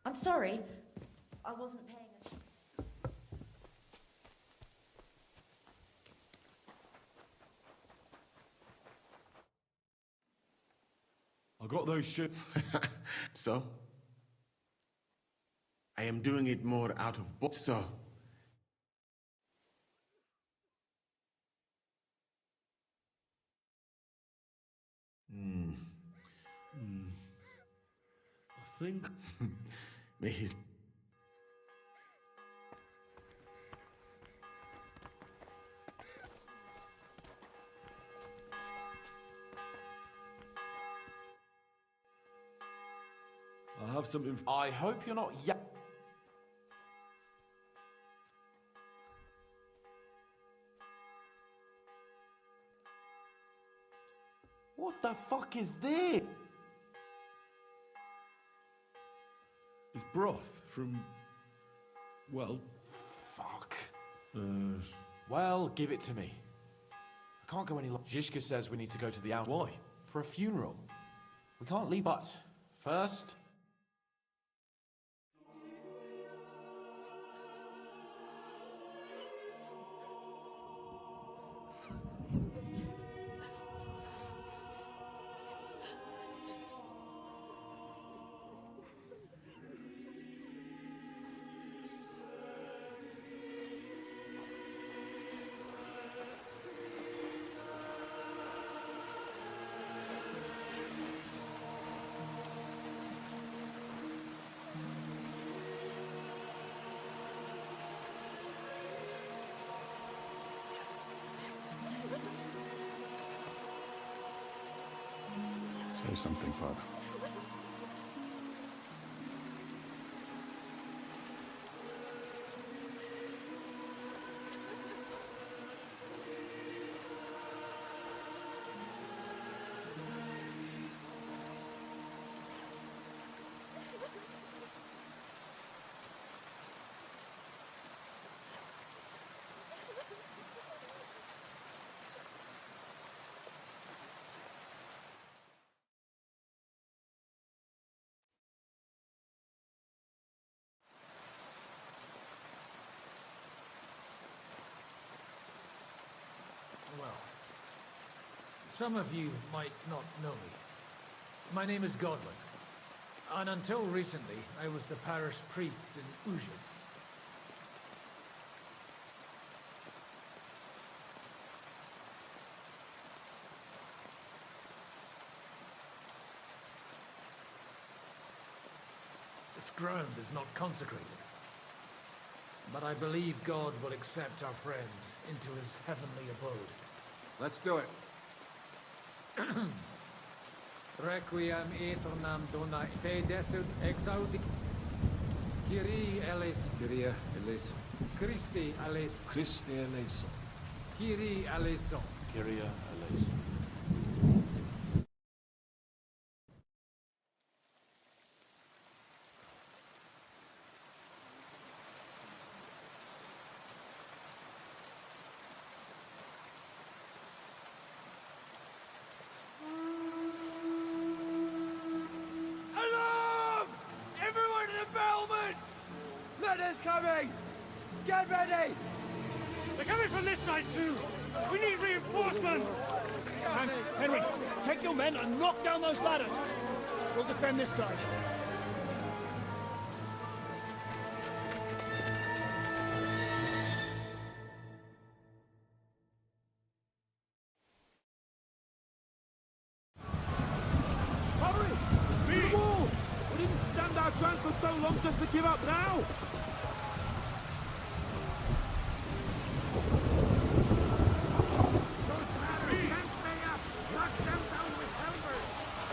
Speaker 20: I'm sorry. I wasn't paying attention.
Speaker 3: I got those shoes.
Speaker 2: So? I am doing it more out of so.
Speaker 3: I think...
Speaker 2: May his...
Speaker 3: I have something...
Speaker 17: I hope you're not What the fuck is this?
Speaker 3: It's broth from... well...
Speaker 17: Fuck. Well, give it to me. I can't go any longer. Zhishka says we need to go to the out. Why? For a funeral. We can't leave. But first...
Speaker 1: Say something, Father.
Speaker 5: Well, some of you might not know me. My name is Godwin, and until recently, I was the parish priest in Ujits. This ground is not consecrated, but I believe God will accept our friends into his heavenly abode.
Speaker 18: Let's do it.
Speaker 5: Requiem aeternam dona te desud exaudi. Kyrie eleison.
Speaker 18: Kyrie eleison.
Speaker 5: Christi eleison.
Speaker 23: Christi eleison.
Speaker 5: Kyrie eleison.
Speaker 17: Kyrie eleison.
Speaker 16: Get ready!
Speaker 8: They're coming from this side too! We need reinforcements! Hanks, Henry, take your men and knock down those ladders! We'll defend this side.
Speaker 7: Hurry! Speed! The wall! We didn't stand our chance for so long just to give up now!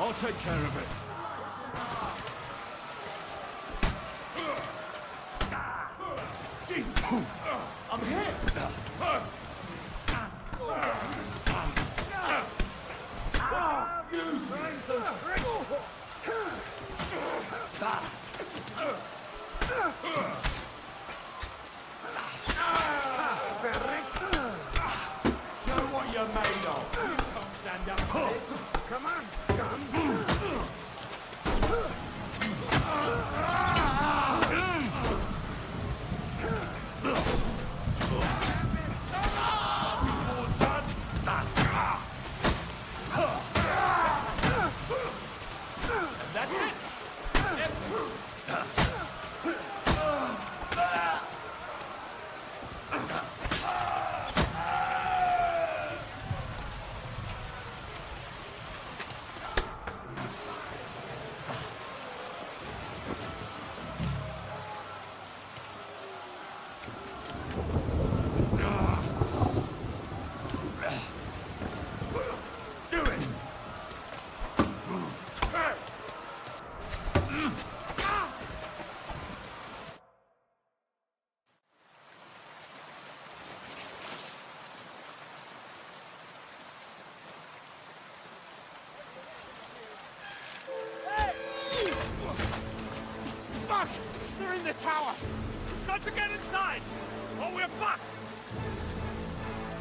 Speaker 3: I'll take care of it.
Speaker 7: Jesus! I'm hit!
Speaker 3: Show what you're made of. You can't stand up to this. Come on,
Speaker 8: That's it!
Speaker 7: Fuck! They're in the tower! Got to get inside! Or we're fucked!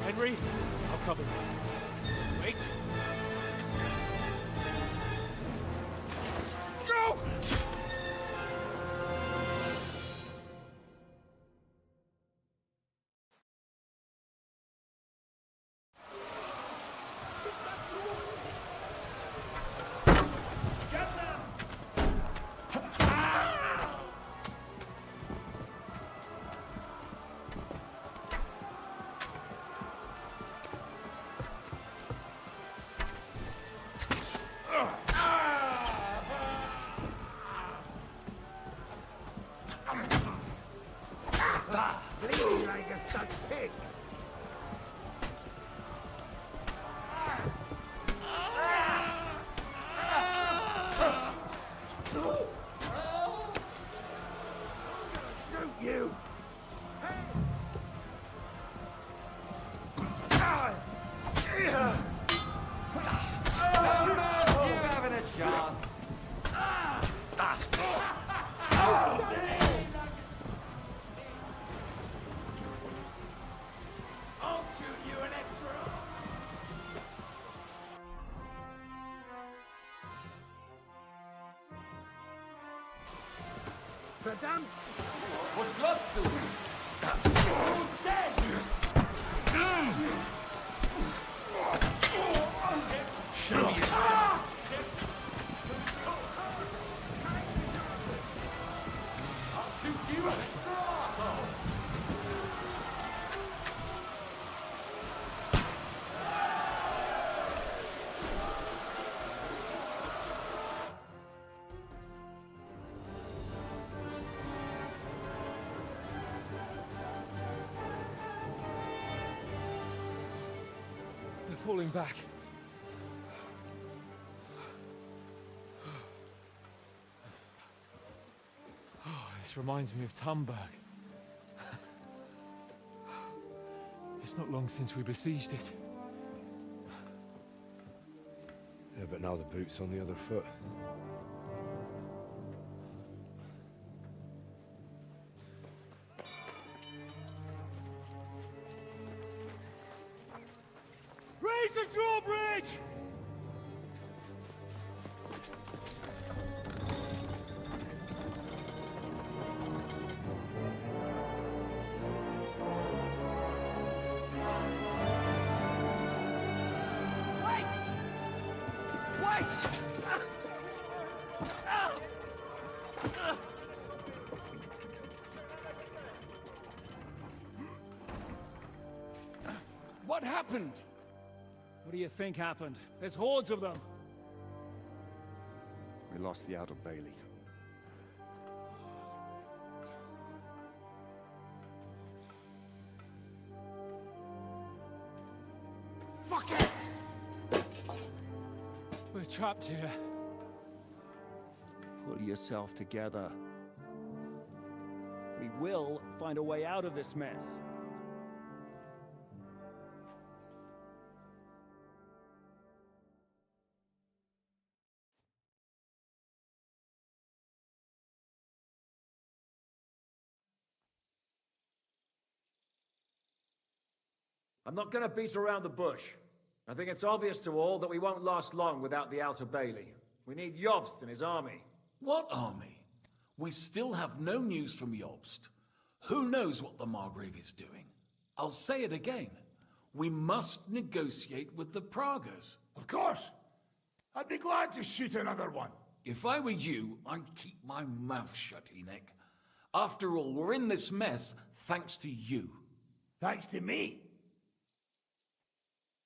Speaker 8: Henry, I'll cover you. Wait.
Speaker 7: Go!
Speaker 3: bleeding like a stuck pig. Shoot you!
Speaker 14: You having a chance?
Speaker 3: I'll shoot you an extra.
Speaker 7: Verdammt!
Speaker 14: Was glaubst du?
Speaker 7: Who's dead?
Speaker 3: Show you.
Speaker 14: I'll shoot you an extra asshole.
Speaker 7: They're falling back. This reminds me of Tumberg. It's not long since we besieged it.
Speaker 10: Yeah, but now the boot's on the other foot.
Speaker 7: Raise the drawbridge!
Speaker 8: What happened? What do you think happened? There's hordes of them.
Speaker 19: We lost the Outer Bailey.
Speaker 7: Fuck it!
Speaker 8: We're trapped here. Pull yourself together. We will find a way out of this mess.
Speaker 14: I'm not going to beat around the bush. I think it's obvious to all that we won't last long without the Outer Bailey. We need Jobst and his army.
Speaker 23: What army? We still have no news from Jobst. Who knows what the Margrave is doing? I'll say it again. We must negotiate with the Pragas.
Speaker 7: Of course. I'd be glad to shoot another one.
Speaker 23: If I were you, I'd keep my mouth shut, Enoch. After all, we're in this mess thanks to you.
Speaker 7: Thanks to me?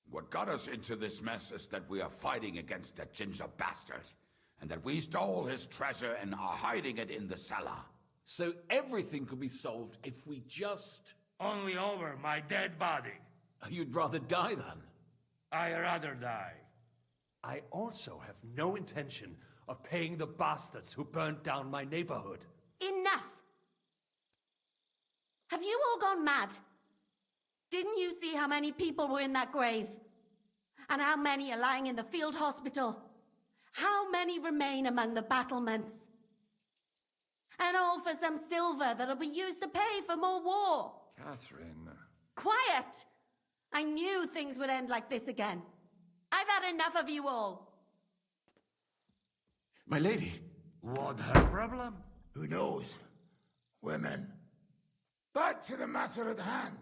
Speaker 9: What got us into this mess is that we are fighting against that ginger bastard, and that we stole his treasure and are hiding it in the cellar.
Speaker 23: So everything could be solved if we just...
Speaker 7: Only over my dead body.
Speaker 23: You'd rather die then?
Speaker 7: I'd rather die.
Speaker 6: I also have no intention of paying the bastards who burned down my neighborhood.
Speaker 20: Enough! Have you all gone mad? Didn't you see how many people were in that grave? And how many are lying in the field hospital? How many remain among the battlements? And all for some silver that'll be used to pay for more war.
Speaker 19: Catherine.
Speaker 20: Quiet! I knew things would end like this again. I've had enough of you all.
Speaker 2: My lady.
Speaker 7: What her problem? Who knows? Women. Back to the matter at hand.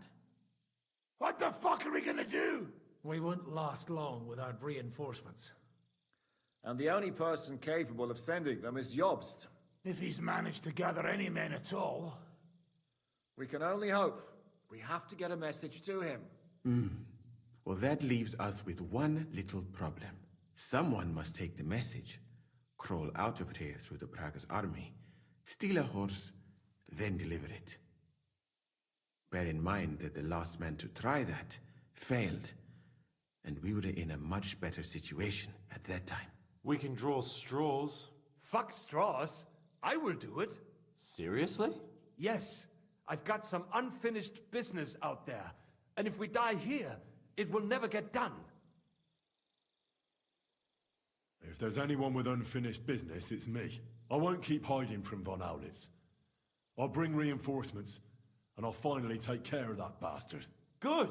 Speaker 7: What the fuck are we gonna do?
Speaker 5: We won't last long without reinforcements.
Speaker 14: And the only person capable of sending them is Jobst.
Speaker 7: If he's managed to gather any men at all.
Speaker 14: We can only hope. We have to get a message to him.
Speaker 2: Well, that leaves us with one little problem. Someone must take the message, crawl out of here through the Pragas army, steal a horse, then deliver it. Bear in mind that the last man to try that failed, and we were in a much better situation at that time.
Speaker 17: We can draw straws.
Speaker 6: Fuck straws. I will do it.
Speaker 17: Seriously?
Speaker 6: Yes. I've got some unfinished business out there. And if we die here, it will never get done.
Speaker 3: If there's anyone with unfinished business, it's me. I won't keep hiding from Von Aulitz. I'll bring reinforcements, and I'll finally take care of that bastard.
Speaker 17: Good.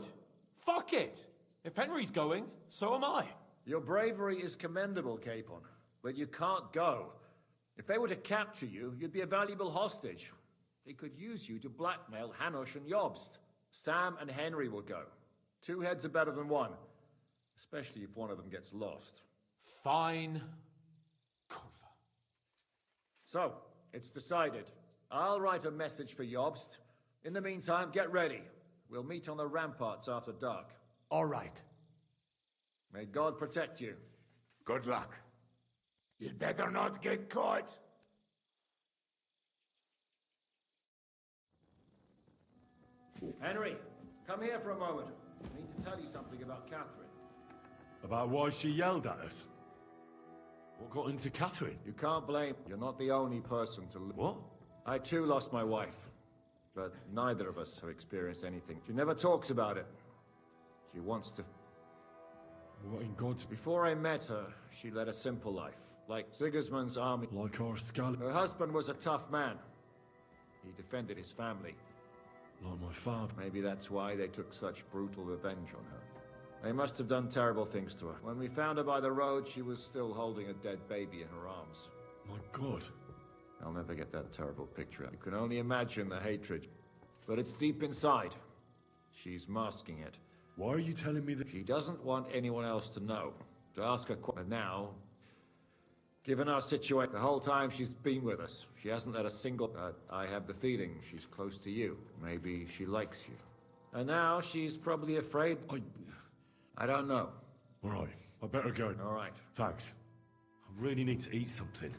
Speaker 17: Fuck it. If Henry's going, so am I.
Speaker 14: Your bravery is commendable, Capon, but you can't go. If they were to capture you, you'd be a valuable hostage. They could use you to blackmail Hanush and Jobst. Sam and Henry will go. 2 heads are better than 1, especially if one of them gets lost.
Speaker 17: Fine.
Speaker 14: So, it's decided. I'll write a message for Jobst. In the meantime, get ready. We'll meet on the ramparts after dark.
Speaker 6: All right.
Speaker 14: May God protect you.
Speaker 9: Good luck.
Speaker 7: You'd better not get caught.
Speaker 14: Henry, come here for a moment. I need to tell you something about Catherine.
Speaker 3: About why she yelled at us? What got into Catherine?
Speaker 14: You can't blame. You're not the only person to...
Speaker 3: What?
Speaker 14: I too lost my wife. But neither of us have experienced anything. She never talks about it. She wants to...
Speaker 3: What in God's...
Speaker 14: Before I met her, she led a simple life. Like Sigismund's army.
Speaker 3: Like our skull.
Speaker 14: Her husband was a tough man. He defended his family.
Speaker 3: Like my father.
Speaker 14: Maybe that's why they took such brutal revenge on her. They must have done terrible things to her. When we found her by the road, she was still holding a dead baby in her arms.
Speaker 3: My God.
Speaker 14: I'll never get that terrible picture. You can only imagine the hatred. But it's deep inside. She's masking it.
Speaker 3: Why are you telling me that?
Speaker 14: She doesn't want anyone else to know. To ask her and now,
Speaker 1: Given our situation, the whole time she's been with us, she hasn't let a single... I have the feeling she's close to you. Maybe she likes you. And now she's probably afraid... I don't know.
Speaker 3: All right, I better go.
Speaker 1: All right.
Speaker 3: Thanks. I really need to eat something.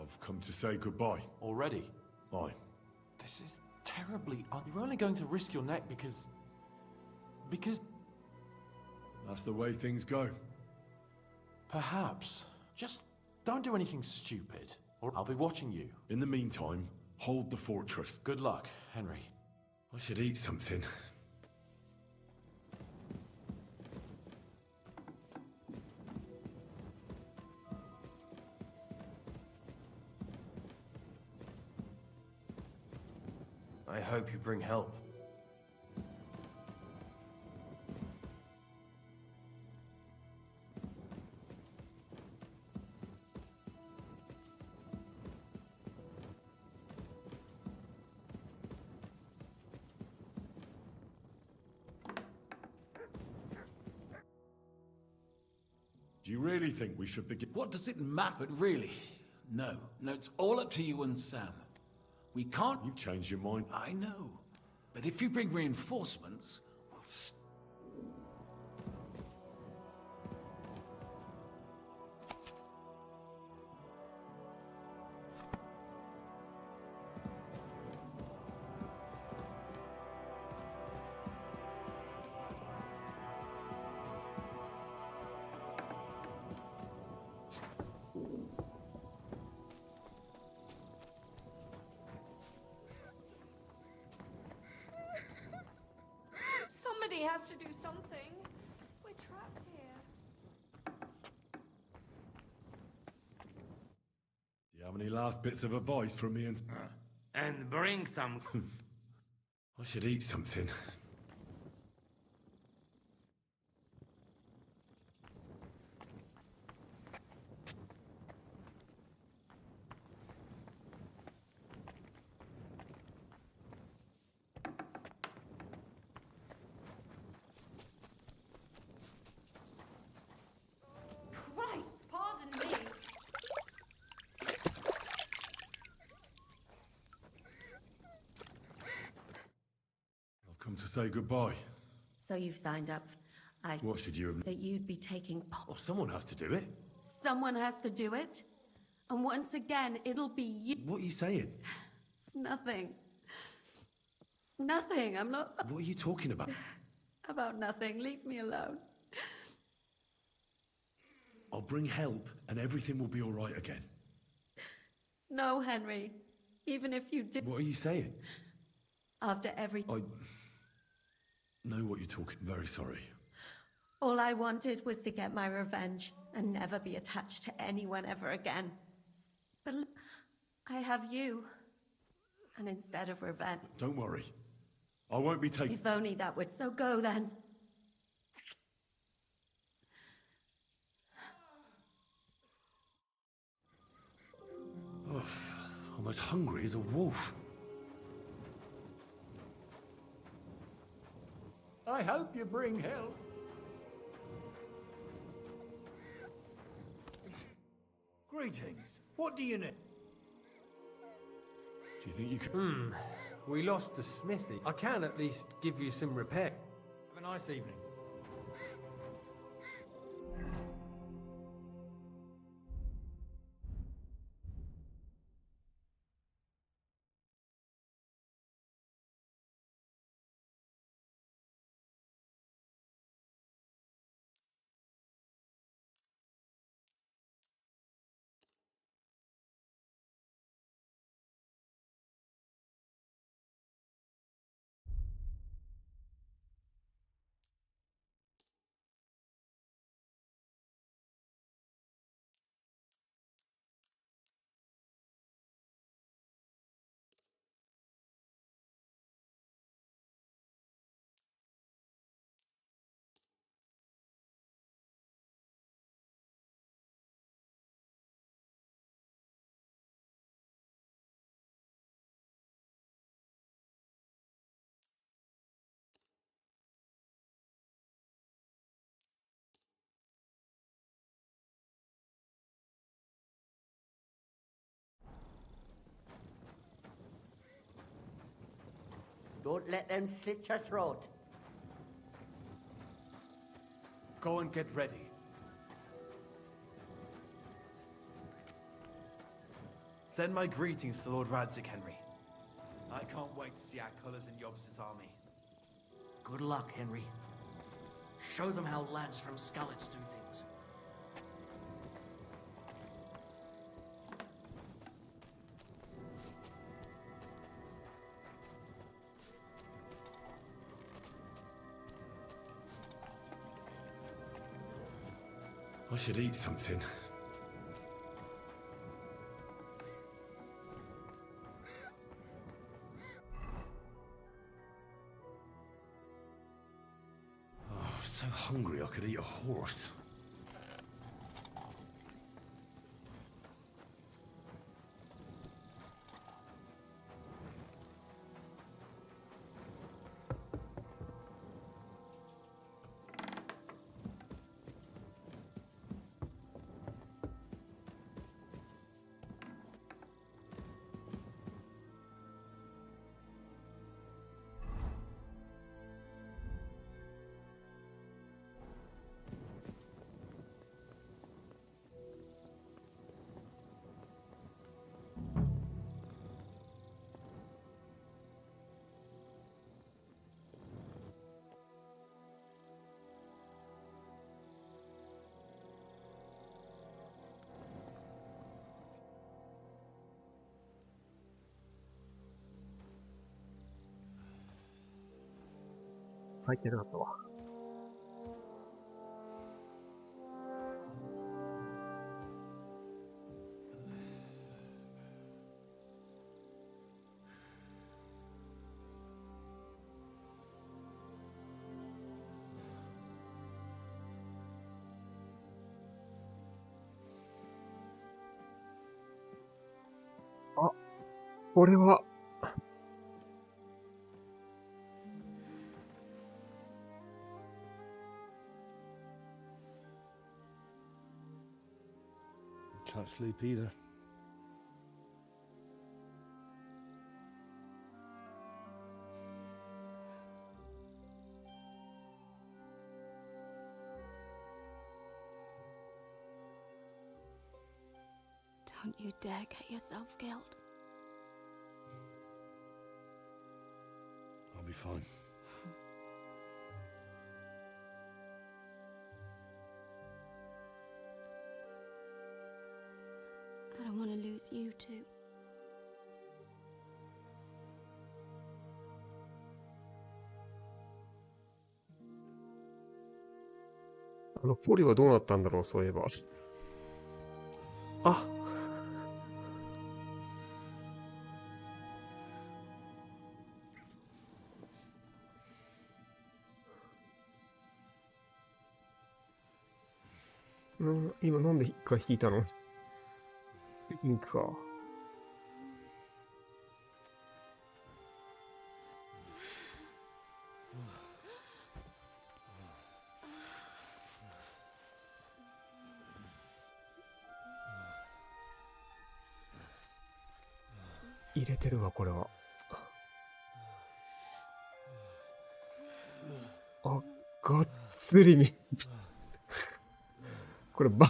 Speaker 3: I've come to say goodbye.
Speaker 17: Already?
Speaker 3: Aye.
Speaker 17: This is terribly... You're only going to risk your neck because... Because...
Speaker 3: That's the way things go.
Speaker 17: Perhaps. Just don't do anything stupid, or I'll be watching you.
Speaker 3: In the meantime, hold the fortress.
Speaker 17: Good luck, Henry.
Speaker 3: I should eat something.
Speaker 19: I hope you bring help.
Speaker 3: Do you really think we should begin?
Speaker 23: What does it matter? But really, no. No, it's all up to you and Sam. We can't...
Speaker 3: You've changed your mind.
Speaker 23: I know. But if you bring reinforcements, we'll...
Speaker 21: Somebody has to do something. We're trapped here.
Speaker 3: Do you have any last bits of advice from me and...
Speaker 16: And bring some...
Speaker 3: I should eat something.
Speaker 20: Christ, pardon me.
Speaker 3: I've come to say goodbye.
Speaker 20: So you've signed up.
Speaker 3: What should you have...
Speaker 20: That you'd be taking
Speaker 3: Oh, someone has to do it.
Speaker 20: Someone has to do it. And once again, it'll be you.
Speaker 3: What are you saying?
Speaker 20: Nothing. Nothing. I'm not...
Speaker 3: What are you talking about?
Speaker 20: About nothing. Leave me alone.
Speaker 3: I'll bring help and everything will be all right again.
Speaker 20: No, Henry. Even if you did...
Speaker 3: What are you saying?
Speaker 20: After everything...
Speaker 3: I know what you're talking. Very sorry.
Speaker 20: All I wanted was to get my revenge and never be attached to anyone ever again. But I have you. And instead of revenge...
Speaker 3: Don't worry. I won't be taking...
Speaker 20: If only that would... So go then.
Speaker 3: Oh, I'm as hungry as a wolf.
Speaker 4: I hope you bring help. Greetings. What do you need?
Speaker 3: Do you think you can...
Speaker 14: We lost the smithy. I can at least give you some repair. Have a nice evening.
Speaker 12: Don't let them slit your throat.
Speaker 6: Go and get ready.
Speaker 19: Send my greetings to Lord Radzig, Henry. I can't wait to see our colours in Yobst's army.
Speaker 12: Good luck, Henry. Show them how lads from Scullets do things.
Speaker 3: I should eat something. Oh, so hungry I could eat a horse.
Speaker 13: 書いてなかったわ。あ、これは、
Speaker 10: Can't sleep either.
Speaker 20: Don't you dare get yourself killed.
Speaker 10: I'll be fine.
Speaker 20: I don't want to lose you too.
Speaker 13: あのポリはどうなったんだろう、そういえば。あ、今なんで一回引いたの？インクか。入れてるわ、これは。あ、がっつりに。これバ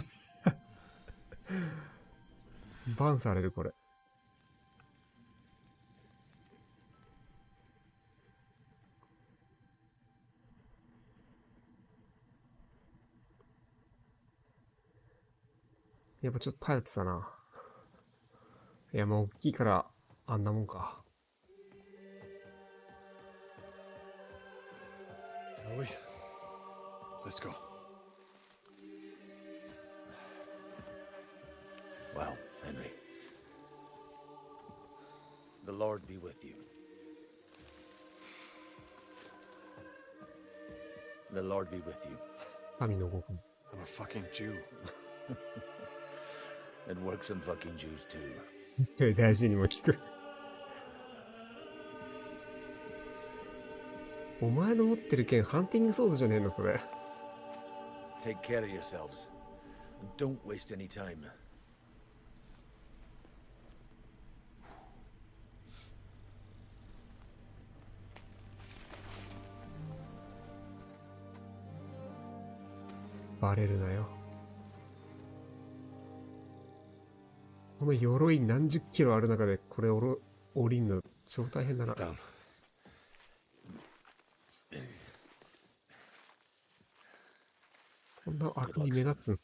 Speaker 13: ンされる、これ。やっぱちょっと頼ってたな。いや、もう大きいから、あんなもんか。
Speaker 3: Shall we? Let's go.
Speaker 15: Well, Henry. The Lord be with you. The Lord be with you.
Speaker 13: 神のご分。
Speaker 3: I'm a fucking Jew.
Speaker 15: And work some fucking Jews too.
Speaker 13: 大事にも聞く。お前の持ってる剣、ハンティングソードじゃねえの、それ。
Speaker 15: Take care of yourselves. And don't waste any time.
Speaker 13: バレるなよ。この鎧何十キロある中でこれ降りんの超大変だな。こんな悪に目立つん。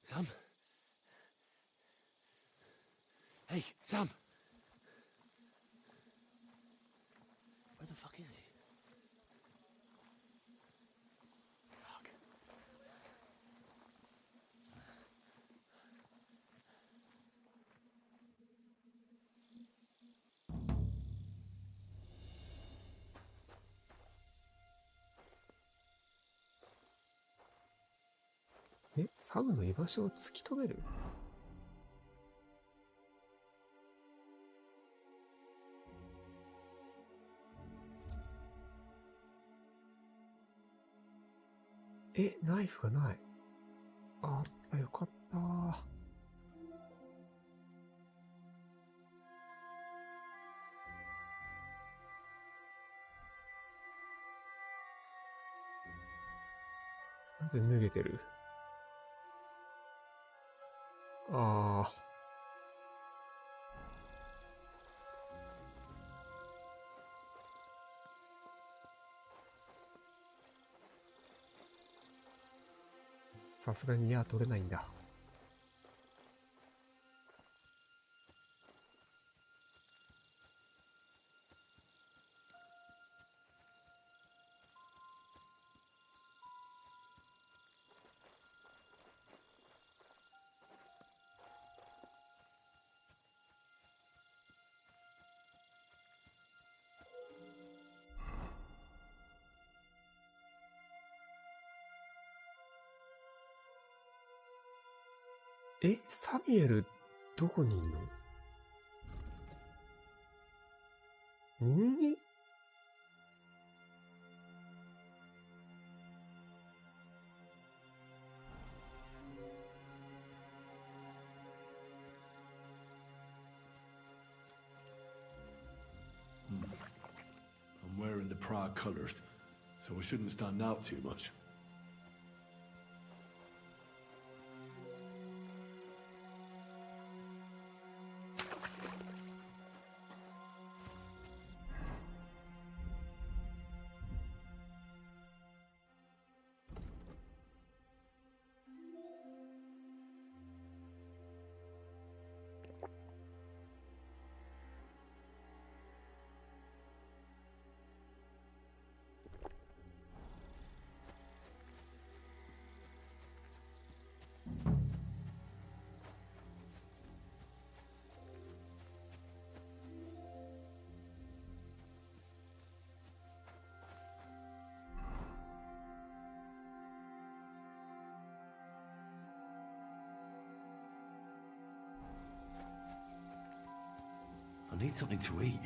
Speaker 3: Sam? Hey, Sam! Where the fuck is he? Fuck.
Speaker 13: サムの居場所を突き止める？ナイフがない。あった、よかった。なぜ脱げてる？ああ。さすがに取れないんだ。サミュエル、どこにいんの？ん？I'm
Speaker 3: wearing the Prague colors, so I shouldn't stand out too much. I need something to eat.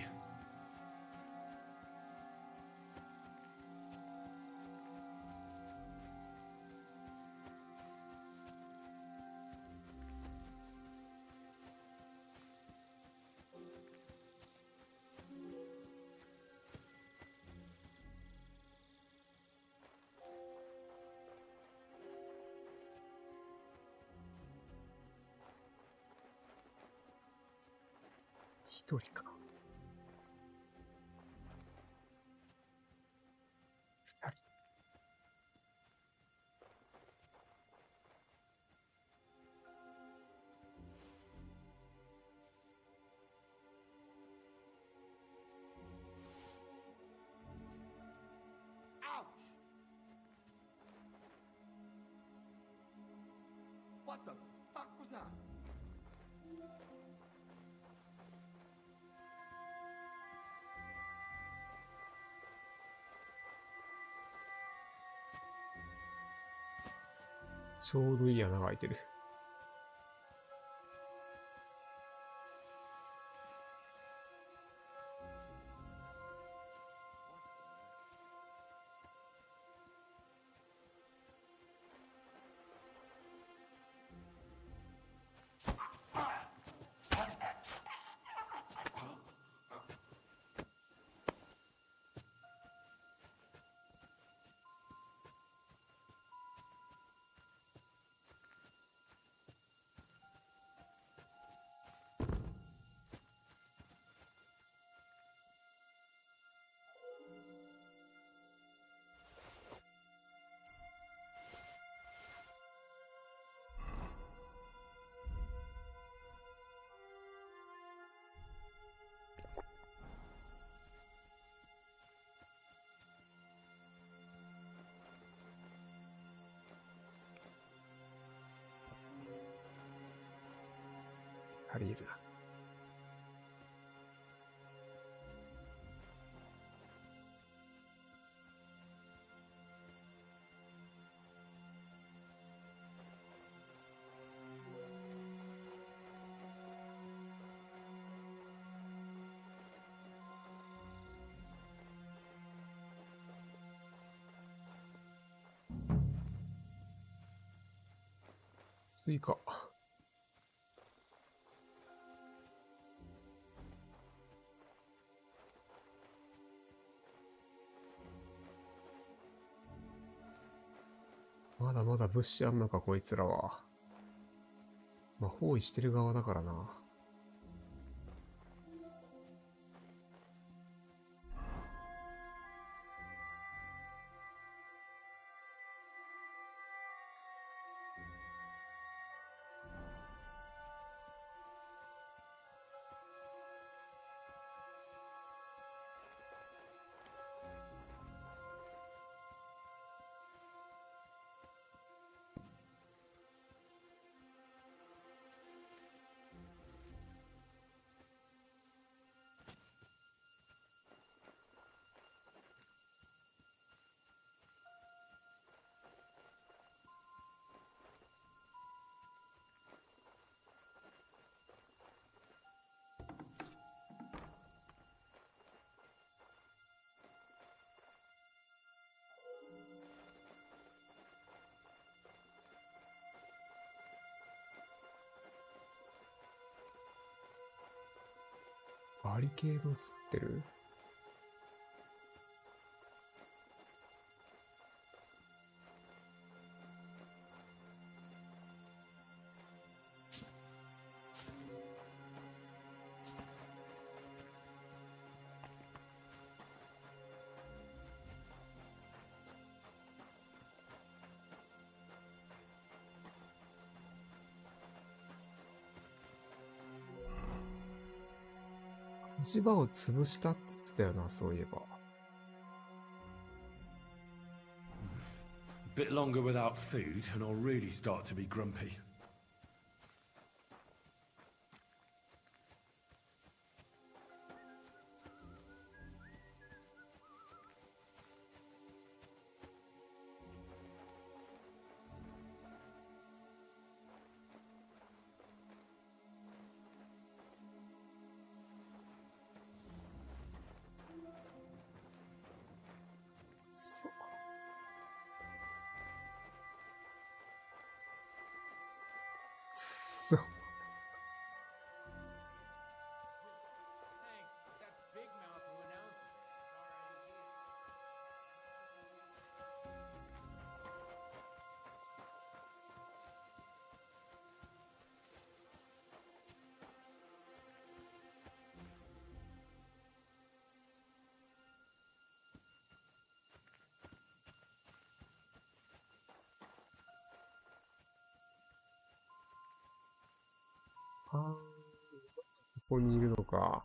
Speaker 13: 一人か。二人。
Speaker 19: What the fuck was that?
Speaker 13: ちょうどいい穴が開いてる。あり得るな。スイカ。まだまだ物資あんのか、こいつらは。まあ、包囲してる側だからな。バリケード作ってる？火事場を潰したっつってたよな、そういえば。
Speaker 3: Bit longer without food, and I'll really start to be grumpy.
Speaker 13: そう。あー、ここにいるのか。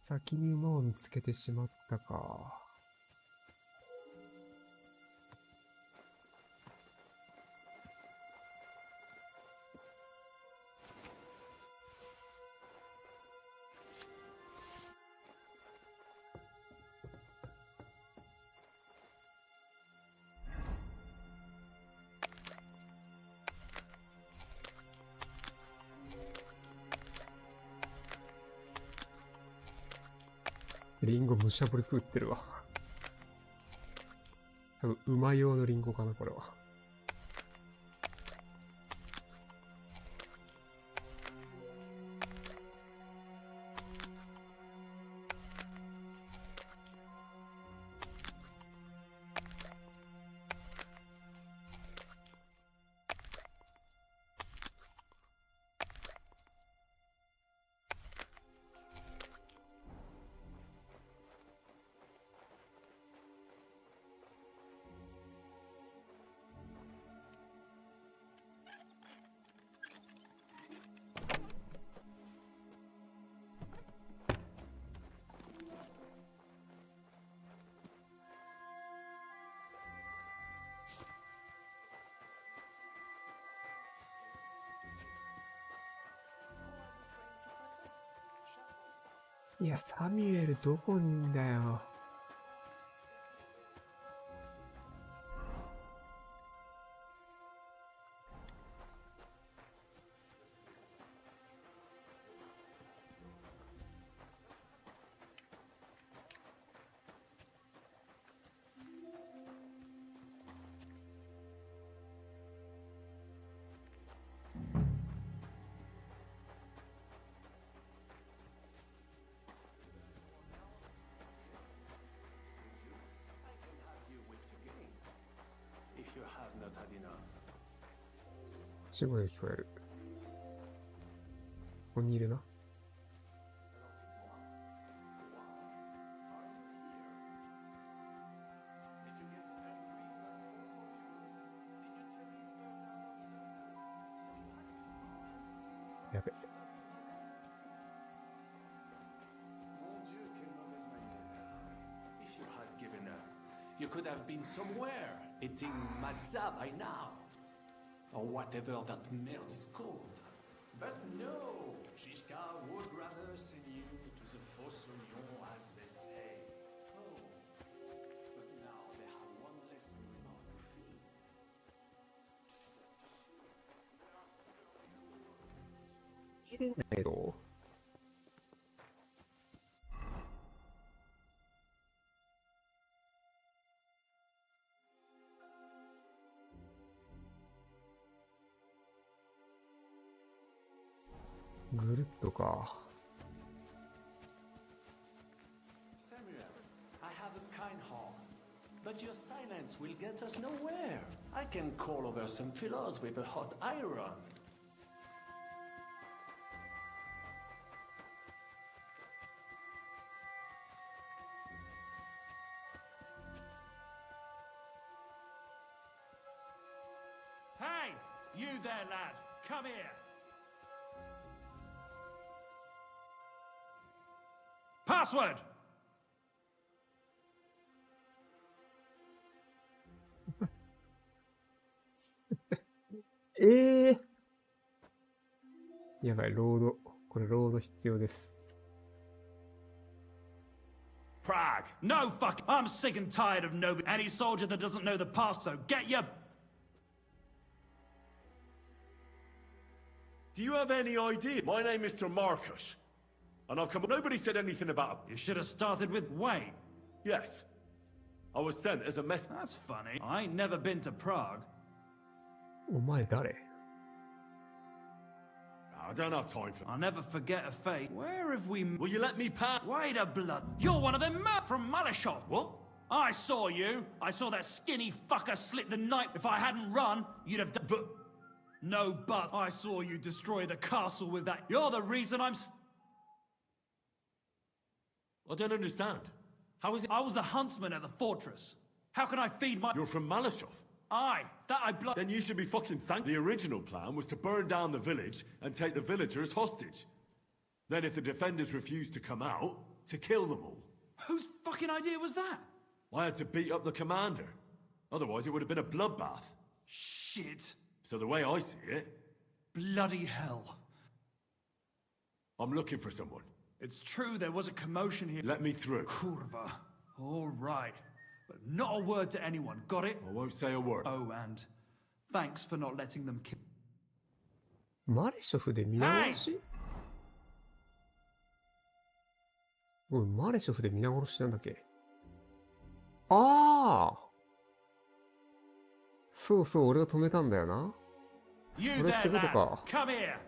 Speaker 13: 先に馬を見つけてしまったか。リンゴむしゃぶり食ってるわ。多分、馬用のリンゴかな、これは。いや、サミュエルどこにいんだよ。死語が聞こえる。ここにいるな。やべ。
Speaker 6: You could have been somewhere, eating matzah by now. Or whatever that merde is called. But no, Shishka would rather send you to the Fossoyons, as they say. Oh, but now they have one less woman to feed.
Speaker 13: いるんだけど。ぐるっとか。
Speaker 6: Samuel, I have a kind heart, but your silence will get us nowhere. I can call over some fellows with a hot iron.
Speaker 7: Hey, you there, lad. Come here. Password!
Speaker 13: やばい、ロード。これロード必要です。
Speaker 7: Prague! No fuck! I'm sick and tired of any soldier that doesn't know the past, so get your...
Speaker 3: Do you have any idea? My name is Sir Marcus. And I've come... Nobody said anything about...
Speaker 7: You should have started with Wayne.
Speaker 3: Yes. I was sent as a mess...
Speaker 7: That's funny. I ain't never been to Prague.
Speaker 13: お前誰?
Speaker 3: I don't have time for...
Speaker 7: I'll never forget a fate. Where have we...
Speaker 3: Will you let me pass?
Speaker 7: Wait a blood. You're one of them from Malashov.
Speaker 3: What?
Speaker 7: I saw you. I saw that skinny fucker slit the knife. If I hadn't run, you'd have done...
Speaker 3: But...
Speaker 7: No, but I saw you destroy the castle with that. You're the reason I'm...
Speaker 3: I don't understand. How is it...
Speaker 7: I was the huntsman at the fortress. How can I feed my...
Speaker 3: You're from Malashov?
Speaker 7: Aye, that I blood...
Speaker 3: Then you should be fucking thankful. The original plan was to burn down the village and take the villagers hostage. Then if the defenders refused to come out, to kill them all.
Speaker 7: Whose fucking idea was that?
Speaker 3: I had to beat up the commander. Otherwise it would have been a bloodbath.
Speaker 7: Shit.
Speaker 3: So the way I see it...
Speaker 7: Bloody hell.
Speaker 3: I'm looking for someone.
Speaker 7: It's true there was a commotion here.
Speaker 3: Let me through.
Speaker 7: Kurva. All right. But not a word to anyone, got it?
Speaker 3: I won't say a word.
Speaker 7: Oh, and thanks for not letting them kill...
Speaker 13: マレショフで見直し?おい、マレショフで皆殺しなんだっけ。ああ、そうそう、俺が止めたんだよな。それってことか。
Speaker 14: Come here.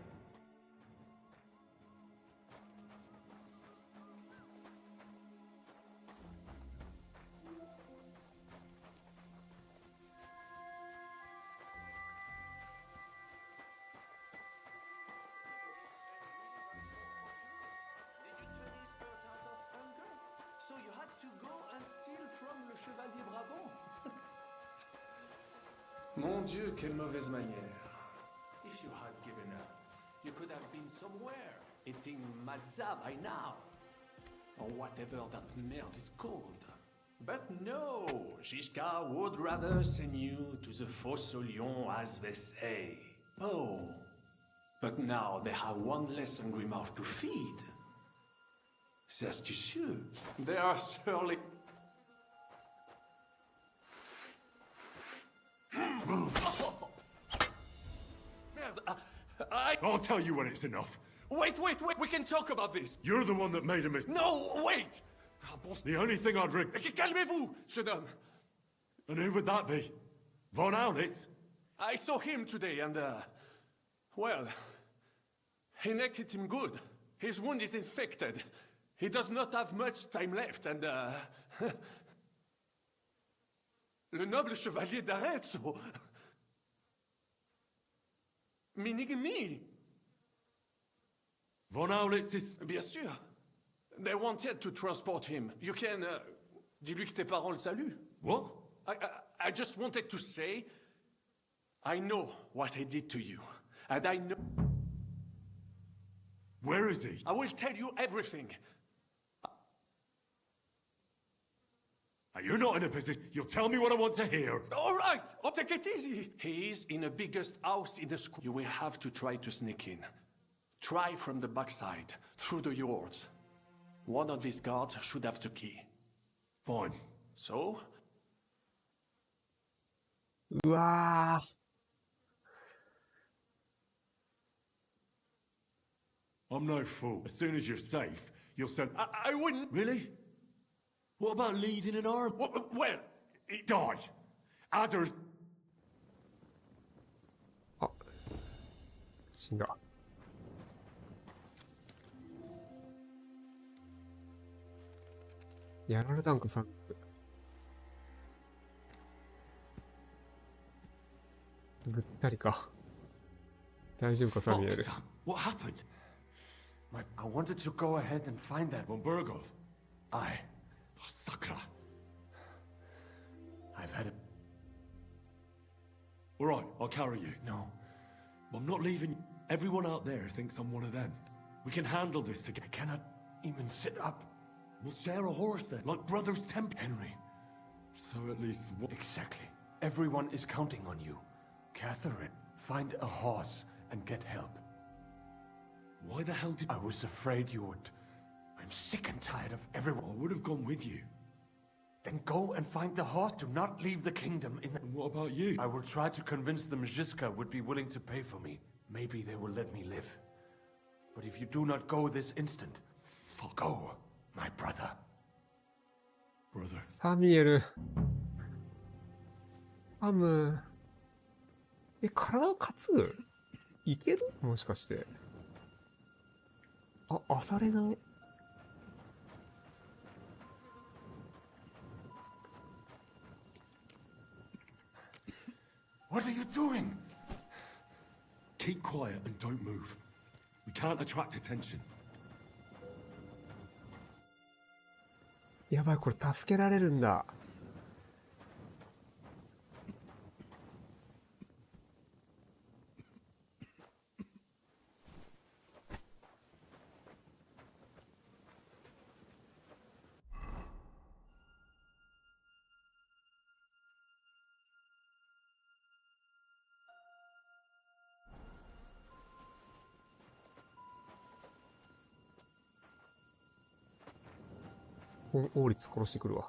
Speaker 6: So you had to go and steal from le chevalier Brabant?
Speaker 17: Mon Dieu, quelle mauvaise manière.
Speaker 6: If you had given up, you could have been somewhere, eating matzah by now. Or whatever that merde is called. But no, Shishka would rather send you to the Fosse aux Lions as they say. Oh, but now they have one less hungry mouth to feed. C'est astucieux. They are surely...
Speaker 3: I'll tell you when it's enough.
Speaker 6: Wait, we can talk about this.
Speaker 3: You're the one that made a mistake.
Speaker 6: No, wait!
Speaker 3: The only thing I'd
Speaker 6: Calmez-vous, jeune homme.
Speaker 3: And who would that be? Von Aulitz?
Speaker 6: I saw him today and, well, Hinek hit him good. His wound is infected. He does not have much time left and, le noble chevalier d'Arezzo. Meaning me.
Speaker 3: Von Aulitz is...
Speaker 6: Bien sûr. They wanted to transport him. You can, dis-lui que tes parents le saluent.
Speaker 3: What?
Speaker 6: I just wanted to say, I know what he did to you. And I know...
Speaker 3: Where is he?
Speaker 6: I will tell you everything.
Speaker 3: You're not in a position... You'll tell me what I want to hear.
Speaker 6: All right, I'll take it easy. He is in the biggest house in the school. You will have to try to sneak in. Try from the backside, through the yards. One of these guards should have the key.
Speaker 3: Fine.
Speaker 6: So?
Speaker 13: うわー。
Speaker 3: I'm no fool. As soon as you're safe, you'll send...
Speaker 6: I wouldn't...
Speaker 3: Really? What about leading an army?
Speaker 6: Well...
Speaker 3: Die! Adder's...
Speaker 13: あ、死んだ。やられたんか、さっき。ぐったりか。大丈夫か、サミュエル。
Speaker 3: What happened?
Speaker 6: I wanted to go ahead and find that...
Speaker 3: Von Burgov?
Speaker 6: Aye.
Speaker 3: Sakra.
Speaker 6: I've had a...
Speaker 3: All right, I'll carry you.
Speaker 6: No.
Speaker 3: I'm not leaving. Everyone out there thinks I'm one of them. We can handle this together.
Speaker 6: I cannot even sit up.
Speaker 3: We'll share a horse then, like brothers temp...
Speaker 6: Henry.
Speaker 3: So at least one...
Speaker 6: Exactly. Everyone is counting on you. Catherine, find a horse and get help.
Speaker 3: Why the hell did...
Speaker 6: I was afraid you would. I'm sick and tired of everyone.
Speaker 3: I would have gone with you.
Speaker 6: Then go and find the horse. Do not leave the kingdom in the...
Speaker 3: And what about you?
Speaker 6: I will try to convince them Zizka would be willing to pay for me. Maybe they will let me live. But if you do not go this instant...
Speaker 3: Fuck.
Speaker 6: Go, my brother.
Speaker 3: Brother.
Speaker 13: サミュエル。サム。体を担ぐ？いける？もしかして。あ、あされない。
Speaker 6: What are you doing?
Speaker 3: Keep quiet and don't move. We can't attract attention.
Speaker 13: やばい、これ助けられるんだ。王立殺してくるわ。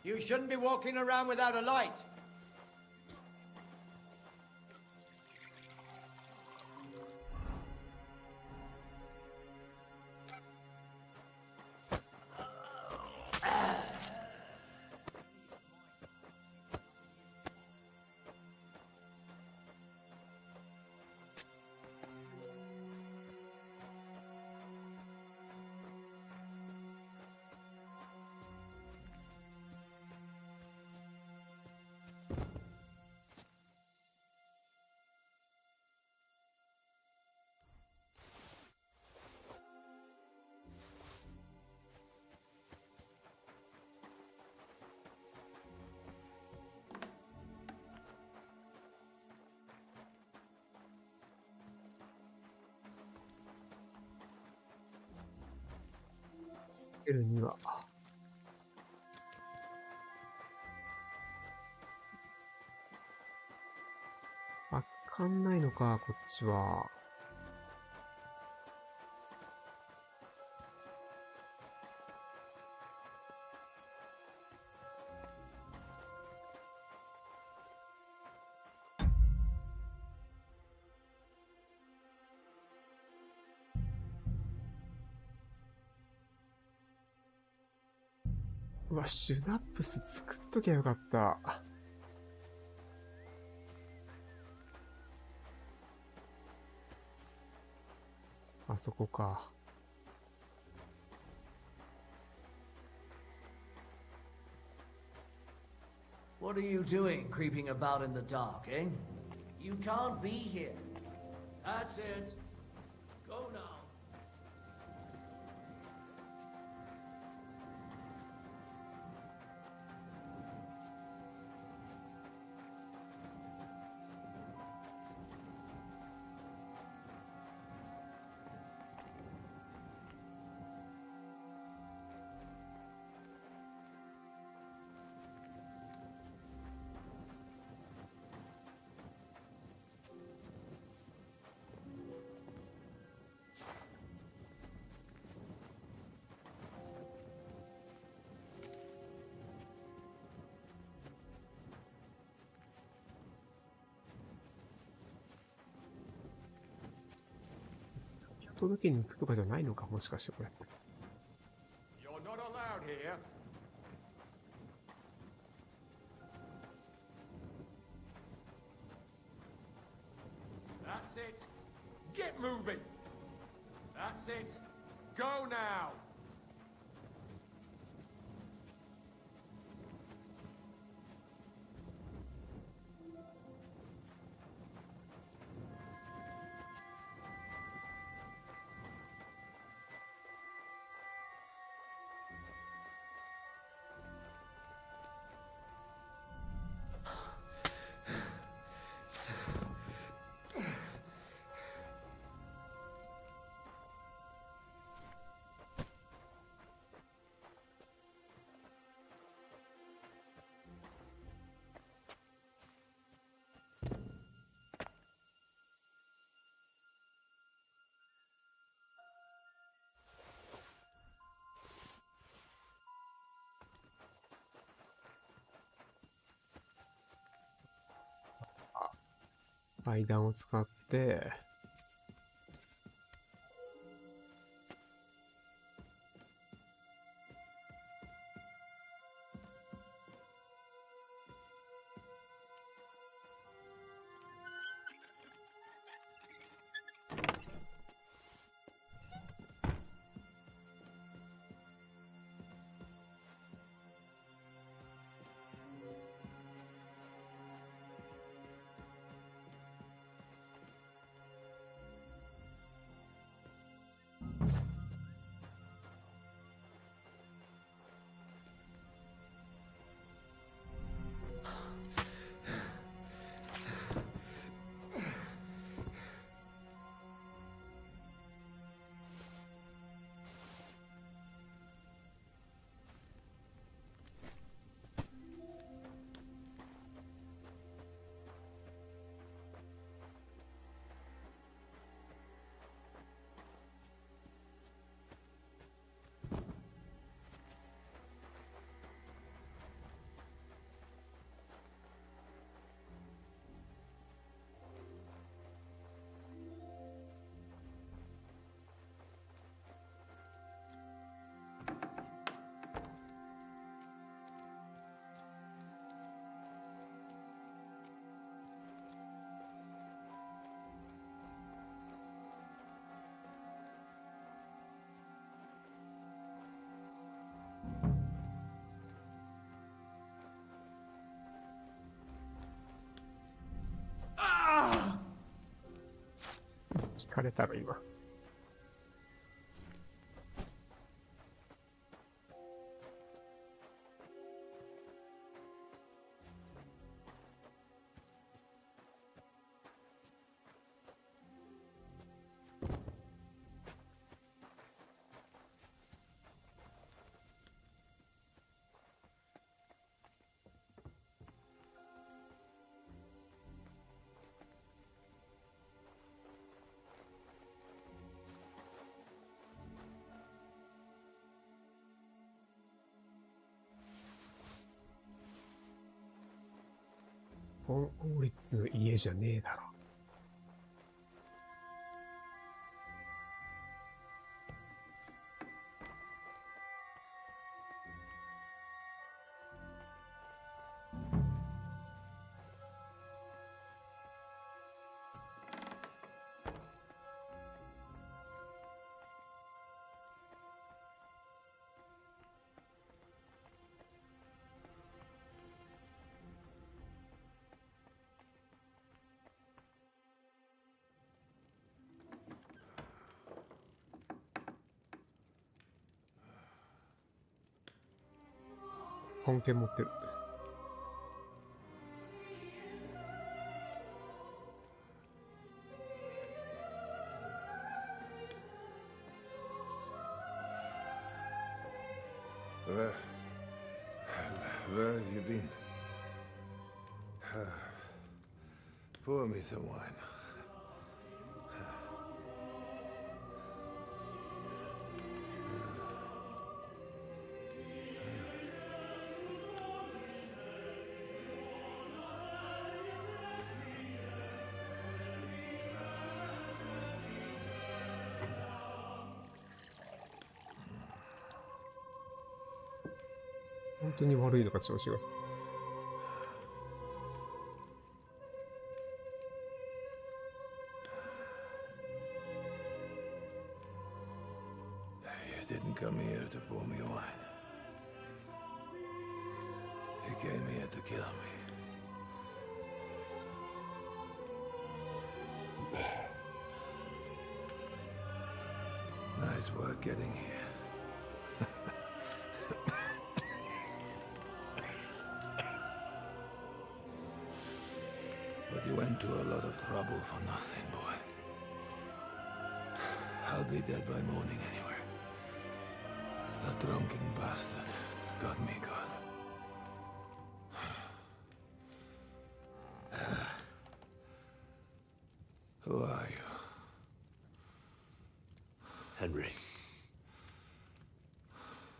Speaker 14: You shouldn't be walking around without a light.
Speaker 13: スペルにはわかんないのか、こっちは。うわ、シュナップス作っときゃよかった。あそこか。
Speaker 12: What are you doing creeping about in the dark, eh? You can't be here. That's it. Go now.
Speaker 13: 届けに行くとかじゃないのか、もしかしてこれ。
Speaker 6: You're not allowed here. That's it. Get moving. That's it. Go now.
Speaker 13: 階段を使って、かれたろ今。俺っつう家じゃねえだろ。本券持ってる。
Speaker 10: Where have you been? Pour me some wine.
Speaker 13: 本当に悪いのか調子が。
Speaker 10: You didn't come here to pour me wine. You came here to kill me. Nice work getting here. But you went to a lot of trouble for nothing, boy. I'll be dead by morning anyway. That drunken bastard got me good. Who are you?
Speaker 3: Henry.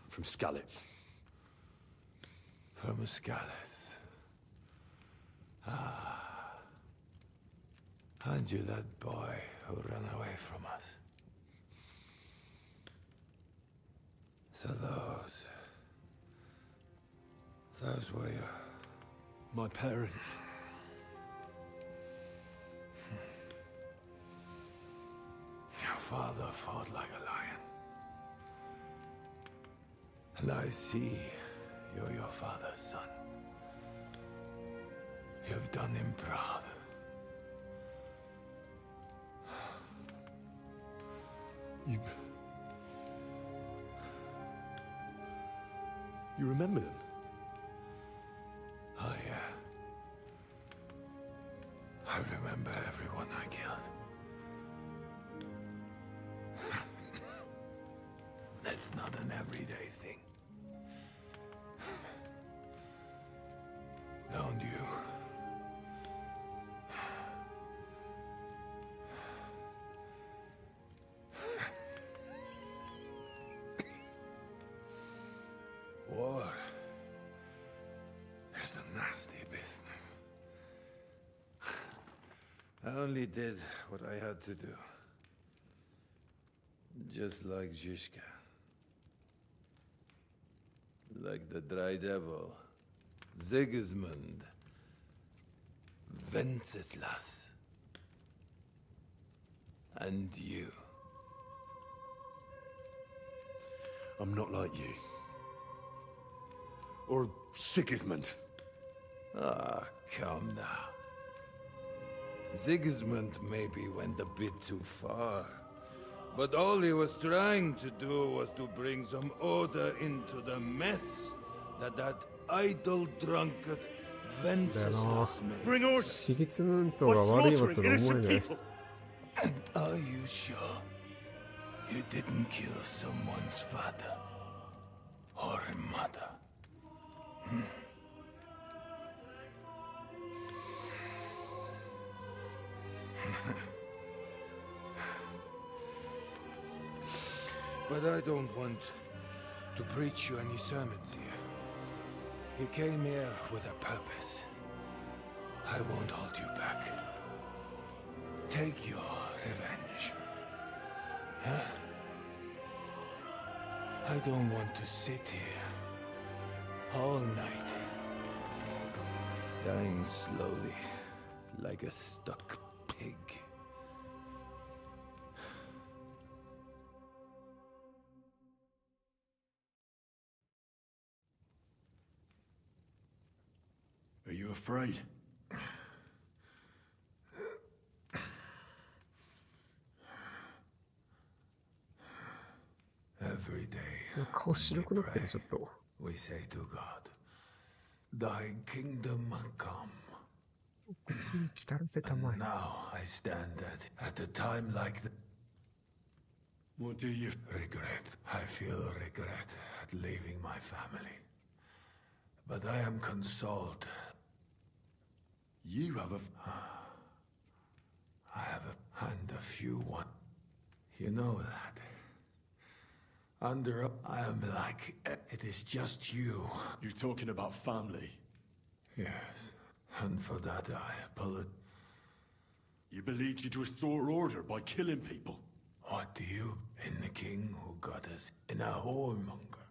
Speaker 3: From Skalitz.
Speaker 10: From Skalitz. Ah. Aren't you that boy who ran away from us? So those were your...
Speaker 3: My parents.
Speaker 10: Your father fought like a lion. And I see you're your father's son. You've done him proud.
Speaker 3: You remember them?
Speaker 10: Oh, yeah. I remember everyone I killed. That's not an everyday thing. Don't you? War is a nasty business. I only did what I had to do. Just like Zizka. Like the Dry Devil. Sigismund. Wenceslas. And you.
Speaker 3: I'm not like you. Or Sigismund.
Speaker 10: Ah, come now. Sigismund maybe went a bit too far. But all he was trying to do was to bring some order into the mess that idle drunkard Wenceslas made.
Speaker 23: Bring order.
Speaker 13: シギツムントが悪いやつの思いね。
Speaker 10: And are you sure you didn't kill someone's father or mother? But I don't want to preach you any sermons here. You came here with a purpose. I won't hold you back. Take your revenge. Huh? I don't want to sit here all night, dying slowly like a stuck pig.
Speaker 3: Are you afraid?
Speaker 10: Every day,
Speaker 13: 顔白くなってる、ちょっと。
Speaker 10: we say to God, Thy kingdom come.
Speaker 13: 浸らせたまえ。
Speaker 10: And now I stand at a time like that.
Speaker 3: What do you...
Speaker 10: Regret. I feel regret at leaving my family. But I am consoled.
Speaker 3: You have a...
Speaker 10: I have a... and a few one. You know that. Under I am like... It is just you.
Speaker 3: You're talking about family.
Speaker 10: Yes. And for that I apologize.
Speaker 3: You believed you'd restore order by killing people.
Speaker 10: What do you in the king who got us in a whoremonger?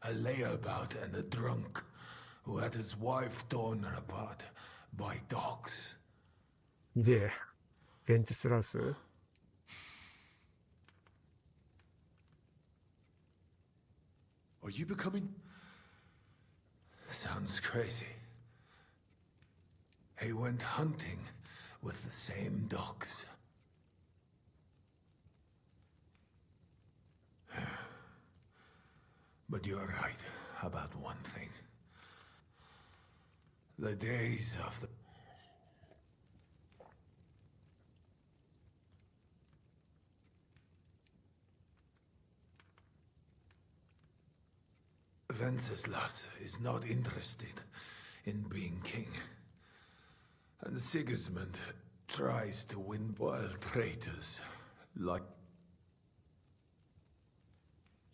Speaker 10: A layabout and a drunk who had his wife torn apart by dogs.
Speaker 13: で、ベンチスラウス
Speaker 3: Are you becoming...
Speaker 10: Sounds crazy. He went hunting with the same dogs. But you're right about one thing. The days of the... Wenceslas is not interested in being king. And Sigismund tries to win wild traitors like...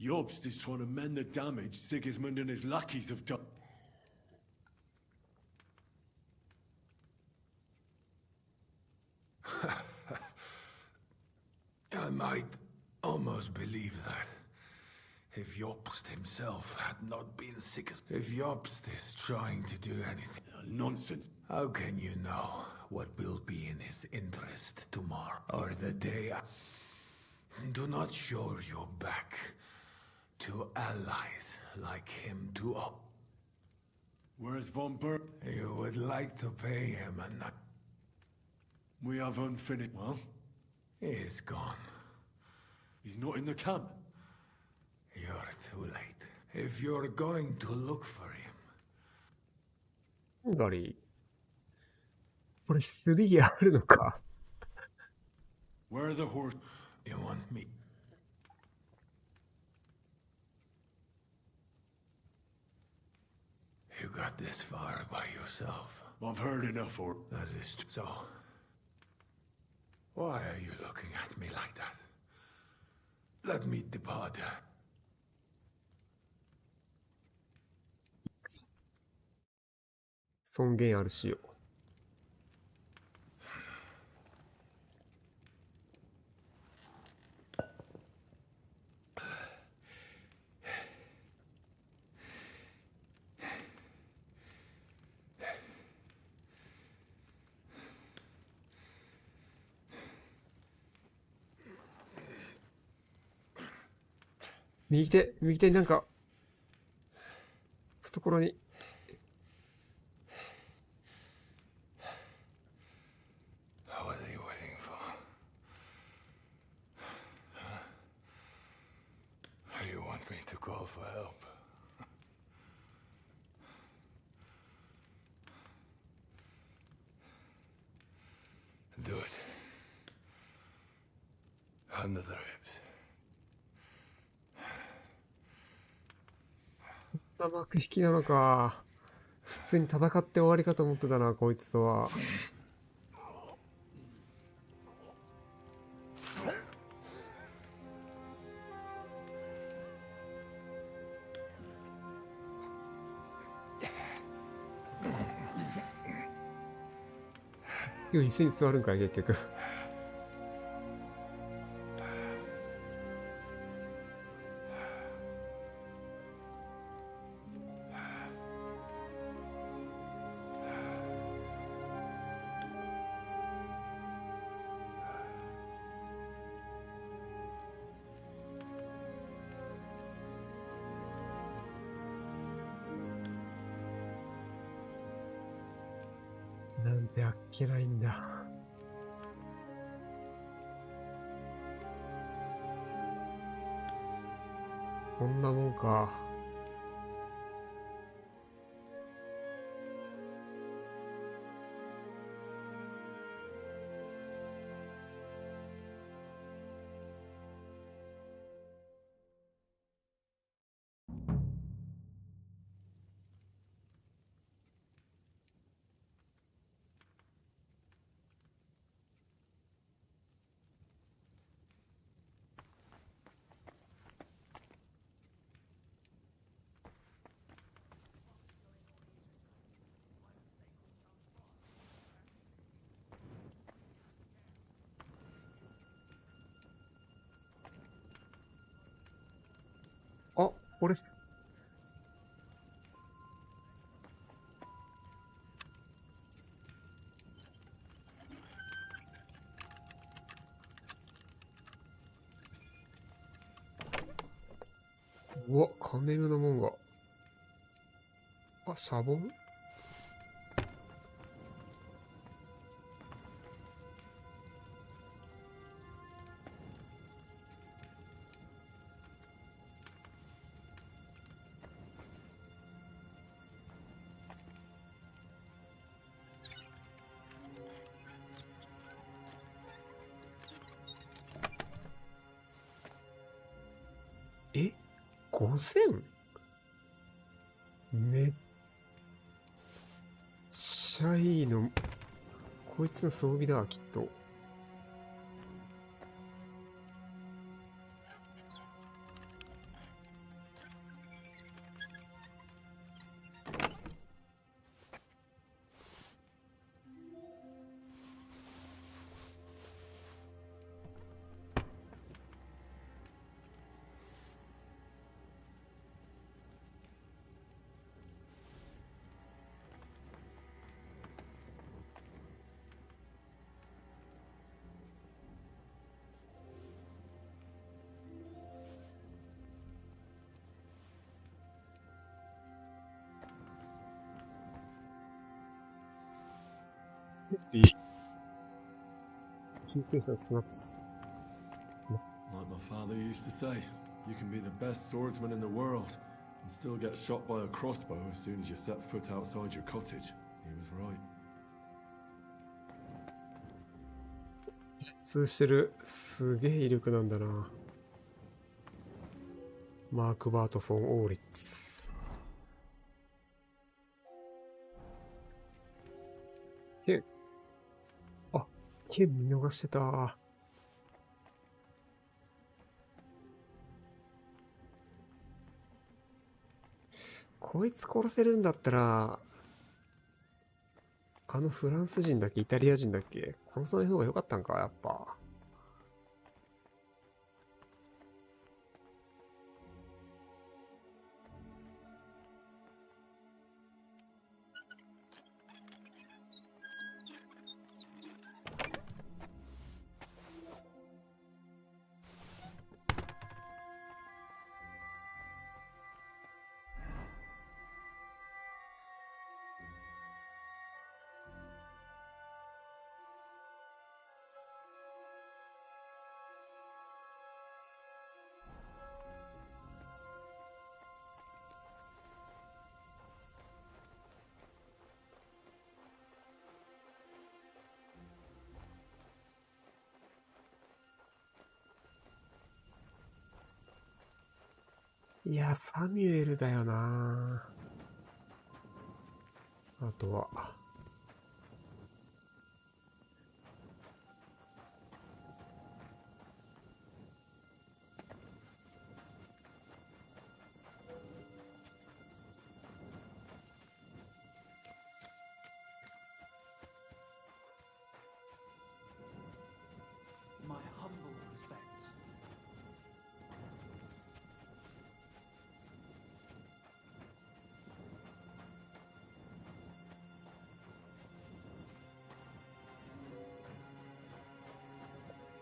Speaker 3: Jobst is trying to mend the damage Sigismund and his lackeys have done.
Speaker 10: I might almost believe that. If Jobst himself had not been Sigismund. If Jobst is trying to do anything.
Speaker 3: Nonsense.
Speaker 10: How can you know what will be in his interest tomorrow or the day? Do not show your back to allies like him to up.
Speaker 3: Where's Von Berg?
Speaker 10: You would like to pay him a nut.
Speaker 3: We have unfinished... Well?
Speaker 10: He's gone.
Speaker 3: He's not in the camp.
Speaker 10: You're too late. If you're going to look for him...
Speaker 13: ハンガリー。これ3あるのか
Speaker 3: Where are the horse?
Speaker 10: You want me? You got this far by yourself.
Speaker 3: I've heard enough for...
Speaker 10: That is true. So... Why are you looking at me like that? Let me depart.
Speaker 13: 尊厳ある仕様。右手になんか、懐に。
Speaker 10: for help. Do it. Under the ribs.
Speaker 13: こんな幕引きなのか。普通に戦って終わりかと思ってたな、こいつとは。椅子に座るんかい、結局。なんであっけないんだ。こんなもんか。あ、これ。うわ、金目のもんが。あ、シャボン？え？ 5000？ めっちゃいいの。こいつの装備だ、きっと。
Speaker 3: Like my father used to say, you can be the best swordsman in the world and still get shot by a crossbow as soon as you set foot outside your cottage. He was right.
Speaker 13: 通してる。すげえ威力なんだな。マーク・バート・フォン・オーリッツ。剣。あ、剣見逃してた。こいつ殺せるんだったら、あのフランス人だっけイタリア人だっけ殺さない方が良かったんか、やっぱ。いや、サミュエルだよな。あとは。
Speaker 6: My humble respects.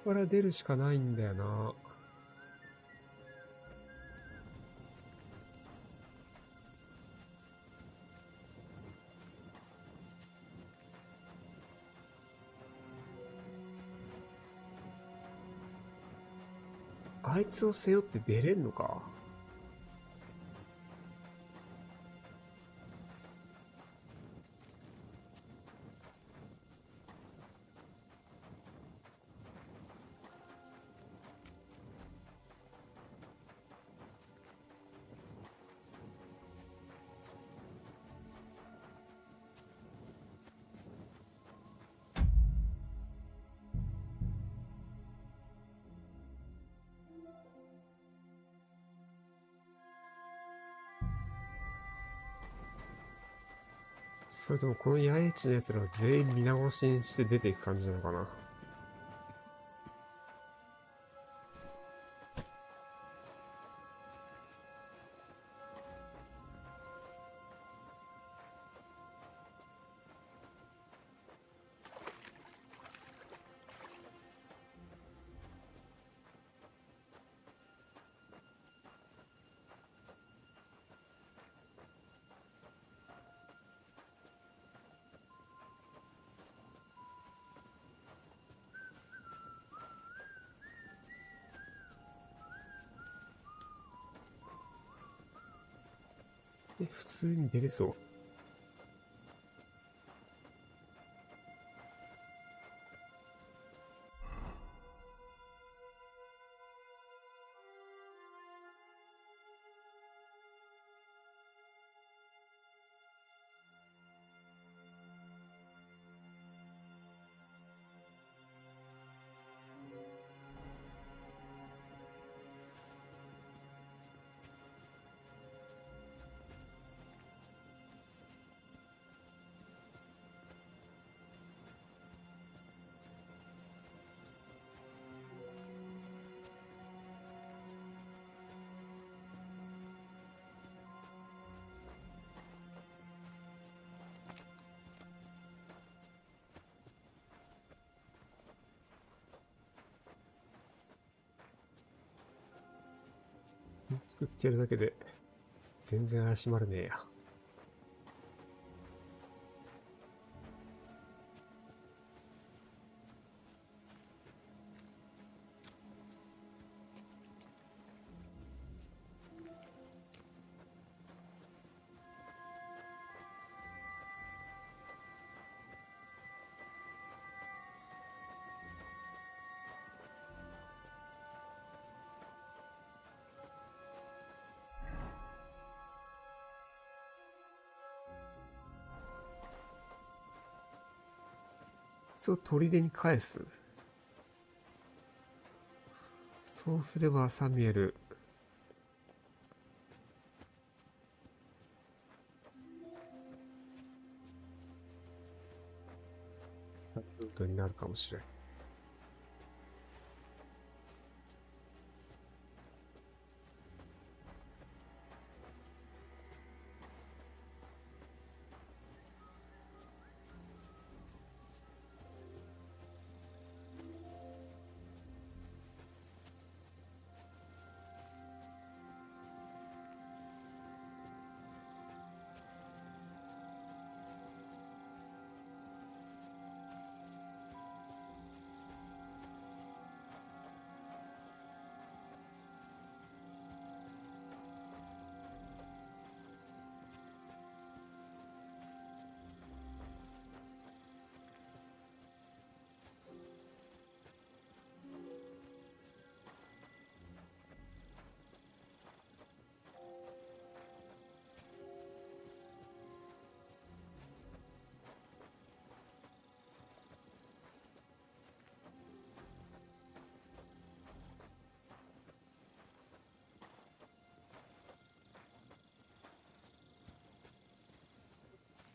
Speaker 13: ここから出るしかないんだよな。あいつを背負って出れんのか？それともこの八重地の奴らを全員皆殺しにして出ていく感じなのかな。普通に出れそう。作ってるだけで全然怪しまれねえや。そを砦に返す。そうすればサミュエルルートになるかもしれん。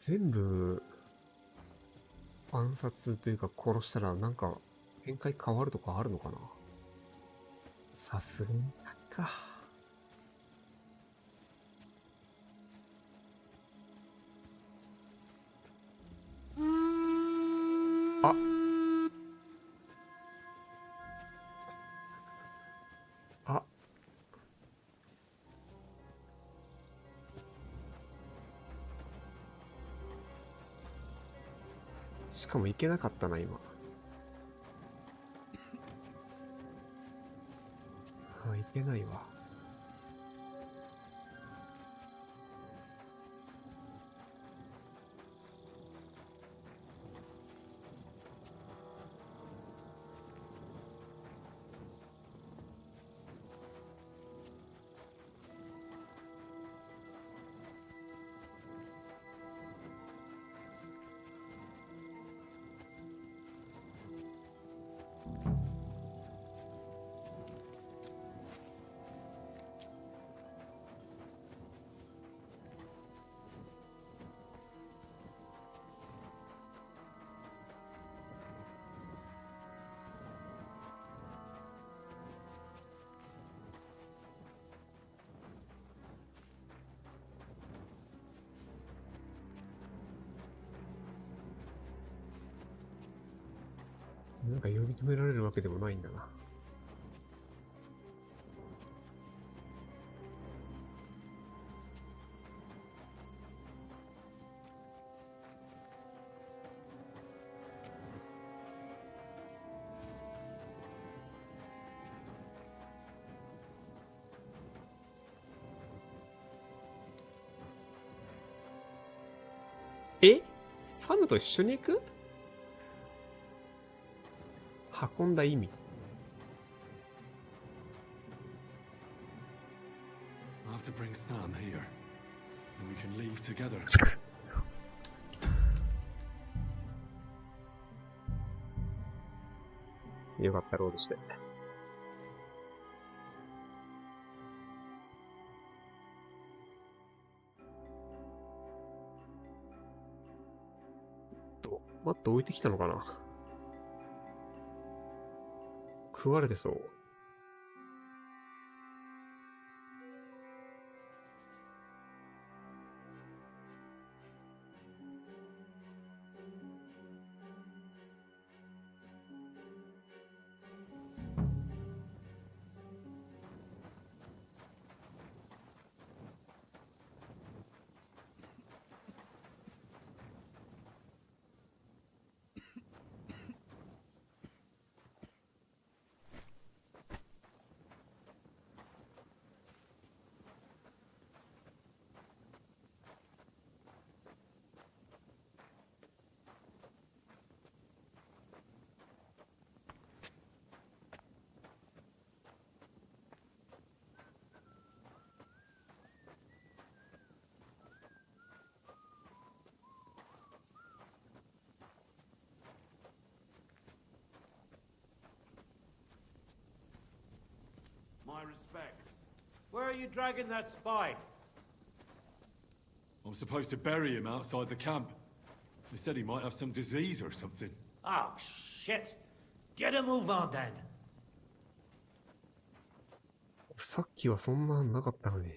Speaker 13: 全部暗殺というか殺したらなんか展開変わるとかあるのかな。さすがにないか。あ、あ、しかも行けなかったな今。あ、行けないわ。なんか呼び止められるわけでもないんだな。え？サムと一緒に行く？運んだ意味。
Speaker 3: I'll have to bring Sam here, and we can leave together.
Speaker 13: よかったロードして。マット置いてきたのかな。食われてそう。
Speaker 6: My respects.
Speaker 14: Where are you dragging that spy?
Speaker 3: I'm supposed to bury him outside the camp. They said he might have some disease or something.
Speaker 14: Oh, shit. Get a move on then.
Speaker 13: さっきはそんなんなかったのに。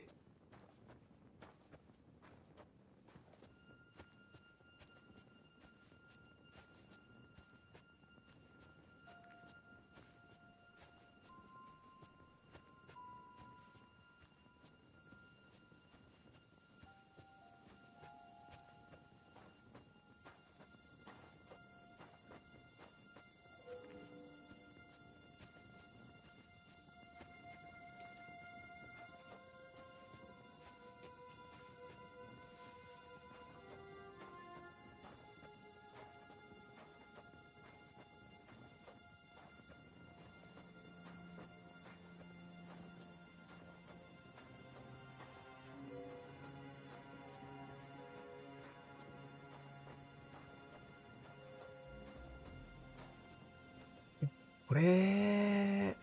Speaker 13: これ、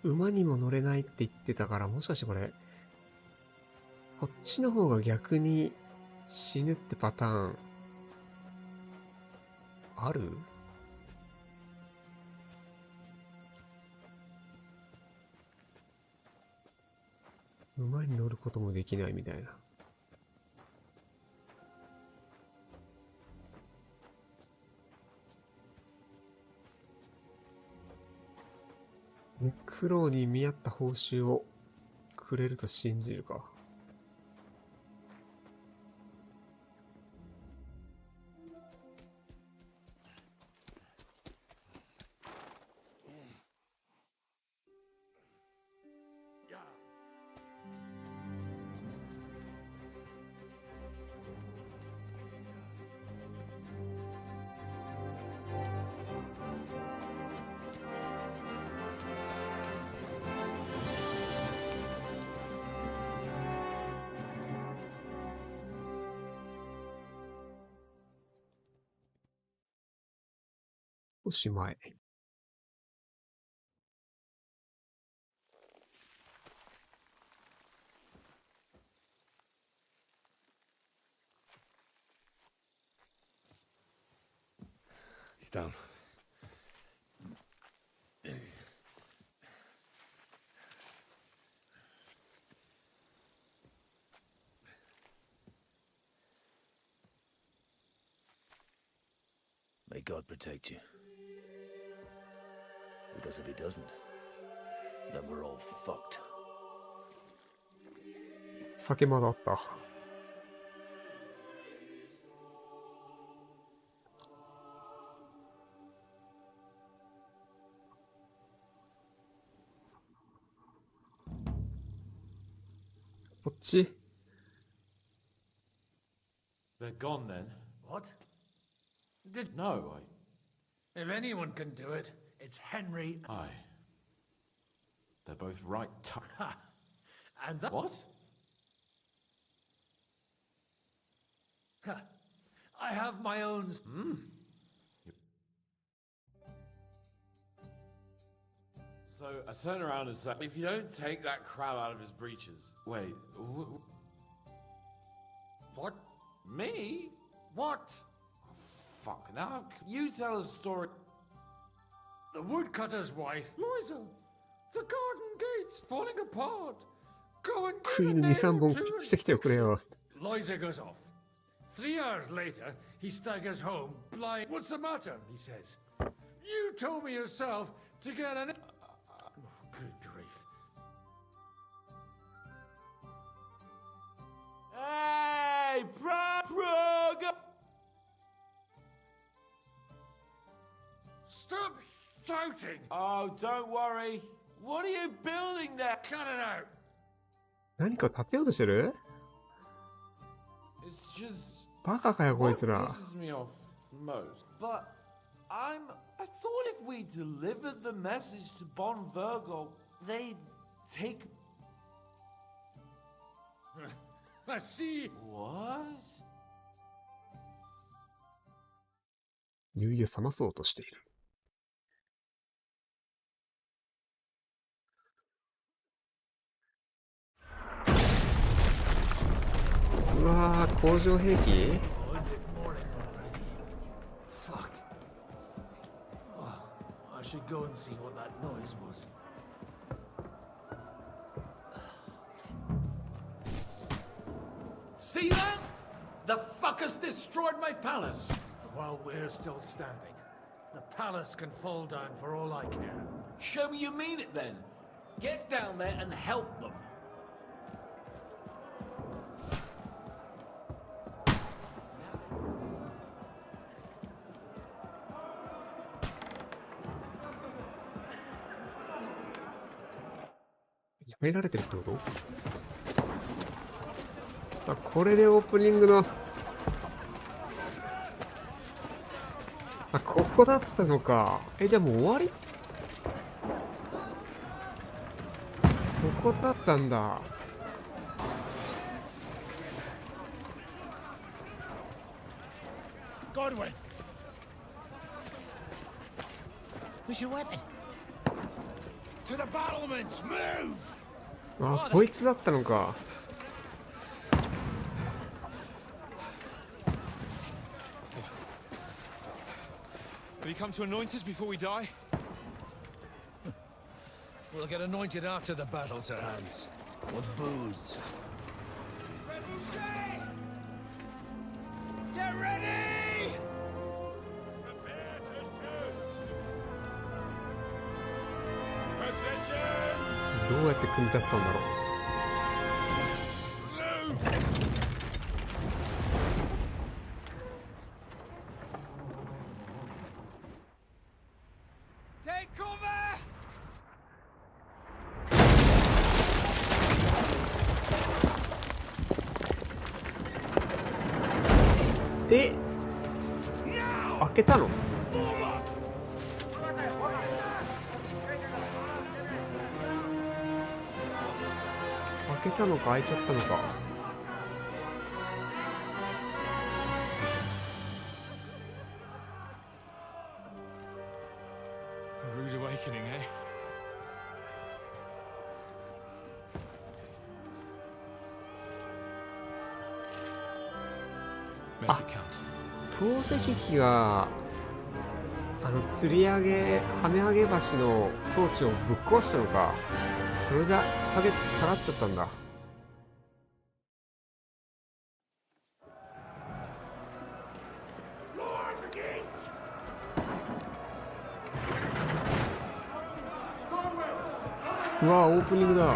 Speaker 13: 馬にも乗れないって言ってたから、もしかしてこれ、こっちの方が逆に死ぬってパターンある？馬に乗ることもできないみたいな。苦労に見合った報酬をくれると信じるか。おしまい。
Speaker 3: He's down.
Speaker 15: May God protect you. Because if he doesn't, then we're all fucked.
Speaker 13: 酒まだあった。こっち。
Speaker 5: They're gone then. What? No, If anyone can do it, it's Henry.
Speaker 17: Aye. They're both right.
Speaker 5: And that.
Speaker 17: What?
Speaker 5: I have my own.
Speaker 17: So I turn around and say, if you don't take that crab out of his breeches. Wait.
Speaker 5: What?
Speaker 17: Me?
Speaker 5: What?
Speaker 17: Fuck. Now you tell us a story.
Speaker 5: The woodcutter's wife. Liza. The garden gate's falling apart. Go and
Speaker 13: クイーン2、3本してきてくれよ。
Speaker 5: Liza goes off. 3 hours later, he staggers home, blind. What's the matter? He says. You told me yourself to get an. Oh, good grief.
Speaker 17: Hey, Praga!
Speaker 5: Stop shouting!
Speaker 17: Oh, don't worry. What are you building there?
Speaker 5: Cut it out.
Speaker 13: 何か建てようとしてる？
Speaker 17: It's just
Speaker 13: バカかよこい
Speaker 17: what
Speaker 13: つら。
Speaker 17: pisses me off most. But I thought if we delivered the message to Bon Virgo, they'd take.
Speaker 5: I see.
Speaker 17: What?
Speaker 13: 酔いを覚まそうとしている。うわー、工場兵器？
Speaker 5: Oh, is it morning already? Fuck. Oh, I should go and see what that noise was.
Speaker 23: See that? The fuckers destroyed my palace.
Speaker 5: While we're still standing, the palace can fall down for all I care.
Speaker 23: Show me you mean it then. Get down there and help them. .
Speaker 13: やめられてるってこと？あ、これでオープニングの。あ、ここだったのか。じゃあもう終わり？ここだったんだ。
Speaker 7: Godwin! Where's your weapon? To the battlements! Move!
Speaker 13: あ、こいつだったのか。
Speaker 11: Have you come to anoint us before we die?
Speaker 14: We'll get anointed after the battle, Sir Hans. With booze.
Speaker 11: Get ready!
Speaker 13: どうやって組み立てたんだろう。開けたの？開けたのか開いちゃったのか。
Speaker 11: Rude awakening, eh? Make it count.
Speaker 13: 透析機が吊り上げ跳ね上げ橋の装置をぶっ壊したのか。それで下がっちゃったんだ。うわオープニングだ。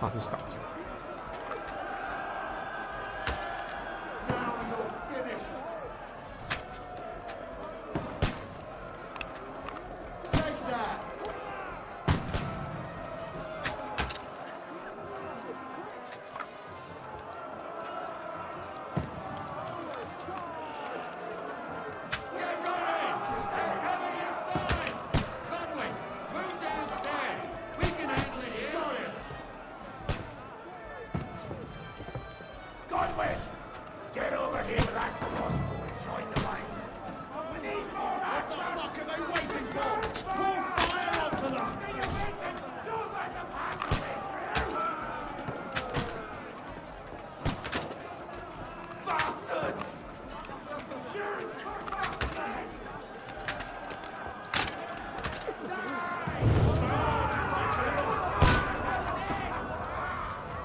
Speaker 13: 外した。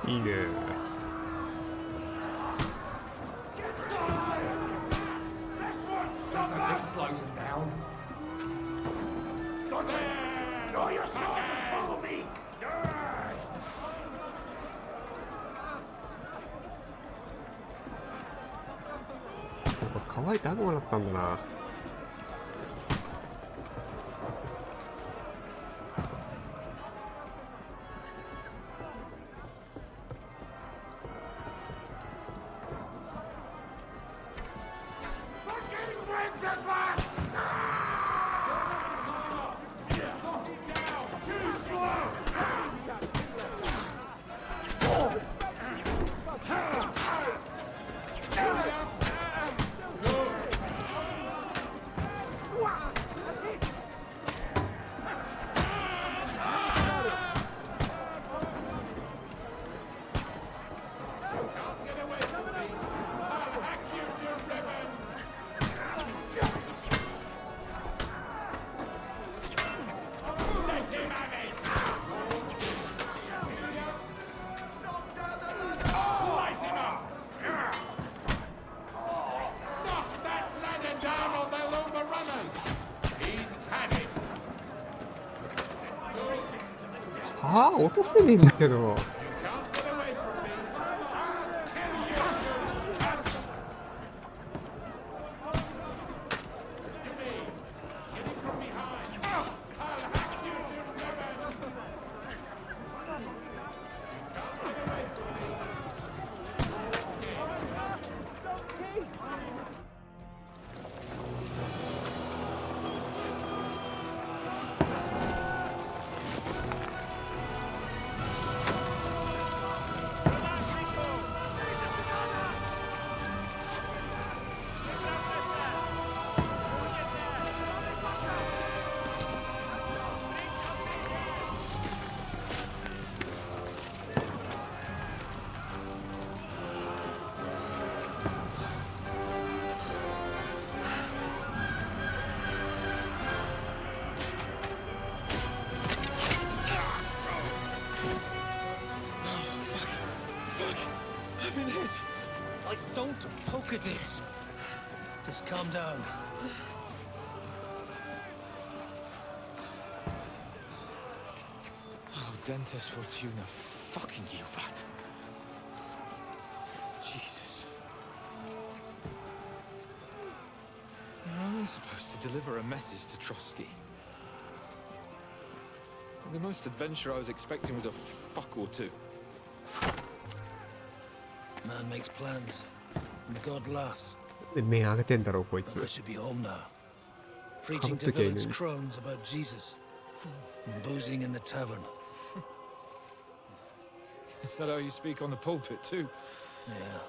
Speaker 13: いいね。そうか、乾いて悪魔だったんだな。はあ、落とせねえんだけど。
Speaker 14: Don't poke at it. Just calm down.
Speaker 11: Oh, Dentes Fortuna, fucking you, Vat. Jesus. You're only supposed to deliver a message to Trotsky. The most adventure I was expecting was a fuck or two.
Speaker 14: Man makes plans, and God laughs.
Speaker 13: 目上げてんだろこいつ。
Speaker 14: I should be home now. Preaching to village crones about Jesus. And boozing in the tavern.
Speaker 11: Is that how you speak on the pulpit too?
Speaker 14: Yeah.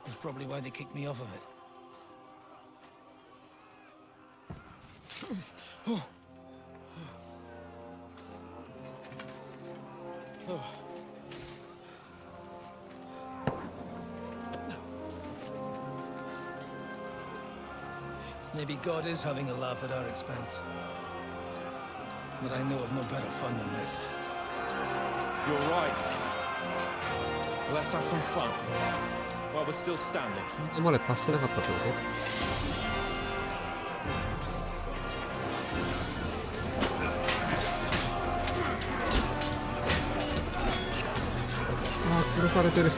Speaker 14: That's probably why they kicked me off of it.
Speaker 11: Oh. Oh.
Speaker 14: Maybe God is having a laugh at our expense. But I know of no better fun than this.
Speaker 11: You're right. Let's have some fun. While we're still standing.
Speaker 13: まだ達してなかったってこと？ああ、殺されてる。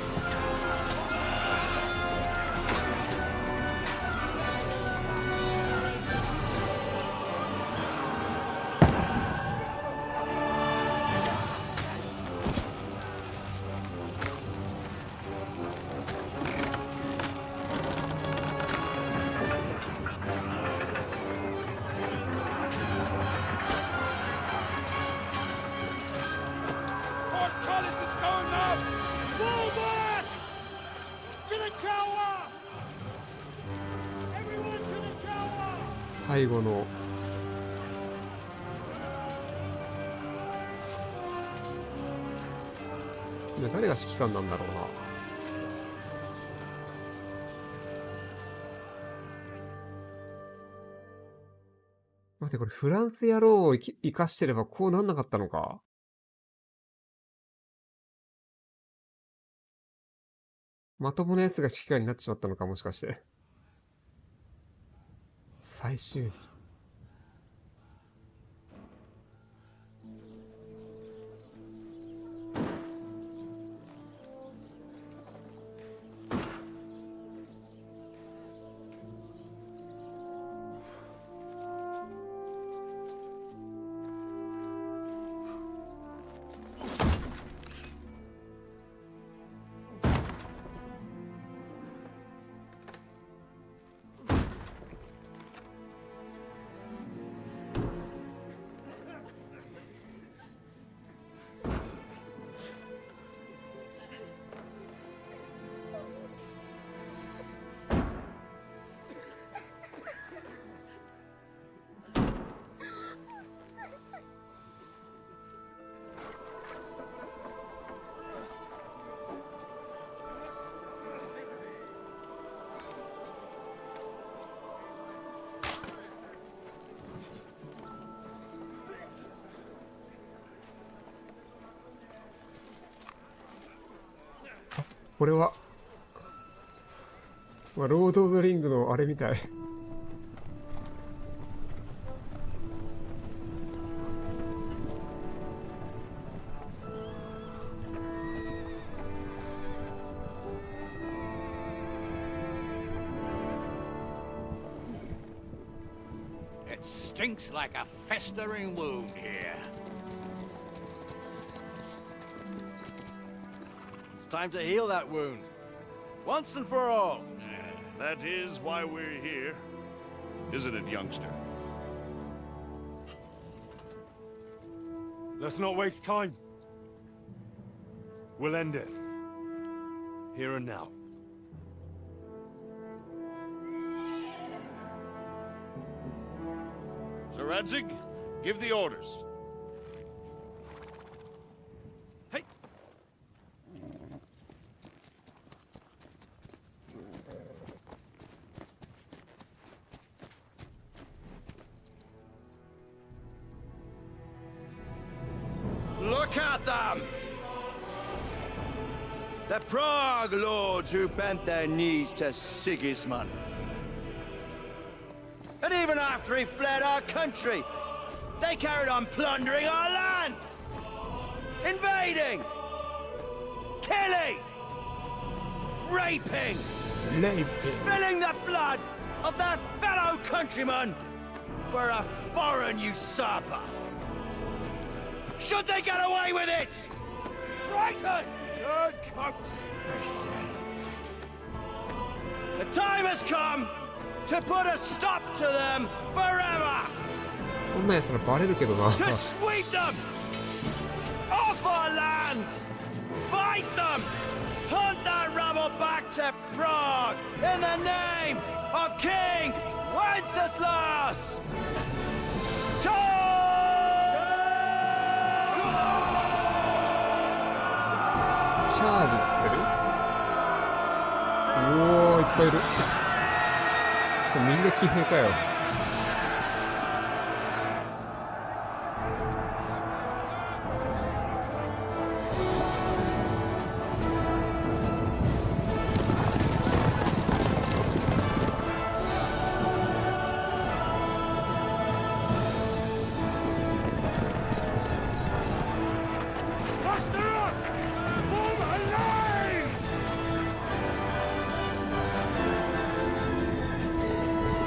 Speaker 13: 最後の今誰が指揮官なんだろうな。待って、これフランス野郎を生かしてればこうなんなかったのか。まともなやつが指揮官になってしまったのか、もしかして。最終日。これは、まあ、ロード・オブ・ザ・リングのあれみたい。
Speaker 8: It stinks like a festering wound here.
Speaker 18: It's time to heal that wound. Once and for all.
Speaker 22: That is why we're here. Isn't it, youngster?
Speaker 3: Let's not waste time. We'll end it. Here and now.
Speaker 22: Sir Radzig, give the orders.
Speaker 3: Hey!
Speaker 18: Look at them! The Prague lords who bent their knees to Sigismund. And even after he fled our country, they carried on plundering our lands, invading, killing, raping, spilling the blood of their fellow countrymen for a foreign usurper. Should they get away with it? Traitors! Good coats! The time has come to put a stop to them forever!
Speaker 13: こんなんやつらバレるけどな。
Speaker 18: To sweep them off our lands! Fight them! Hunt that rabble back to Prague in the name of King Wenceslas!
Speaker 13: チャージっつってる？おお、いっぱいいる。そう、みんな騎兵かよ。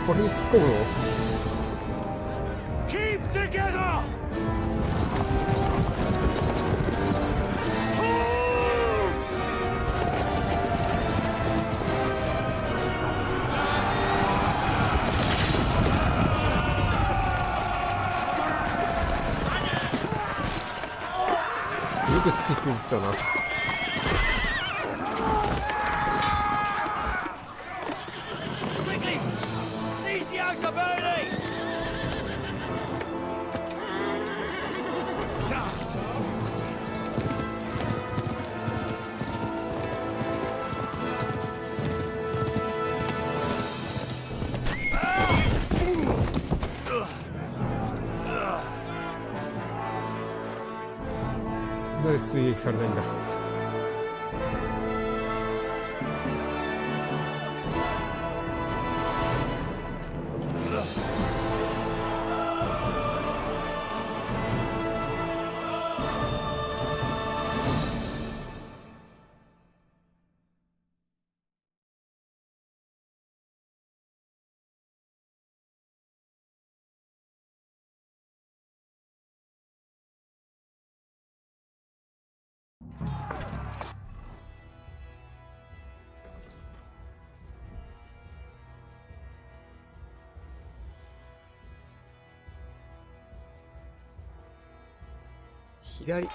Speaker 13: これに突っ込むの？
Speaker 7: Keep together! Hold!
Speaker 13: よく突き崩したな。 なんで追撃されないんだ。 左。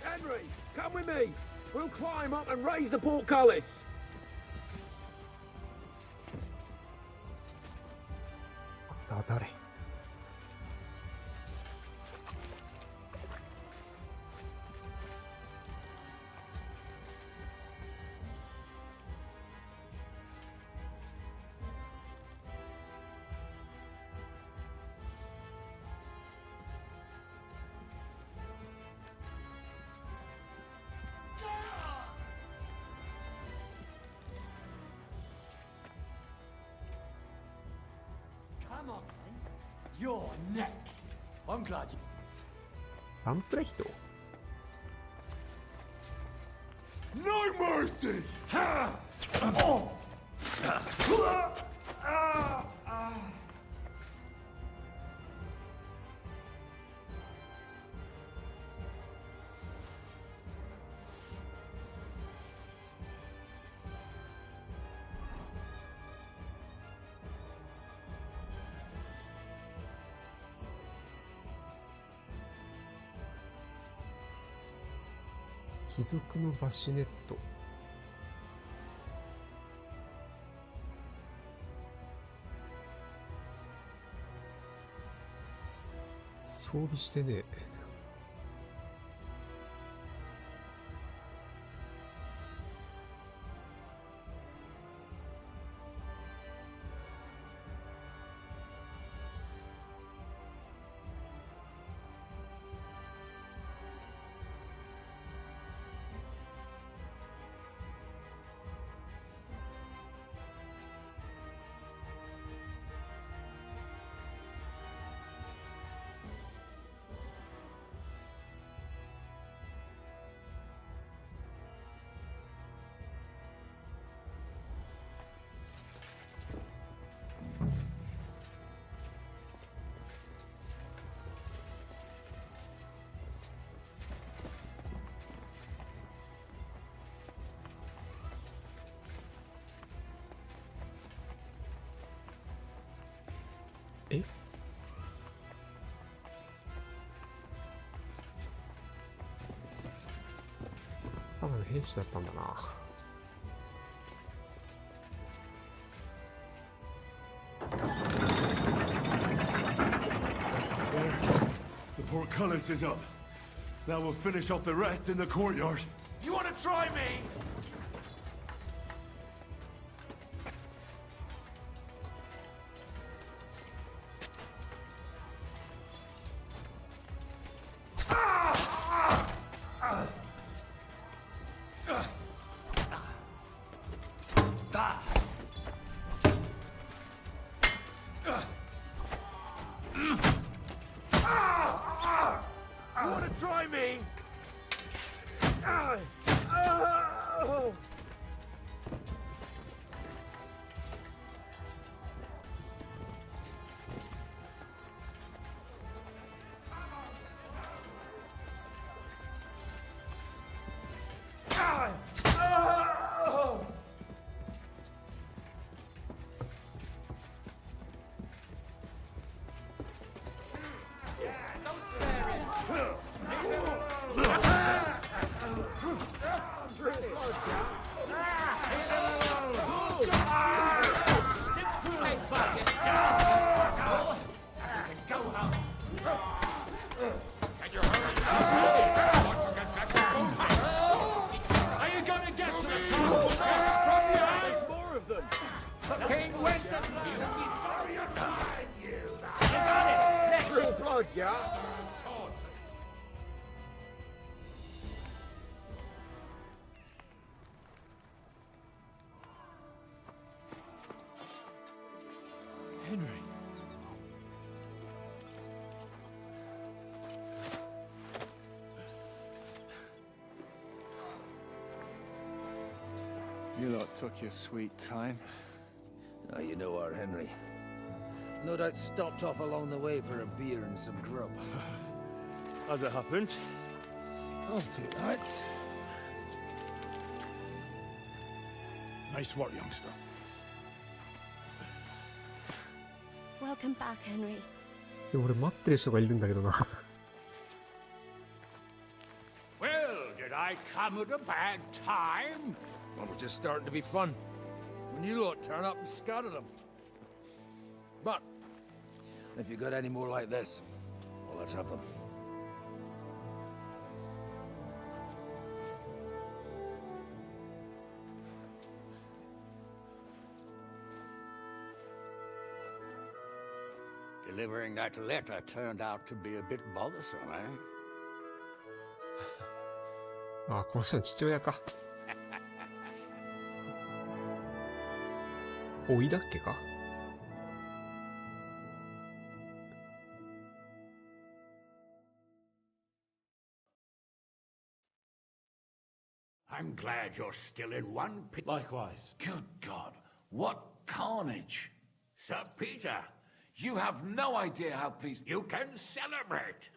Speaker 1: Henry, come with me. We'll climb up and raise the portcullis.
Speaker 13: 誰？
Speaker 12: Come on, then. You're next. I'm glad you...
Speaker 13: ガンプレヒト？
Speaker 7: No mercy!
Speaker 13: 貴族のバシュネット。装備してねえ。え？ただの兵士だったんだな。
Speaker 3: The portcullis is up. Now we'll finish off the rest in the courtyard.
Speaker 18: You want to try me?
Speaker 11: Henry.
Speaker 15: You lot took your sweet time.
Speaker 8: Oh, you know our Henry. No doubt stopped off along the way for a beer and some grub.
Speaker 3: As it happens.
Speaker 15: I'll take that.
Speaker 7: Nice work, youngster.
Speaker 20: Welcome back, Henry.
Speaker 13: 俺待ってる人がいるんだけどな。
Speaker 8: Well, did I come at a bad time? Well, it was just starting to be fun. When you lot turn up and scatter them. But, if you got any more like this, well, let's have them. Delivering that letter turned out to be a bit bothersome, eh?
Speaker 13: あ、この人の父親か。おいだっけか。
Speaker 4: I'm glad you're still in one piece.
Speaker 11: Likewise.
Speaker 4: Good God, what carnage! Sir Peter, you have no idea how pleased you can celebrate.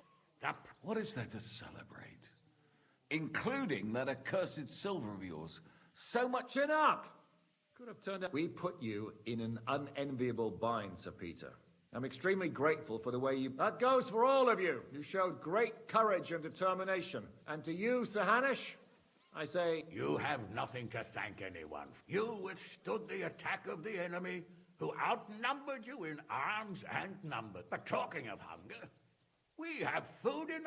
Speaker 23: What is there to celebrate? Including that accursed silver of yours. So much.
Speaker 5: Chin up! Could have turned out. We put you in an unenviable bind, Sir Peter. I'm extremely grateful for the way you... That goes for all of you. You showed great courage and determination. And to you, Sir Hanush,
Speaker 14: I say...
Speaker 4: You have nothing to thank anyone. You withstood the attack of the enemy, who outnumbered you in arms and number. But talking of hunger, we have food in...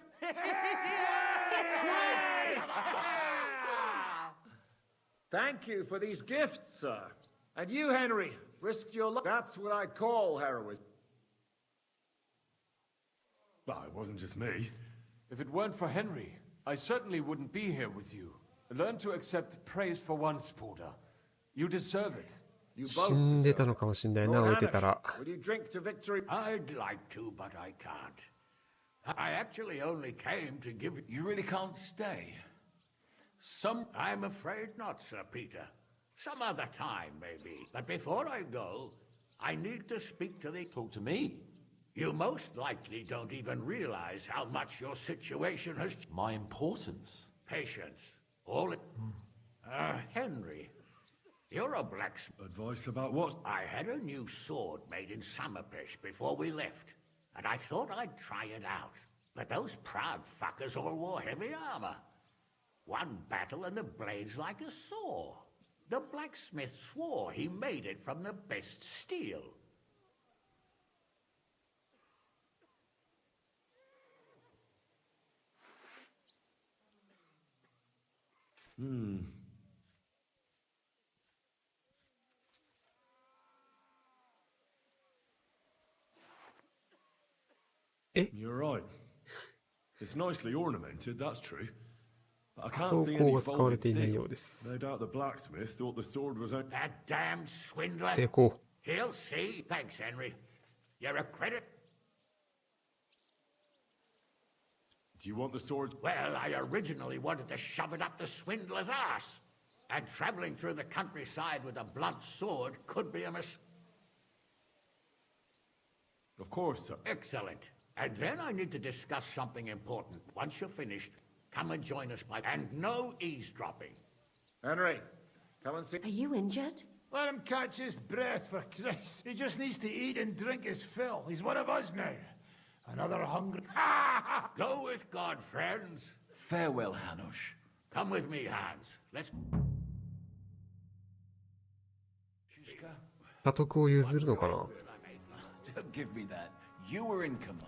Speaker 5: Thank you for these gifts, sir. And you, Henry, risked your life. That's what I call heroism.
Speaker 22: Well, it wasn't just me.
Speaker 6: If it weren't for Henry, I certainly wouldn't be here with you. Learn to accept praise for once, Porter. You deserve it. You
Speaker 13: 死んでたのかもしんないな、置いてたら。
Speaker 4: Will you drink to victory? I'd like to, but I can't. I actually only came to give...
Speaker 23: You really can't stay?
Speaker 4: I'm afraid not, Sir Peter. Some other time, maybe. But before I go, I need to speak to the...
Speaker 23: Talk to me?
Speaker 4: You most likely don't even realize how much your situation has...
Speaker 23: My importance?
Speaker 4: Patience. All it... Henry, you're a blacksmith.
Speaker 3: Advice about what?
Speaker 4: I had a new sword made in Summerpish before we left, and I thought I'd try it out. But those proud fuckers all wore heavy armor. One battle and the blade's like a saw. The blacksmith swore he made it from the best steel.
Speaker 3: You're right. It's nicely ornamented, that's true. But I
Speaker 13: 装
Speaker 3: can't see
Speaker 13: 甲
Speaker 3: any
Speaker 13: が使われ
Speaker 3: folded
Speaker 13: ていないよ
Speaker 3: steel.
Speaker 13: うです。
Speaker 3: No doubt the blacksmith thought the sword was...
Speaker 4: That damn swindler.
Speaker 13: 成功。
Speaker 4: He'll see. Thanks, Henry. You're a credit.
Speaker 3: Do you want the sword?
Speaker 4: Well, I originally wanted to shove it up the swindler's ass. And traveling through the countryside with a blunt sword could be a mistake.
Speaker 3: Of course, sir.
Speaker 4: Excellent. And then I need to discuss something important. Once you're finished, come and join us by... And no eavesdropping.
Speaker 5: Henry, come and see...
Speaker 20: Are you injured?
Speaker 7: Let him catch his breath, for Christ. He just needs to eat and drink his fill. He's one of us now. Another hungry...
Speaker 4: Go with God, friends.
Speaker 23: Farewell, Hanush.
Speaker 4: Come with me, Hans. Let's...
Speaker 13: 裸徳を譲るのかな？
Speaker 23: Don't give me that. You were in command.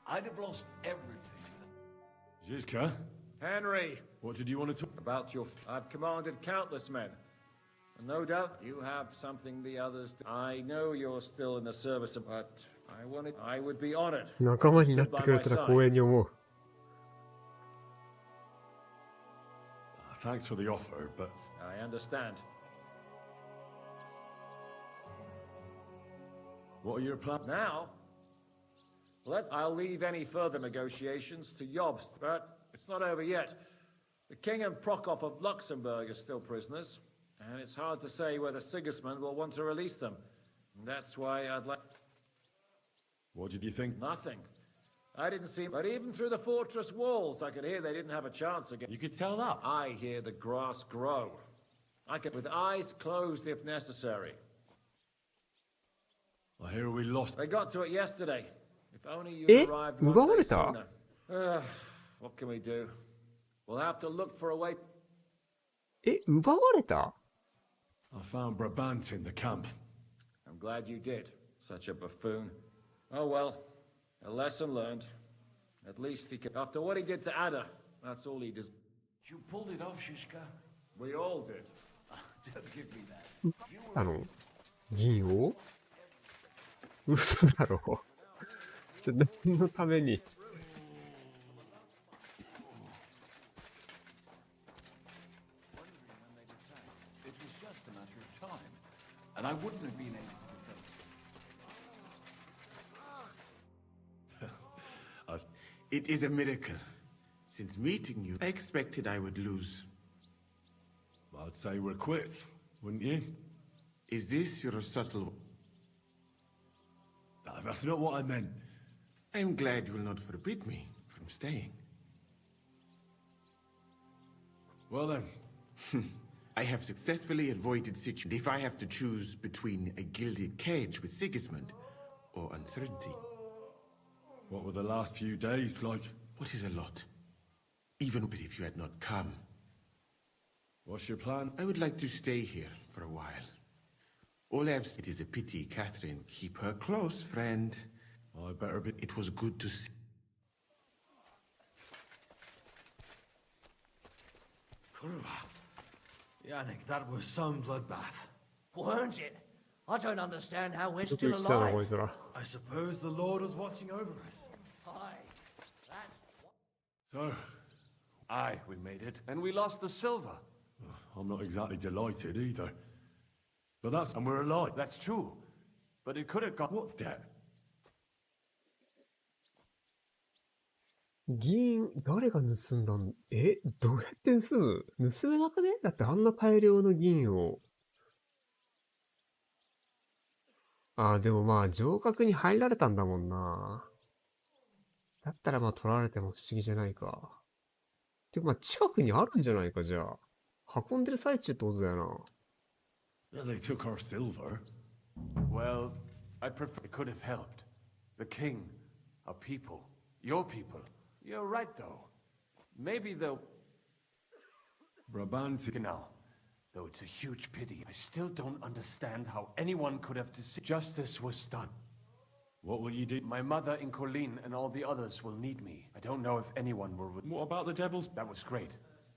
Speaker 23: I'd have lost everything.
Speaker 3: Zizka?
Speaker 5: Henry,
Speaker 3: What did you want to talk...
Speaker 5: about your... I've commanded countless men. And no doubt you have something the others... I know you're still in the service of... But I would be honored.
Speaker 13: 仲間になってくれたら光栄に思う。
Speaker 3: Thanks for the offer, but...
Speaker 5: I understand.
Speaker 3: What are your plans?
Speaker 5: Now, I'll leave any further negotiations to Jobst, but it's not over yet. The King and Prokop of Luxembourg are still prisoners, and it's hard to say whether Sigismund will want to release them. And that's why I'd like...
Speaker 3: What did you think?
Speaker 5: Nothing. I didn't see... But even through the fortress walls, I could hear they didn't have a chance again.
Speaker 3: You could tell that?
Speaker 5: I hear the grass grow. I could... With eyes closed if necessary.
Speaker 3: I hear we lost...
Speaker 5: They got to it yesterday. If only you arrived
Speaker 13: 奪わ
Speaker 5: one
Speaker 13: れ
Speaker 5: day
Speaker 13: た？
Speaker 5: sooner. What can we do? We'll have to look for a way...
Speaker 13: 奪われた？
Speaker 3: I found Brabant in the camp.
Speaker 5: I'm glad you did. Such a buffoon. Oh well, a lesson learned. At least he could... After what he did to Ada, that's all he does.
Speaker 23: You pulled it off, Shishka.
Speaker 5: We all did.
Speaker 23: Don't give me that.
Speaker 13: 銀を？嘘だろ。何のために？
Speaker 23: It was just a matter of time, and I wouldn't have been able to defend.
Speaker 2: It is a miracle. Since meeting you, I expected I would lose.
Speaker 3: I'd say we're quits, wouldn't you?
Speaker 2: Is this your subtle...
Speaker 3: No, that's not what I meant.
Speaker 2: I'm glad you will not forbid me from staying.
Speaker 3: Well then.
Speaker 2: I have successfully avoided situations if I have to choose between a gilded cage with Sigismund or uncertainty.
Speaker 3: What were the last few days like?
Speaker 2: What is a lot? Even if you had not come.
Speaker 3: What's your plan?
Speaker 2: I would like to stay here for a while. Olaf's, it is a pity, Catherine. Keep her close, friend.
Speaker 3: I better be.
Speaker 2: It was good to see.
Speaker 19: Yannick, that was some bloodbath.
Speaker 12: Weren't it? I don't understand how we're
Speaker 13: よく
Speaker 12: still
Speaker 13: 生きたな、こ
Speaker 12: alive.
Speaker 13: いつら。
Speaker 19: I suppose the Lord was watching over us.
Speaker 12: Aye, that's
Speaker 3: So,
Speaker 6: Aye, we made it, and we lost the silver.
Speaker 3: I'm not exactly delighted either. But that's, and we're alive.
Speaker 6: That's true. But it could have gone.
Speaker 3: What debt?
Speaker 13: 銀、誰が盗んだんどうやって盗む盗めなくねだってあんな大量の銀を。ああ、でもまあ、城郭に入られたんだもんな。だったらまあ、取られても不思議じゃないか。てかまあ、近くにあるんじゃないか、じゃあ。運んでる最中ってことだよな。
Speaker 3: Yeah, they took our silver.
Speaker 6: Well, I prefer. It could have helped. The king, our people, your people. You're right, though. Maybe they'll.
Speaker 3: Brabant.
Speaker 6: Genau. Though it's a huge pity, I still don't understand how anyone could have deceived. Justice was done.
Speaker 3: What will you do?
Speaker 6: My mother in Colleen and all the others will need me. I don't know if anyone will.
Speaker 3: What about the devils?
Speaker 6: That was great.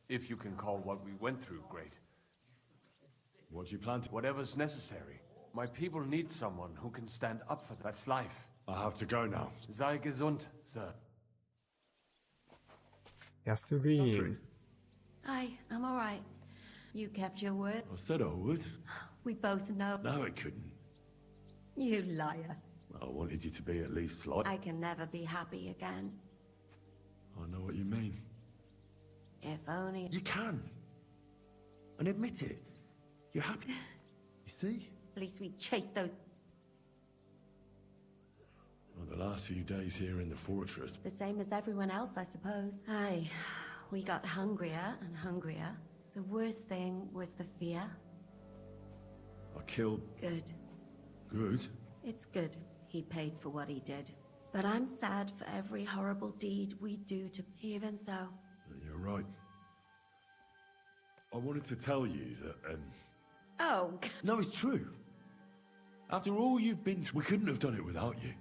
Speaker 6: If you can call what we went through great.
Speaker 3: What do you plan to?
Speaker 6: Whatever's necessary. My people need someone who can stand up for them. That's life.
Speaker 3: I have to go now.
Speaker 6: Sei gesund, sir.
Speaker 13: 安リーン。
Speaker 20: Hi, I'm alright. You kept your word.
Speaker 3: I said I would.
Speaker 20: We both know.
Speaker 3: No, I couldn't.
Speaker 20: You liar.
Speaker 3: I wanted you to be at least slight.
Speaker 20: I can never be happy again.
Speaker 3: I know what you mean.
Speaker 20: If only.
Speaker 3: You can. And admit it. You're happy. You see?
Speaker 20: At least we chased those.
Speaker 3: Well, the last few days here in the fortress.
Speaker 20: The same as everyone else, I suppose. Aye. We got hungrier and hungrier. The worst thing was the fear.
Speaker 3: I killed.
Speaker 20: Good.
Speaker 3: Good?
Speaker 20: It's good he paid for what he did. But I'm sad for every horrible deed we do to. Even so.
Speaker 3: You're right. I wanted to tell you that,
Speaker 20: Oh.
Speaker 3: No, it's true. After all you've been through, we couldn't have done it without you.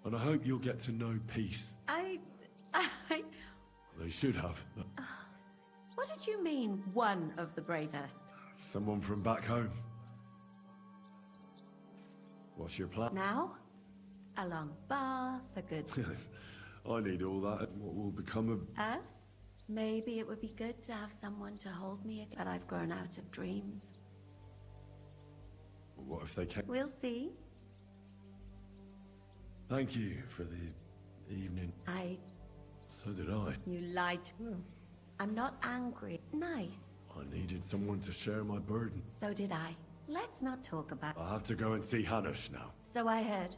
Speaker 3: And I hope you'll get to know peace.
Speaker 20: I.
Speaker 3: They should have.
Speaker 20: What did you mean, one of the bravest?
Speaker 3: Someone from back home. What's your plan?
Speaker 20: Now? A long bath, a good.
Speaker 3: I need all that. What will become of...
Speaker 20: Us? Maybe it would be good to have someone to hold me again. But I've grown out of dreams.
Speaker 3: What if they can't...
Speaker 20: We'll see.
Speaker 3: Thank you for the evening. So did I.
Speaker 20: You lied. I'm not angry. Nice.
Speaker 3: I needed someone to share my burden.
Speaker 20: So did I. Let's not talk about.
Speaker 3: I have to go and see Hanush now.
Speaker 20: So I heard.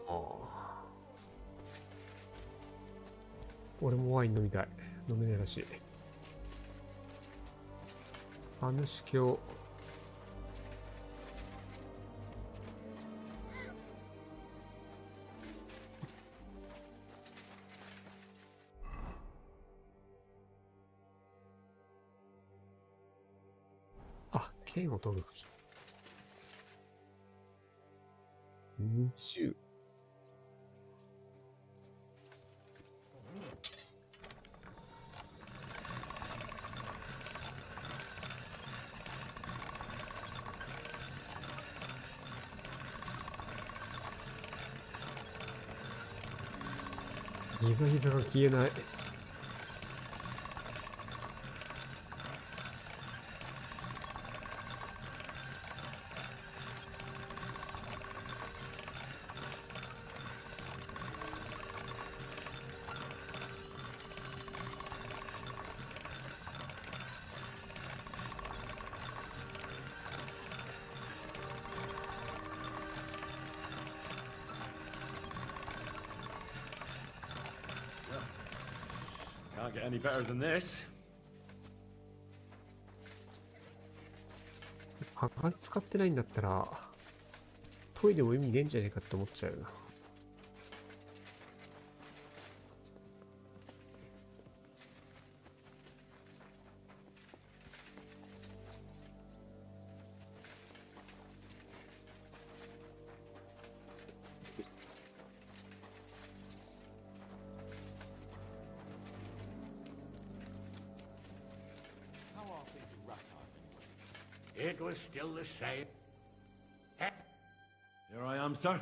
Speaker 3: Oh.
Speaker 13: 俺もワイン飲みたい。飲めねえらしい。ハヌシ教。あ、剣を取る。20。ギザギザが消えない。
Speaker 3: Can't get any better than this.
Speaker 13: 墓使ってないんだったらトイレも意味ねえんじゃねえかって思っちゃうよな。
Speaker 4: it was still the same.
Speaker 3: Here I am, sir.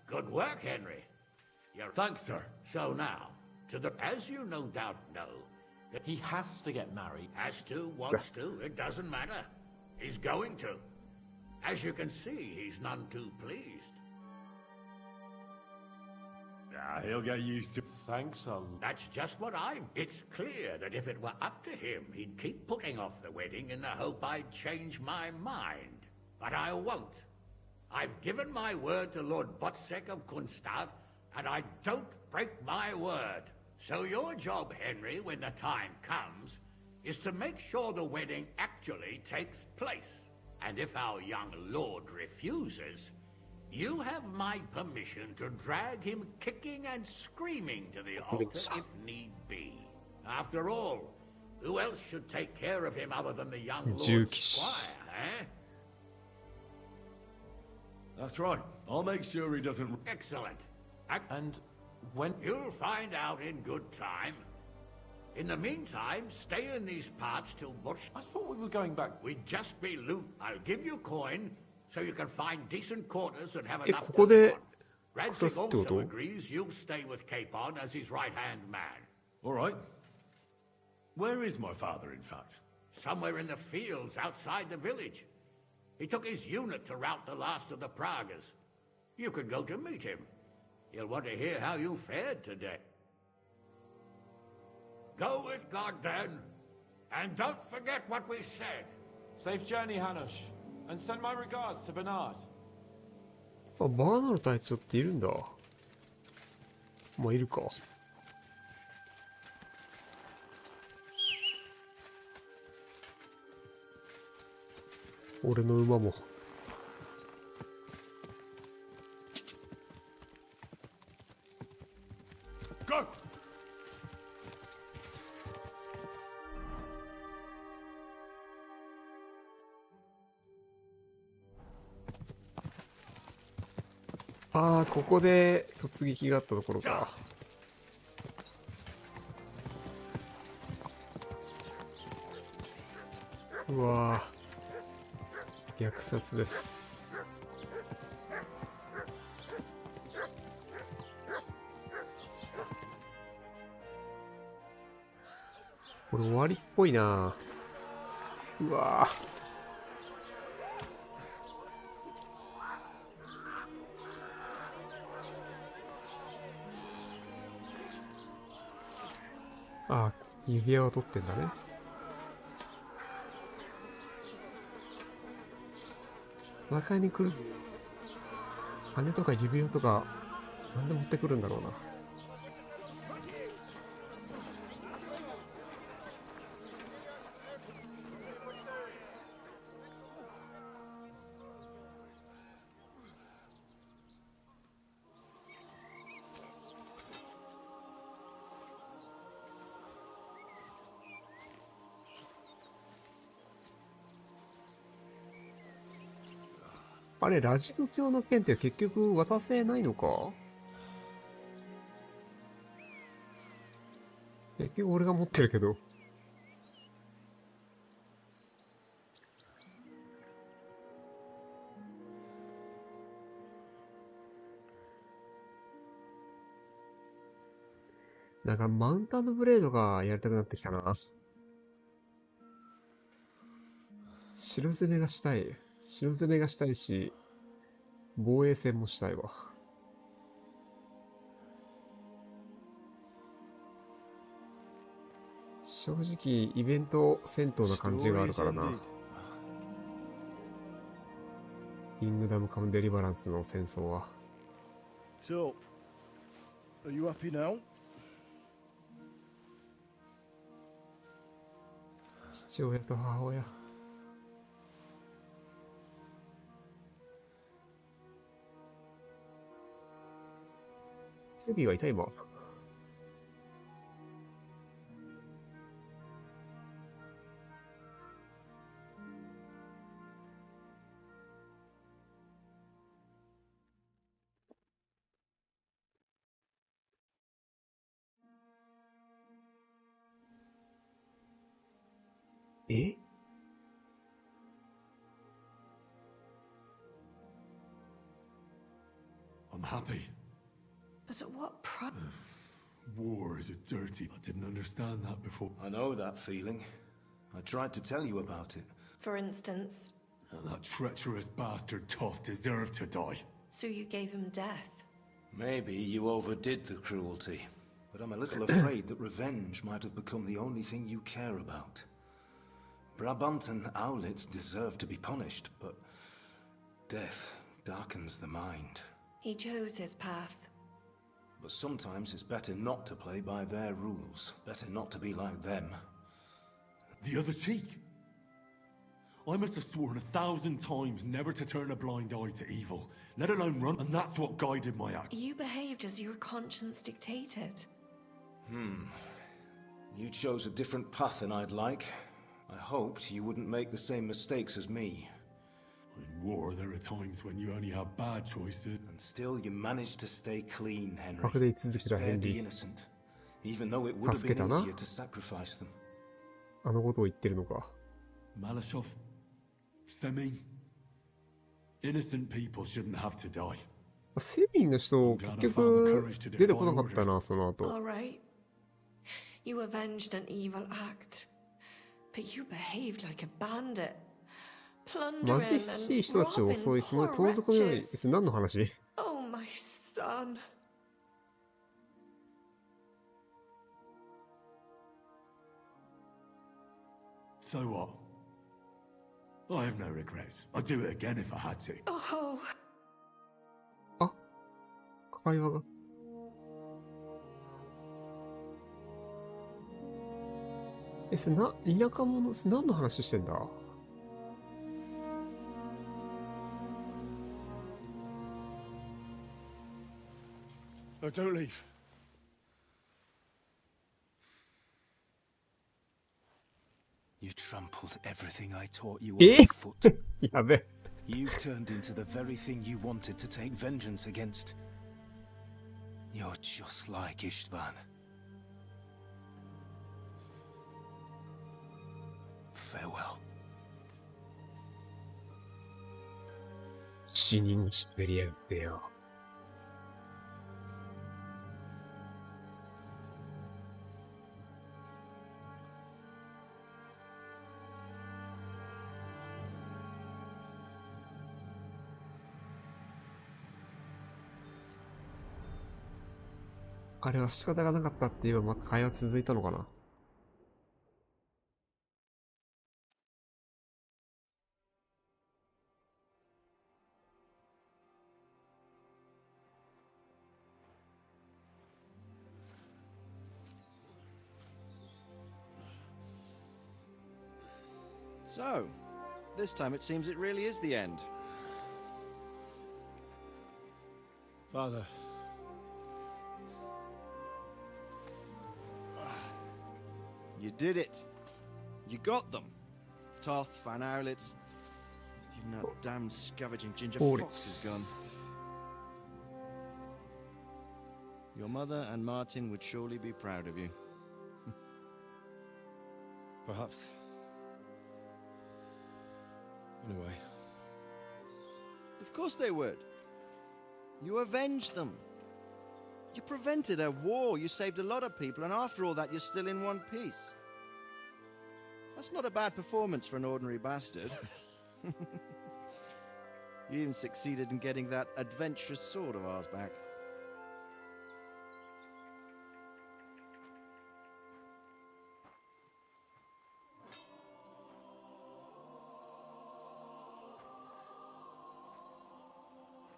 Speaker 4: Good work, Henry.
Speaker 3: Thanks, sir.
Speaker 4: So now, as you no doubt know, that
Speaker 6: he has to get married.
Speaker 4: Has to, wants to, it doesn't matter. He's going to. As you can see, he's none too pleased.
Speaker 3: He'll get used to.
Speaker 6: Thanks a lot.
Speaker 4: That's just what It's clear that if it were up to him, he'd keep putting off the wedding in the hope I'd change my mind. But I won't. I've given my word to Lord Botsek of Kunstad, and I don't break my word. So your job, Henry, when the time comes, is to make sure the wedding actually takes place. And if our young lord refuses, you have my permission to drag him kicking and screaming to the altar if need be. After all, who else should take care of him other than the young lord's squire, eh?
Speaker 3: That's right. I'll make sure he doesn't...
Speaker 4: Excellent.
Speaker 6: And when...
Speaker 4: You'll find out in good time. In the meantime, stay in these parts till Bush...
Speaker 6: I thought we were going back...
Speaker 4: We'd just be loot. I'll give you coin, so you can find decent quarters and have
Speaker 13: え、
Speaker 4: enough
Speaker 13: ここで
Speaker 4: Radzik
Speaker 13: 暮らすってこ
Speaker 4: also
Speaker 13: と？
Speaker 4: agrees you'll stay with Capon as his right-hand man.
Speaker 3: All right. Where is my father, in fact?
Speaker 4: Somewhere in the fields outside the village. He took his unit to rout the last of the Pragas. You could go to meet him. He'll want to hear how you fared today. Go with God, then. And don't forget what we said.
Speaker 6: Safe journey, Hanush. And send my regards to Bernard.
Speaker 13: あ、バーナル隊長っているんだ。まあ、いるか。俺の馬も。
Speaker 3: Go!
Speaker 13: ああ、ここで突撃があったところか。うわー、虐殺です。これ終わりっぽいな。うわー。ああ、指輪を取ってんだね。戦いに来る。羽とか指輪とか、なんで持ってくるんだろうな。あれ、ラジオ教の剣って結局渡せないのか？結局俺が持ってるけど。なんかマウンタンブレードがやりたくなってきたな。白攻めがしたい。白攻めがしたいし、防衛戦もしたいわ。正直、イベント戦闘な感じがあるからな。キングダムカムデリバランスの戦争は。
Speaker 9: So, are you happy now?
Speaker 13: 父親と母親。セビがいた今。え？
Speaker 3: happy.
Speaker 10: But at what price?
Speaker 3: War is a dirty... I didn't understand that before.
Speaker 16: I know that feeling. I tried to tell you about it.
Speaker 10: For instance?
Speaker 3: That treacherous bastard Toth deserved to die.
Speaker 10: So you gave him death?
Speaker 16: Maybe you overdid the cruelty. But I'm a little afraid that revenge might have become the only thing you care about. Brabantan owlets deserve to be punished, but death darkens the mind.
Speaker 10: He chose his path.
Speaker 16: But sometimes it's better not to play by their rules. Better not to be like them.
Speaker 3: The other cheek. I must have sworn 1,000 times never to turn a blind eye to evil, let alone run, and that's what guided my act.
Speaker 10: You behaved as your conscience dictated.
Speaker 16: You chose a different path than I'd like. I hoped you wouldn't make the same mistakes as me.
Speaker 3: In war, there are times when you only have bad choices.
Speaker 16: And still you managed to stay clean, Henry.
Speaker 13: 隠れ続けたヘン
Speaker 16: Spare
Speaker 13: リ
Speaker 16: the
Speaker 13: ー。
Speaker 16: innocent, even though it would have
Speaker 13: 助け
Speaker 16: been
Speaker 13: たな。
Speaker 16: easier to sacrifice them.
Speaker 13: あのことを言ってるのか。
Speaker 3: Malashov, Semin, innocent people shouldn't have to die.
Speaker 13: セミンの人、結局、出てこなかったな、その後。
Speaker 10: All right. You avenged an evil act. But you behaved like a bandit.
Speaker 13: 貧しい人たちを襲い、その盗賊のように、何の話？
Speaker 10: Oh, my son.
Speaker 3: So what? I have no regrets. I'd do it again if I had to.
Speaker 10: Oh.
Speaker 13: あ、会話が。それ田舎者、何の話してんだ？
Speaker 9: Oh, don't leave.
Speaker 16: You trampled everything I taught you
Speaker 13: underfoot. やべ。
Speaker 16: You turned into the very thing you wanted to take vengeance against. You're just like Istvan. Farewell.
Speaker 13: 死人が滑り合ってよ。あれは仕方がなかったって言えばまた会話続いたのかな。
Speaker 21: So, this time it seems it really is the end.
Speaker 11: Father.
Speaker 21: You did it. You got them. Toth, Van Owlets. Even that damned scavenging ginger fox is gone. Your mother and Martin would surely be proud of you.
Speaker 11: Perhaps. In a way.
Speaker 21: Of course they would. You avenged them. You prevented a war, you saved a lot of people, and after all that you're still in one piece. That's not a bad performance for an ordinary bastard. You even succeeded in getting that adventurous sword of ours back.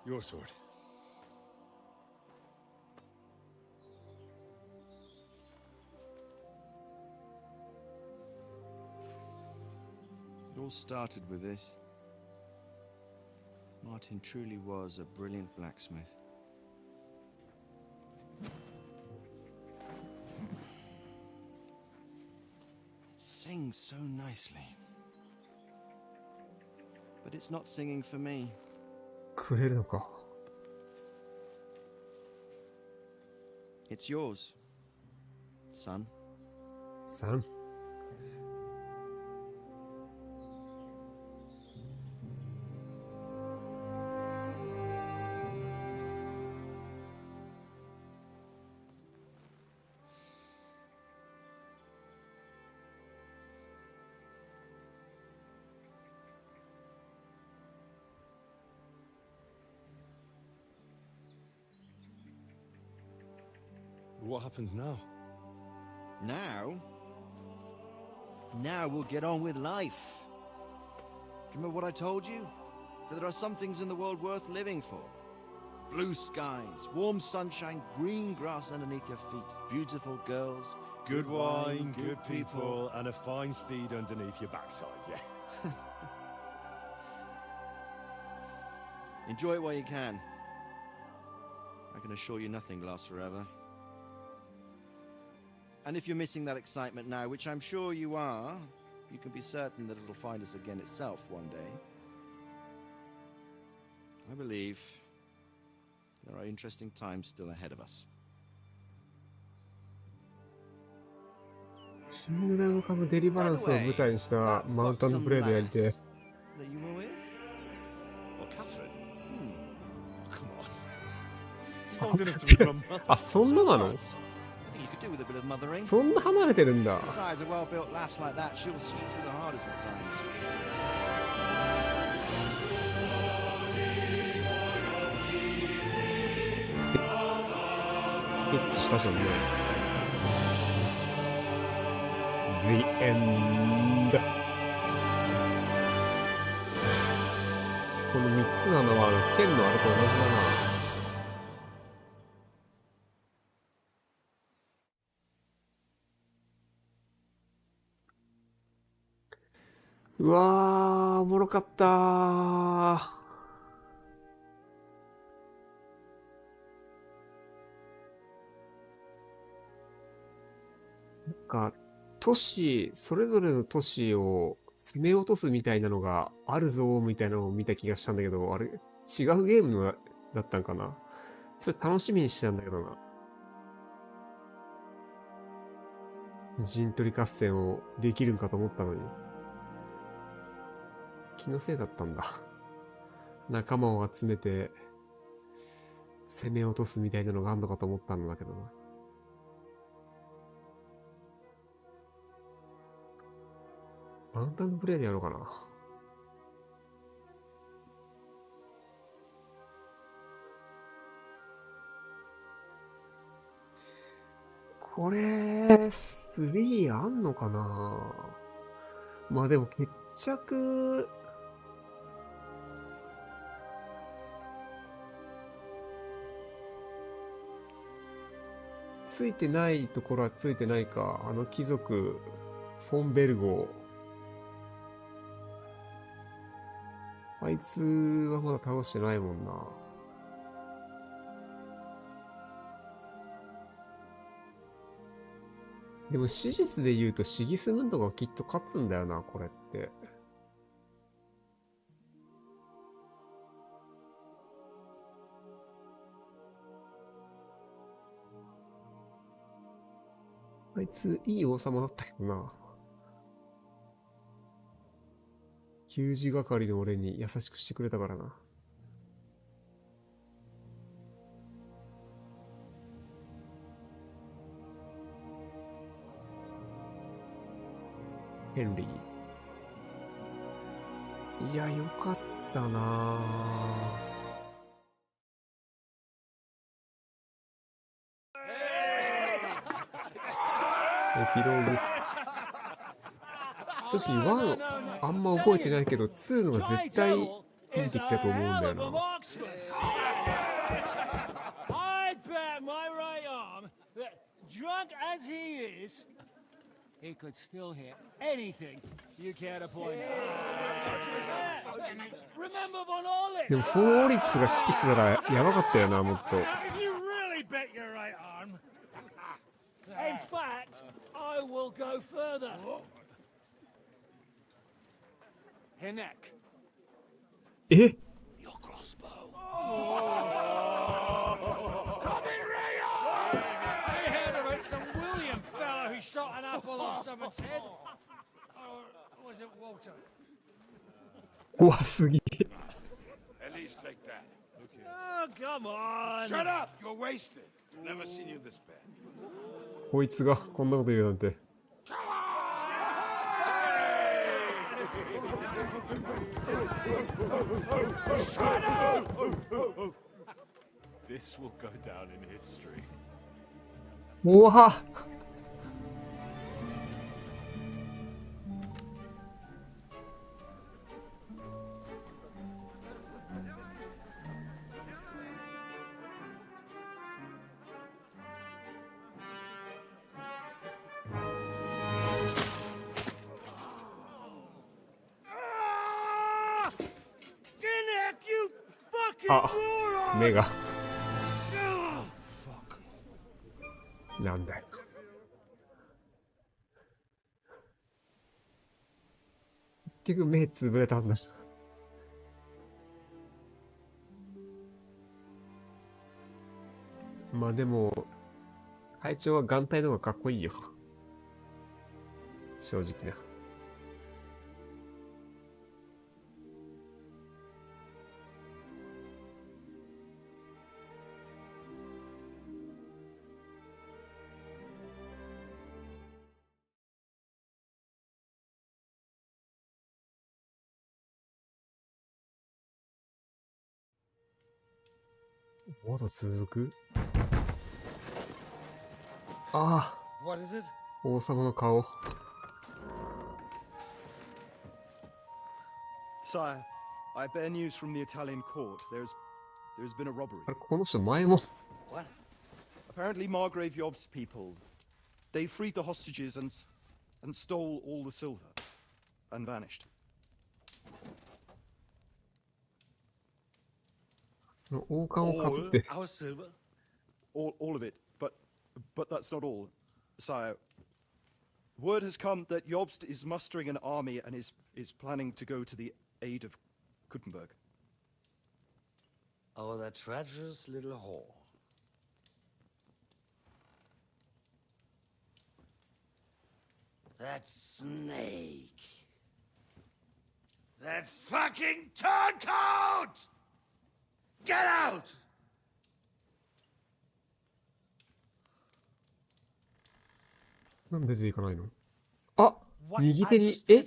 Speaker 11: Your sword.
Speaker 21: It all started with this. Martin truly was a brilliant blacksmith. It sings so nicely. But it's not singing for me.
Speaker 13: くれるのか。
Speaker 21: It's yours, son.
Speaker 13: Son.
Speaker 3: What happens now?
Speaker 21: Now we'll get on with life. Do you remember what I told you? That there are some things in the world worth living for. Blue skies, warm sunshine, green grass underneath your feet, beautiful girls,
Speaker 3: Good wine, good people, and a fine steed underneath your backside, yeah.
Speaker 21: Enjoy it while you can. I can assure you nothing lasts forever. And if you're missing that excitement now, which I'm sure you are, you can be certain that it'll find us again itself one day. I believe there are interesting times still ahead of us.
Speaker 13: キングダムカムデリバランスを舞台にしたマウンタンプレイでやりて。あ、そんななの？そんな離れてるんだ。エッチしたじゃんね。The End。この3つの穴は剣のあれと同じだな。うわー、おもろかったー。なんか、都市、それぞれの都市を攻め落とすみたいなのがあるぞ、みたいなのを見た気がしたんだけど、あれ、違うゲームのだったんかな。それ楽しみにしてたんだけどな。陣取り合戦をできるんかと思ったのに。気のせいだったんだ。仲間を集めて、攻め落とすみたいなのがあんのかと思ったんだけどな。マウンタンプレイでやろうかな。これ、3あんのかな。まあでも決着、ついてないところはついてないか。あの貴族、フォンベルゴー。あいつはまだ倒してないもんな。でも史実で言うとシギスムンドがきっと勝つんだよな、これって。あいついい王様だったけどな。給仕係の俺に優しくしてくれたからな。ヘンリー。いや、よかったなぁ。エピローグ。正直1あんま覚えてないけど2のが絶対いい出来だと思うんだよな。
Speaker 1: He could still hear anything you care to point out. Remember von Orlitz?
Speaker 13: でもフォン・オリッツが指揮してたらやばかったよな、もっと。
Speaker 1: You really bet your right arm. In fact, I will go further. Her neck.
Speaker 13: え？
Speaker 1: Your crossbow. Some William fella who shot an apple off someone's head. Or was it Walter?
Speaker 13: 怖すぎ。
Speaker 9: At least take that. Okay.
Speaker 1: Oh, come on.
Speaker 9: Shut up! You're wasted. Never seen you this bad.
Speaker 13: こいつがこんなこと言うなんて。
Speaker 22: This will go down in history.
Speaker 13: うわあ、目が。なんだよ。結局目つぶれたんだ。まあでも、会長は眼帯の方がかっこいいよ。正直な。まだ続く？ああ、王様の顔。
Speaker 15: Sire, I bear news from the Italian court. There's been a robbery.
Speaker 13: あれ、この人前も。
Speaker 15: What? Apparently Margrave Yob's people, they freed the hostages and stole all the silver and vanished.
Speaker 13: その王冠をかぶって。
Speaker 15: Our silver? All of it, but that's not all, sire. Word has come that Jobst is mustering an army and is planning to go to the aid of Kuttenberg.
Speaker 17: Oh, that treacherous little whore. That snake. That fucking turncoat! Get out!
Speaker 13: なんで出ていかないの？あ、右手に、え？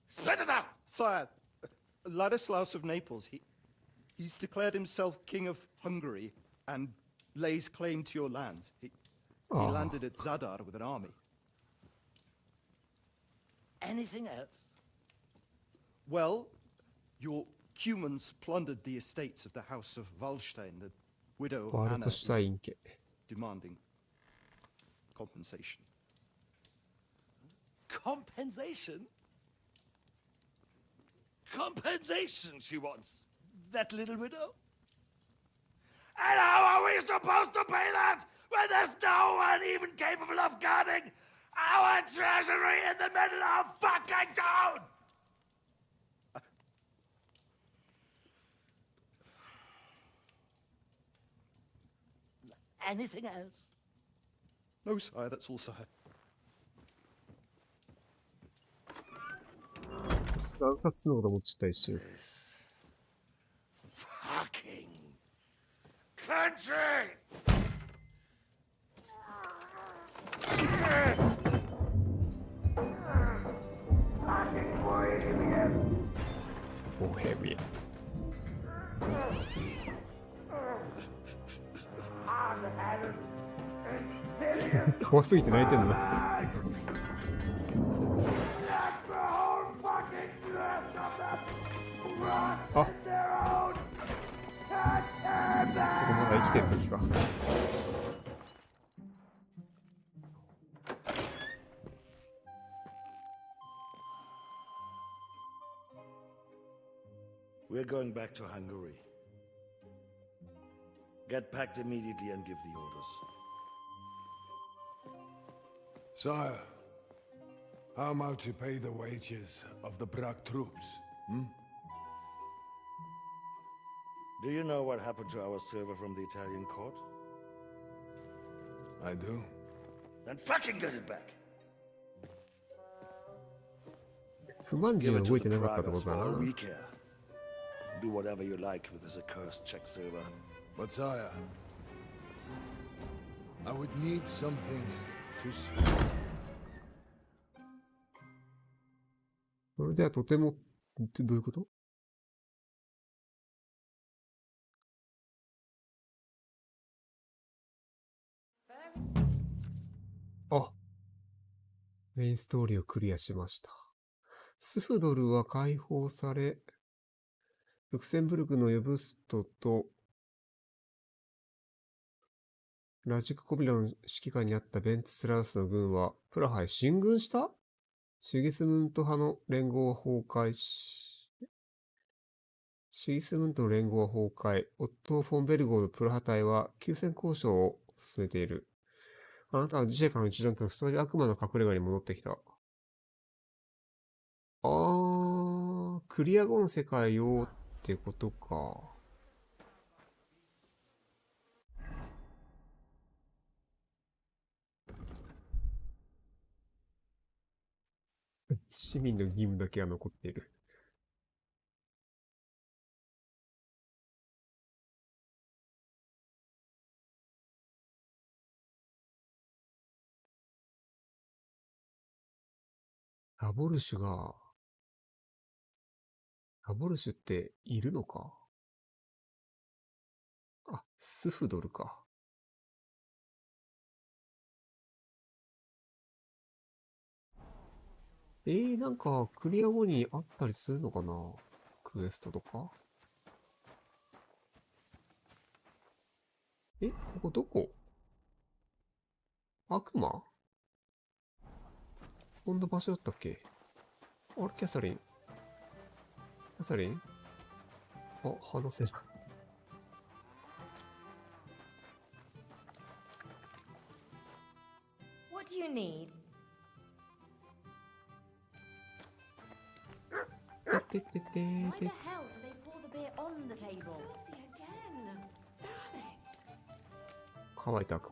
Speaker 15: Spit it out! Sire, Ladislaus of Naples, he's declared himself king of Hungary and lays claim to your lands. He landed at Zadar with an army.
Speaker 17: Anything else?
Speaker 15: Well, your Cumans plundered the estates of the house of Wallstein. The widow Anna is demanding compensation.
Speaker 17: Compensation? Compensation she wants. That little widow? And how are we supposed to pay that when there's no one even capable of guarding our treasury in the middle of fucking town? Anything else?
Speaker 15: No, sire, that's all, sire.
Speaker 13: 暗殺するのかと思っちゃった一瞬。
Speaker 17: Fucking country!
Speaker 13: Bohemian. 怖すぎて泣いてんの？あ、そこまだ生きてる時か。
Speaker 17: We're going back to Hungary. Get packed immediately and give the orders.
Speaker 9: Sire, how am I to pay the wages of the Prague troops?
Speaker 17: Do you know what happened to our silver from the Italian court?
Speaker 9: I do.
Speaker 17: Then fucking get it back!
Speaker 13: 不満人は動いてなかったってことだな。
Speaker 17: Do whatever you like with this accursed Czech silver.
Speaker 9: But sire, I would need something to see.
Speaker 13: それではとてもってどういうこと？あ、メインストーリーをクリアしました。スフドルは解放され、ルクセンブルクのヨブストとラジクコビラの指揮下にあったベンツスラウスの軍はプラハへ進軍した？シギスムント派の連合は崩壊し、シギスムントの連合は崩壊。オットー・フォンベルゴーのプラハ隊は休戦交渉を進めている。あなたは自世からの一段と再び悪魔の隠れ家に戻ってきた。クリア後の世界よってことか。市民の義務だけが残っている。ラボルシュっているのか？あ、スフドルか。なんか、クリア後にあったりするのかな？クエストとか。ここどこ？悪魔？こんな場所だったっけ？あれ、キャサリン？あ、話せる。
Speaker 10: What do you need?
Speaker 20: Why the hell do they pour the beer on the table?
Speaker 10: Again. Damn it.
Speaker 13: 乾いた悪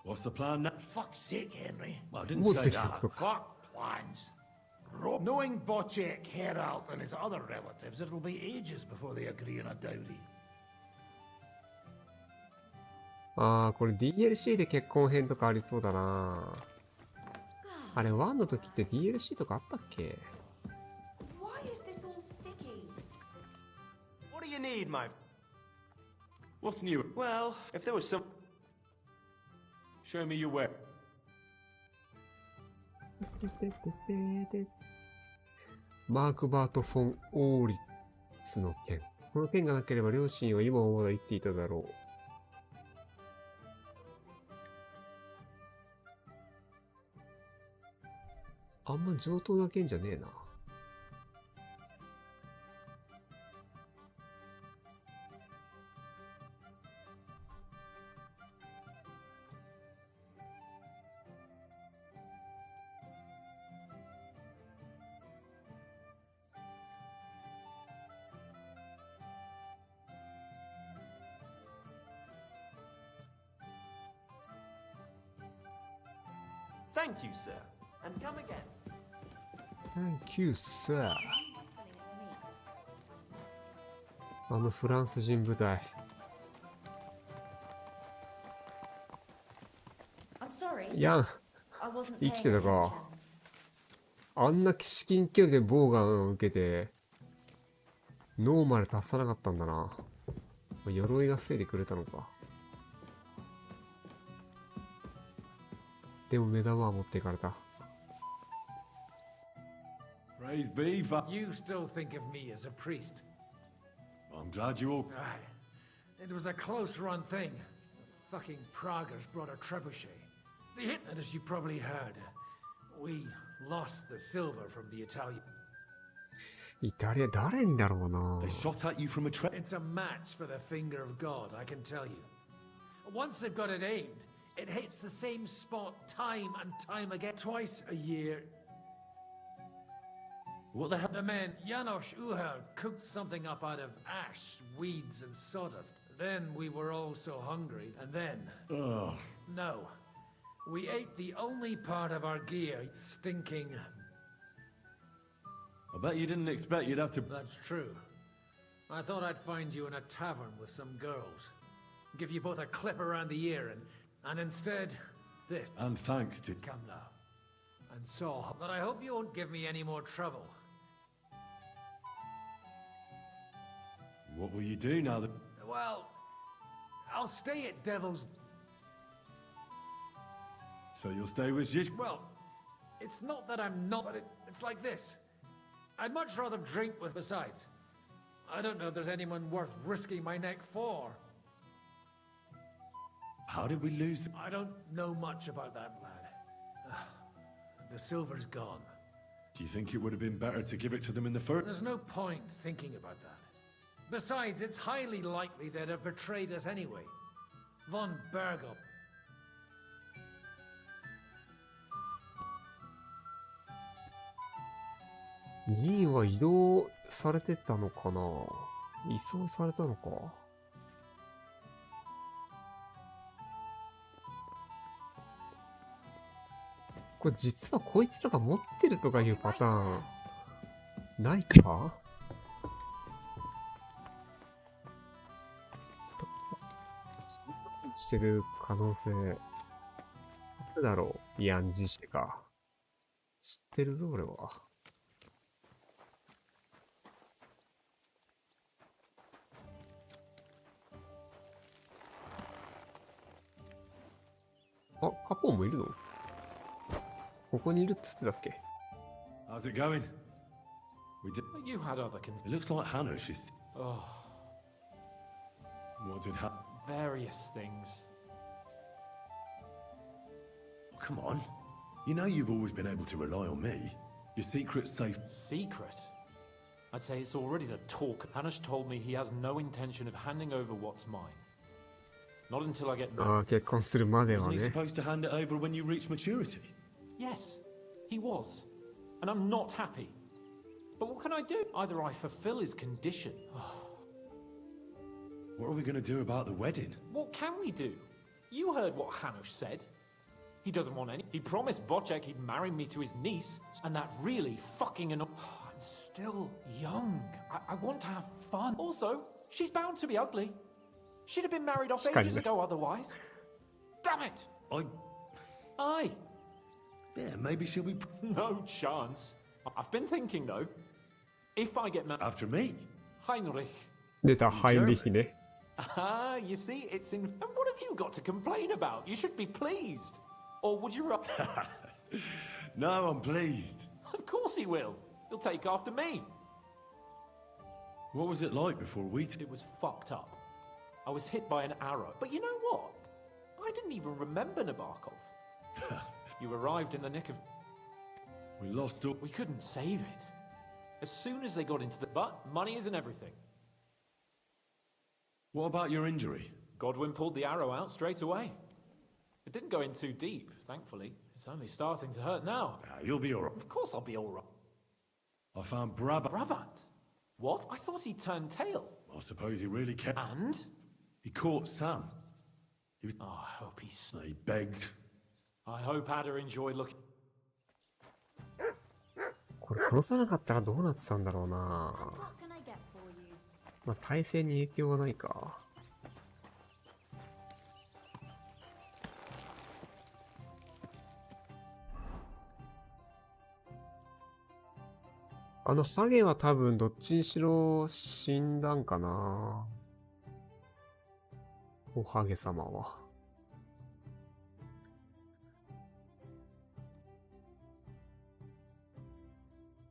Speaker 13: 魔。
Speaker 17: What's the plan now?
Speaker 4: Fuck's sake, Henry.
Speaker 17: Well, I didn't say that.
Speaker 4: Fuck plans. Knowing Bocek, Herald, and his other relatives, it'll be ages before they agree on a dowry.
Speaker 13: これ DLC で結婚編とかありそうだな。あれ、1の時って DLC とかあったっけ？
Speaker 10: Why is this all sticky?
Speaker 19: What do you need, my...
Speaker 6: What's new?
Speaker 19: Well, if there was some...
Speaker 6: Show me your way.
Speaker 13: マーク・バート・フォン・オーリッツの剣。この剣がなければ両親は今もまだ生きていただろう。あんま上等な剣じゃねえな。
Speaker 19: Thank you, sir. And come again.
Speaker 13: Thank you, sir. あのフランス人部隊。ヤン、生きてたか。あんな至近距離でボウガンを受けて、脳まで達さなかったんだな。鎧が防いでくれたのか。でも目玉は持っていかれた。
Speaker 17: Praise be for...
Speaker 1: You still think of me as a priest?
Speaker 17: I'm glad you all...
Speaker 1: Aye. It was a close-run thing. The fucking Praguers brought a trebuchet. They hit, and as you probably heard, we lost the silver from the Italian.
Speaker 13: イタリア誰にだろうな。
Speaker 17: They shot at you from a trap.
Speaker 1: It's a match for the finger of God, I can tell you. Once they've got it aimed, it hits the same spot time and time again. Twice a year.
Speaker 17: What the hell?
Speaker 1: The men, Janos Uhel, cooked something up out of ash, weeds, and sawdust. Then we were all so hungry, and then...
Speaker 17: Ugh.
Speaker 1: No. We ate the only part of our gear, stinking...
Speaker 17: I bet you didn't expect you'd have to...
Speaker 1: That's true. I thought I'd find you in a tavern with some girls. Give you both a clip around the ear, and instead, this.
Speaker 17: And thanks to...
Speaker 1: Come now. And so, but I hope you won't give me any more trouble.
Speaker 17: What will you do now that...
Speaker 1: Well, I'll stay at Devil's...
Speaker 3: So you'll stay with Zish?
Speaker 1: Well, it's not that I'm not, but it's like this. I'd much rather drink with. Besides, I don't know if there's anyone worth risking my neck for.
Speaker 3: How did we lose the...
Speaker 1: I don't know much about that, lad. The silver's gone.
Speaker 3: Do you think it would have been better to give it to them in the first...
Speaker 1: There's no point thinking about that. Besides, it's highly likely they'd have betrayed us anyway. Von Bergel.
Speaker 13: 議員は移動されてたのかな？移送されたのか？これ実はこいつらが持ってるとかいうパターンないか？してる可能性あるだろう。ヤンジ氏か。知ってるぞ俺は。あ、カポンもいるの？ここにいるっつってたっけ？
Speaker 3: How's it going? We did...
Speaker 11: You had other concerns.
Speaker 3: It looks like Hannah, she's...
Speaker 11: Oh,
Speaker 3: What did happen?
Speaker 11: various things.
Speaker 3: Oh, come on. You know you've always been able to rely on me. Your secret's safe.
Speaker 11: Secret? I'd say it's already the talk. Hanish told me he has no intention of handing over what's mine. Not until I get
Speaker 13: ああ、
Speaker 11: married.
Speaker 13: 結婚するまでは
Speaker 3: Wasn't he
Speaker 13: ね。
Speaker 3: supposed to hand it over when you reach maturity?
Speaker 11: Yes, he was. And I'm not happy. But what can I do? Either I fulfill his condition.
Speaker 3: What are we going to do about the wedding?
Speaker 11: What can we do? You heard what Hanush said. He doesn't want any. He promised Bocek he'd marry me to his niece, and that really fucking I'm still young. I want to have fun. Also, she's bound to be ugly. She'd have been married off ages ago otherwise. Damn it! Aye.
Speaker 3: Yeah, maybe she'll be...
Speaker 11: No chance. I've been thinking though. If I get married...
Speaker 3: After me?
Speaker 11: Heinrich.
Speaker 13: 出た、ハインリヒね。
Speaker 11: Ah, you see, it's in... And what have you got to complain about? You should be pleased. Or would you rather...
Speaker 3: No, I'm pleased.
Speaker 11: Of course he will. He'll take after me.
Speaker 3: What was it like before we...
Speaker 11: It was fucked up. I was hit by an arrow. But you know what? I didn't even remember Nabokov. You arrived in the nick of...
Speaker 3: We lost all...
Speaker 11: We couldn't save it. As soon as they got into the... But money isn't everything.
Speaker 3: What about your injury?
Speaker 11: Godwin pulled the arrow out straight away. It didn't go in too deep, thankfully. It's only starting to hurt now.
Speaker 3: You'll be alright.
Speaker 11: Of course I'll be alright.
Speaker 3: I found Brabant.
Speaker 11: Brabant? What? I thought he turned tail.
Speaker 3: I suppose he really cared.
Speaker 11: And?
Speaker 3: He caught Sam. He was...
Speaker 11: Oh, I hope he's...
Speaker 3: He begged.
Speaker 11: I hope Ada enjoyed looking...
Speaker 13: これ殺さなかったらどうなってたんだろうな。まあ、体勢に影響はないか。あのハゲは多分どっちにしろ死んだんかな。おハゲ様は。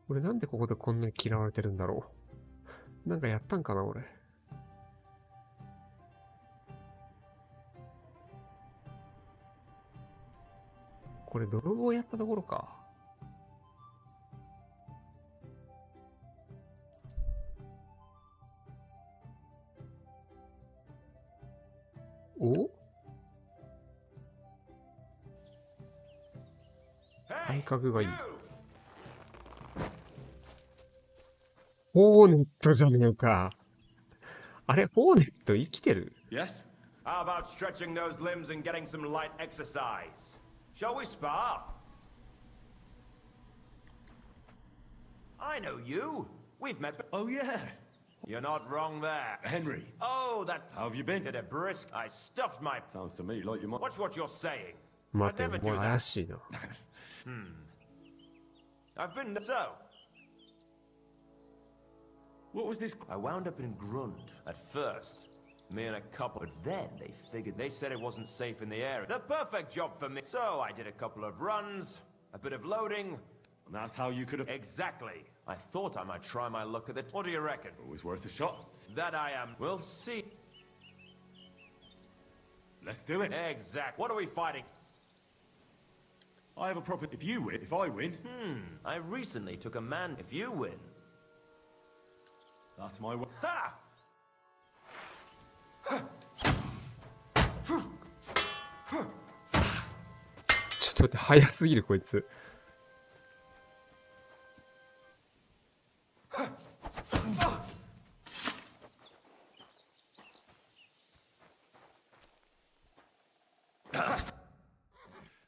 Speaker 13: 俺なんでここでこんなに嫌われてるんだろう。なんかやったんかな俺。これ泥棒やったところか。お？体格がいい。ホーネットじゃねえか。あれ、ホーネット生きてる？
Speaker 8: Yes? How about stretching those limbs and getting some light exercise? Shall we spar? I know you. We've met.
Speaker 3: Oh, yeah.
Speaker 8: You're not wrong there.
Speaker 3: Henry.
Speaker 8: Oh, that's...
Speaker 3: How have you been?
Speaker 8: Did a brisk. I stuffed my...
Speaker 3: Sounds to me like you might...
Speaker 8: Watch what you're saying.
Speaker 13: 待て、もう怪しいな。
Speaker 8: I've been... So...
Speaker 3: What was this?
Speaker 8: I wound up in Grund at first. Me and a couple. But then they figured they said it wasn't safe in the area. The perfect job for me. So I did a couple of runs, a bit of loading.
Speaker 22: And that's how you could have...
Speaker 8: Exactly. I thought I might try my luck at the... What do you reckon?
Speaker 22: Always worth a shot.
Speaker 8: That I am. We'll see.
Speaker 22: Let's do it.
Speaker 8: Exact. What are we fighting?
Speaker 22: I have a proper... If you win, if I win...
Speaker 8: I recently took a man... If you win...
Speaker 22: That's my way.
Speaker 8: Ha!
Speaker 13: ちょっと待って、早すぎるこいつ。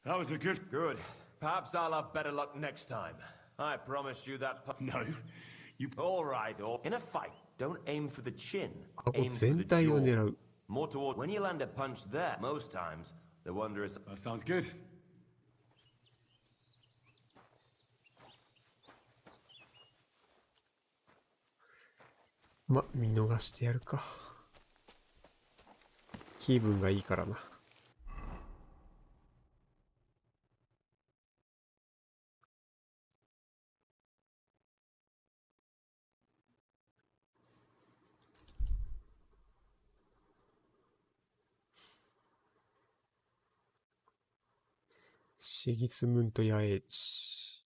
Speaker 22: That was a good...
Speaker 8: Good. Perhaps I'll have better luck next time. I promised you that...
Speaker 22: No. You...
Speaker 8: All right, or... In a fight, don't aim for the chin.
Speaker 13: 顎
Speaker 8: Aim for
Speaker 13: 全
Speaker 8: the
Speaker 13: 体を
Speaker 8: jaw.
Speaker 13: 狙う。
Speaker 8: More toward... When you land a punch there, most times, the wonder is...
Speaker 22: That sounds good.
Speaker 13: ま、見逃してやるか。気分がいいからな。シギスムントヤエーチ。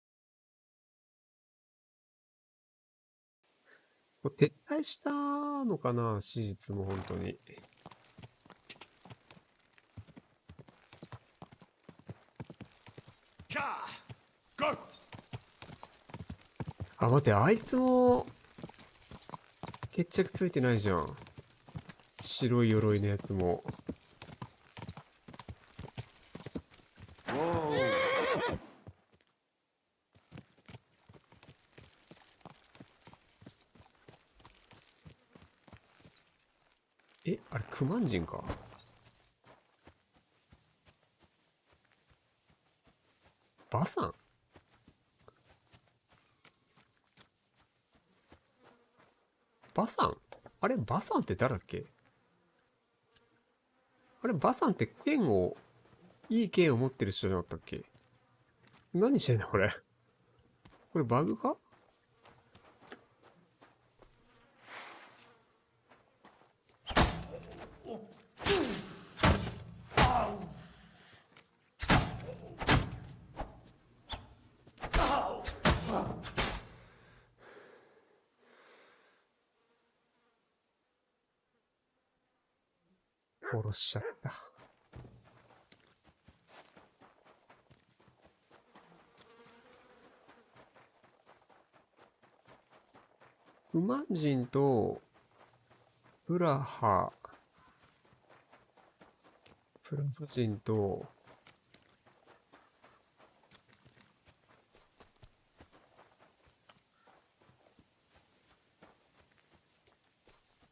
Speaker 13: これ撤退したのかな、史実も本当に。あ、待って、あいつも決着ついてないじゃん。白い鎧のやつも。え、あれ、クマン人か。バサンバサンあれ、バサンって誰だっけ。あれ、バサンって剣を、いい剣を持ってる人じゃなかったっけ。何してんだこれ。これバグか。殺しちゃった。ウマン人とプラハ人と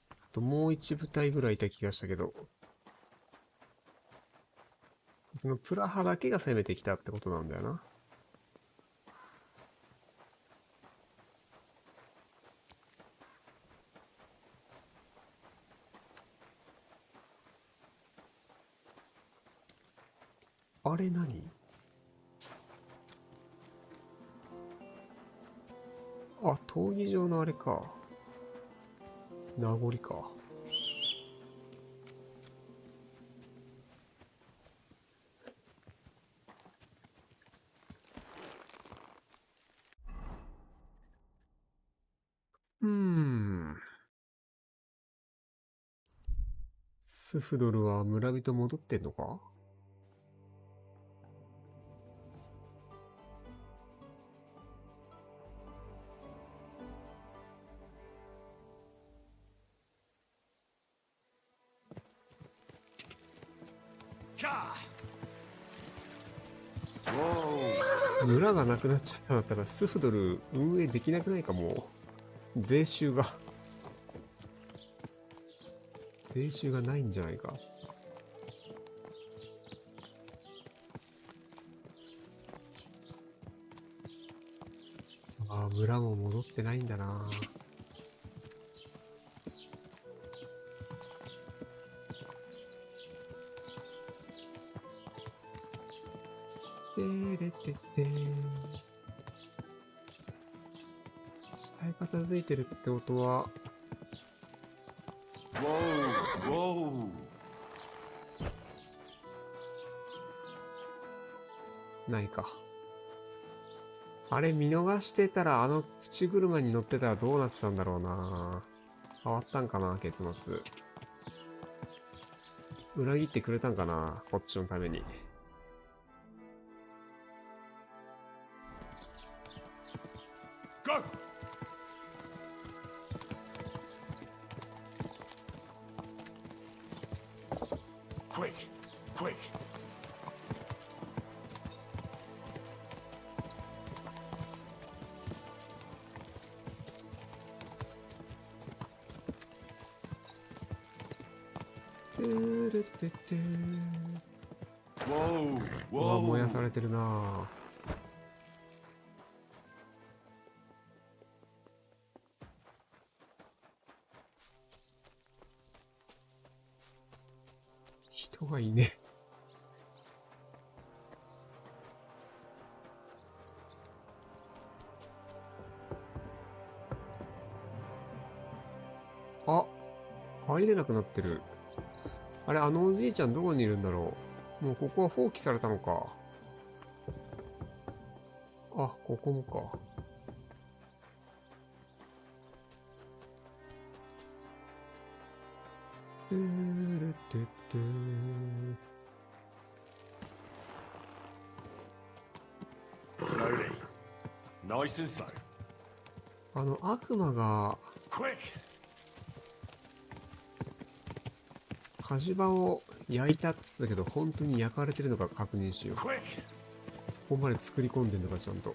Speaker 13: あともう一部隊ぐらいいた気がしたけど、そのプラハだけが攻めてきたってことなんだよな。あれ何？あ、闘技場のあれか。名残か。スフドルは村人戻ってんのか？村がなくなっちゃったんだったらスフドル運営できなくないか。もう税収がないんじゃないか。ああ、村も戻ってないんだな。下へ片付いてるってことは、ないか。あれ見逃してたら、あの口車に乗ってたらどうなってたんだろうな。変わったんかな、結末。裏切ってくれたんかな、こっちのために。
Speaker 22: Go! Quick! Quick!
Speaker 13: Whoa! うわ、燃やされてるな。人がいね。あ、入れなくなってる。あれ、あのおじいちゃんどこにいるんだろう。もうここは放棄されたのか。あ、ここもか。
Speaker 22: Slowly. Nice and slow.
Speaker 13: あの悪魔が
Speaker 22: Quick!
Speaker 13: 火事場を焼いたって言ってたけど、本当に焼かれてるのか確認しよう。
Speaker 22: Quick!
Speaker 13: そこまで作り込んでんのかちゃんと。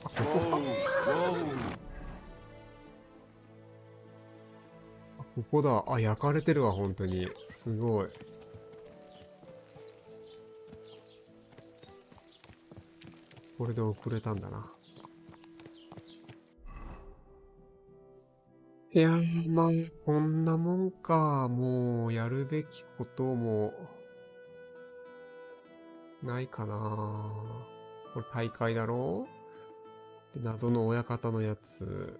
Speaker 13: あ、ここか。あ、ここだ。あ、焼かれてるわ、本当に。すごい。これで遅れたんだな。いやー、まあ、こんなもんか。もう、やるべきことも、ないかな。これ大会だろ？で、謎の親方のやつ。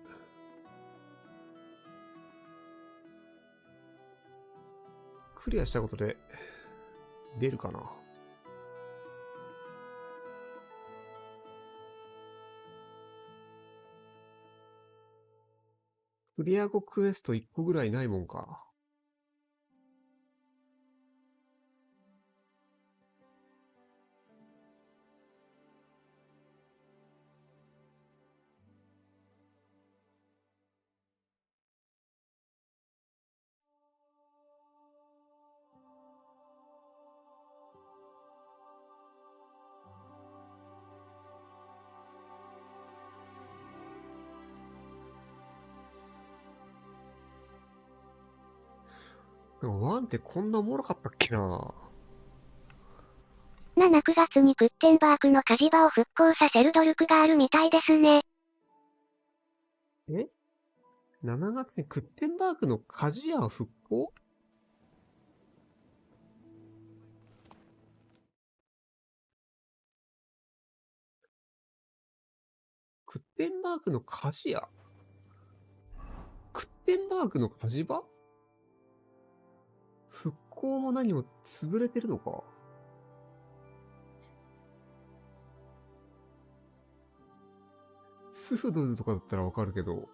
Speaker 13: クリアしたことで、出るかな。クリア後クエスト1個ぐらいないもんか。でもワンってこんなおもろかったっけな。
Speaker 7: 9月にクッテンバークの火事場を復興させる努力があるみたいですね。
Speaker 13: え ?7 月にクッテンバークの火事屋復興？クッテンバークの火事屋？クッテンバークの火事場？復興も何も潰れてるのか？スフドルとかだったらわかるけど、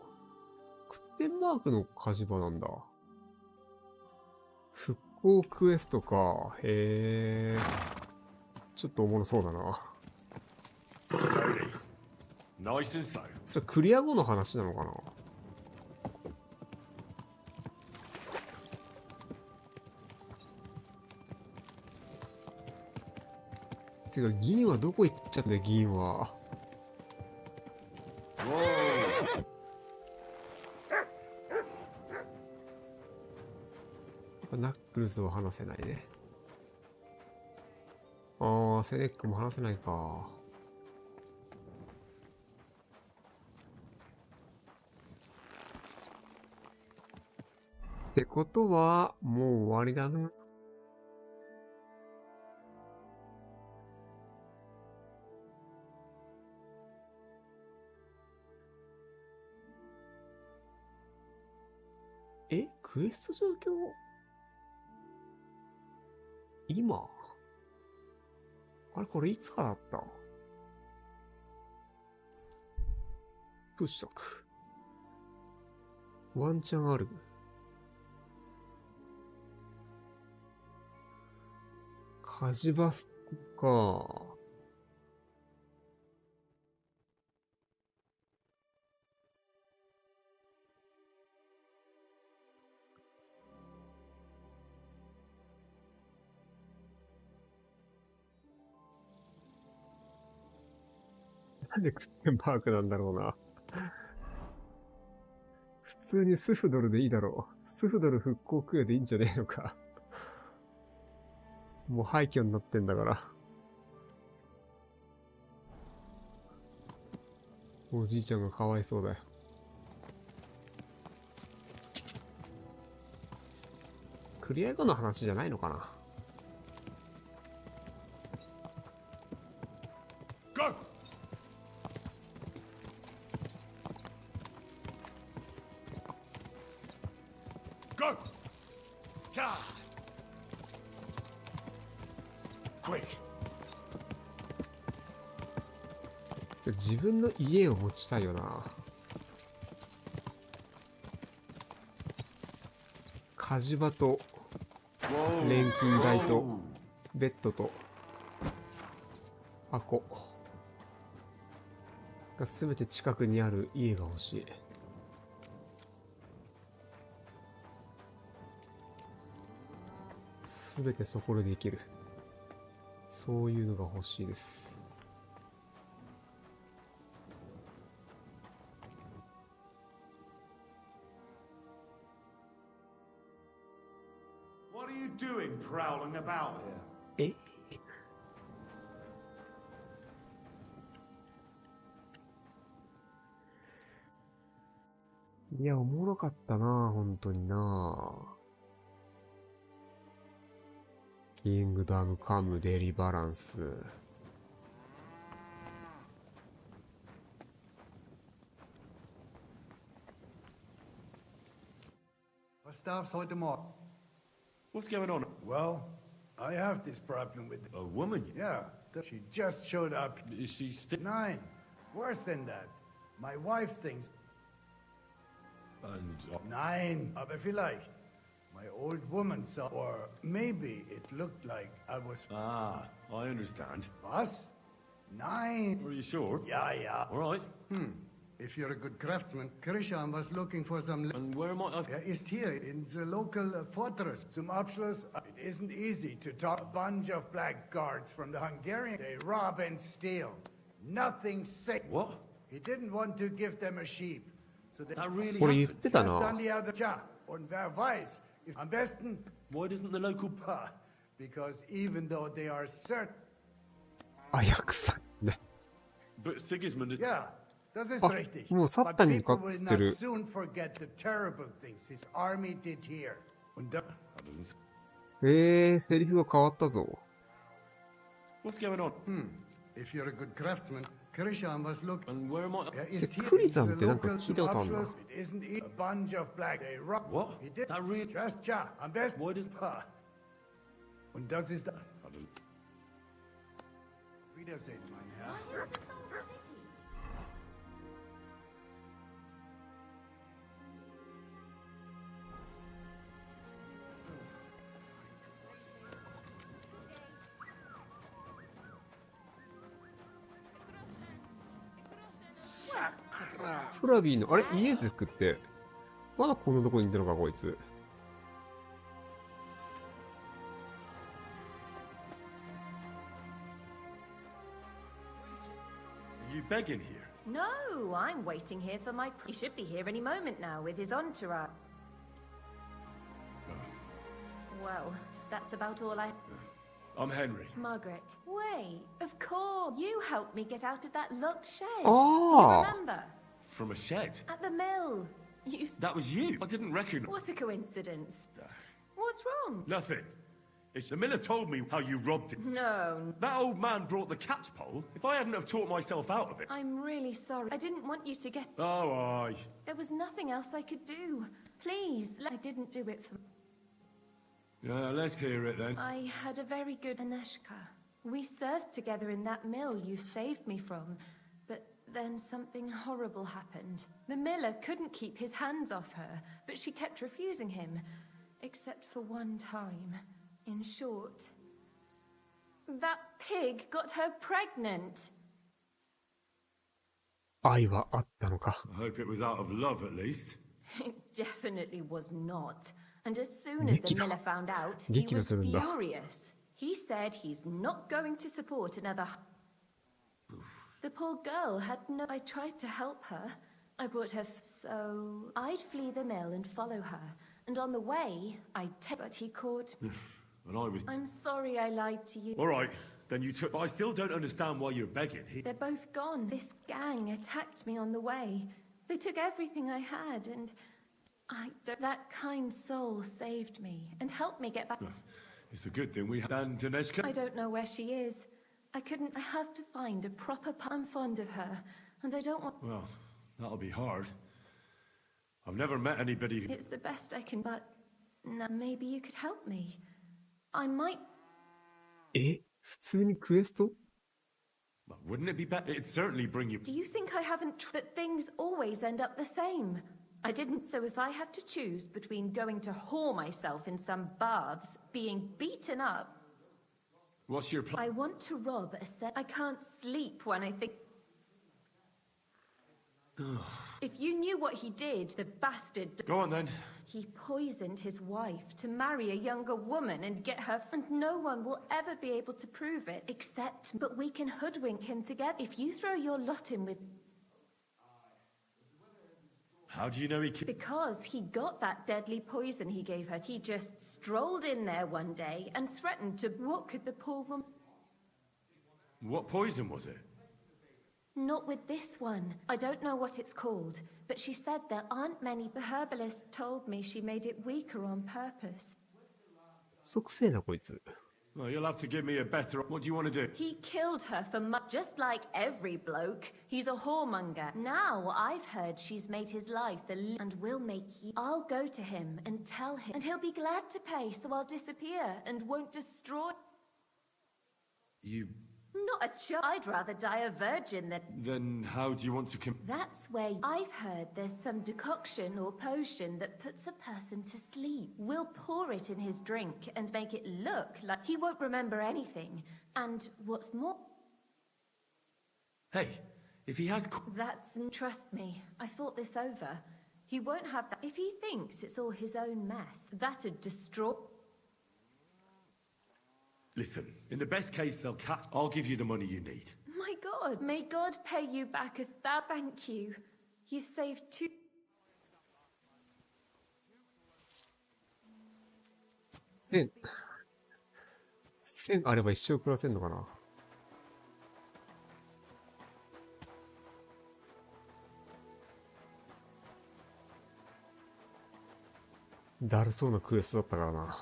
Speaker 13: クッテンバークの火事場なんだ。復興クエストか。へえ。ちょっとおもろそうだな。それクリア後の話なのかな？てか、銀はどこ行っちゃうんだよ、銀は。ナックルズは離せないね。ああ、セネックも離せないか。ってことは、もう終わりだな。クエスト状況今あれこれいつからあったプッシュとく。ワンチャンある。火事場か。なんでクッテンパークなんだろうな。普通にスフドルでいいだろう。スフドル復興区でいいんじゃねえのか。もう廃墟になってんだから。おじいちゃんがかわいそうだよ。クリア後の話じゃないのかな。自分の家を持ちたいよな。火事場と錬金台とベッドと箱がすべて近くにある家が欲しい。すべてそこでできる。そういうのが欲しいです。
Speaker 17: What are you doing prowling about here?
Speaker 13: いや、おもろかったな、本当にな。キングダムカムデリバランス。
Speaker 9: Was darf's heute Morgen?
Speaker 22: What's going on?
Speaker 9: Well, I have this problem with
Speaker 22: a woman.
Speaker 9: Yeah, she just showed up.
Speaker 22: Is she still?
Speaker 9: 9. Worse than that. My wife thinks.
Speaker 22: And
Speaker 9: 9, aber vielleicht. My old woman saw, or maybe it looked like I was.
Speaker 22: I understand.
Speaker 9: Was? 9.
Speaker 22: Are you sure?
Speaker 9: Yeah.
Speaker 22: All right.
Speaker 9: If you're a good craftsman, Krishan was looking for some.
Speaker 22: And where am I?
Speaker 9: Ist hier in the local fortress. Zum Abschluss, it isn't easy to talk. A bunch of blackguards from the Hungarian. They rob and steal. Nothing safe.
Speaker 22: What?
Speaker 9: He didn't want to give them a sheep. So they.
Speaker 22: That really
Speaker 13: これ言ってた
Speaker 9: Just
Speaker 13: な。
Speaker 9: on the other. Tja, und wer weiß, if am besten.
Speaker 22: Why doesn't the local?
Speaker 9: Because even though they are certain.
Speaker 13: あやくさんね。
Speaker 22: But Sigismund is.
Speaker 9: Yeah. Das ist
Speaker 13: あ、
Speaker 9: richtig.
Speaker 13: もうサッタンにかっ
Speaker 9: People
Speaker 13: つ
Speaker 9: will
Speaker 13: ってる
Speaker 9: not。soon forget the terrible things his army did here. Und da.
Speaker 13: セリフが変わったぞ。
Speaker 22: What's going on?
Speaker 9: If you're a good craftsman, Krishan was looking.
Speaker 22: And where am I?
Speaker 13: クリザンってなんか聞いたことあるな。
Speaker 9: It isn't a bunch of black. They rob.
Speaker 22: What?
Speaker 9: He did.
Speaker 22: That really?
Speaker 9: Just ja. Am besten.
Speaker 22: Why does?
Speaker 9: Und das ist. Wiedersehen, mein Herr.
Speaker 22: Sakra.
Speaker 13: フラビーの、あれイエゼクって、まだこんなとこにいるのか、こいつ。
Speaker 22: Are you begging here?
Speaker 5: No, I'm waiting here for my... He should be here any moment now with his entourage. Well, that's about all I...
Speaker 22: I'm Henry.
Speaker 5: Margaret. Wait, of course. You helped me get out of that locked shed.
Speaker 13: Oh.
Speaker 5: Do you remember?
Speaker 22: From a shed?
Speaker 5: At the mill. You...
Speaker 22: That was you. I didn't recognize.
Speaker 5: What a coincidence. What's wrong?
Speaker 22: Nothing.
Speaker 3: It's the miller told me how you robbed it.
Speaker 5: No.
Speaker 3: That old man brought the catch pole. If I hadn't have taught myself out of it.
Speaker 5: I'm really sorry. I didn't want you to get...
Speaker 3: Oh, aye.
Speaker 5: There was nothing else I could do. Please, I didn't do it for...
Speaker 3: Let's hear it then.
Speaker 5: I had a very good Aneshka. We served together in that mill you saved me from, but then something horrible happened. The miller couldn't keep his hands off her, but she kept refusing him, except for one time. In short, that pig got her pregnant.
Speaker 13: 愛はあったのか。
Speaker 3: I hope it was out of love at least.
Speaker 5: It definitely was not. And as soon as the miller found out, he was furious. He said he's not going to support another... The poor girl had no... I tried to help her. I brought her... So I'd flee the mill and follow her. And on the way, I'd take... But he caught...
Speaker 3: And I was...
Speaker 5: I'm sorry I lied to you.
Speaker 3: All right, then you took... But I still don't understand why you're begging.
Speaker 5: They're both gone. This gang attacked me on the way. They took everything I had, and... That kind soul saved me and helped me get back.
Speaker 3: It's a good thing we had Daneshka.
Speaker 5: I don't know where she is. I have to find a proper... I'm fond of her, and I don't want...
Speaker 3: Well, that'll be hard. I've never met anybody who...
Speaker 5: It's the best I can, but... Now, maybe you could help me. I might...
Speaker 13: え、普通にクエスト?
Speaker 3: Wouldn't it be better? It'd certainly bring you...
Speaker 5: Do you think I haven't... that things always end up the same? I didn't, so if I have to choose between going to whore myself in some baths, being beaten up...
Speaker 3: What's your plan?
Speaker 5: I want to rob a set... I can't sleep when I think... If you knew what he did, the bastard...
Speaker 3: Go on then.
Speaker 5: He poisoned his wife to marry a younger woman and get her... And no one will ever be able to prove it, except... But we can hoodwink him together. If you throw your lot in with...
Speaker 3: How do you know he...
Speaker 5: Because he got that deadly poison he gave her. He just strolled in there one day and threatened to... What could the poor woman...
Speaker 3: What poison was it?
Speaker 5: Not with this one. I don't know what it's called, but she said there aren't many. The herbalist told me she made it weaker on purpose.
Speaker 13: 即性だこいつ。
Speaker 3: Well, you'll have to give me a better... What do you want to do?
Speaker 5: He killed her for just like every bloke. He's a whoremonger. Now I've heard she's made his life and will make you... I'll go to him and tell him, and he'll be glad to pay, so I'll disappear and won't destroy...
Speaker 3: You...
Speaker 5: Not a child. I'd rather die a virgin than...
Speaker 3: Then how do you want to...
Speaker 5: That's where I've heard there's some decoction or potion that puts a person to sleep. We'll pour it in his drink and make it look like he won't remember anything. And what's more...
Speaker 3: Hey, if he has...
Speaker 5: Trust me, I thought this over. He won't have that. If he thinks it's all his own mess, that'd destroy...
Speaker 3: Listen, in the best case they'll catch... I'll give you the money you need.
Speaker 5: My God, may God pay you back thank you. You've saved two...
Speaker 13: 1000あれば一生暮らせんのかな。だるそうなクエストだったからな。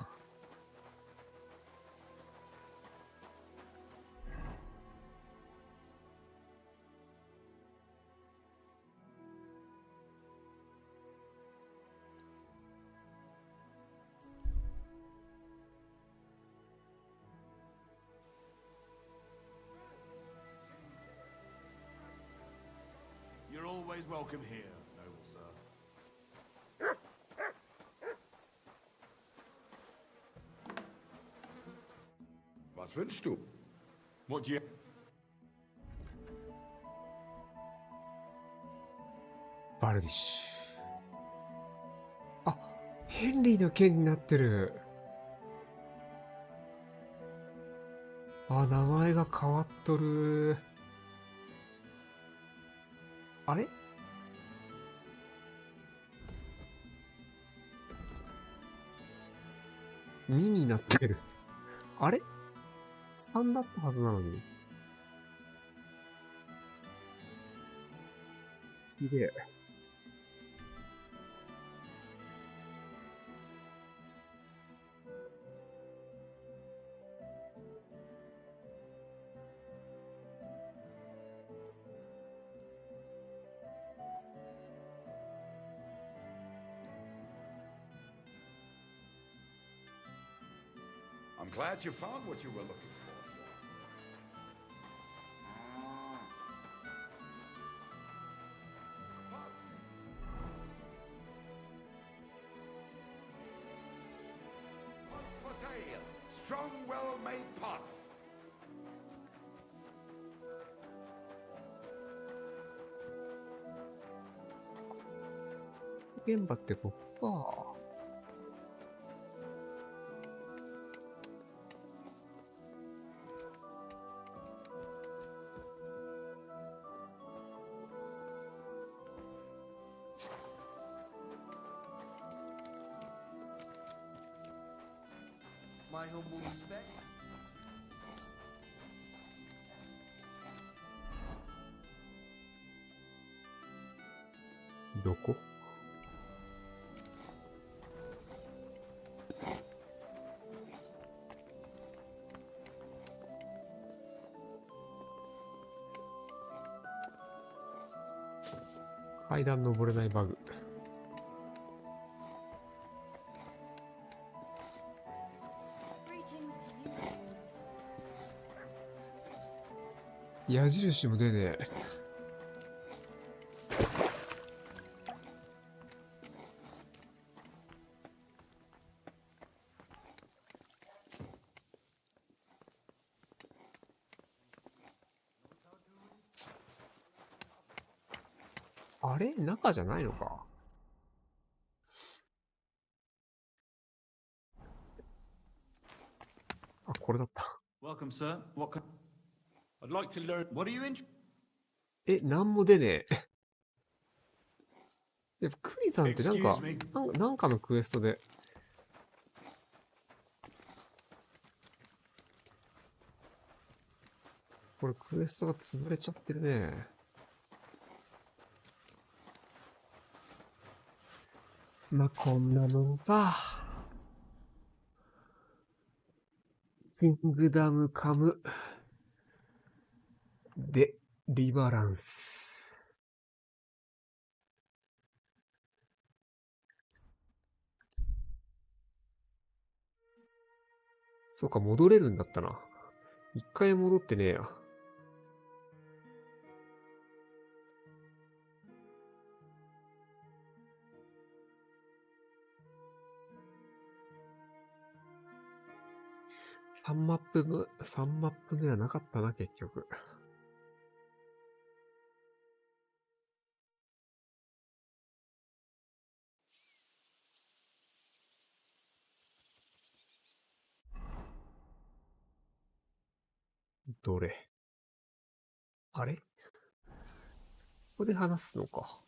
Speaker 22: You're always welcome here, noble sir.
Speaker 2: Was wünschst du?
Speaker 3: What do you...
Speaker 13: バルディッシュ。あ、ヘンリーの剣になってる。あ、名前が変わっとる。あれ？2になってる。あれ ?3 だったはずなのに。きれい。
Speaker 14: glad you found what you were looking for, sir. Pots for sale. Strong, well-made pots.
Speaker 13: 現場ってここか。
Speaker 19: My humble respect.
Speaker 13: どこ？階段登れないバグ。矢印も出ねえ。あれ？中じゃないのか。あ、これだった。
Speaker 6: Welcome, sir. What can... I'd like to learn. What are you in?
Speaker 13: え、なんも出ねえ。でもクリさんってなんかのクエストで。これクエストが潰れちゃってるね。まあ、こんなもんか。キングダムカム。で、リバランス。そうか、戻れるんだったな。一回戻ってねえや。3マップ目はなかったな、結局。どれ？あれ？ここで話すのか。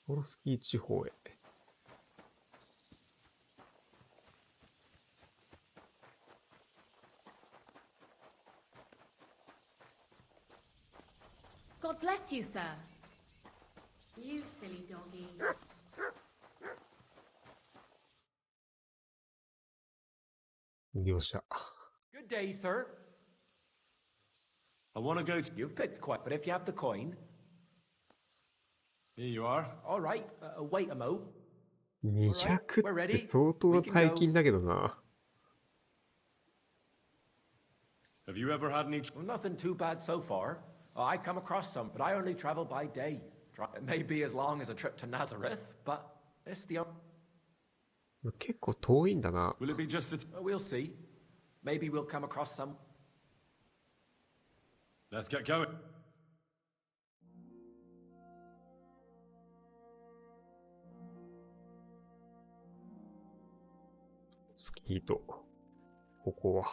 Speaker 13: モロスキー地方へ。
Speaker 20: God bless you, sir. You silly doggy.
Speaker 13: 両者。
Speaker 11: Good day, sir.
Speaker 22: I want to go to...
Speaker 11: You've picked quite, but if you have the coin...
Speaker 22: Here you are.
Speaker 11: All right, wait a mo.
Speaker 13: 200って相当な大金だけどな。
Speaker 22: Have you ever had any...
Speaker 11: Well, nothing too bad so far. I come across some, but I only travel by day. It may be as long as a trip to Nazareth, but it's the...
Speaker 13: 結構遠いんだな。
Speaker 22: Will it be just that...
Speaker 11: We'll see. Maybe we'll come across some...
Speaker 22: Let's get going.
Speaker 13: スキーと、ここは。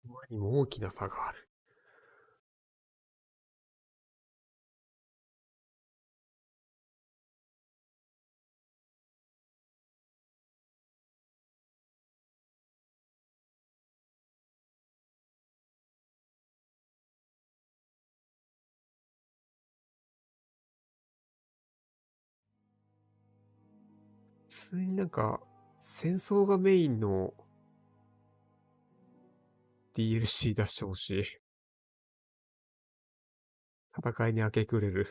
Speaker 13: 周りにも大きな差がある。通になんか、戦争がメインの DLC 出してほしい。戦いに明け暮れる。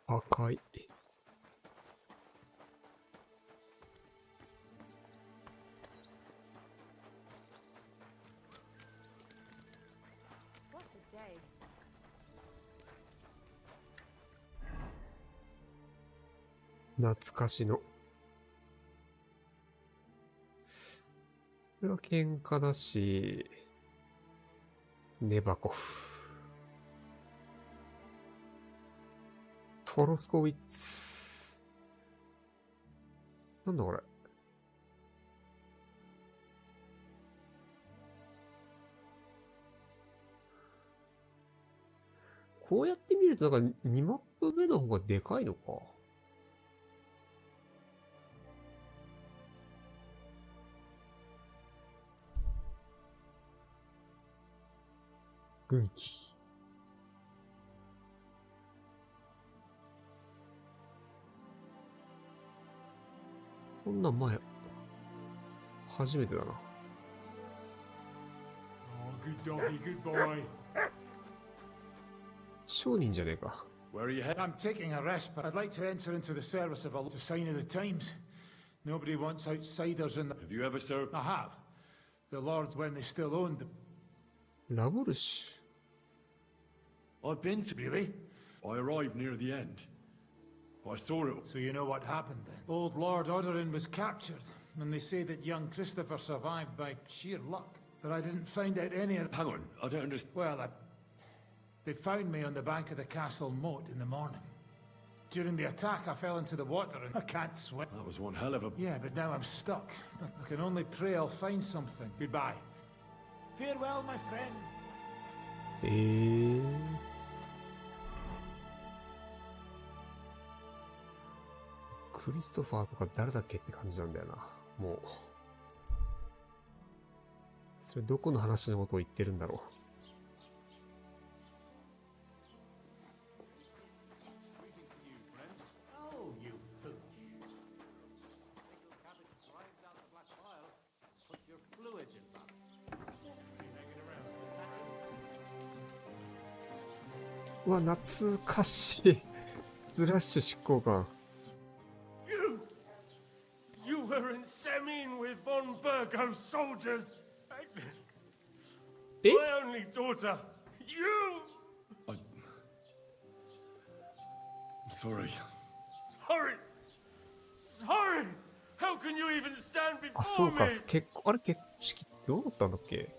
Speaker 13: 赤い。懐かしの。これは喧嘩だし、ネバコフ。トロスコウィッツ。なんだこれ。こうやって見るとなんか2マップ目の方がでかいのか。軍旗。こんなん前、初めてだな。
Speaker 1: Oh, good doggy, good boy.
Speaker 13: 商人じゃねえか。
Speaker 1: Where are you heading? I'm taking a rest, but I'd like to enter into the service of a sign of the times. Nobody wants outsiders in the...
Speaker 22: Have you ever served?
Speaker 1: I have. The lords when they still owned the...
Speaker 13: ラブルシュ。
Speaker 22: I've been to...
Speaker 1: Really?
Speaker 22: I arrived near the end. I saw it.
Speaker 1: So you know what happened then? Old Lord Odorin was captured, and they say that young Christopher survived by sheer luck. But I didn't find out any of...
Speaker 22: Hang on, I don't understand.
Speaker 1: Well, they found me on the bank of the castle moat in the morning. During the attack, I fell into the water and I can't swim.
Speaker 22: That was one hell of a...
Speaker 1: Yeah, but now I'm stuck. I can only pray I'll find something. Goodbye. Farewell, my friend.
Speaker 13: クリストファーとか誰だっけって感じなんだよな。もう。それどこの話のことを言ってるんだろう。うわ、懐かしい。フラッシュ執行官。
Speaker 12: You were in Semin with von Burgo's soldiers. My only daughter. You.
Speaker 22: I'm sorry.
Speaker 12: Sorry. How can you even stand
Speaker 13: あ、そう
Speaker 12: before
Speaker 13: か。
Speaker 12: me?
Speaker 13: あれ、結婚式どうだったんだっけ？